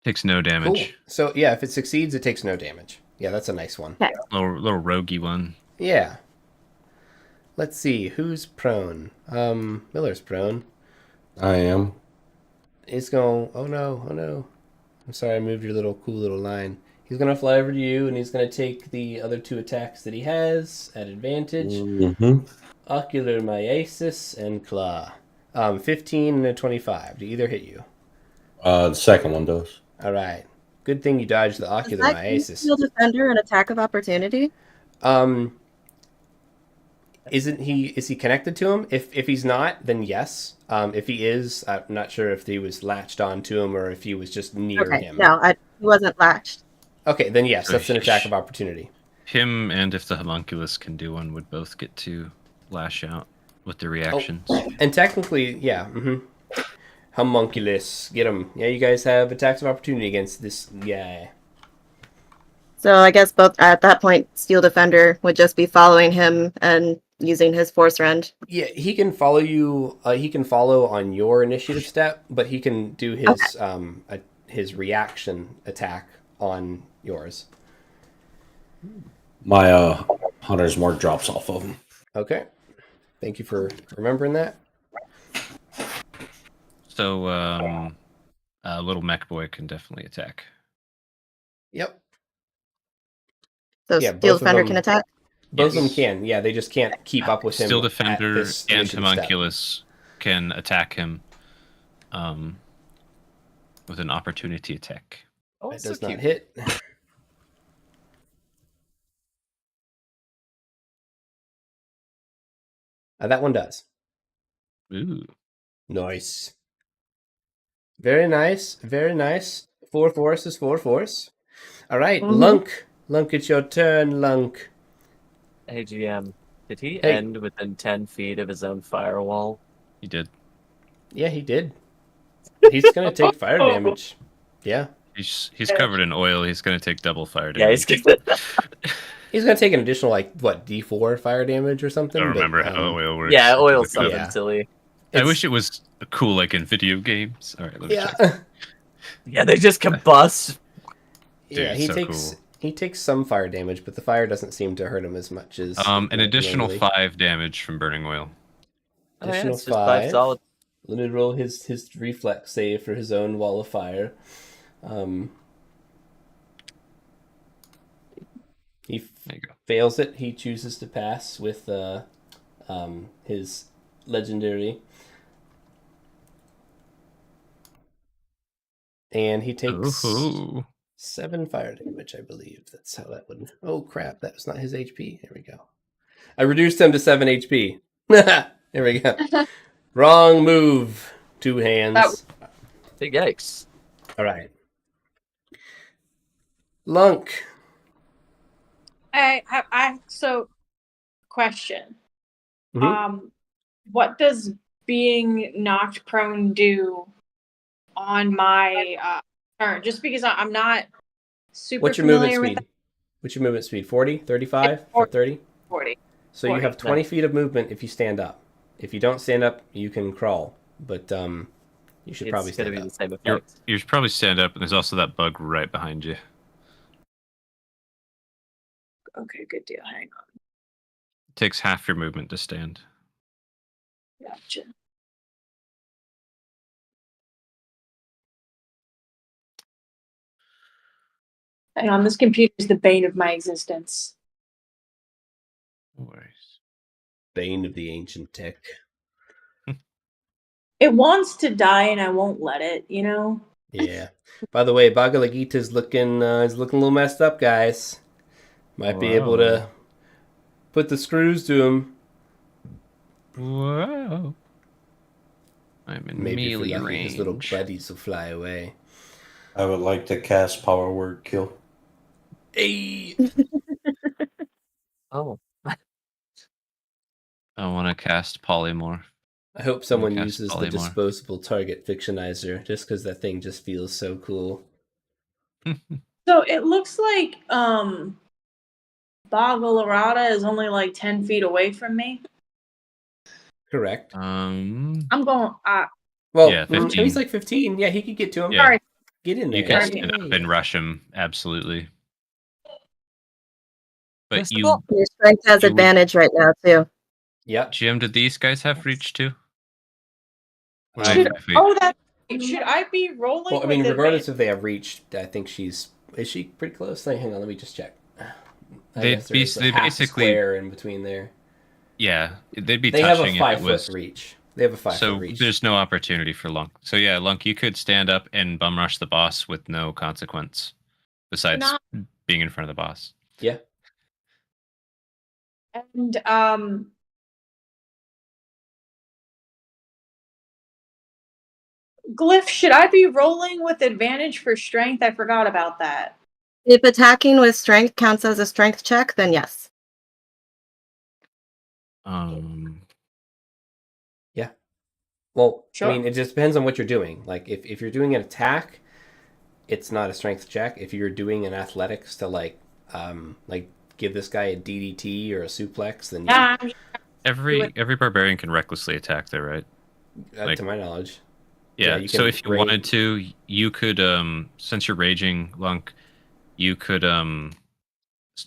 Speaker 4: Takes no damage.
Speaker 1: Cool. So yeah, if it succeeds, it takes no damage. Yeah, that's a nice one.
Speaker 3: Okay.
Speaker 4: Little roguey one.
Speaker 1: Yeah. Let's see, who's prone? Miller's prone.
Speaker 6: I am.
Speaker 1: He's going, oh no. I'm sorry, I moved your cool little line. He's going to fly over to you, and he's going to take the other 2 attacks that he has at advantage.
Speaker 6: Mm-hmm.
Speaker 1: Ocular Miasis and Claw. 15 and a 25. Do either hit you?
Speaker 6: The second one does.
Speaker 1: All right. Good thing you dodged the Ocular
Speaker 3: Does that give
Speaker 1: Miasis.
Speaker 3: Steel Defender an attack of opportunity?
Speaker 1: Is he connected to him? If he's not, then yes. If he is, I'm not sure if he was latched onto him or if he was just near him.
Speaker 3: No, he wasn't latched.
Speaker 1: Okay, then yes, that's an attack of opportunity.
Speaker 4: Him and if the homunculus can do one would both get to lash out with the reactions.
Speaker 1: And technically, yeah. Homunculus, get him. Yeah, you guys have attacks of opportunity against this guy.
Speaker 3: So I guess both at that point, Steel Defender would just be following him and using his Force Rend.
Speaker 1: Yeah, he can follow you. He can follow on your initiative step, but he can do his reaction attack on yours.
Speaker 6: My hunter's mark drops off of him.
Speaker 1: Okay. Thank you for remembering that.
Speaker 4: So little mech boy can definitely attack.
Speaker 1: Yep.
Speaker 3: So
Speaker 1: Yeah,
Speaker 3: Steel
Speaker 1: both of
Speaker 3: Defender
Speaker 1: them-
Speaker 3: can attack?
Speaker 1: Both of them can. Yeah, they just can't keep up with him.
Speaker 4: Steel
Speaker 1: at
Speaker 4: Defender
Speaker 1: this
Speaker 4: and
Speaker 1: initiative step.
Speaker 4: homunculus can attack him with an opportunity attack.
Speaker 2: Oh,
Speaker 1: That
Speaker 2: so
Speaker 1: does not
Speaker 2: cute.
Speaker 1: hit. That one does.
Speaker 4: Ooh.
Speaker 1: Nice. Very nice. Very nice. 4 force is 4 force. All right,
Speaker 3: Mhm.
Speaker 1: Lunk. Lunk, it's your turn, Lunk.
Speaker 2: Hey GM, did he
Speaker 1: Hey.
Speaker 2: end within 10 feet of his own firewall?
Speaker 4: He did.
Speaker 1: Yeah, he did. He's going to take fire damage. Yeah.
Speaker 4: He's covered in oil. He's going to take double fire
Speaker 2: Yeah,
Speaker 4: damage.
Speaker 2: he's good.
Speaker 1: He's going to take an additional, D4 fire damage or something.
Speaker 4: I don't
Speaker 1: but,
Speaker 4: remember how oil works.
Speaker 2: Yeah, oil's
Speaker 4: Look it up.
Speaker 2: something
Speaker 1: Yeah.
Speaker 2: silly.
Speaker 4: I wish it was cool like in video games. All right, let me check.
Speaker 1: Yeah.
Speaker 2: Yeah, they just combust.
Speaker 1: Yeah,
Speaker 4: Dude,
Speaker 1: he
Speaker 4: so
Speaker 1: takes
Speaker 4: cool.
Speaker 1: he takes some fire damage, but the fire doesn't seem to hurt him as much as
Speaker 4: An additional
Speaker 1: normally.
Speaker 4: 5 damage from burning oil.
Speaker 2: Oh, yeah,
Speaker 1: Additional
Speaker 2: it's just 5 solid.
Speaker 1: Let me roll his reflex save for his own wall of fire. He
Speaker 4: There you go.
Speaker 1: fails it. He chooses to pass with his legendary. And he takes
Speaker 4: Ooh.
Speaker 1: 7 fire damage, I believe. That's how that would... Oh, crap. That was not his HP. There we go. I reduced him to 7 HP. There we go. Wrong move. 2 hands.
Speaker 2: Big yikes.
Speaker 1: All right. Lunk.
Speaker 7: So question.
Speaker 1: Mhm.
Speaker 7: What does being knocked prone do on my turn? Just because I'm not super
Speaker 1: What's your movement
Speaker 7: familiar with
Speaker 1: speed? What's your movement speed? 40? 35?
Speaker 7: It's
Speaker 1: For
Speaker 7: 40.
Speaker 1: 30?
Speaker 7: 40.
Speaker 1: So you have 20 feet of movement if you stand up. If you don't stand up, you can crawl. But You should
Speaker 2: It's
Speaker 1: probably
Speaker 2: gonna
Speaker 1: stand
Speaker 2: be
Speaker 1: up.
Speaker 2: the same
Speaker 4: You
Speaker 2: effect.
Speaker 4: should probably stand up, and there's also that bug right behind you.
Speaker 7: Okay, good deal. Hang on.
Speaker 4: It takes half your movement to stand.
Speaker 7: Gotcha. Hang on, this computer is the bane of my existence.
Speaker 4: No worries.
Speaker 1: Bane of the ancient tech.
Speaker 7: It wants to die, and I won't let it. You know.
Speaker 1: Yeah. By the way, Bagalagita's looking a little messed up, guys. Might be able to
Speaker 4: Whoa.
Speaker 1: put the screws to him.
Speaker 4: Whoa. I'm in
Speaker 1: Maybe if we're
Speaker 4: melee
Speaker 1: lucky,
Speaker 4: range.
Speaker 1: his little buddies will fly away.
Speaker 6: I would like to cast Power Word Kill.
Speaker 1: Hey!
Speaker 2: Oh,
Speaker 4: I want to cast Polymorph.
Speaker 1: I hope someone
Speaker 4: cast
Speaker 1: uses the
Speaker 4: Polymorph.
Speaker 1: disposable target fictionizer, just because that thing just feels so cool.
Speaker 7: So it looks like Bagalarada is only like 10 feet away from me.
Speaker 1: Correct.
Speaker 7: I'm going.
Speaker 1: Well,
Speaker 4: Yeah, 15.
Speaker 1: he's like 15. Yeah, he could get to him.
Speaker 4: Yeah.
Speaker 7: Sorry.
Speaker 1: Get in there.
Speaker 4: You can
Speaker 7: Sorry.
Speaker 4: stand up and rush him, absolutely. But
Speaker 2: First of
Speaker 4: you,
Speaker 2: all-
Speaker 3: Your strength has
Speaker 4: You would-
Speaker 3: advantage right now too.
Speaker 1: Yep.
Speaker 4: Jim, did these guys have reach too?
Speaker 7: Should,
Speaker 4: If we-
Speaker 7: should I be rolling?
Speaker 1: Well, I mean,
Speaker 7: with
Speaker 1: regardless if they have reached, I think is she pretty close? Hang on, let me just check. I
Speaker 4: They'd
Speaker 1: guess
Speaker 4: be-
Speaker 1: there's a
Speaker 4: they
Speaker 1: half
Speaker 4: basically-
Speaker 1: square in between there.
Speaker 4: Yeah, they'd be
Speaker 1: They have
Speaker 4: touching
Speaker 1: a
Speaker 4: if
Speaker 1: 5
Speaker 4: it
Speaker 1: foot
Speaker 4: was.
Speaker 1: reach. They have a 5
Speaker 4: So
Speaker 1: foot reach.
Speaker 4: there's no opportunity for Lunk. So yeah, Lunk, you could stand up and bum rush the boss with no consequence, besides
Speaker 7: Not-
Speaker 4: being in front of the boss.
Speaker 1: Yeah.
Speaker 7: And Glyph, should I be rolling with advantage for strength? I forgot about that.
Speaker 3: If attacking with strength counts as a strength check, then yes.
Speaker 1: Well,
Speaker 7: Sure.
Speaker 1: I mean, it just depends on what you're doing. Like, if you're doing an attack, it's not a strength check. If you're doing an athletics to like give this guy a DDT or a suplex, then
Speaker 7: Yeah.
Speaker 4: Every barbarian can recklessly attack there, right?
Speaker 1: to my knowledge.
Speaker 4: Yeah.
Speaker 1: you
Speaker 4: So
Speaker 1: can
Speaker 4: if you
Speaker 1: rage.
Speaker 4: wanted to, you could since you're raging, Lunk, you could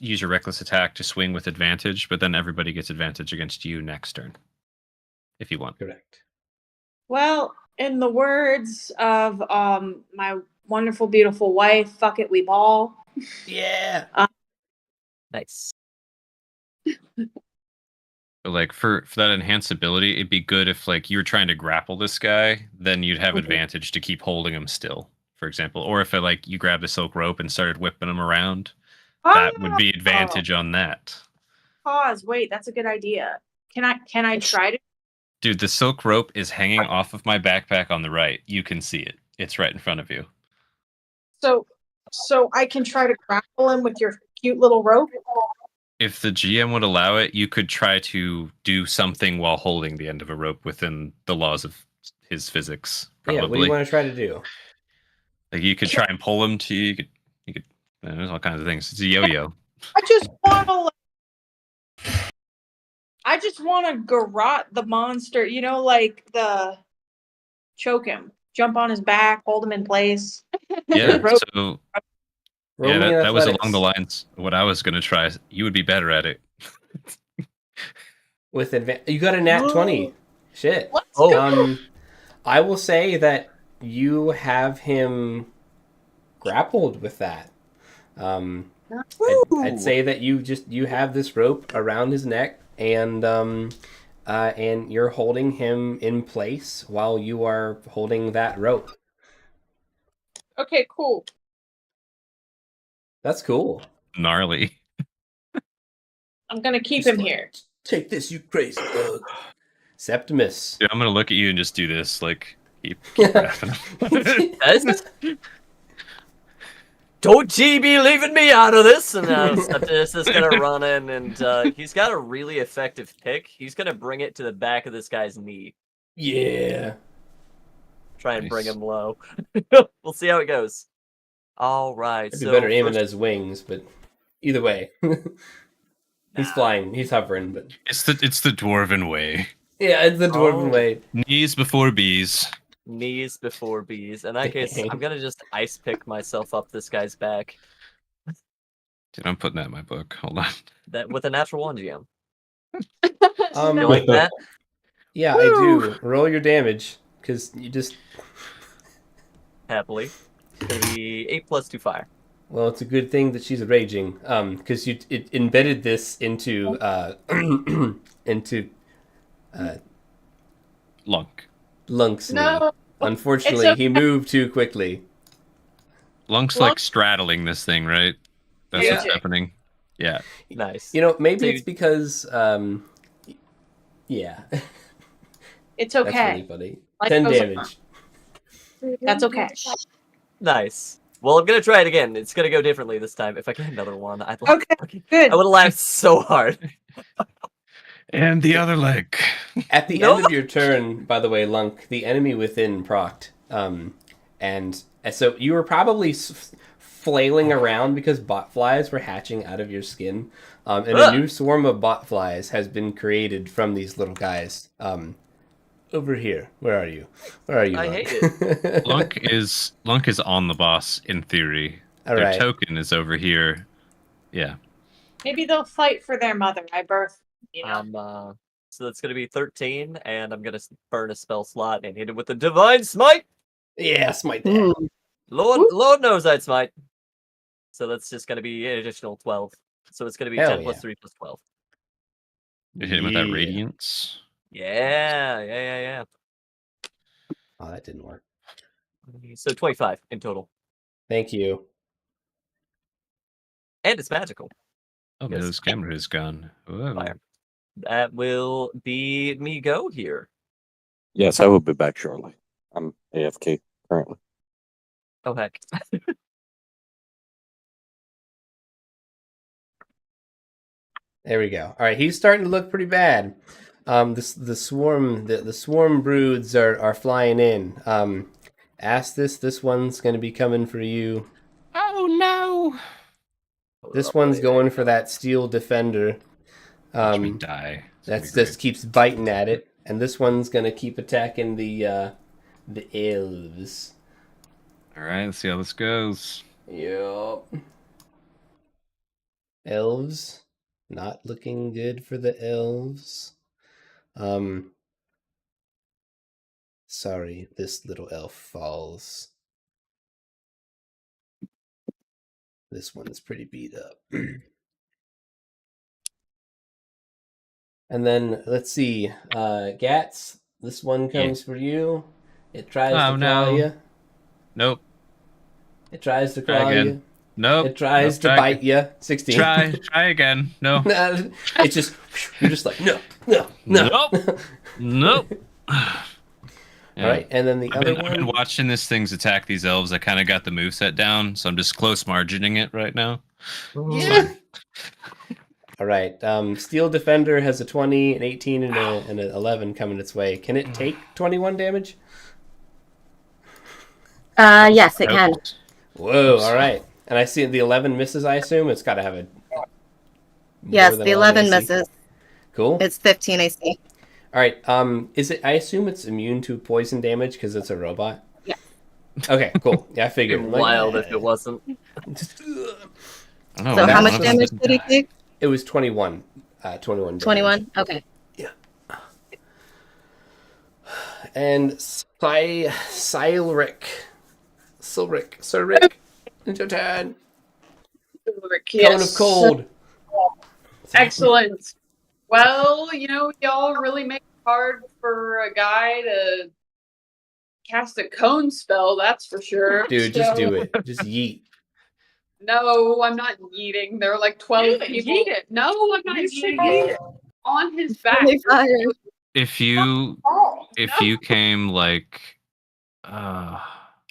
Speaker 4: use your reckless attack to swing with advantage, but then everybody gets advantage against you next turn. If you want.
Speaker 1: Correct.
Speaker 7: Well, in the words of my wonderful, beautiful wife, fuck it, we ball.
Speaker 1: Yeah.
Speaker 2: nice.
Speaker 4: But like for that enhanced ability, it'd be good if like you were trying to grapple this guy, then you'd have advantage to keep holding him still, for example. Or if like you grabbed a silk rope and started whipping him around, that would be advantage on that.
Speaker 7: Pause. Wait, that's a good idea. Can I try to?
Speaker 4: Dude, the silk rope is hanging off of my backpack on the right. You can see it. It's right in front of you.
Speaker 7: So I can try to grapple him with your cute little rope.
Speaker 4: If the GM would allow it, you could try to do something while holding the end of a rope within the laws of his physics. Probably.
Speaker 1: Yeah. What do you want to try to do?
Speaker 4: Like you could try and pull him to you could there's all kinds of things. It's a yo-yo.
Speaker 7: I just want to garrote the monster. You know, like choke him, jump on his back, hold him in place.
Speaker 4: Yeah.
Speaker 7: Rope.
Speaker 4: So
Speaker 1: Roll
Speaker 4: yeah,
Speaker 1: me an
Speaker 4: that was
Speaker 1: athletics
Speaker 4: along the lines of what I was gonna try. You would be better at it.
Speaker 1: with advantage. You got a nat 20. Shit.
Speaker 2: Oh.
Speaker 1: I will say that you have him grappled with that. I'd say that you have this rope around his neck and you're holding him in place while you are holding that rope.
Speaker 7: Okay, cool.
Speaker 1: That's cool.
Speaker 4: Gnarly.
Speaker 7: I'm gonna keep
Speaker 1: Just
Speaker 7: him
Speaker 1: like,
Speaker 7: here.
Speaker 1: Take this, you crazy bug. Septimus.
Speaker 4: Dude, I'm gonna look at you and just do this, like keep wrapping him.
Speaker 2: Guys, don't ye be leaving me out of this. And now Septimus is gonna run in, and he's got a really effective pick. He's gonna bring it to the back of this guy's knee.
Speaker 1: Yeah.
Speaker 2: Try and bring
Speaker 4: Nice.
Speaker 2: him low. We'll see how it goes. All right.
Speaker 1: It'd be
Speaker 2: So
Speaker 1: better aiming
Speaker 2: first-
Speaker 1: his wings, but either way. He's flying, he's hovering, but
Speaker 4: It's the dwarven way.
Speaker 1: yeah, it's the dwarven
Speaker 2: Oh.
Speaker 1: way.
Speaker 4: Knees before bees.
Speaker 2: Knees before bees. In that case, I'm gonna just ice pick myself up this guy's back.
Speaker 4: Dude, I'm putting that in my book. Hold on.
Speaker 2: That with a natural 1 GM.
Speaker 1: Um,
Speaker 2: You like that?
Speaker 1: Yeah, I do. Roll your damage, because you just...
Speaker 2: Happily. It's gonna be 8 plus 2 fire.
Speaker 1: Well, it's a good thing that she's raging, because it embedded this into
Speaker 4: Lunk.
Speaker 1: Lunk's knee.
Speaker 5: No.
Speaker 1: Unfortunately,
Speaker 5: It's
Speaker 1: he moved too quickly.
Speaker 4: Lunk's
Speaker 7: Lunk-
Speaker 4: like straddling this thing, right? That's
Speaker 5: Yeah.
Speaker 4: what's happening. Yeah.
Speaker 2: Nice.
Speaker 1: You know, maybe
Speaker 2: So
Speaker 1: it's because, yeah.
Speaker 7: It's
Speaker 1: That's
Speaker 7: okay.
Speaker 1: really funny.
Speaker 7: Life
Speaker 1: 10
Speaker 7: goes
Speaker 1: damage.
Speaker 7: That's okay.
Speaker 2: Nice. Well, I'm gonna try it again. It's gonna go differently this time. If I get another one, I'd like.
Speaker 7: Okay, good.
Speaker 2: I would have laughed so hard.
Speaker 4: And the other leg.
Speaker 1: At the
Speaker 2: No.
Speaker 1: end of your turn, by the way, Lunk, the enemy within procced. And so you were probably flailing around because bot flies were hatching out of your skin. And a new swarm of bot flies has been created from these little guys. Over here. Where are you? Where are you,
Speaker 2: I
Speaker 1: Lunk?
Speaker 2: hate it.
Speaker 4: Lunk is on the boss in theory.
Speaker 1: All
Speaker 4: Their
Speaker 1: right.
Speaker 4: token is over here. Yeah.
Speaker 7: Maybe they'll fight for their mother. I birthed, you know.
Speaker 2: So that's gonna be 13, and I'm gonna burn a spell slot and hit it with the divine smite.
Speaker 1: Yeah, smite that.
Speaker 2: Lord knows I'd smite. So that's just gonna be an additional 12. So it's gonna be
Speaker 1: Hell
Speaker 2: 10 plus
Speaker 1: yeah.
Speaker 2: 3 plus 12.
Speaker 4: You hit him with that
Speaker 1: Yeah.
Speaker 4: radiance.
Speaker 2: Yeah.
Speaker 1: Oh, that didn't work.
Speaker 2: So 25 in total,
Speaker 1: Thank you.
Speaker 2: and it's magical.
Speaker 4: Oh,
Speaker 2: Yes.
Speaker 4: Miller's camera is gone. Whoa.
Speaker 2: Fire. That will be me go here.
Speaker 8: Yes, I will be back shortly. I'm AFK currently.
Speaker 2: Oh heck.
Speaker 1: There we go. All right, he's starting to look pretty bad. The swarm broods are flying in. This one's going to be coming for you.
Speaker 4: Oh no!
Speaker 1: This one's going for that steel defender.
Speaker 4: Watch me die.
Speaker 1: That's just keeps biting at it, and this one's going to keep attacking the elves.
Speaker 4: All right, let's see how this goes.
Speaker 1: Yup. Elves. Not looking good for the elves. Sorry, this little elf falls. This one's pretty beat up. And then, let's see. Gats, this one comes for you. It tries to claw you.
Speaker 4: Nope.
Speaker 1: It tries to
Speaker 4: Try
Speaker 1: claw
Speaker 4: again.
Speaker 1: you.
Speaker 4: Nope.
Speaker 1: It tries
Speaker 4: Nope,
Speaker 1: to
Speaker 4: try
Speaker 1: bite you. 16.
Speaker 4: Try again. No.
Speaker 1: It's just, you're just like, no.
Speaker 4: Nope. Nope.
Speaker 1: All right, and then the other
Speaker 4: I've
Speaker 1: one.
Speaker 4: been watching this things attack these elves. I kind of got the moveset down, so I'm just close margining it right now.
Speaker 1: Yeah. All right. Steel Defender has a 20, an 18, and an 11 coming its way. Can it take 21 damage?
Speaker 9: Yes, it can.
Speaker 1: Whoa! All right. And I see the 11 misses. I assume it's got to have a.
Speaker 3: Yes,
Speaker 1: more than
Speaker 3: the 11
Speaker 1: AC.
Speaker 3: misses.
Speaker 1: Cool.
Speaker 3: It's 15 AC.
Speaker 1: All right. Is it? I assume it's immune to poison damage because it's a robot.
Speaker 3: Yeah.
Speaker 1: Okay. Cool. Yeah, I figured.
Speaker 2: It'd be wild if it wasn't.
Speaker 4: Oh,
Speaker 3: So
Speaker 1: that
Speaker 3: how much
Speaker 1: one
Speaker 3: damage did he take?
Speaker 1: It was 21. 21 damage.
Speaker 3: 21? Okay.
Speaker 1: And Silric, it's your turn. Cone of cold.
Speaker 5: Excellent. Well, y'all really make it hard for a guy to cast a cone spell, that's for sure.
Speaker 1: Dude, just
Speaker 5: So-
Speaker 1: do it. Just yeet.
Speaker 5: No, I'm not yeeting. There are like 12 people.
Speaker 7: Yeet it.
Speaker 5: No, I'm not yeeting it. On his back.
Speaker 3: Friendly fire.
Speaker 4: If you
Speaker 5: No.
Speaker 4: came like, I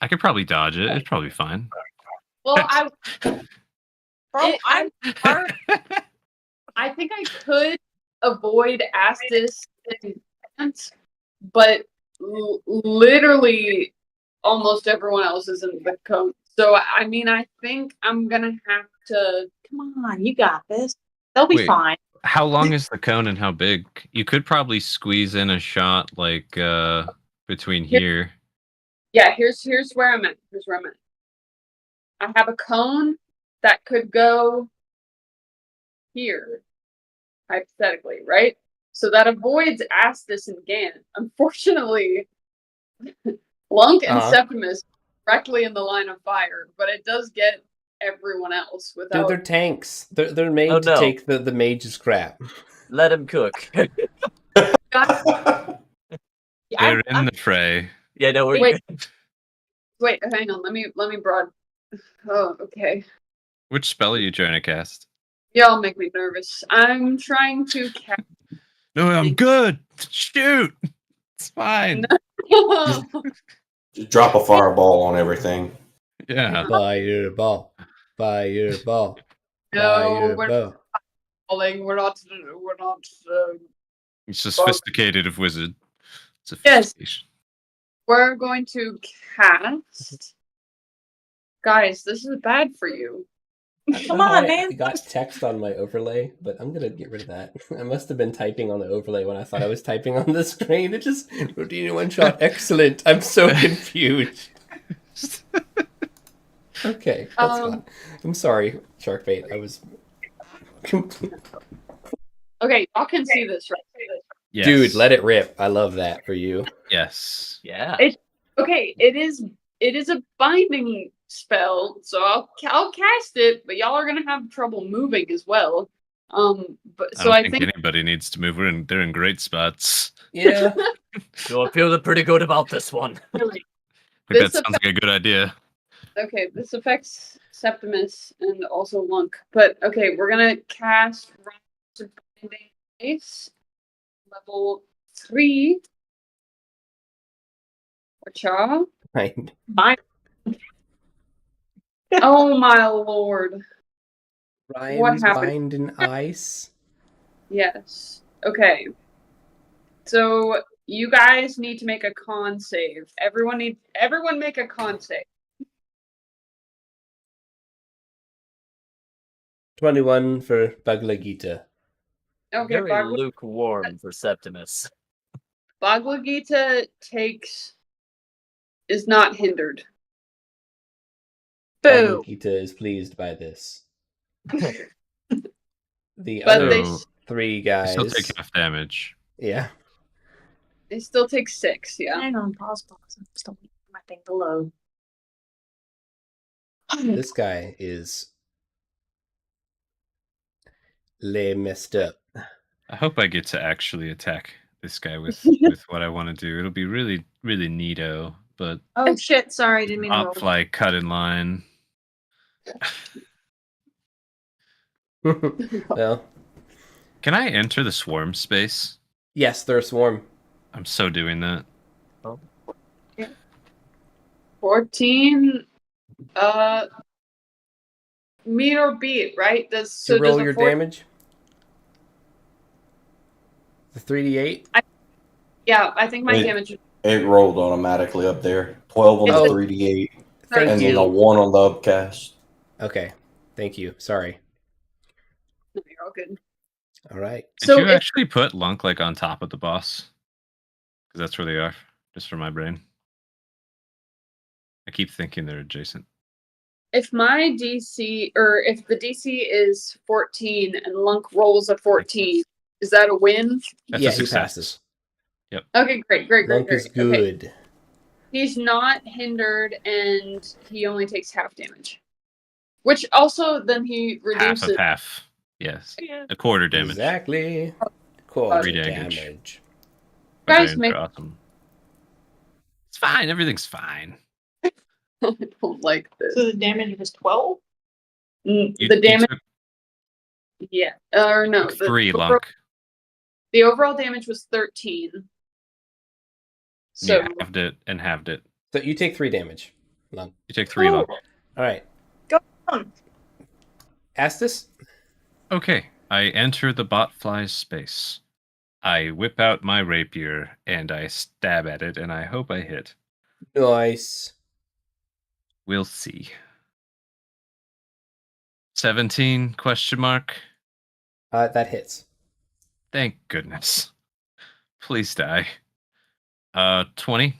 Speaker 4: could probably dodge it. It's probably fine.
Speaker 5: Well,
Speaker 7: Bro,
Speaker 5: I think I could avoid Astis and but literally almost everyone else is in the cone. So I mean, I think I'm gonna have to.
Speaker 7: come on, you got this. They'll be
Speaker 4: Wait.
Speaker 7: fine.
Speaker 4: How long is the cone and how big? You could probably squeeze in a shot like between here.
Speaker 5: Yeah, here's where I'm at. Here's where I'm at. I have a cone that could go here, hypothetically, right? So that avoids Astus and Gant. Unfortunately, Lunk and Septimus directly in the line of fire, but it does get everyone else
Speaker 1: Dude,
Speaker 5: without.
Speaker 1: they're tanks. They're made to take the mage's crap.
Speaker 2: Let him cook.
Speaker 4: They're in the fray.
Speaker 2: Yeah, no, we're
Speaker 5: Wait. Wait, hang on. Let me broad. Oh, okay.
Speaker 4: Which spell are you trying to cast?
Speaker 5: Y'all make me nervous. I'm trying to cast.
Speaker 4: No, I'm good. Shoot. It's fine.
Speaker 6: Just drop a fireball on everything.
Speaker 4: Yeah.
Speaker 1: Fireball. Fireball.
Speaker 5: No, we're
Speaker 1: Fireball.
Speaker 5: falling. We're not.
Speaker 4: It's sophisticated of wizard.
Speaker 5: Yes.
Speaker 4: Sophistication.
Speaker 5: We're going to cast. Guys, this is bad for you.
Speaker 7: Come on, man.
Speaker 1: I got text on my overlay, but I'm gonna get rid of that. I must have been typing on the overlay when I thought I was typing on the screen. It just Rodinia one shot. Excellent. I'm so confused. Okay, that's fine. I'm sorry, Sharkbait. I was.
Speaker 5: Okay, y'all can see this, right?
Speaker 4: Yes.
Speaker 1: Dude, let it rip. I love that for you.
Speaker 4: Yes.
Speaker 2: Yeah.
Speaker 5: Okay, it is a binding spell, so I'll cast it, but y'all are gonna have trouble moving as well. But so
Speaker 4: I don't think anybody needs to move. They're in great spots.
Speaker 1: Yeah.
Speaker 2: So I'm feeling pretty good about this one.
Speaker 4: I think
Speaker 5: This
Speaker 4: that sounds like a good idea.
Speaker 5: Okay, this affects Septimus and also Lunk. But okay, we're gonna cast Rise of Binding Ice, level 3. Wacha.
Speaker 1: Right.
Speaker 5: Bind. Oh my lord.
Speaker 1: Ryan's
Speaker 5: happened?
Speaker 1: bind in ice.
Speaker 5: Yes. Okay. So you guys need to make a con save. Everyone make a con save.
Speaker 1: 21 for Baglagita.
Speaker 5: Okay,
Speaker 2: Very lukewarm for Septimus.
Speaker 5: Baglagita is not hindered.
Speaker 7: Boo.
Speaker 1: Baglagita is pleased by this. The
Speaker 5: But
Speaker 1: other
Speaker 5: they
Speaker 1: three
Speaker 4: I
Speaker 1: guys.
Speaker 4: still take half damage.
Speaker 1: Yeah.
Speaker 5: they still take 6, yeah.
Speaker 7: Hang on, pause. I'm still waiting for my thing to load.
Speaker 1: This guy is messed up.
Speaker 4: I hope I get to actually attack this guy with what I want to do. It'll be really, really neato. But
Speaker 7: Oh shit! Sorry, didn't mean to roll.
Speaker 4: up like cut in line.
Speaker 1: Well,
Speaker 4: Can I enter the swarm space?
Speaker 1: yes, they're a swarm.
Speaker 4: I'm so doing that.
Speaker 5: 14 meet or beat, right?
Speaker 1: So roll your damage. The 3d8.
Speaker 5: Yeah, I think my
Speaker 6: It-
Speaker 5: damage.
Speaker 6: It rolled automatically up there. 12 on
Speaker 5: It's
Speaker 6: the
Speaker 5: a-
Speaker 6: 3d8
Speaker 1: Thank
Speaker 6: and
Speaker 1: you.
Speaker 6: then a 1 on the upcast.
Speaker 1: Okay. Thank you. Sorry.
Speaker 5: No, you're all good.
Speaker 1: All right.
Speaker 4: Did
Speaker 5: So
Speaker 4: you
Speaker 5: if-
Speaker 4: actually put Lunk like on top of the boss? Because that's where they are, just for my brain. I keep thinking they're adjacent.
Speaker 5: If my DC, or if the DC is 14 and Lunk rolls a 14, is that a win?
Speaker 4: That's
Speaker 1: Yeah,
Speaker 4: a
Speaker 1: he
Speaker 4: success.
Speaker 1: passes.
Speaker 5: Okay, great.
Speaker 1: Lunk is
Speaker 5: Okay.
Speaker 1: good.
Speaker 5: He's not hindered and he only takes half damage. Which also then he
Speaker 4: Half
Speaker 5: reduces.
Speaker 4: of half. Yes. A quarter damage.
Speaker 1: Exactly. Quarter
Speaker 4: Three damage.
Speaker 1: damage.
Speaker 5: Guys,
Speaker 4: Barbarians
Speaker 5: make-
Speaker 4: are awesome. It's fine. Everything's fine.
Speaker 5: I don't like this.
Speaker 7: So the damage was 12.
Speaker 4: You-
Speaker 5: The
Speaker 4: you
Speaker 5: damage,
Speaker 4: took
Speaker 5: yeah, or no, the
Speaker 4: 3,
Speaker 5: overall-
Speaker 4: Lunk.
Speaker 5: The overall damage was 13. So
Speaker 4: You halved it and halved it.
Speaker 1: So you take 3 damage. Lunk.
Speaker 4: You take 3, Lunk.
Speaker 1: All right.
Speaker 7: Go on.
Speaker 1: Astus?
Speaker 4: Okay. I enter the botfly's space. I whip out my rapier and I stab at it, and I hope I hit.
Speaker 1: Nice.
Speaker 4: We'll see. 17 question mark.
Speaker 1: That hits.
Speaker 4: Thank goodness. Please die. 20.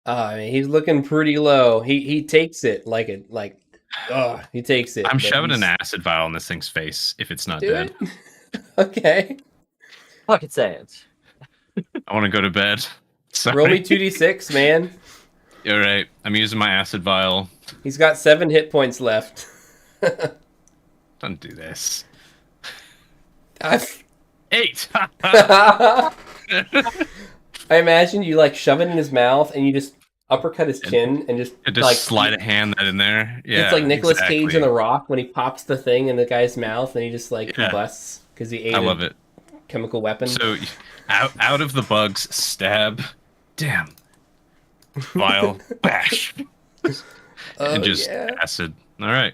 Speaker 1: I mean, he's looking pretty low. He takes it like he takes it.
Speaker 4: I'm
Speaker 1: but
Speaker 4: shoving an
Speaker 1: he's-
Speaker 4: acid vial in this thing's face if it's not
Speaker 1: Do
Speaker 4: dead.
Speaker 1: it. Okay.
Speaker 2: Pocket sands.
Speaker 4: I want to go to bed. Sorry.
Speaker 1: Roll me 2d6, man.
Speaker 4: All right, I'm using my acid vial.
Speaker 1: He's got 7 hit points left.
Speaker 4: Don't do this.
Speaker 1: I've-
Speaker 4: 8.
Speaker 1: I imagine you like shove it in his mouth and you just uppercut his chin and just like
Speaker 4: slide a hand that in there. Yeah,
Speaker 1: it's like Nicolas Cage
Speaker 4: exactly.
Speaker 1: in The Rock when he pops the thing in the guy's mouth and he just like
Speaker 4: Yeah.
Speaker 1: combusts because he ate
Speaker 4: I love it.
Speaker 1: chemical weapon.
Speaker 4: So out of the bugs, stab, damn, vial, bash, and just acid. All right.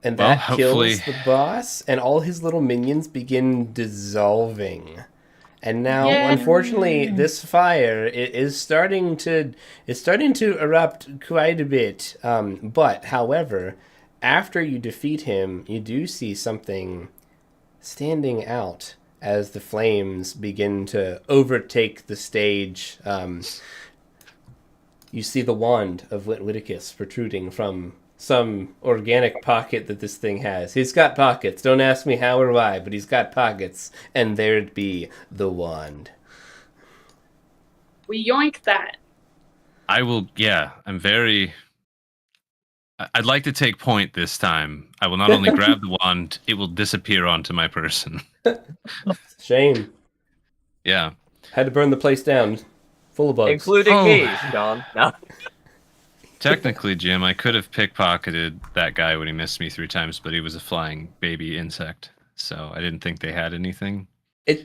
Speaker 1: And
Speaker 4: Well,
Speaker 1: that
Speaker 4: hopefully-
Speaker 1: kills the boss, and all his little minions begin dissolving. And now,
Speaker 7: Yay.
Speaker 1: unfortunately, this fire is starting to erupt quite a bit. But, however, after you defeat him, you do see something standing out as the flames begin to overtake the stage. You see the wand of Witwiticus protruding from some organic pocket that this thing has. He's got pockets. Don't ask me how or why, but he's got pockets. And there'd be the wand.
Speaker 5: We yoink that.
Speaker 4: I will. Yeah, I'm very. I'd like to take point this time. I will not only grab the wand; it will disappear onto my person.
Speaker 1: Shame.
Speaker 4: Yeah.
Speaker 1: Had to burn the place down. Full of bugs.
Speaker 2: Including me, Sean. No.
Speaker 4: Technically, Jim, I could have pickpocketed that guy when he missed me 3 times, but he was a flying baby insect, so I didn't think they had anything.
Speaker 1: You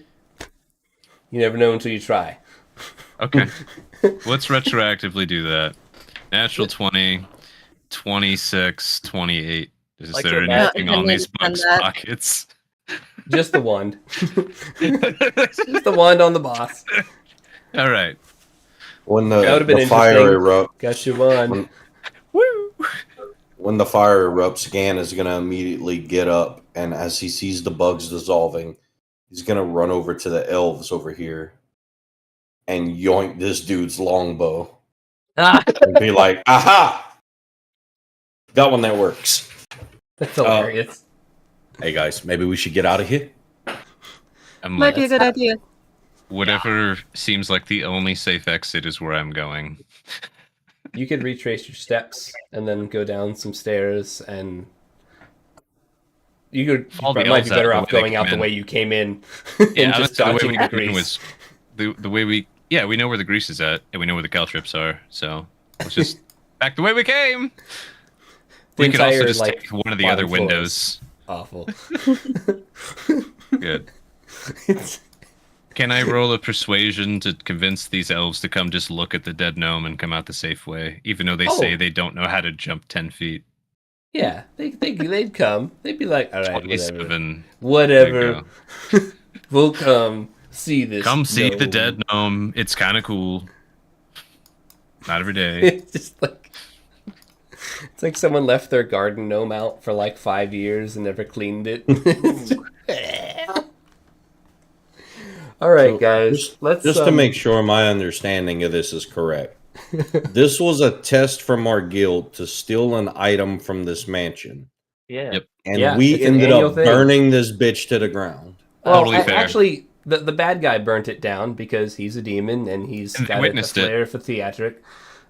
Speaker 1: never know until you try.
Speaker 4: Okay. Let's retroactively do that. Natural 20, 26, 28. Is
Speaker 2: Like
Speaker 4: there
Speaker 2: to
Speaker 4: anything on
Speaker 3: imagine
Speaker 4: these
Speaker 3: you've done
Speaker 4: bugs'
Speaker 3: that.
Speaker 4: pockets?
Speaker 1: Just the wand. Just the wand on the boss.
Speaker 4: All right.
Speaker 6: When
Speaker 1: That would've been
Speaker 6: the fire
Speaker 1: interesting.
Speaker 6: erupts,
Speaker 1: Got your wand.
Speaker 6: when the fire erupts, Gan is gonna immediately get up, and as he sees the bugs dissolving, he's gonna run over to the elves over here and yoink this dude's longbow
Speaker 2: Ah,
Speaker 6: and be like, "Aha! Got one that works."
Speaker 1: That's hilarious.
Speaker 6: Hey guys, maybe we should get out of here.
Speaker 4: I'm
Speaker 3: Might
Speaker 4: like,
Speaker 3: be a good idea.
Speaker 4: whatever seems like the only safe exit is where I'm going.
Speaker 1: You could retrace your steps and then go down some stairs, and you
Speaker 4: All the
Speaker 1: might be
Speaker 4: elves out
Speaker 1: better
Speaker 4: the
Speaker 1: off
Speaker 4: way they
Speaker 1: going out
Speaker 4: came
Speaker 1: the
Speaker 4: in.
Speaker 1: way you came in
Speaker 4: Yeah,
Speaker 1: and just
Speaker 4: the way
Speaker 1: dodging
Speaker 4: we
Speaker 1: the
Speaker 4: came in
Speaker 1: grease.
Speaker 4: was the way we. Yeah, we know where the grease is at, and we know where the caltrips are. So let's just back the way we came.
Speaker 1: The
Speaker 4: We could also
Speaker 1: entire,
Speaker 4: just
Speaker 1: like,
Speaker 4: take one of the other
Speaker 1: bottom floor
Speaker 4: windows.
Speaker 1: is awful.
Speaker 4: Good.
Speaker 1: It's-
Speaker 4: Can I roll a persuasion to convince these elves to come just look at the dead gnome and come out the safe way, even though they say
Speaker 1: Oh.
Speaker 4: they don't know how to jump 10 feet?
Speaker 1: yeah, they'd come. They'd be like, all right, whatever.
Speaker 4: 27. There
Speaker 1: Whatever.
Speaker 4: you
Speaker 1: We'll come see this.
Speaker 4: Come see the
Speaker 1: gnome."
Speaker 4: dead gnome. It's kind of cool. Not every day.
Speaker 1: It's just like it's like someone left their garden gnome out for like 5 years and never cleaned it. All right,
Speaker 6: So,
Speaker 1: guys. Let's
Speaker 6: Just to make sure my understanding of this is correct. This was a test from our guild to steal an item from this mansion.
Speaker 2: yeah.
Speaker 4: Yep.
Speaker 6: And
Speaker 1: Yeah,
Speaker 6: we
Speaker 1: it's an
Speaker 6: ended
Speaker 1: annual
Speaker 6: up
Speaker 1: thing.
Speaker 6: burning this bitch to the ground.
Speaker 1: Well,
Speaker 4: Totally fair.
Speaker 1: actually, the bad guy burnt it down because he's a demon and he's
Speaker 4: And they
Speaker 1: got a
Speaker 4: witnessed it.
Speaker 1: flair for theatric.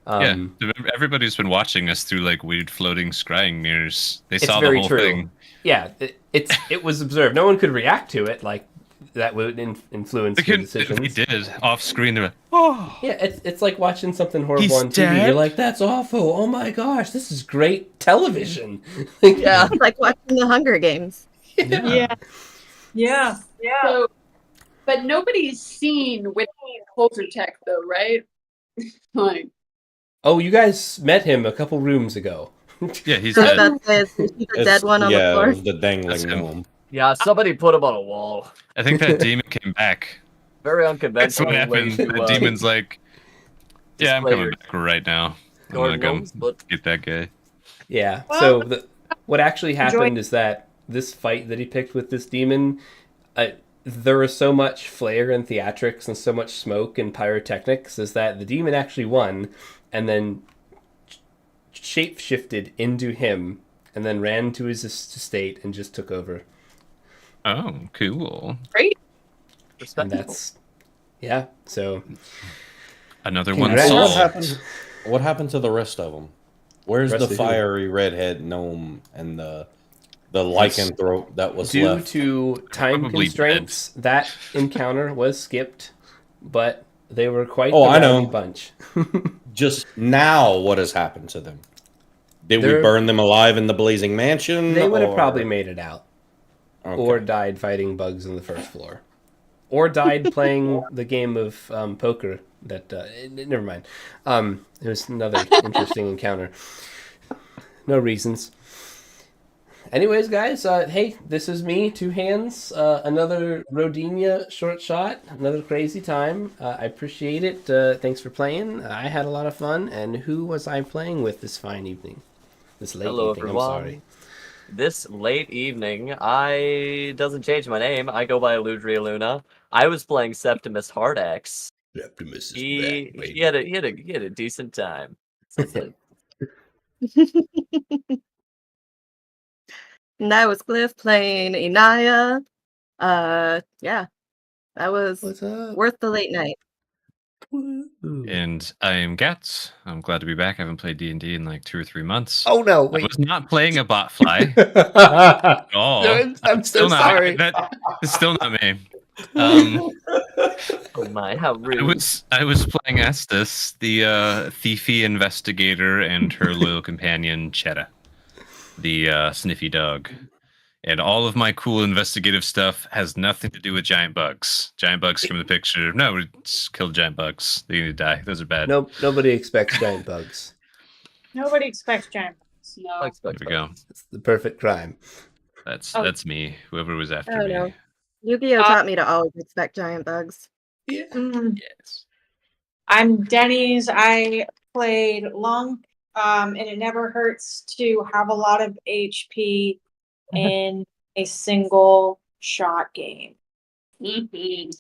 Speaker 4: Yeah, everybody's been watching us through like weird floating scrying mirrors. They
Speaker 1: It's
Speaker 4: saw the
Speaker 1: very
Speaker 4: whole
Speaker 1: true.
Speaker 4: thing.
Speaker 1: Yeah, it was observed. No one could react to it like that would influence
Speaker 4: They
Speaker 1: your
Speaker 4: could,
Speaker 1: decisions.
Speaker 4: they did off screen. They were like, oh,
Speaker 1: Yeah, it's like watching something horrible
Speaker 4: He's
Speaker 1: on TV.
Speaker 4: dead?
Speaker 1: You're like, that's awful. Oh my gosh, this is great television.
Speaker 3: Yeah, like watching the Hunger Games.
Speaker 7: Yeah. Yeah.
Speaker 5: So, but nobody's seen with Poltertech though, right? Like,
Speaker 1: Oh, you guys met him a couple rooms ago.
Speaker 4: yeah, he's
Speaker 3: So
Speaker 4: dead.
Speaker 3: that's the
Speaker 6: It's-
Speaker 3: dead one on
Speaker 6: yeah,
Speaker 3: the floor.
Speaker 6: it was the dangling
Speaker 4: That's him.
Speaker 6: gnome.
Speaker 2: Yeah, somebody put him on a wall.
Speaker 4: I think that demon came back.
Speaker 2: Very
Speaker 4: That's
Speaker 2: unconventional.
Speaker 4: what happened.
Speaker 2: way to,
Speaker 4: The demon's like, yeah, I'm
Speaker 2: display
Speaker 4: coming
Speaker 2: your
Speaker 4: back right now. I'm
Speaker 2: garden
Speaker 4: gonna go
Speaker 2: gnomes, but
Speaker 4: get that guy.
Speaker 1: Yeah.
Speaker 7: Well,
Speaker 1: So what actually happened is that this fight that he picked with this demon, there was so much flair and theatrics and so much smoke and pyrotechnics is that the demon actually won and then shape shifted into him and then ran to his estate and just took over.
Speaker 4: Oh, cool.
Speaker 5: Great.
Speaker 1: And
Speaker 2: Respectable.
Speaker 1: that's, yeah, so.
Speaker 4: Another one
Speaker 1: Congrats.
Speaker 4: solved.
Speaker 6: What happened to the rest of them? Where's
Speaker 1: Rest
Speaker 6: the
Speaker 1: of who?
Speaker 6: fiery redhead gnome and the lycanthrope that was
Speaker 1: Due
Speaker 6: left?
Speaker 1: to time
Speaker 4: Probably
Speaker 1: constraints, that encounter was skipped, but they were quite
Speaker 6: Oh,
Speaker 1: the
Speaker 6: I know.
Speaker 1: rowdy bunch.
Speaker 6: Just now, what has happened to them? Did we
Speaker 1: They're-
Speaker 6: burn them alive in the blazing mansion?
Speaker 1: They would have
Speaker 6: or-
Speaker 1: probably made it out.
Speaker 6: Okay.
Speaker 1: Or died fighting bugs on the first floor. Or died playing the game of poker that... never mind. It was another interesting encounter. No reasons. Anyways, guys, hey, this is me, TwoHands. Another Rodinia short shot. Another crazy time. I appreciate it. Thanks for playing. I had a lot of fun. And who was I playing with this fine evening? This late
Speaker 2: Hello,
Speaker 1: evening,
Speaker 2: everyone.
Speaker 1: I'm sorry.
Speaker 2: This late evening, I doesn't change my name. I go by Aludriea Luna. I was playing Septimus Hardax.
Speaker 1: Septimus is
Speaker 2: He
Speaker 1: back, baby.
Speaker 2: he had a decent time. That's it.
Speaker 3: And that was Cliff playing Inaya. Yeah, that was
Speaker 1: What's up?
Speaker 3: worth the late night.
Speaker 4: And I am Gats. I'm glad to be back. I haven't played D&D in like 2 or 3 months.
Speaker 1: Oh no!
Speaker 4: I
Speaker 1: Wait.
Speaker 4: was not playing a botfly. Oh,
Speaker 1: No, I'm so
Speaker 4: still not,
Speaker 1: sorry.
Speaker 4: That is still not me.
Speaker 2: Oh my, how rude.
Speaker 4: I was playing Estes, the thiefy investigator, and her loyal companion Chetta, the sniffy dog. And all of my cool investigative stuff has nothing to do with giant bugs. Giant bugs come in the picture. No, we just killed giant bugs. They need to die. Those are bad.
Speaker 1: Nope, nobody expects giant bugs.
Speaker 7: Nobody expects giant bugs.
Speaker 5: No.
Speaker 2: I expect
Speaker 4: There we go.
Speaker 1: It's the perfect crime.
Speaker 4: That's me. Whoever was after
Speaker 3: Oh,
Speaker 4: me.
Speaker 3: no. Yu-Gi-Oh taught me to always expect giant bugs.
Speaker 7: Mm.
Speaker 4: Yes.
Speaker 7: I'm Denny's. I played long, and it never hurts to have a lot of HP in a single shot game.
Speaker 5: Mhm.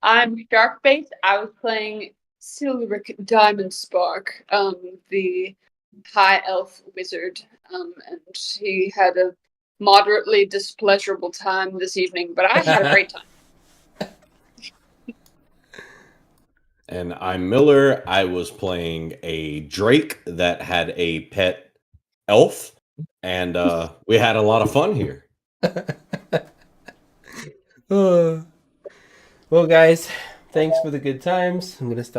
Speaker 5: I'm Sharkbait. I was playing Silveric Diamond Spark, the high elf wizard, and he had a moderately displeasurable time this evening, but I had a great time.
Speaker 6: And I'm Miller. I was playing a Drake that had a pet elf, and we had a lot of fun here.
Speaker 1: Well, guys, thanks for the good times. I'm going to stop.